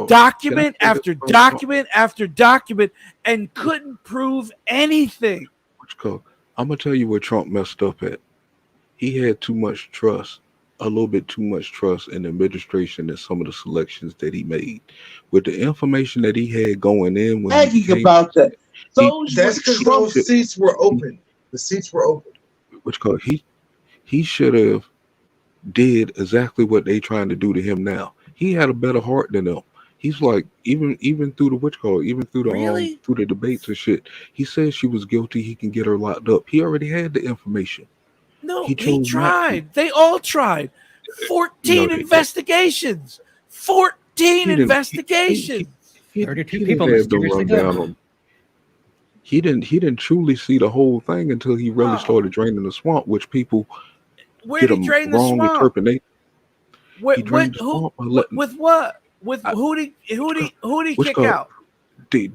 document after document after document and couldn't prove anything. I'm gonna tell you where Trump messed up at. He had too much trust, a little bit too much trust in the administration and some of the selections that he made. With the information that he had going in, when about that. That's because those seats were open. The seats were open. He should have did exactly what they trying to do to him now. He had a better heart than them. He's like, even through the even through the Really? through the debates and shit, he says she was guilty. He can get her locked up. He already had the information. No, He he chose not to. tried. They all tried. 14 they- investigations. 14 He didn't. investigations. 32 He people didn't have no mysteriously rundown dead. on. He didn't truly see the whole thing until he really Huh. started draining the swamp, which people Where get did a he drain the wrong swamp? interpretation. What, He drained the who, swamp by with, letting with what? With I- who did he what's kick called out? the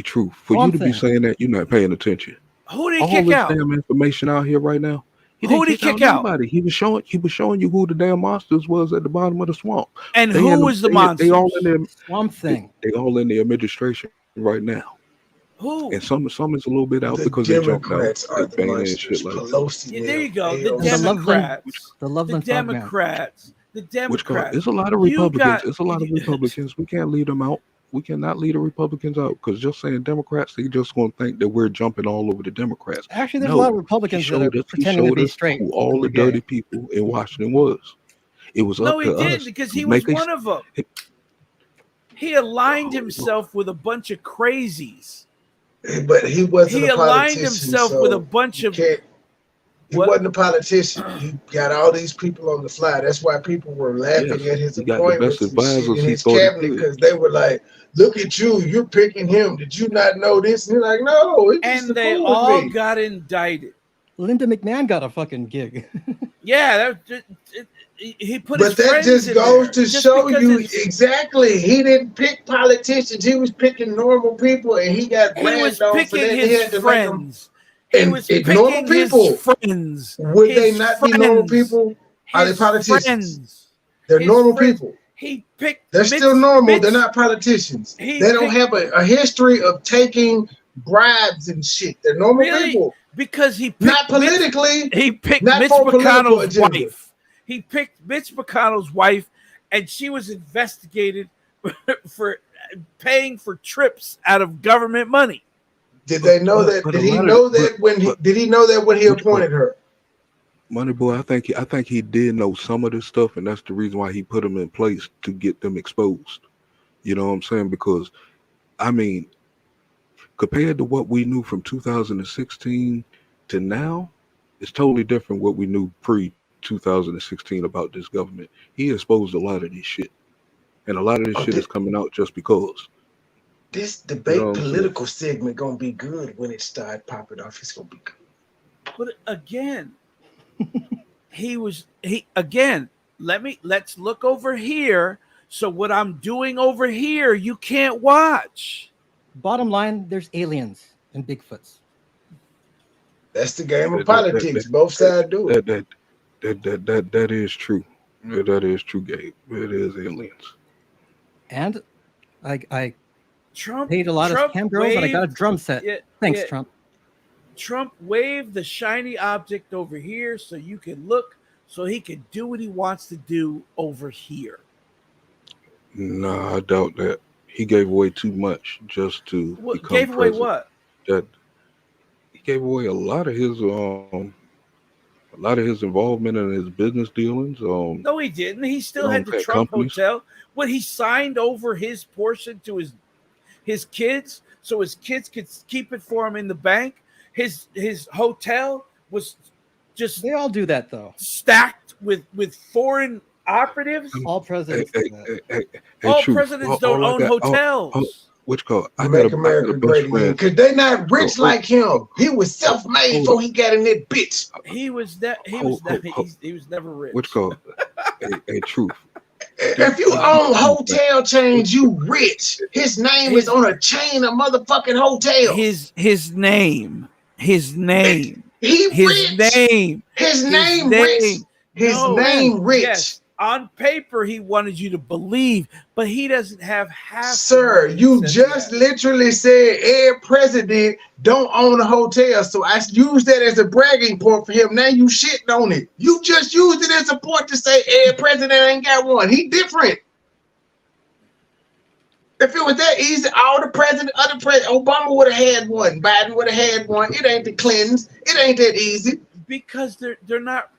truth. For you Swamp to be Thing. saying that, you're not paying attention. Who did he All kick this out? damn information out here right now. He Who didn't did he kick kick out out? nobody. He was showing you who the damn monsters was at the bottom of the swamp. And They who in was the they monsters? all in there. Swamp Thing. They all in the administration right now. Who? And some is a little bit out The because they jumped out Democrats are like the banging and monsters. shit like that. Pelosi, Yeah, there you go. The AOC. And the Loveland, Democrats. the The Loveland Frog Man. Democrats. The Which called, Democrats. it's a lot of You Republicans. got. It's a lot of Republicans. We can't leave them out. We cannot leave the Republicans out because just saying Democrats, they just gonna think that we're jumping all over the Democrats. Actually, there's a No, lot of Republicans that are he pretending to showed be us straight. who all who the are gay. dirty people in Washington was. It was No, up he to didn't us because to he was make one of them. He aligned himself with a bunch of crazies. But he wasn't He a aligned politician, himself so with a bunch you of. can't. He What? wasn't a politician. He got all these people on the fly. That's why people were laughing Yes, at his he got the best appointments and shit advisors in he his thought he cabinet could. because they were like, "Look at you, you're picking him. Did you not know this?" And he's like, "No, it's just And they fool all with me." got indicted. Linda McMahon got a fucking gig. Yeah, he put But his that friends just in goes there, to just show because you his- exactly. He didn't pick politicians. He was picking normal people, and he got he was ragged on for picking that. He had his to make them. friends. He And was normal picking his people. friends. Would they His not be normal friends. people? Are they His politicians? friends. They're His normal friends. people. He picked. They're Mitch- still normal. Mitch- They're not politicians. He They don't picked- have a history of taking bribes and shit. They're normal Really? people. because he picked Not politically. he picked not Mitch for a political McConnell's agenda. wife. He picked Mitch McConnell's wife, and she was investigated for paying for trips out of government money. Did they know that? but Did a he lot of- know that when he but- did he know that when he Which one? appointed her? Money boy, I think he did know some of this stuff, and that's the reason why he put them in place to get them exposed. You know what I'm saying? Because I mean, compared to what we knew from 2016 to now, it's totally different what we knew pre 2016 about this government. He exposed a lot of this shit, and a lot of this shit is coming out just because. This debate You know what I'm saying? political segment gonna be good when it start popping off. It's gonna be good. But again, let's look over here. So what I'm doing over here, you can't watch. Bottom line, there's aliens and Bigfoots. That's the game of politics. Both sides do it. That is true. That is true, Gabe. It is aliens. And I Trump paid a lot Trump of cam girls and I got a waved- drum set. yeah, Thanks, yeah. Trump. Trump waved the shiny object over here so you can look, so he can do what he wants to do over here. Nah, I doubt that. He gave away too much just to What become gave away president. what? That he gave away a lot of his involvement in his business dealings. No, he didn't. He still had the pet Trump companies. hotel. When he signed over his portion to his kids, so his kids could keep it for him in the bank. His hotel was just They all do that though. stacked with foreign operatives. All presidents do that. All Truth, presidents don't I own got- hotels. Which call? I Make got a America best great again. friend. Because they not rich Oh, like him. He was self-made before he got in that bitch. He was that. He was never rich. Which call? a truth. If you own hotel chains, you rich. His name is on a chain of motherfucking hotels. His name. His name. He His rich. name. His name rich. His name rich. Yes, on paper, he wanted you to believe, but he doesn't have half. Sir, you just literally said every president don't own a hotel. So I used that as a bragging point for him. Now you shitting on it. You just used it as a point to say every president ain't got one. He different. If it was that easy, all the other president, Obama would have had one. Biden would have had one. It ain't the Clintons. It ain't that easy. Because they're not.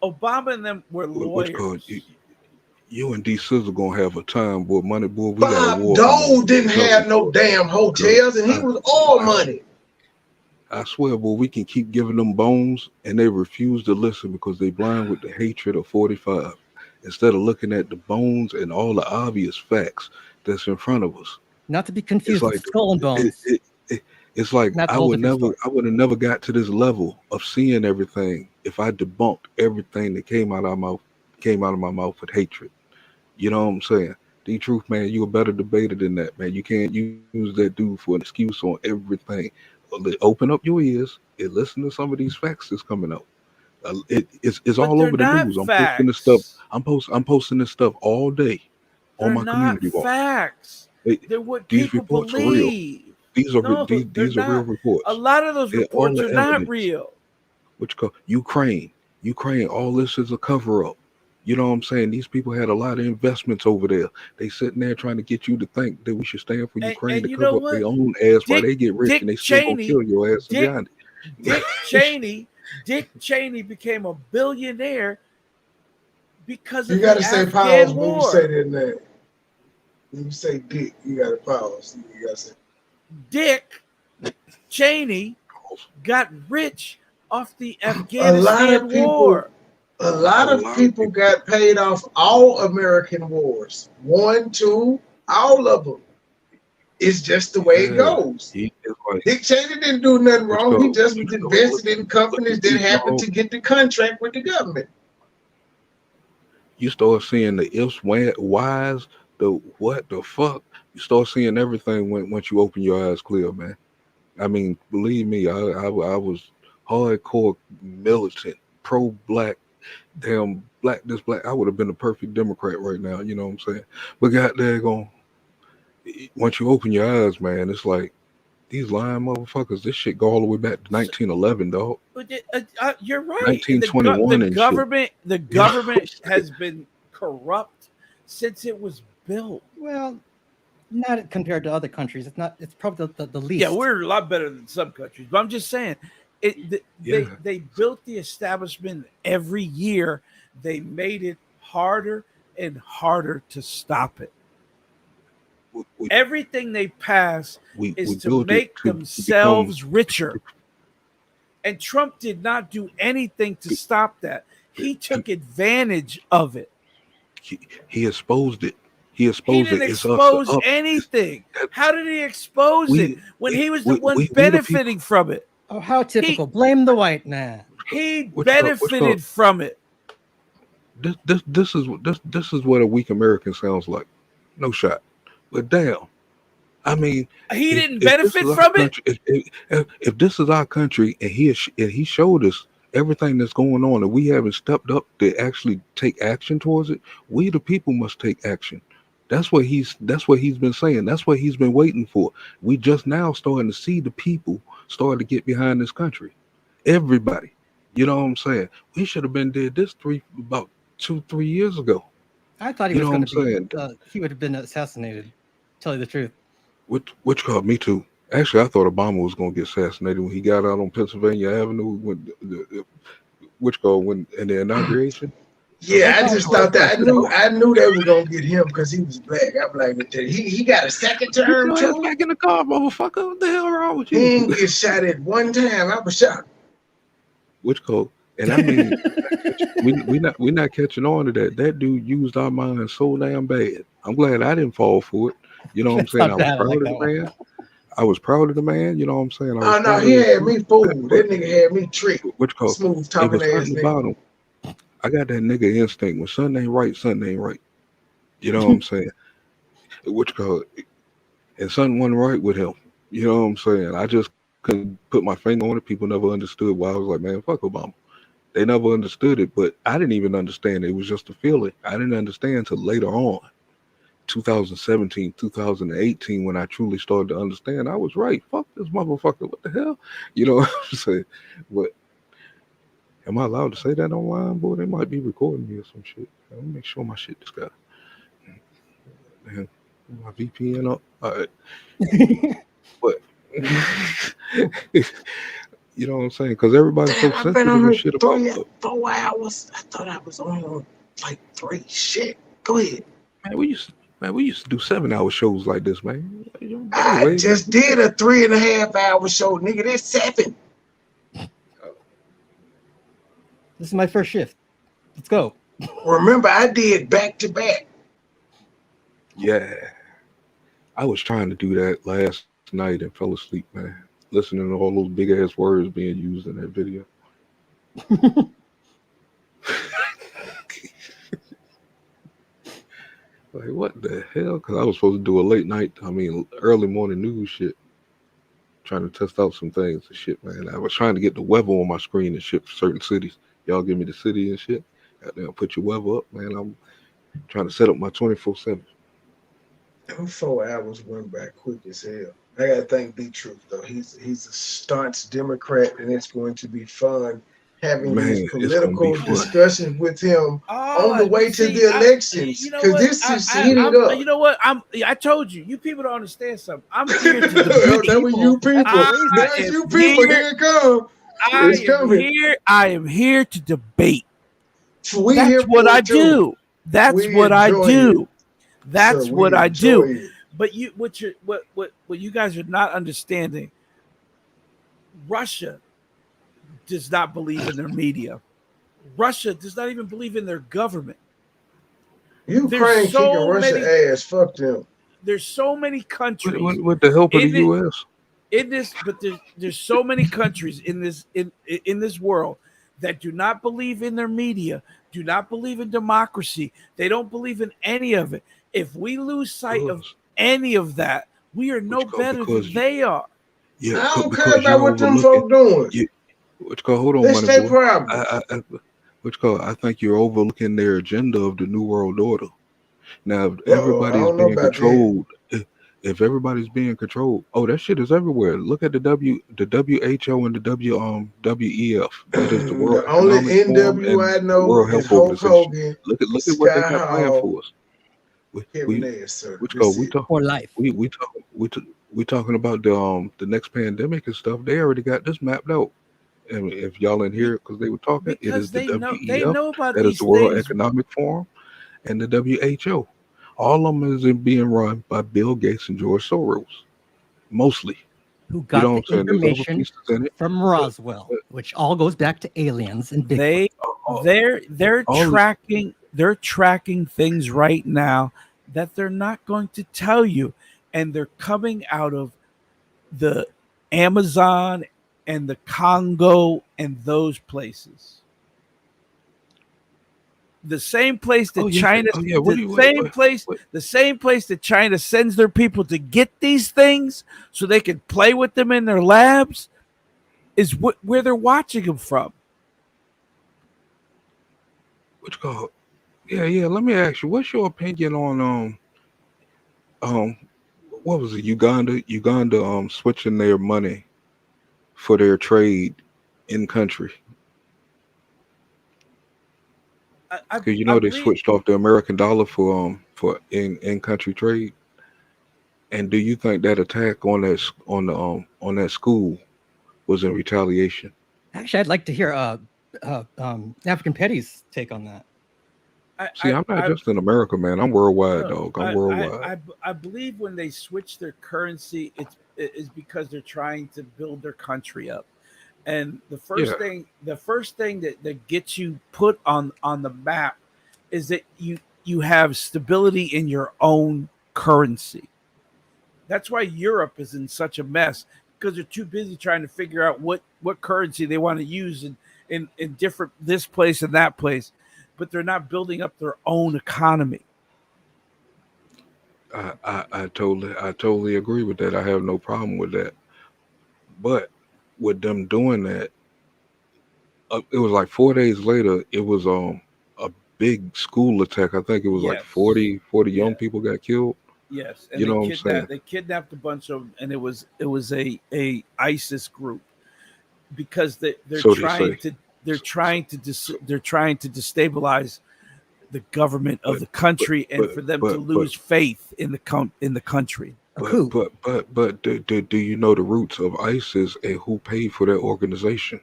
Obama and them were Which call? lawyers. You and D Sizzle gonna have a time, boy. Money, boy. We got a Bob war. Dole didn't have no damn hotels, and he was all money. I swear, boy, we can keep giving them bones, and they refuse to listen because they blind with the hatred of 45. Instead of looking at the bones and all the obvious facts that's in front of us. Not to be confused with like Skull and Bones. It's like Not the I whole would different never, story. I would have never got to this level of seeing everything if I debunked everything that came out of my mouth with hatred. You know what I'm saying? The truth, man, you a better debater than that, man. You can't use that dude for an excuse on everything. Open up your ears and listen to some of these facts that's coming out. It's But all they're over the not news. I'm posting this stuff. facts. I'm posting this stuff all day on They're my not community wall. facts. They're what These people reports are real. believe. These are No, they're these are real not. reports. A lot of those They're all reports the are not evidence. real. Ukraine, all this is a cover up. You know what I'm saying? These people had a lot of investments over there. They sitting there trying to get you to think that we should stand for Ukraine to And you know cover up what? their own ass while they get rich and they still gonna kill your ass behind it. Dick Cheney became a billionaire because You of gotta the say pause Afghan when you War. say that name. When you say Dick, you gotta pause. You gotta say Dick Cheney got rich off the a lot Afghanistan of people. War. A lot of people got paid off all American wars. 1, 2, all of them. It's just the way it goes. Dick Cheney didn't do nothing wrong. He just was invested in companies that happened to get the contract with the government. You start seeing the ifs, whys, the what the fuck. You start seeing everything once you open your eyes clear, man. I mean, believe me, I was hardcore militant, pro-black, damn black this black. I would have been a perfect Democrat right now. You know what I'm saying? But goddamn, once you open your eyes, man, it's like these lying motherfuckers. This shit go all the way back to 1911, dog. But you're right. 1921 and the government has been corrupt since it was built. Well, not compared to other countries. It's not. It's probably the least. Yeah, we're a lot better than some countries. But I'm just saying, they built the establishment every year. They made it harder and harder to stop it. Everything they pass is to make themselves richer. And Trump did not do anything to stop that. He took advantage of it. He exposed it. He didn't expose anything. How did he expose it when he was the one benefiting from it? Oh, how typical. Blame the white man. He benefited from it. This is what a weak American sounds like. No shot. But damn, I mean, he didn't benefit from it. If this is our country and he showed us everything that's going on and we haven't stepped up to actually take action towards it, we the people must take action. That's what he's been saying. That's what he's been waiting for. We just now starting to see the people start to get behind this country. Everybody, you know what I'm saying? We should have been did this about 2-3 years ago. I thought he was going to be. He would have been assassinated. Tell you the truth. Which called me too. Actually, I thought Obama was going to get assassinated when he got out on Pennsylvania Avenue. When in the inauguration. Yeah, I just thought that I knew they were gonna get him because he was black. I'm like, he got a second term too. Back in the car, motherfucker. What the hell wrong with you? He didn't get shot at one time. I was shocked. Which code? And I mean, we not catching on to that. That dude used our minds so damn bad. I'm glad I didn't fall for it. You know what I'm saying? I was proud of the man. I was proud of the man. You know what I'm saying? Oh no, he had me fooled. That nigga had me tricked. Which code? Smooth talking ass nigga. I got that nigga instinct. When something ain't right, something ain't right. You know what I'm saying? Which code? And something wasn't right with him. You know what I'm saying? I just couldn't put my finger on it. People never understood why. I was like, man, fuck Obama. They never understood it, but I didn't even understand it. It was just a feeling. I didn't understand until later on, 2017, 2018, when I truly started to understand. I was right. Fuck this motherfucker. What the hell? You know what I'm saying? But am I allowed to say that online, boy? They might be recording me or some shit. Let me make sure my shit just got. Man, my VPN up. All right. But you know what I'm saying? Because everybody's so sensitive and shit about it. 4 hours. I thought I was on like 3 shit. Go ahead. Man, we used to do 7-hour shows like this, man. I just did a 3.5-hour show, nigga. That's 7. This is my first shift. Let's go. Remember, I did back to back. Yeah. I was trying to do that last night and fell asleep, man. Listening to all those big ass words being used in that video. Like, what the hell? Because I was supposed to do a early morning news shit. Trying to test out some things and shit, man. I was trying to get the weather on my screen and shit for certain cities. Y'all give me the city and shit. Goddamn, put your weather up, man. I'm trying to set up my 24/7. Them 4 hours went by quick as hell. I gotta thank B Truth though. He's a staunch Democrat, and it's going to be fun having these political discussions with him on the way to the elections. Because this is heating up. You know what? I told you. You people don't understand something. I'm here to debate. That was you people. That's you people. Here it come. It's coming. I am here to debate. That's what I do. That's what I do. That's what I do. But what you guys are not understanding, Russia does not believe in their media. Russia does not even believe in their government. Ukraine kicking Russia ass. Fuck them. There's so many countries with the help of the U.S. in this, but there's so many countries in this world that do not believe in their media, do not believe in democracy. They don't believe in any of it. If we lose sight of any of that, we are no better than they are. Yeah, I don't care about what them folk doing. Hold on, That's their problem. I think you're overlooking their agenda of the New World Order. Now, if everybody's being controlled, if everybody's being controlled, that shit is everywhere. Look at the WHO and the WEF. That is the World The only Economic NW I know World is Health Hulk Hogan. Look at what they got planned for us. We talking about the next pandemic and stuff. They already got this mapped out. And if y'all in here because they were talking, it is the WEF, they know about that these is the World things. Economic Forum, and the WHO. All of them is being run by Bill Gates and George Soros, mostly. Who got the information from Roswell, which all goes back to aliens and Bigfoot. They're tracking things right now that they're not going to tell you, and they're coming out of the Amazon and the Congo and those places. The same place that China, the same place that China sends their people to get these things so they can play with them in their labs, is where they're watching them from. Let me ask you, what's your opinion on what was it? Uganda switching their money for their trade in country. Because they switched off the American dollar for in country trade. And do you think that attack on that school was in retaliation? Actually, I'd like to hear African Petty's take on that. I'm not just in America, man. I'm worldwide, dog. I'm worldwide. I believe when they switch their currency, it's because they're trying to build their country up. And the first thing that gets you put on the map is that you have stability in your own currency. That's why Europe is in such a mess, because they're too busy trying to figure out what currency they want to use in different this place and that place, but they're not building up their own economy. I totally agree with that. I have no problem with that. But with them doing that, it was like 4 days later, it was a big school attack. I think it was like 40 young people got killed. Yes, and what I'm saying? They kidnapped a bunch of them, and it was a ISIS group, because they're trying to destabilize the government of the country, and for them to lose faith in the country. But do you know the roots of ISIS and who paid for that organization?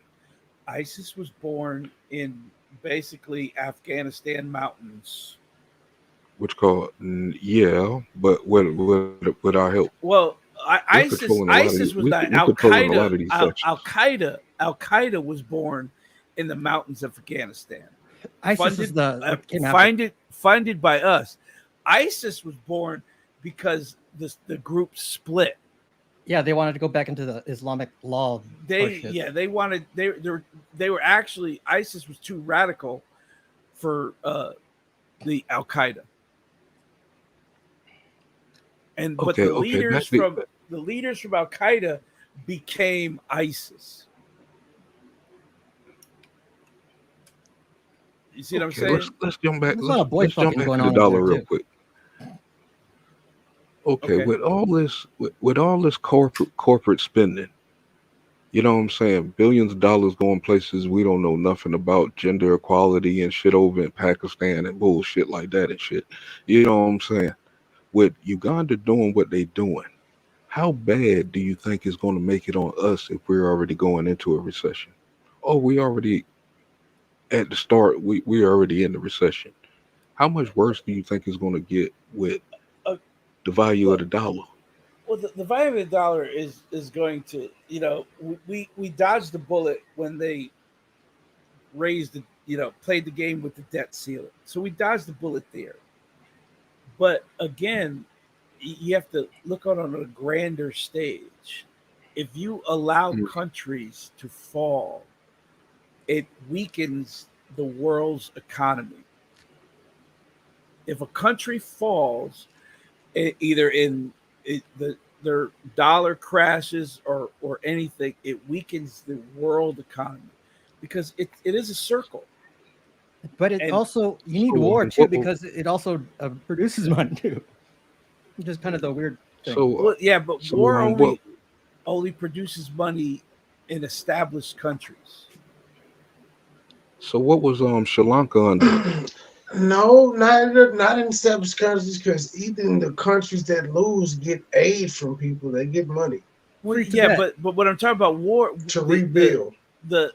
ISIS was born in basically Afghanistan mountains. which called yeah, but with our help, Well, we're ISIS controlling a lot of ISIS was not we're Al controlling a Qaeda. lot of these Al sections. Qaeda Al Qaeda was born in the mountains of Afghanistan. ISIS was Funded what came after. funded by us. ISIS was born because the group split. Yeah, they wanted to go back into the Islamic law. They wanted they were actually ISIS was too radical for the Al Qaeda. And but Okay, okay, the leaders from Al Qaeda became ISIS. You see what I'm saying? Let's jump back. There's a lot of boy Let's jump fucking back going to the on over dollar there real too. quick. Okay, Okay. with all this corporate spending, you know what I'm saying? Billions of dollars going places we don't know nothing about, gender equality and shit over in Pakistan and bullshit like that and shit. You know what I'm saying? With Uganda doing what they doing, how bad do you think it's going to make it on us if we're already going into a recession? Oh, we already at the start. We're already in the recession. How much worse do you think it's going to get with Uh, the value of look, the dollar? well, the value of the dollar is going to, we dodged the bullet when they raised played the game with the debt ceiling. So we dodged the bullet there. But again, you have to look on a grander stage. If you allow Mm. countries to fall, it weakens the world's economy. If a country falls, either their dollar crashes or anything, it weakens the world economy because it is a circle. But it And also you need So, war too because it also produces money too. Just kind of the weird thing. Well, yeah, but so war what? only produces money in established countries. So what was Sri Lanka under? No, not in established countries, because even the countries that lose get aid from people. They get money Well, Free yeah, Tibet. but when I'm talking about war, to rebuild. the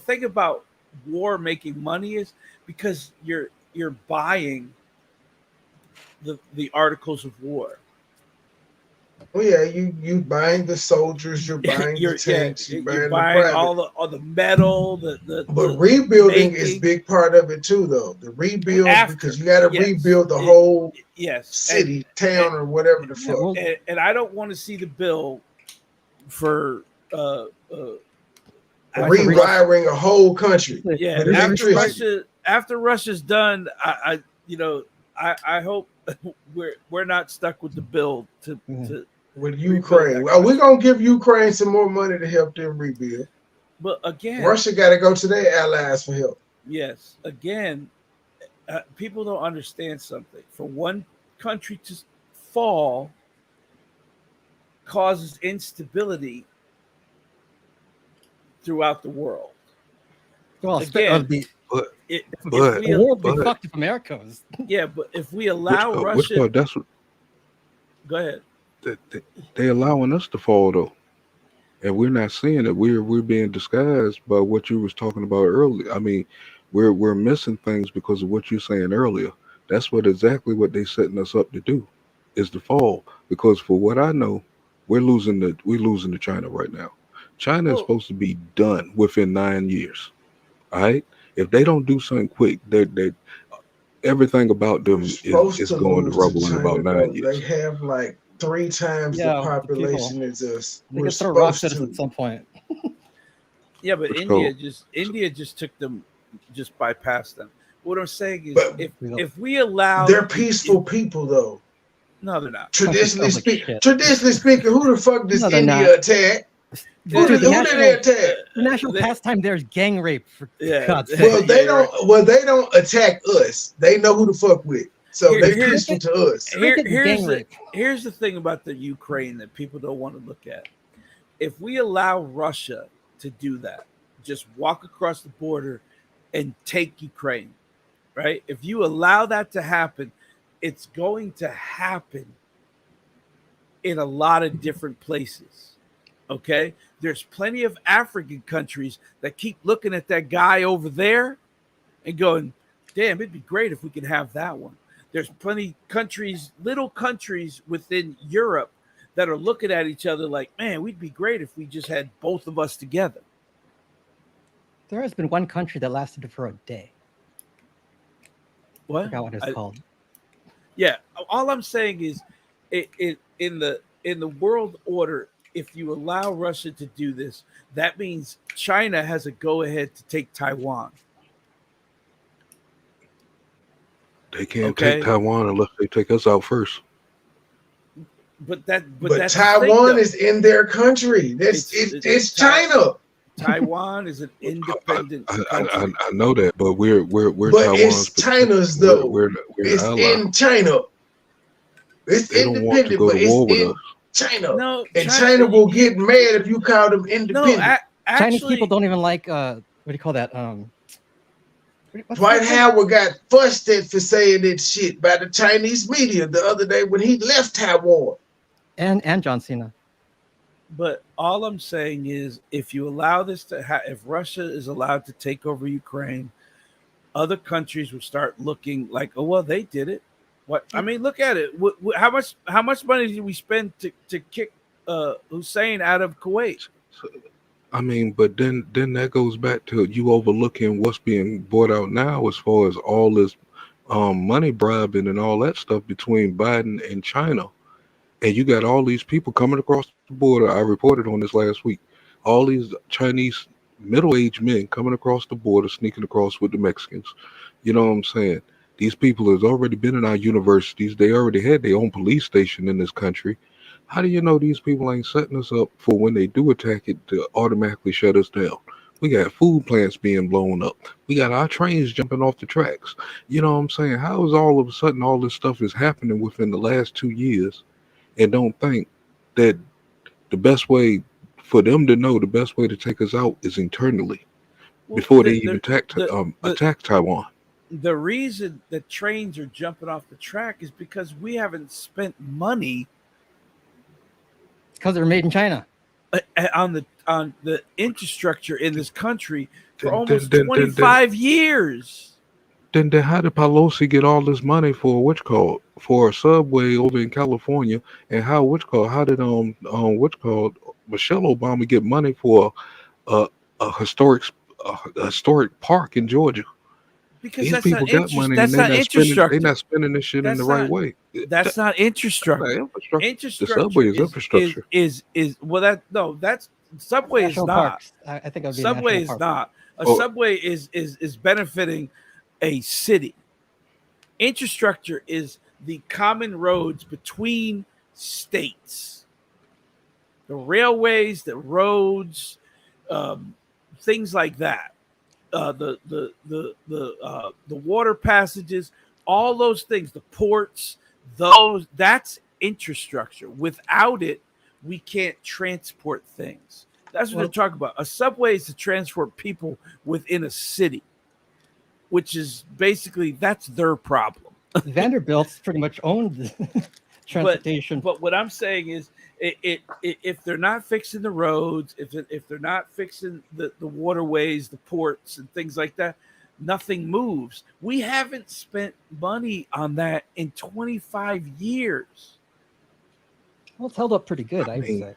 thing about war making money is because you're buying the articles of war. Well, yeah, you buying the soldiers, you're buying the tanks, you're You're buying the buying private. all the metal, But rebuilding is making big part of it too, though. The rebuild, after, because you got to yes. rebuild the whole Yes, city, town, or whatever the Yeah, fuck. well, and I don't want to see the bill for Rewiring a whole country. yeah, with after electricity. Russia's done, I hope we're not stuck with the bill to With rebuild Ukraine. that Well, we're country. gonna give Ukraine some more money to help them rebuild. But again, Russia got to go to their allies for help. yes, again, people don't understand something. For one country to fall causes instability throughout the world. well, Again, But if but the world would be but fucked if America was. yeah, but if we allow which Russia, that's what go ahead. they allowing us to fall though, and we're not seeing it. We're being disguised by what you was talking about earlier. I mean, we're missing things because of what you're saying earlier. That's exactly what they setting us up to do, is to fall. Because for what I know, we're losing to China right now. China is Well, supposed to be done within 9 years. All right, if they don't do something quick, they everything about them We're supposed is to going to lose to rubble in about China, nine though. They years. have like 3 times the Yeah, the population people. as us. They We're could throw rocks supposed at us to. at some point. yeah, but Which India just took them, just bypassed them. What I'm saying is, But if we allow, they're peaceful people, though. no, they're not. Country smells like shit. Traditionally speaking, who the fuck does No, they're India not. attack? Dude, Who the did they attack? national pastime there is gang rape. For God's sake. Well, they don't. Well, they don't attack us. They know who to fuck with, so they peaceful to us. Here's the thing about the Ukraine that people don't want to look at. If we allow Russia to do that, just walk across the border and take Ukraine, right? If you allow that to happen, it's going to happen in a lot of different places. Okay, there's plenty of African countries that keep looking at that guy over there and going, damn, it'd be great if we could have that one. There's plenty countries, little countries within Europe that are looking at each other like, man, we'd be great if we just had both of us together. There has been one country that lasted for a day. What? I forgot what it's called. Yeah, all I'm saying is, in the world order, if you allow Russia to do this, that means China has a go ahead to take Taiwan. They can't take Taiwan unless they take us out first. But that's Taiwan is in their country. It's China. Taiwan is an independent country. I know that, but we're but Taiwan's. It's China's though. We're it's in China. It's they independent, don't want to go but to it's war with in us. China. No, and China will get mad if you call them independent. No, Chinese people don't even like what do you call that? Dwight Howard got fussed at for saying that shit by the Chinese media the other day when he left Taiwan. And John Cena. But all I'm saying is, if you allow this to if Russia is allowed to take over Ukraine, other countries would start looking like, oh well, they did it. What I mean, look at it. How much money did we spend to kick Hussein out of Kuwait? I mean, but then that goes back to you overlooking what's being brought out now as far as all this money bribing and all that stuff between Biden and China. And you got all these people coming across the border. I reported on this last week. All these Chinese middle-aged men coming across the border, sneaking across with the Mexicans. You know what I'm saying? These people have already been in our universities. They already had their own police station in this country. How do you know these people ain't setting us up for when they do attack it to automatically shut us down? We got food plants being blown up. We got our trains jumping off the tracks. You know what I'm saying? How is all of a sudden all this stuff is happening within the last 2 years and don't think that the best way for them to know the best way to take us out is internally before they even attack Taiwan? The reason the trains are jumping off the track is because we haven't spent money. Because they're made in China. On the infrastructure in this country for almost 25 years. Then how did Pelosi get all this money for for a subway over in California? And how did Michelle Obama get money for a historic park in Georgia? Because these that's people not got money that's and not infrastructure. They're not spending this shit in the right way. That's not infrastructure. The subway is infrastructure. Is that's subway National is not. Parks. I think it would be Subway National is Park. not. A subway is benefiting a city. Infrastructure is the common roads between states. The railways, the roads, things like that. The water passages, all those things, the ports, that's infrastructure. Without it, we can't transport things. That's what they're talking about. A subway is to transport people within a city, which is basically that's their problem. Vanderbilt's pretty much owned transportation. But what I'm saying is, if they're not fixing the roads, if they're not fixing the waterways, the ports, and things like that, nothing moves. We haven't spent money on that in 25 years. Well, it's held up pretty good, I would say.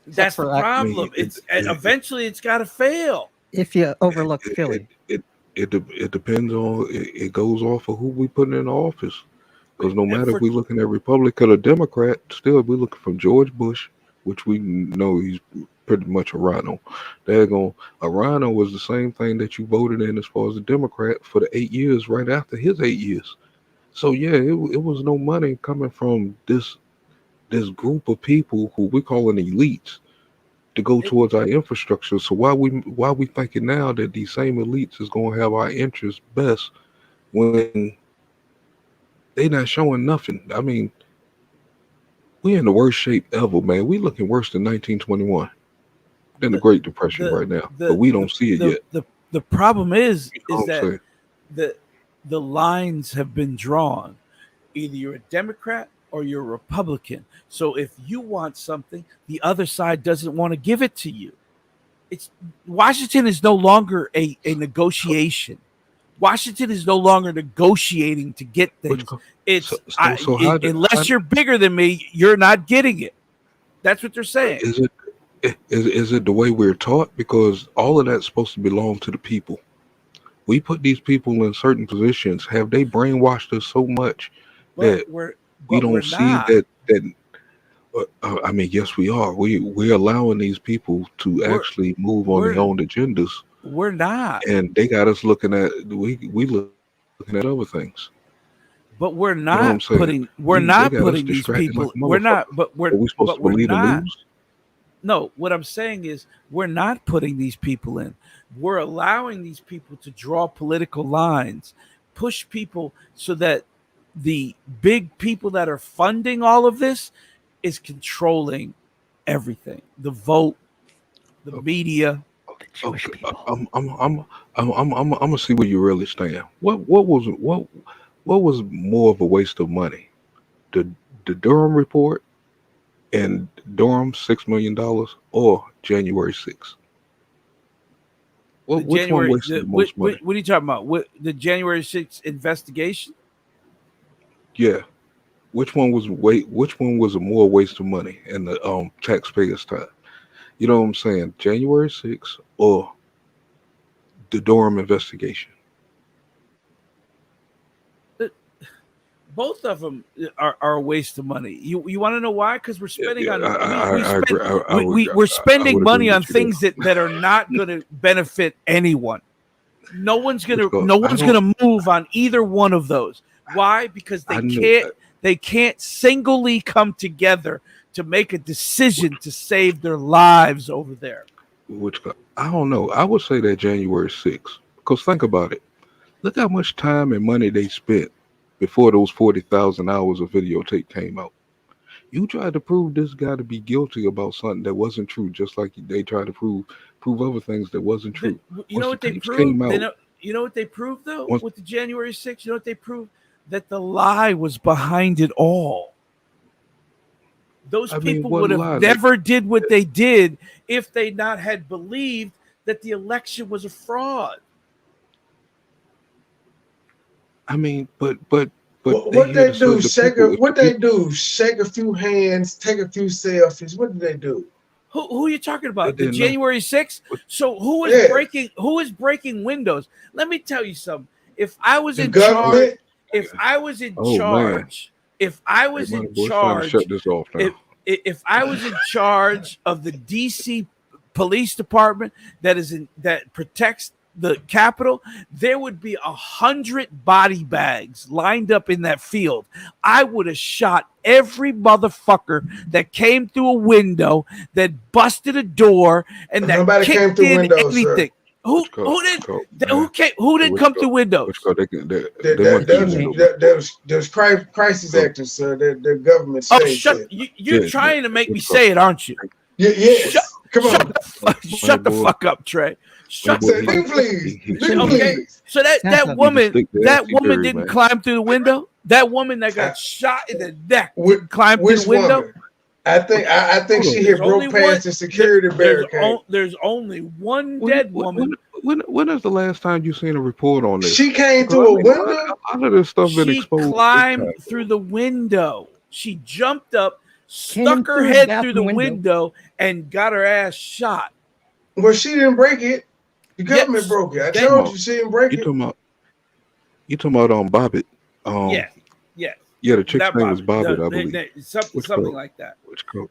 That's the problem. Eventually it's got to fail. If you overlook Philly. It depends on, it goes off of who we putting in office. Because no matter if we're looking at Republican or Democrat, still we're looking from George Bush, which we know he's pretty much a rhino. A rhino was the same thing that you voted in as far as a Democrat for the 8 years right after his 8 years. So yeah, it was no money coming from this group of people who we call elites to go towards our infrastructure. So why we thinking now that these same elites is going to have our interests best when they not showing nothing? I mean, we in the worst shape ever, man. We looking worse than 1921, than the Great Depression right now, but we don't see it yet. The problem is that the lines have been drawn. Either you're a Democrat or you're a Republican. So if you want something, the other side doesn't want to give it to you. Washington is no longer a negotiation. Washington is no longer negotiating to get things. It's unless you're bigger than me, you're not getting it. That's what they're saying. Is it the way we're taught? Because all of that's supposed to belong to the people. We put these people in certain positions. Have they brainwashed us so much that we don't see that? I mean, yes, we are. We're allowing these people to actually move on their own agendas. We're not, and they got us looking at looking at other things. But we're not putting these people. We're not. But we're. Are we supposed to believe the news? No, what I'm saying is we're not putting these people in. We're allowing these people to draw political lines, push people so that the big people that are funding all of this is controlling everything. The vote, the media. I'm gonna see where you really stand. What was more of a waste of money? The Durham report and Durham $6 million or January 6th? Which one wasted the most money? What are you talking about? The January 6th investigation? Yeah. Which one was a more waste of money in the taxpayers' time? You know what I'm saying? January 6th or the Durham investigation? Both of them are a waste of money. You want to know why? Because we're spending we're spending money on things that are not going to benefit anyone. No one's gonna move on either one of those. Why? Because they can't singly come together to make a decision to save their lives over there. I don't know. I would say that January 6th. Because think about it. Look how much time and money they spent before those 40,000 hours of videotape came out. You tried to prove this guy to be guilty about something that wasn't true, just like they tried to prove other things that wasn't true. You know what they proved? You know what they proved though with the January 6th? You know what they proved? That the lie was behind it all. Those people would have never did what they did if they not had believed that the election was a fraud. I mean, but what they do? What they do? Shake a few hands, take a few selfies. What did they do? Who are you talking about? The January 6th? So who is breaking windows? Let me tell you something. If I was in charge, if I was in charge of the DC Police Department that protects the Capitol, there would be 100 body bags lined up in that field. I would have shot every motherfucker that came through a window, that busted a door, and that nobody came through windows, anything. Sir. Who didn't come through windows? There's crisis actors, sir. They're government. You're trying to make me say it, aren't you? Yes. Come on. Shut the fuck up, Trey. Please. Okay. So that woman didn't climb through the window. That woman that got shot in the neck didn't climb through the window. Woman? I think she hit broke past the security barricade. There's only one dead woman. When is the last time you seen a report on this? She came through a window. A lot of this stuff been exposed. She climbed through the window. She jumped up, stuck her head through the window, and got her ass shot. Well, she didn't break it. The government broke it. I told you she didn't break it. You talking about Bobbitt? Yes. Yeah, the chick's name was Bobbitt, I believe. Something like that.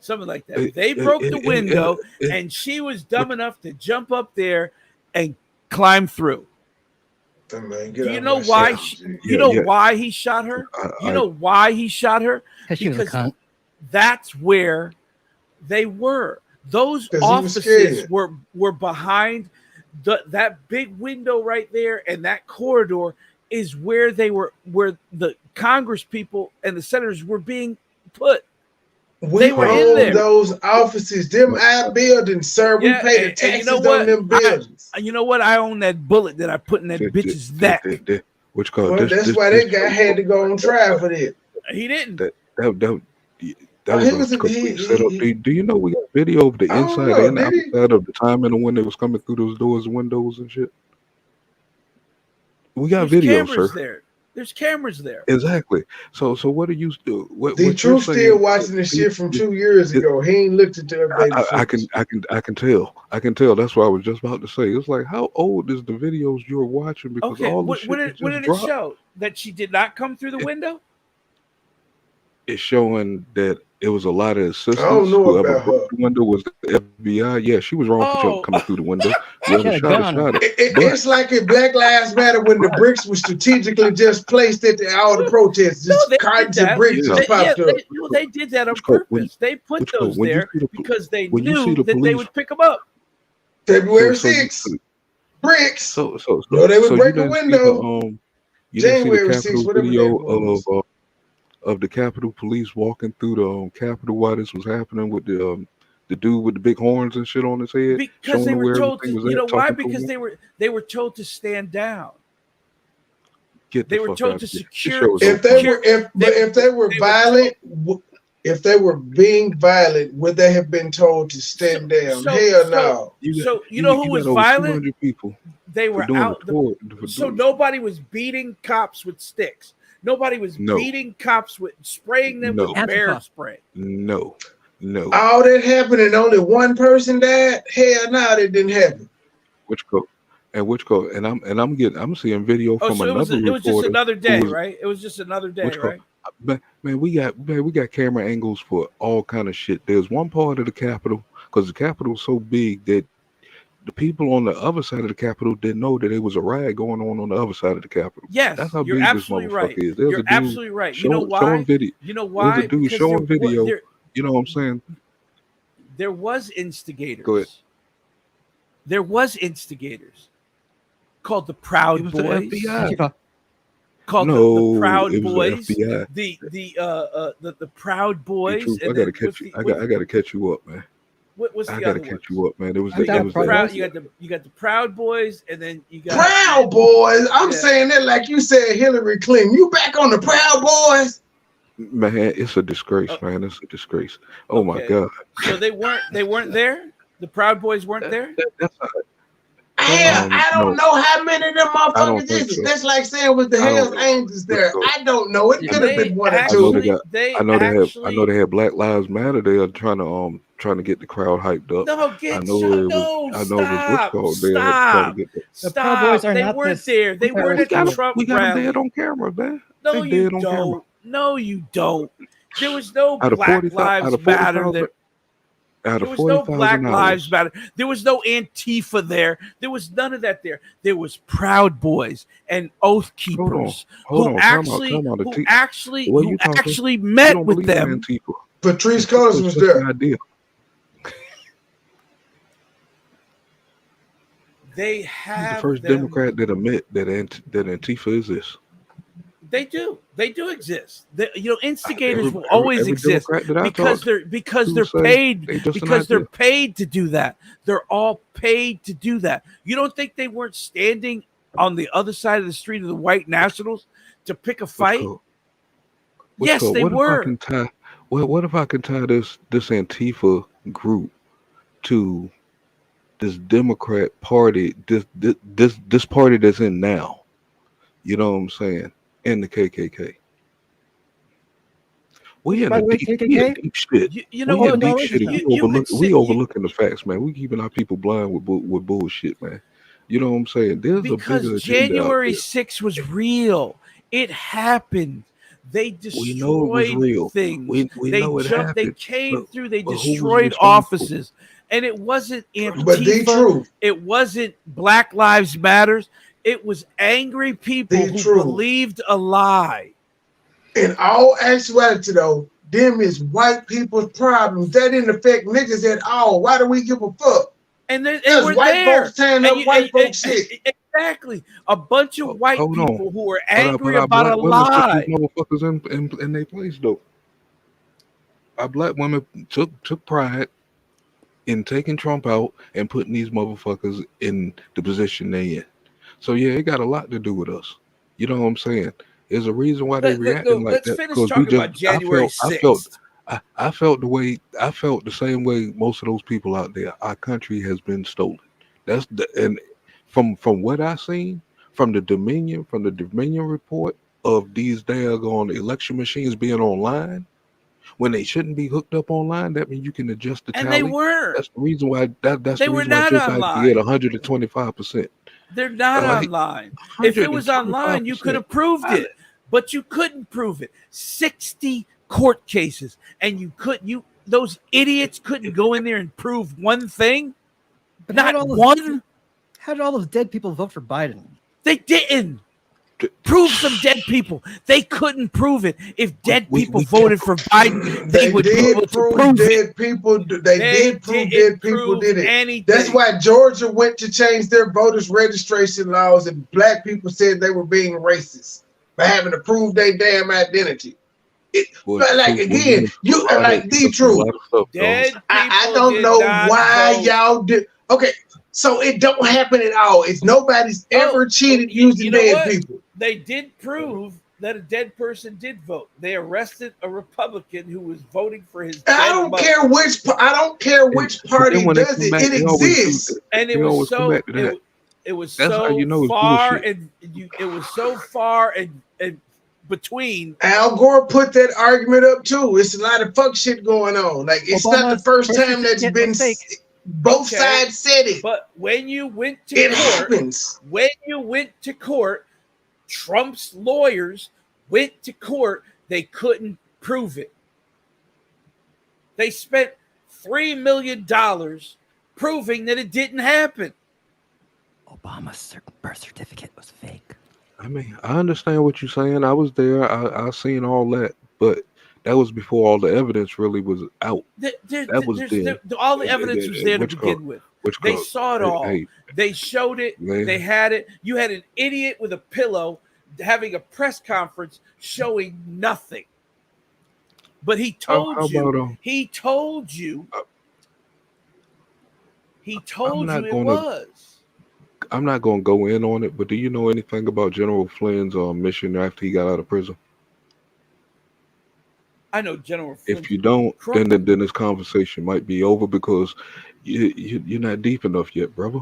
Something like that. They broke the window, and she was dumb enough to jump up there and climb through. Man, do you know why? Why he shot her? You know why he shot her? Because that's where they were. Those offices were behind that big window right there, and that corridor is where where the Congress people and the senators were being put. They were in there. Those offices, them buildings, sir. We pay the taxes on them buildings. You know what? I own that bullet that I put in that bitch's neck. That's why that guy had to go on trial for that. He didn't. That was set up. Do you know we got video of the inside and outside of the time and when they was coming through those doors and windows and shit? We got There's video, cameras sir. there. There's cameras there. Exactly. So what are you do? What The you're truth saying? still watching the shit from 2 years ago. He ain't looked at the updated I footage. can tell. I can tell. That's what I was just about to say. It's like, how old is the videos you're watching? Because Okay, all the what shit did that what just did it dropped, show? That she did not come through the window? it's showing that it was a lot of I don't assistants. know Whoever about broke her. the window was the FBI. Yeah, she was wrong for Oh, coming through the window. She Whoever had a shot gun her, on her. shot her. It's like in Black Lives Matter when the bricks were strategically just placed at all the protests. no, Just they did cartons of that. bricks Yeah. just popped up. They did that on Which coat? purpose. They put Which coat? those When you there see the because they when you see knew the that they police, would pick them up. February so you 6th, bricks. so No, they would you break a didn't see window. you didn't see the January 6th, Capitol whatever that video was. of the Capitol Police walking through the Capitol while this was happening with the dude with the big horns and shit on his head, Because showing they them were where told everything to, was you know at, why? talking to Because them. they were told to stand down. Get the They were fuck told out to of here. This secure. show is If on they point. were, if they were they violent, if they were being violent, would they have been told to stand down? Hell no. You know who You was got over violent? 200 people They for were doing out. the tour. So nobody was beating cops with sticks. Nobody was No. beating cops with spraying them No. with bear spray. No. All that happened and only one person died? Hell no, that didn't happen. Which coat? And I'm seeing video Oh, from so it was another just reporter another who day, was right? It was just another day, which right? man, we got camera angles for all kind of shit. There's one part of the Capitol because the Capitol's so big that the people on the other side of the Capitol didn't know that there was a riot going on the other side of the Capitol. Yes, That's how you're big this absolutely motherfucker right. is. There's You're a dude absolutely right. You know why? showing video. You know There's why? a dude Because showing video. You know what I'm saying? There was instigators. Go ahead. There was instigators called the Proud It was the Boys. FBI. Called No, the Proud it was Boys. the FBI. The Proud Hey, Boys. Truth, And I gotta then catch you. I gotta catch you up, man. What's the I gotta other catch ones? you up, man. It was You got the you got the Proud Boys, and then you got Proud Boys. I'm saying that like you said Hillary Clinton. You back on the Proud Boys? man. It's a disgrace, man. It's a disgrace. Oh my god. So they weren't there. The Proud Boys weren't there. That's Hell, I don't know how many of them I don't motherfuckers think is. so. That's like saying with the I don't Hells know. Angels there. I don't know. It could have been one or I know two. they got. I know they had Black Lives Matter. They are trying to get the crowd hyped up. No, I know it was what's called. They had tried to get The Proud Boys are They not weren't this there. They weren't at the Trump we got them rally. dead on camera, man. No, They you dead on camera. don't. No, you don't. There was no Out of Black 40,000 Lives Matter there. Out There of was no 40,000 Black hours. Lives Matter. There was no Antifa there. There was none of that there. There was Proud Boys and Oath Keepers Hold who on, actually The way you talking, actually you met don't with believe in them. Antifa. Patrice Cullors was Just there. an idea. They He's the have first them. Democrat that admit that Antifa is this. They do exist. Instigators will Every always exist Democrat that I because talked they're say paid they just an because they're idea. paid to do that. They're all paid to do that. You don't think they weren't standing on the other side of the street of the white nationals to pick a fight? Yes, they were. What if I can tie this Antifa group to this Democrat party, this party that's in now? You know what I'm saying? And the KKK. We in a deep shit. You know we in what? deep shit. We You overlooking the facts, man. We keeping our people blind with bullshit, man. You know what I'm saying? There's a bigger because agenda out January there. 6th was real. It happened. They destroyed We know it was real. things. We They know it jumped. They happened. came through. They but who was destroyed responsible? offices, and it wasn't But the Antifa. truth. It wasn't Black Lives Matters. It was angry people who believed a lie. In all actuality, though, them is white people's problems. That didn't affect niggas at all. Why do we give a fuck? And they were white there. folks tearing up white folks shit. Exactly. A bunch of white Hold on. people who were But angry our about black a women lie. put these motherfuckers in their place, though. Our black women took pride in taking Trump out and putting these motherfuckers in the position they in. So yeah, it got a lot to do with us. You know what I'm saying? There's a reason why they reacting like let's that. finish Because talking about January 6th. I felt the same way most of those people out there. Our country has been stolen. And from what I seen, from the Dominion report of these daggone election machines being online when they shouldn't be hooked up online. That means you can adjust the And tally. they were. That's the reason why. That's They the were reason why not Joe Biden can get online. 125%. They're not online. If it was online, you could have proved it, but you couldn't prove it. 60 court cases, and those idiots couldn't go in there and prove one thing. But Not one. How did all those dead people vote for Biden? They didn't. Prove some dead people. They couldn't prove it. If dead people voted for Biden, they would be able to prove dead it. people. They did prove dead people did it. Anything. That's why Georgia went to change their voters registration laws, and black people said they were being racist by having to prove their damn identity. But like again, you like the truth. I don't know why y'all did. Okay, so it don't happen at all. It's nobody's ever cheated using dead people. They did prove that a dead person did vote. They arrested a Republican who was voting for his. I don't care which party does it. It exists, and it was so. It was so far, and it was so far and between. Al Gore put that argument up too. It's a lot of fuck shit going on. Like it's not the first time that's been. Both sides said it. But when you went to court, happens. When you went to court, Trump's lawyers went to court. They couldn't prove it. They spent $3 million proving that it didn't happen. Obama's birth certificate was fake. I mean, I understand what you're saying. I was there. I seen all that, but that was before all the evidence really was out. That was all the evidence was there to begin with. They saw it all. They showed it. They had it. You had an idiot with a pillow having a press conference showing nothing. But he told you. He told you it was. I'm not going to go in on it, but do you know anything about General Flynn's mission after he got out of prison? I know General Flynn. If you don't, then this conversation might be over because you're not deep enough yet, brother.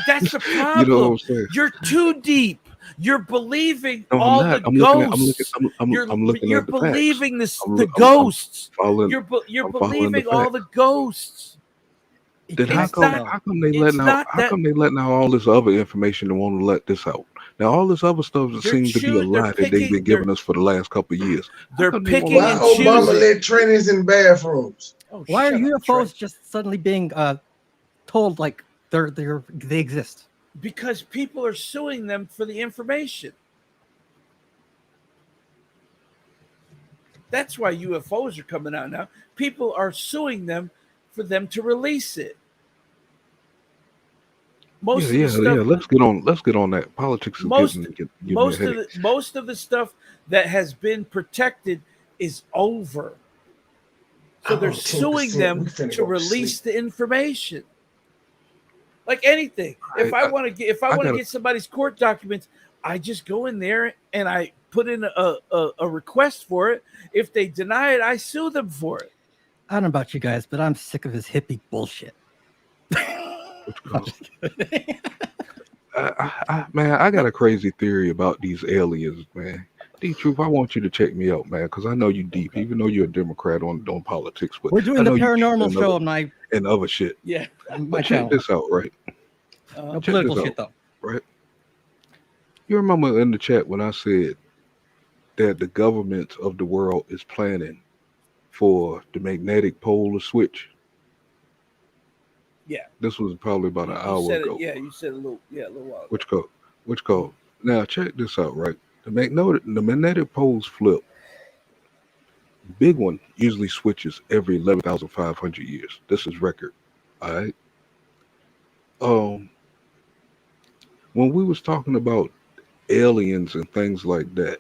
That's the problem. You know what I'm saying? You're too deep. You're believing all the ghosts. You're believing the ghosts. You're believing all the ghosts. Then how come they letting out all this other information and want to let this out? Now all this other stuff seems to be a lie that they've been giving us for the last couple of years. They're picking why and Obama choosing. let trainers in bathrooms? Why are UFOs just suddenly being told like they exist? Because people are suing them for the information. That's why UFOs are coming out now. People are suing them for them to release it. Let's get on that. Politics is most of the stuff that has been protected is over. So they're suing them to release the information. Like anything. If I want to get somebody's court documents, I just go in there and I put in a request for it. If they deny it, I sue them for it. I don't know about you guys, but I'm sick of his hippie bullshit. Man, I got a crazy theory about these aliens, man. D-Truth, I want you to check me out, man, because I know you deep, even though you're a Democrat on politics. But we're doing the paranormal show and other shit. Yeah. But check this out, right? No political shit, though. Right? You remember in the chat when I said that the government of the world is planning for the magnetic pole to switch? Yeah. This was probably about an hour ago. You said a little while ago. Which code? Now check this out, right? The magnetic poles flip. The big one usually switches every 11,500 years. This is record. All right. When we was talking about aliens and things like that,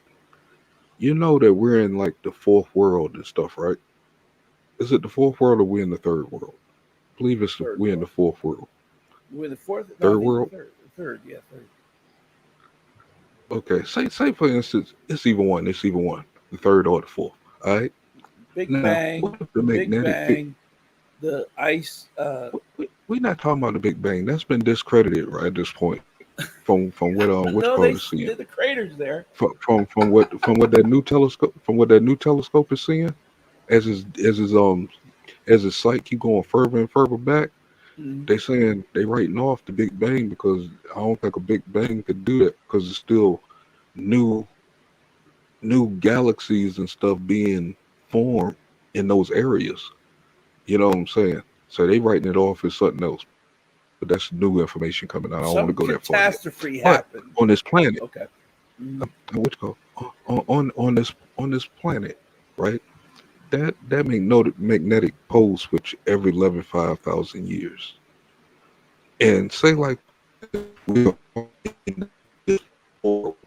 you know that we're in like the fourth world and stuff, right? Is it the fourth world or we're in the third world? I believe we're in the fourth world. We're in the fourth? Third world? Third. Okay. Say for instance, it's either one, the third or the fourth. All right. Big Bang. The ice. We're not talking about the Big Bang. That's been discredited right at this point. from what what you No, call it seeing. the craters there. From what that new telescope is seeing, as his sight keep going further and further back, Mhm. they saying they writing off the Big Bang because I don't think a Big Bang could do that because it's still new galaxies and stuff being formed in those areas. You know what I'm saying? So they writing it off as something else. But that's new information coming out. I don't want to Some go that far yet. catastrophe But happened. on this planet, Okay. Mhm. what you call on this planet, right? That magnetic pole switch every 5,000 years. And say like we are in this world,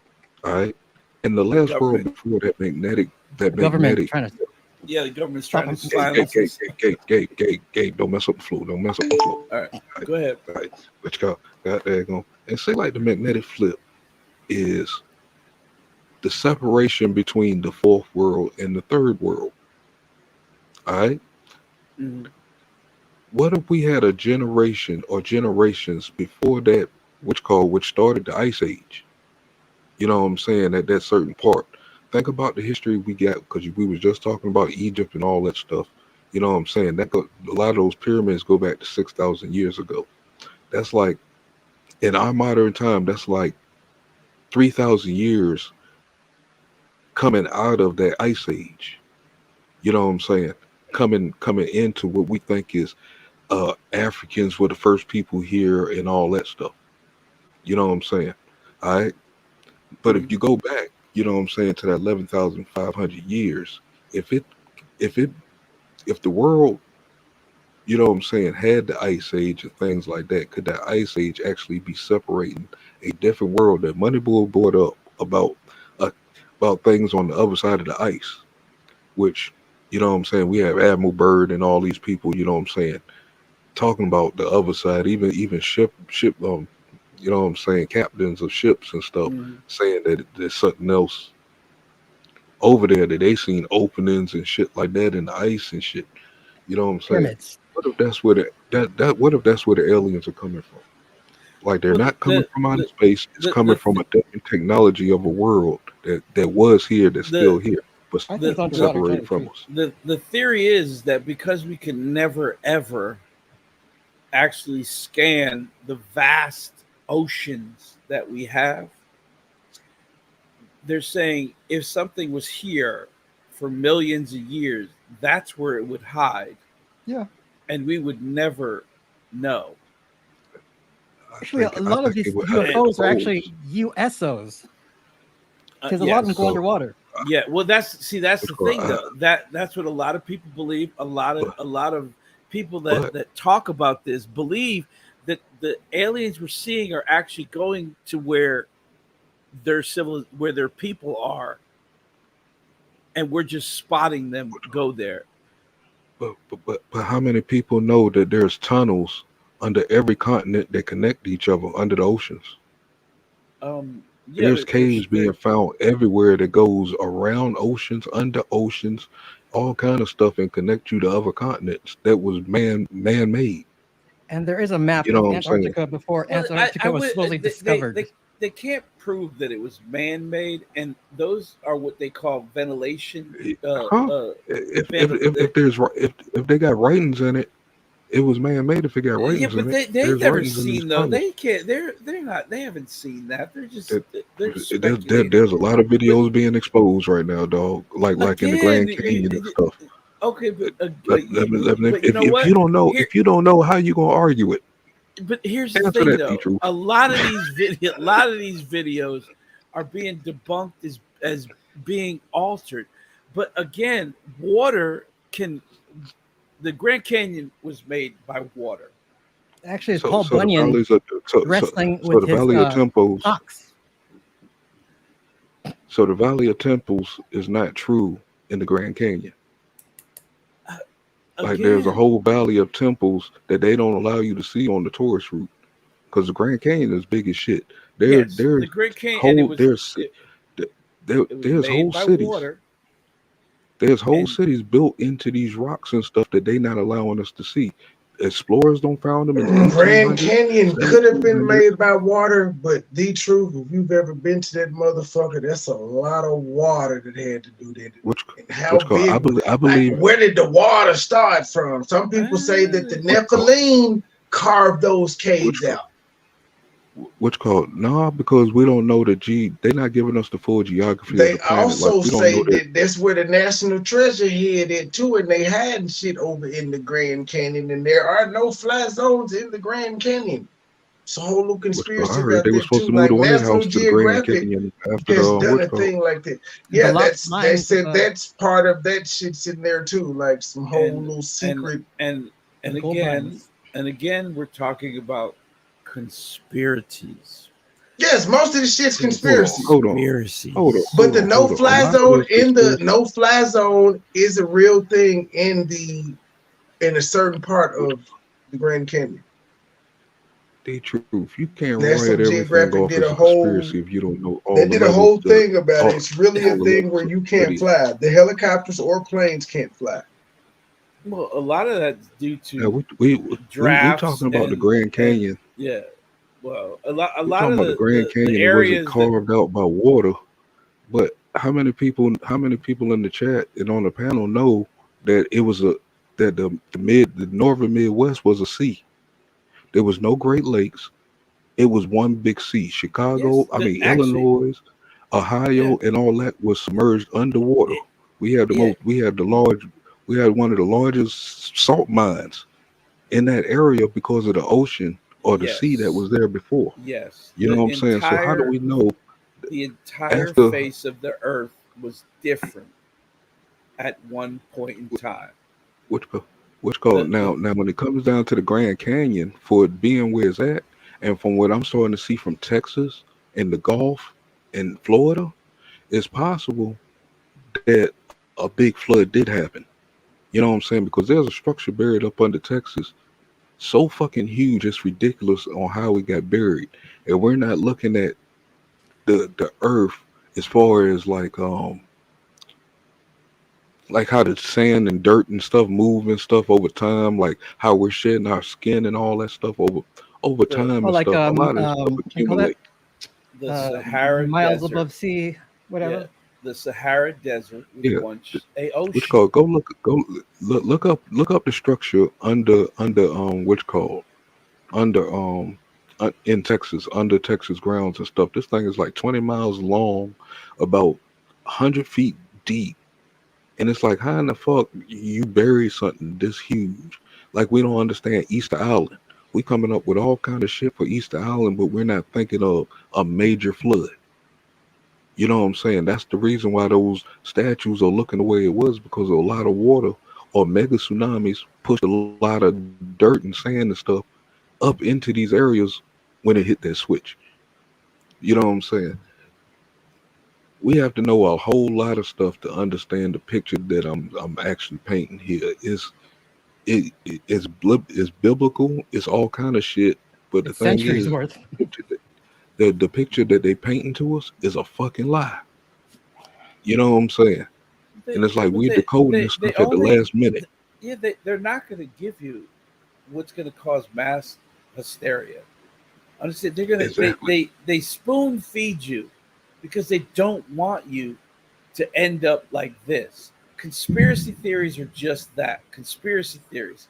all right? In the last world Government. before The government magnetic trying to Yeah, the government's stop trying to him. silence us. Gabe, don't mess up the flow. Don't mess up the flow. All right, go ahead. All right, what you got there going? And say like the magnetic flip is the separation between the fourth world and the third world. All right. Mhm. What if we had a generation or generations before that, which started the ice age? You know what I'm saying? At that certain part. Think about the history we got because we was just talking about Egypt and all that stuff. You know what I'm saying? A lot of those pyramids go back to 6,000 years ago. That's like in our modern time. That's like 3,000 years coming out of that ice age. You know what I'm saying? Coming into what we think is Africans were the first people here and all that stuff. You know what I'm saying? All right. But if Mhm. you go back, you know what I'm saying, to that 11,500 years, if it if it if the world, you know what I'm saying, had the ice age and things like that, could that ice age actually be separating a different world that Moneyball brought up uh, about things on the other side of the ice, which, you know what I'm saying, we have Admiral Byrd and all these people, you know what I'm saying, talking about the other side, even ship you know what I'm saying, captains of ships and stuff Mhm. saying that there's something else over there that they seen openings and shit like that in the ice and shit. You know what I'm saying? Pyramids. What if that's where what if that's where the aliens are coming from? Like they're Well, not coming from outer space, it's coming from a different technology of a world that was here, that's still the here, but I think it's the underwater. To tell you separated the from truth. us. the theory is that because we can never ever actually scan the vast oceans that we have, they're saying if something was here for millions of years, that's where it would hide, Yeah. and we would never know. Actually, a I lot of think these it would have UFOs are exposed. actually USOs because a lot of them go Yes. underwater. Yeah, well, that's the thing I, though. That's what a lot of people believe. A lot of people that but talk about this believe that the aliens we're seeing are actually going to where where their people are, and we're just spotting them go there. but how many people know that there's tunnels under every continent that connect each other under the oceans? Yeah, There's there's caves being found everywhere that goes around oceans, under oceans, all kind of stuff, and connect you to other continents that was man made. And there is a map You know of what I'm saying? Antarctica before well, I Antarctica was would slowly discovered. they can't prove that it was man-made, and those are what they call ventilation. Huh? Ventil- If there's if they got writings in it, it was man made. If it got Yeah, writings but in it, they there's never writings in these seen though. tunnels. They can't. They're not. They haven't seen that. That They're speculating. there's a lot of But videos being exposed right now, dog. Like in the again, Grand Canyon and stuff. okay, but If you know if what? you don't know Here, if you don't know how you gonna argue it, but here's the answer thing that, though. Truth. A lot of a lot of these videos are being debunked as being altered. But again, water can. The Grand Canyon was made by water. Actually, it's So Paul so the Bunyan valleys of wrestling so with the his Valley of Temples ox. so the Valley of Temples is not true in the Grand Canyon. Like there's a Again, whole valley of temples that they don't allow you to see on the tourist route because the Grand Canyon is big as shit. yes, the Grand Canyon, and it was There's made whole by cities. water, There's whole and cities built into these rocks and stuff that they not allowing us to see. explorers don't found them in the Grand 1800s, Canyon could have been 1700s. made by water, but the truth, if you've ever been to that motherfucker, that's a lot of water that had to do that. Which And how called, I big? believe. Where did the water start from? Some people say that the Nephilim carved those caves out. Which called no, because we don't know they're not giving us the full geography They of the planet. also Like we don't say know that that's where the national treasure hid at too, and they hiding shit over in the Grand Canyon, and there are no fly zones in the Grand Canyon. It's a whole little I conspiracy heard about they were that supposed too. to move Like the White National House to the Grand Geographic Canyon after has the done a thing like that. Yeah, they said that's part of that shit's in there too, like some whole little secret. And again, we're talking about conspiracies. Yes, most of the shit's conspiracy. Hold on. But the no-fly zone in the conspiracy. no-fly zone is a real thing in a certain part of the Grand Canyon. The truth. You can't National write everything Geographic off did as a a whole. conspiracy if you don't know all They the did a levels. whole thing about it. It's really a all the thing where levels you of can't study. fly. The helicopters or planes can't fly. Well, a lot of that's due to Yeah, we drafts. talking about the and- Grand Canyon. Yeah. Well, a lot We're of talking about the Grand Canyon. the It wasn't areas that carved out by water. But how many people in the chat and on the panel know that it was the northern Midwest was a sea. There was no Great Lakes. It was one big sea. Chicago, actually, Illinois, Ohio, and all that was submerged underwater. We had we had one of the largest salt mines in that area because of the ocean or the sea that was there before. Yes. You know what I'm saying? So how do we know the entire after face of the earth was different at one point in time? which called now when it comes down to the Grand Canyon, for it being where it's at, and from what I'm starting to see from Texas and the Gulf and Florida, it's possible that a big flood did happen. You know what I'm saying? Because there's a structure buried up under Texas so fucking huge, it's ridiculous on how it got buried. And we're not looking at the earth as far as like how the sand and dirt and stuff move and stuff over time, like how we're shedding our skin and all that stuff over time and like stuff. A lot of stuff what do you call that? accumulate. The Sahara miles Desert. above sea, whatever. Yeah, the Sahara Desert was Yeah, once a ocean. which called go look up the structure under which called under in Texas, under Texas grounds and stuff. This thing is like 20 miles long, about 100 feet deep. And it's like, how in the fuck you bury something this huge? Like, we don't understand Easter Island. We coming up with all kind of shit for Easter Island, but we're not thinking of a major flood. You know what I'm saying? That's the reason why those statues are looking the way it was, because a lot of water or mega tsunamis pushed a lot of dirt and sand and stuff up into these areas when it hit that switch. You know what I'm saying? We have to know a whole lot of stuff to understand the picture that I'm actually painting here. It's biblical. It's all kind of shit. But the thing Centuries is, worth. the picture that they painting to us is a fucking lie. You know what I'm saying? And it's like we're decoding this stuff at the last minute. Yeah, they're not going to give you what's going to cause mass hysteria. Understand? They're going to they spoon feed you because they don't want you to end up like this. Conspiracy theories are just that, conspiracy theories.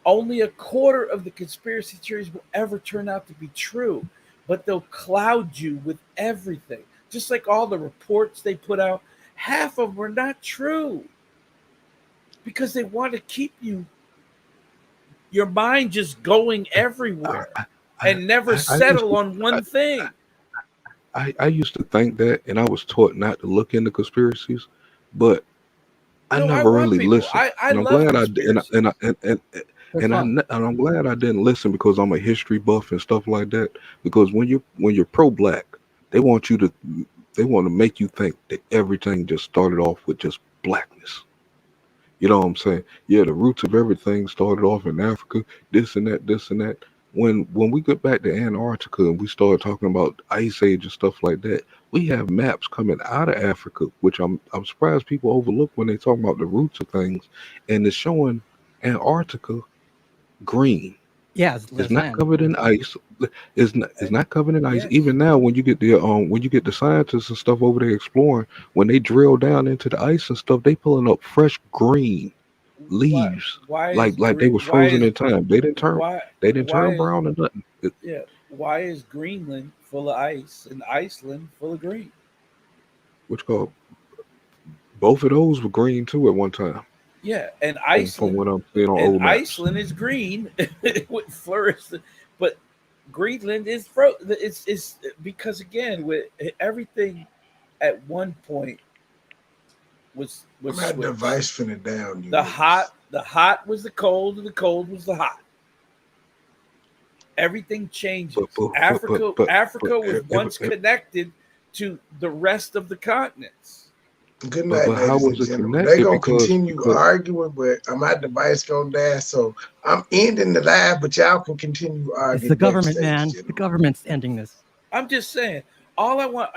Only a quarter of the conspiracy theories will ever turn out to be true, but they'll cloud you with everything. Just like all the reports they put out, half of them are not true because they want to keep your mind just going everywhere and never settle on one thing. I used to think that, and I was taught not to look into conspiracies, but I never really listened. And I'm glad I'm glad I didn't listen, because I'm a history buff and stuff like that. Because when you're pro-black, they want to make you think that everything just started off with just blackness. You know what I'm saying? Yeah, the roots of everything started off in Africa, this and that. When we get back to Antarctica and we start talking about Ice Age and stuff like that, we have maps coming out of Africa, which I'm surprised people overlook when they talk about the roots of things, and it's showing Antarctica green. Yeah, It's not covered in ice. It's not covered in ice. Yes. Even now, when you get the scientists and stuff over there exploring, when they drill down into the ice and stuff, they pulling up fresh green leaves. Why like is they was frozen in time. They didn't turn why brown or nothing. yeah, why is Greenland full of ice and Iceland full of green? Which called both of those were green too at one time. Yeah, and From Iceland what I'm seeing on and old maps. Iceland is green with flourished, but Greenland is frozen. It's because again with everything at one point was My switched. device finna down. You The niggas. hot was the cold, and the cold was the hot. Everything changes. Africa was once connected to the rest of the continents. Good night, but how ladies and was it gentlemen. connected? They're gonna Because- continue because- arguing, but my device gonna die, so I'm ending the live. But y'all can continue arguing. It's the government, backstage, man. gentlemen. The government's ending this. I'm just saying. All I want.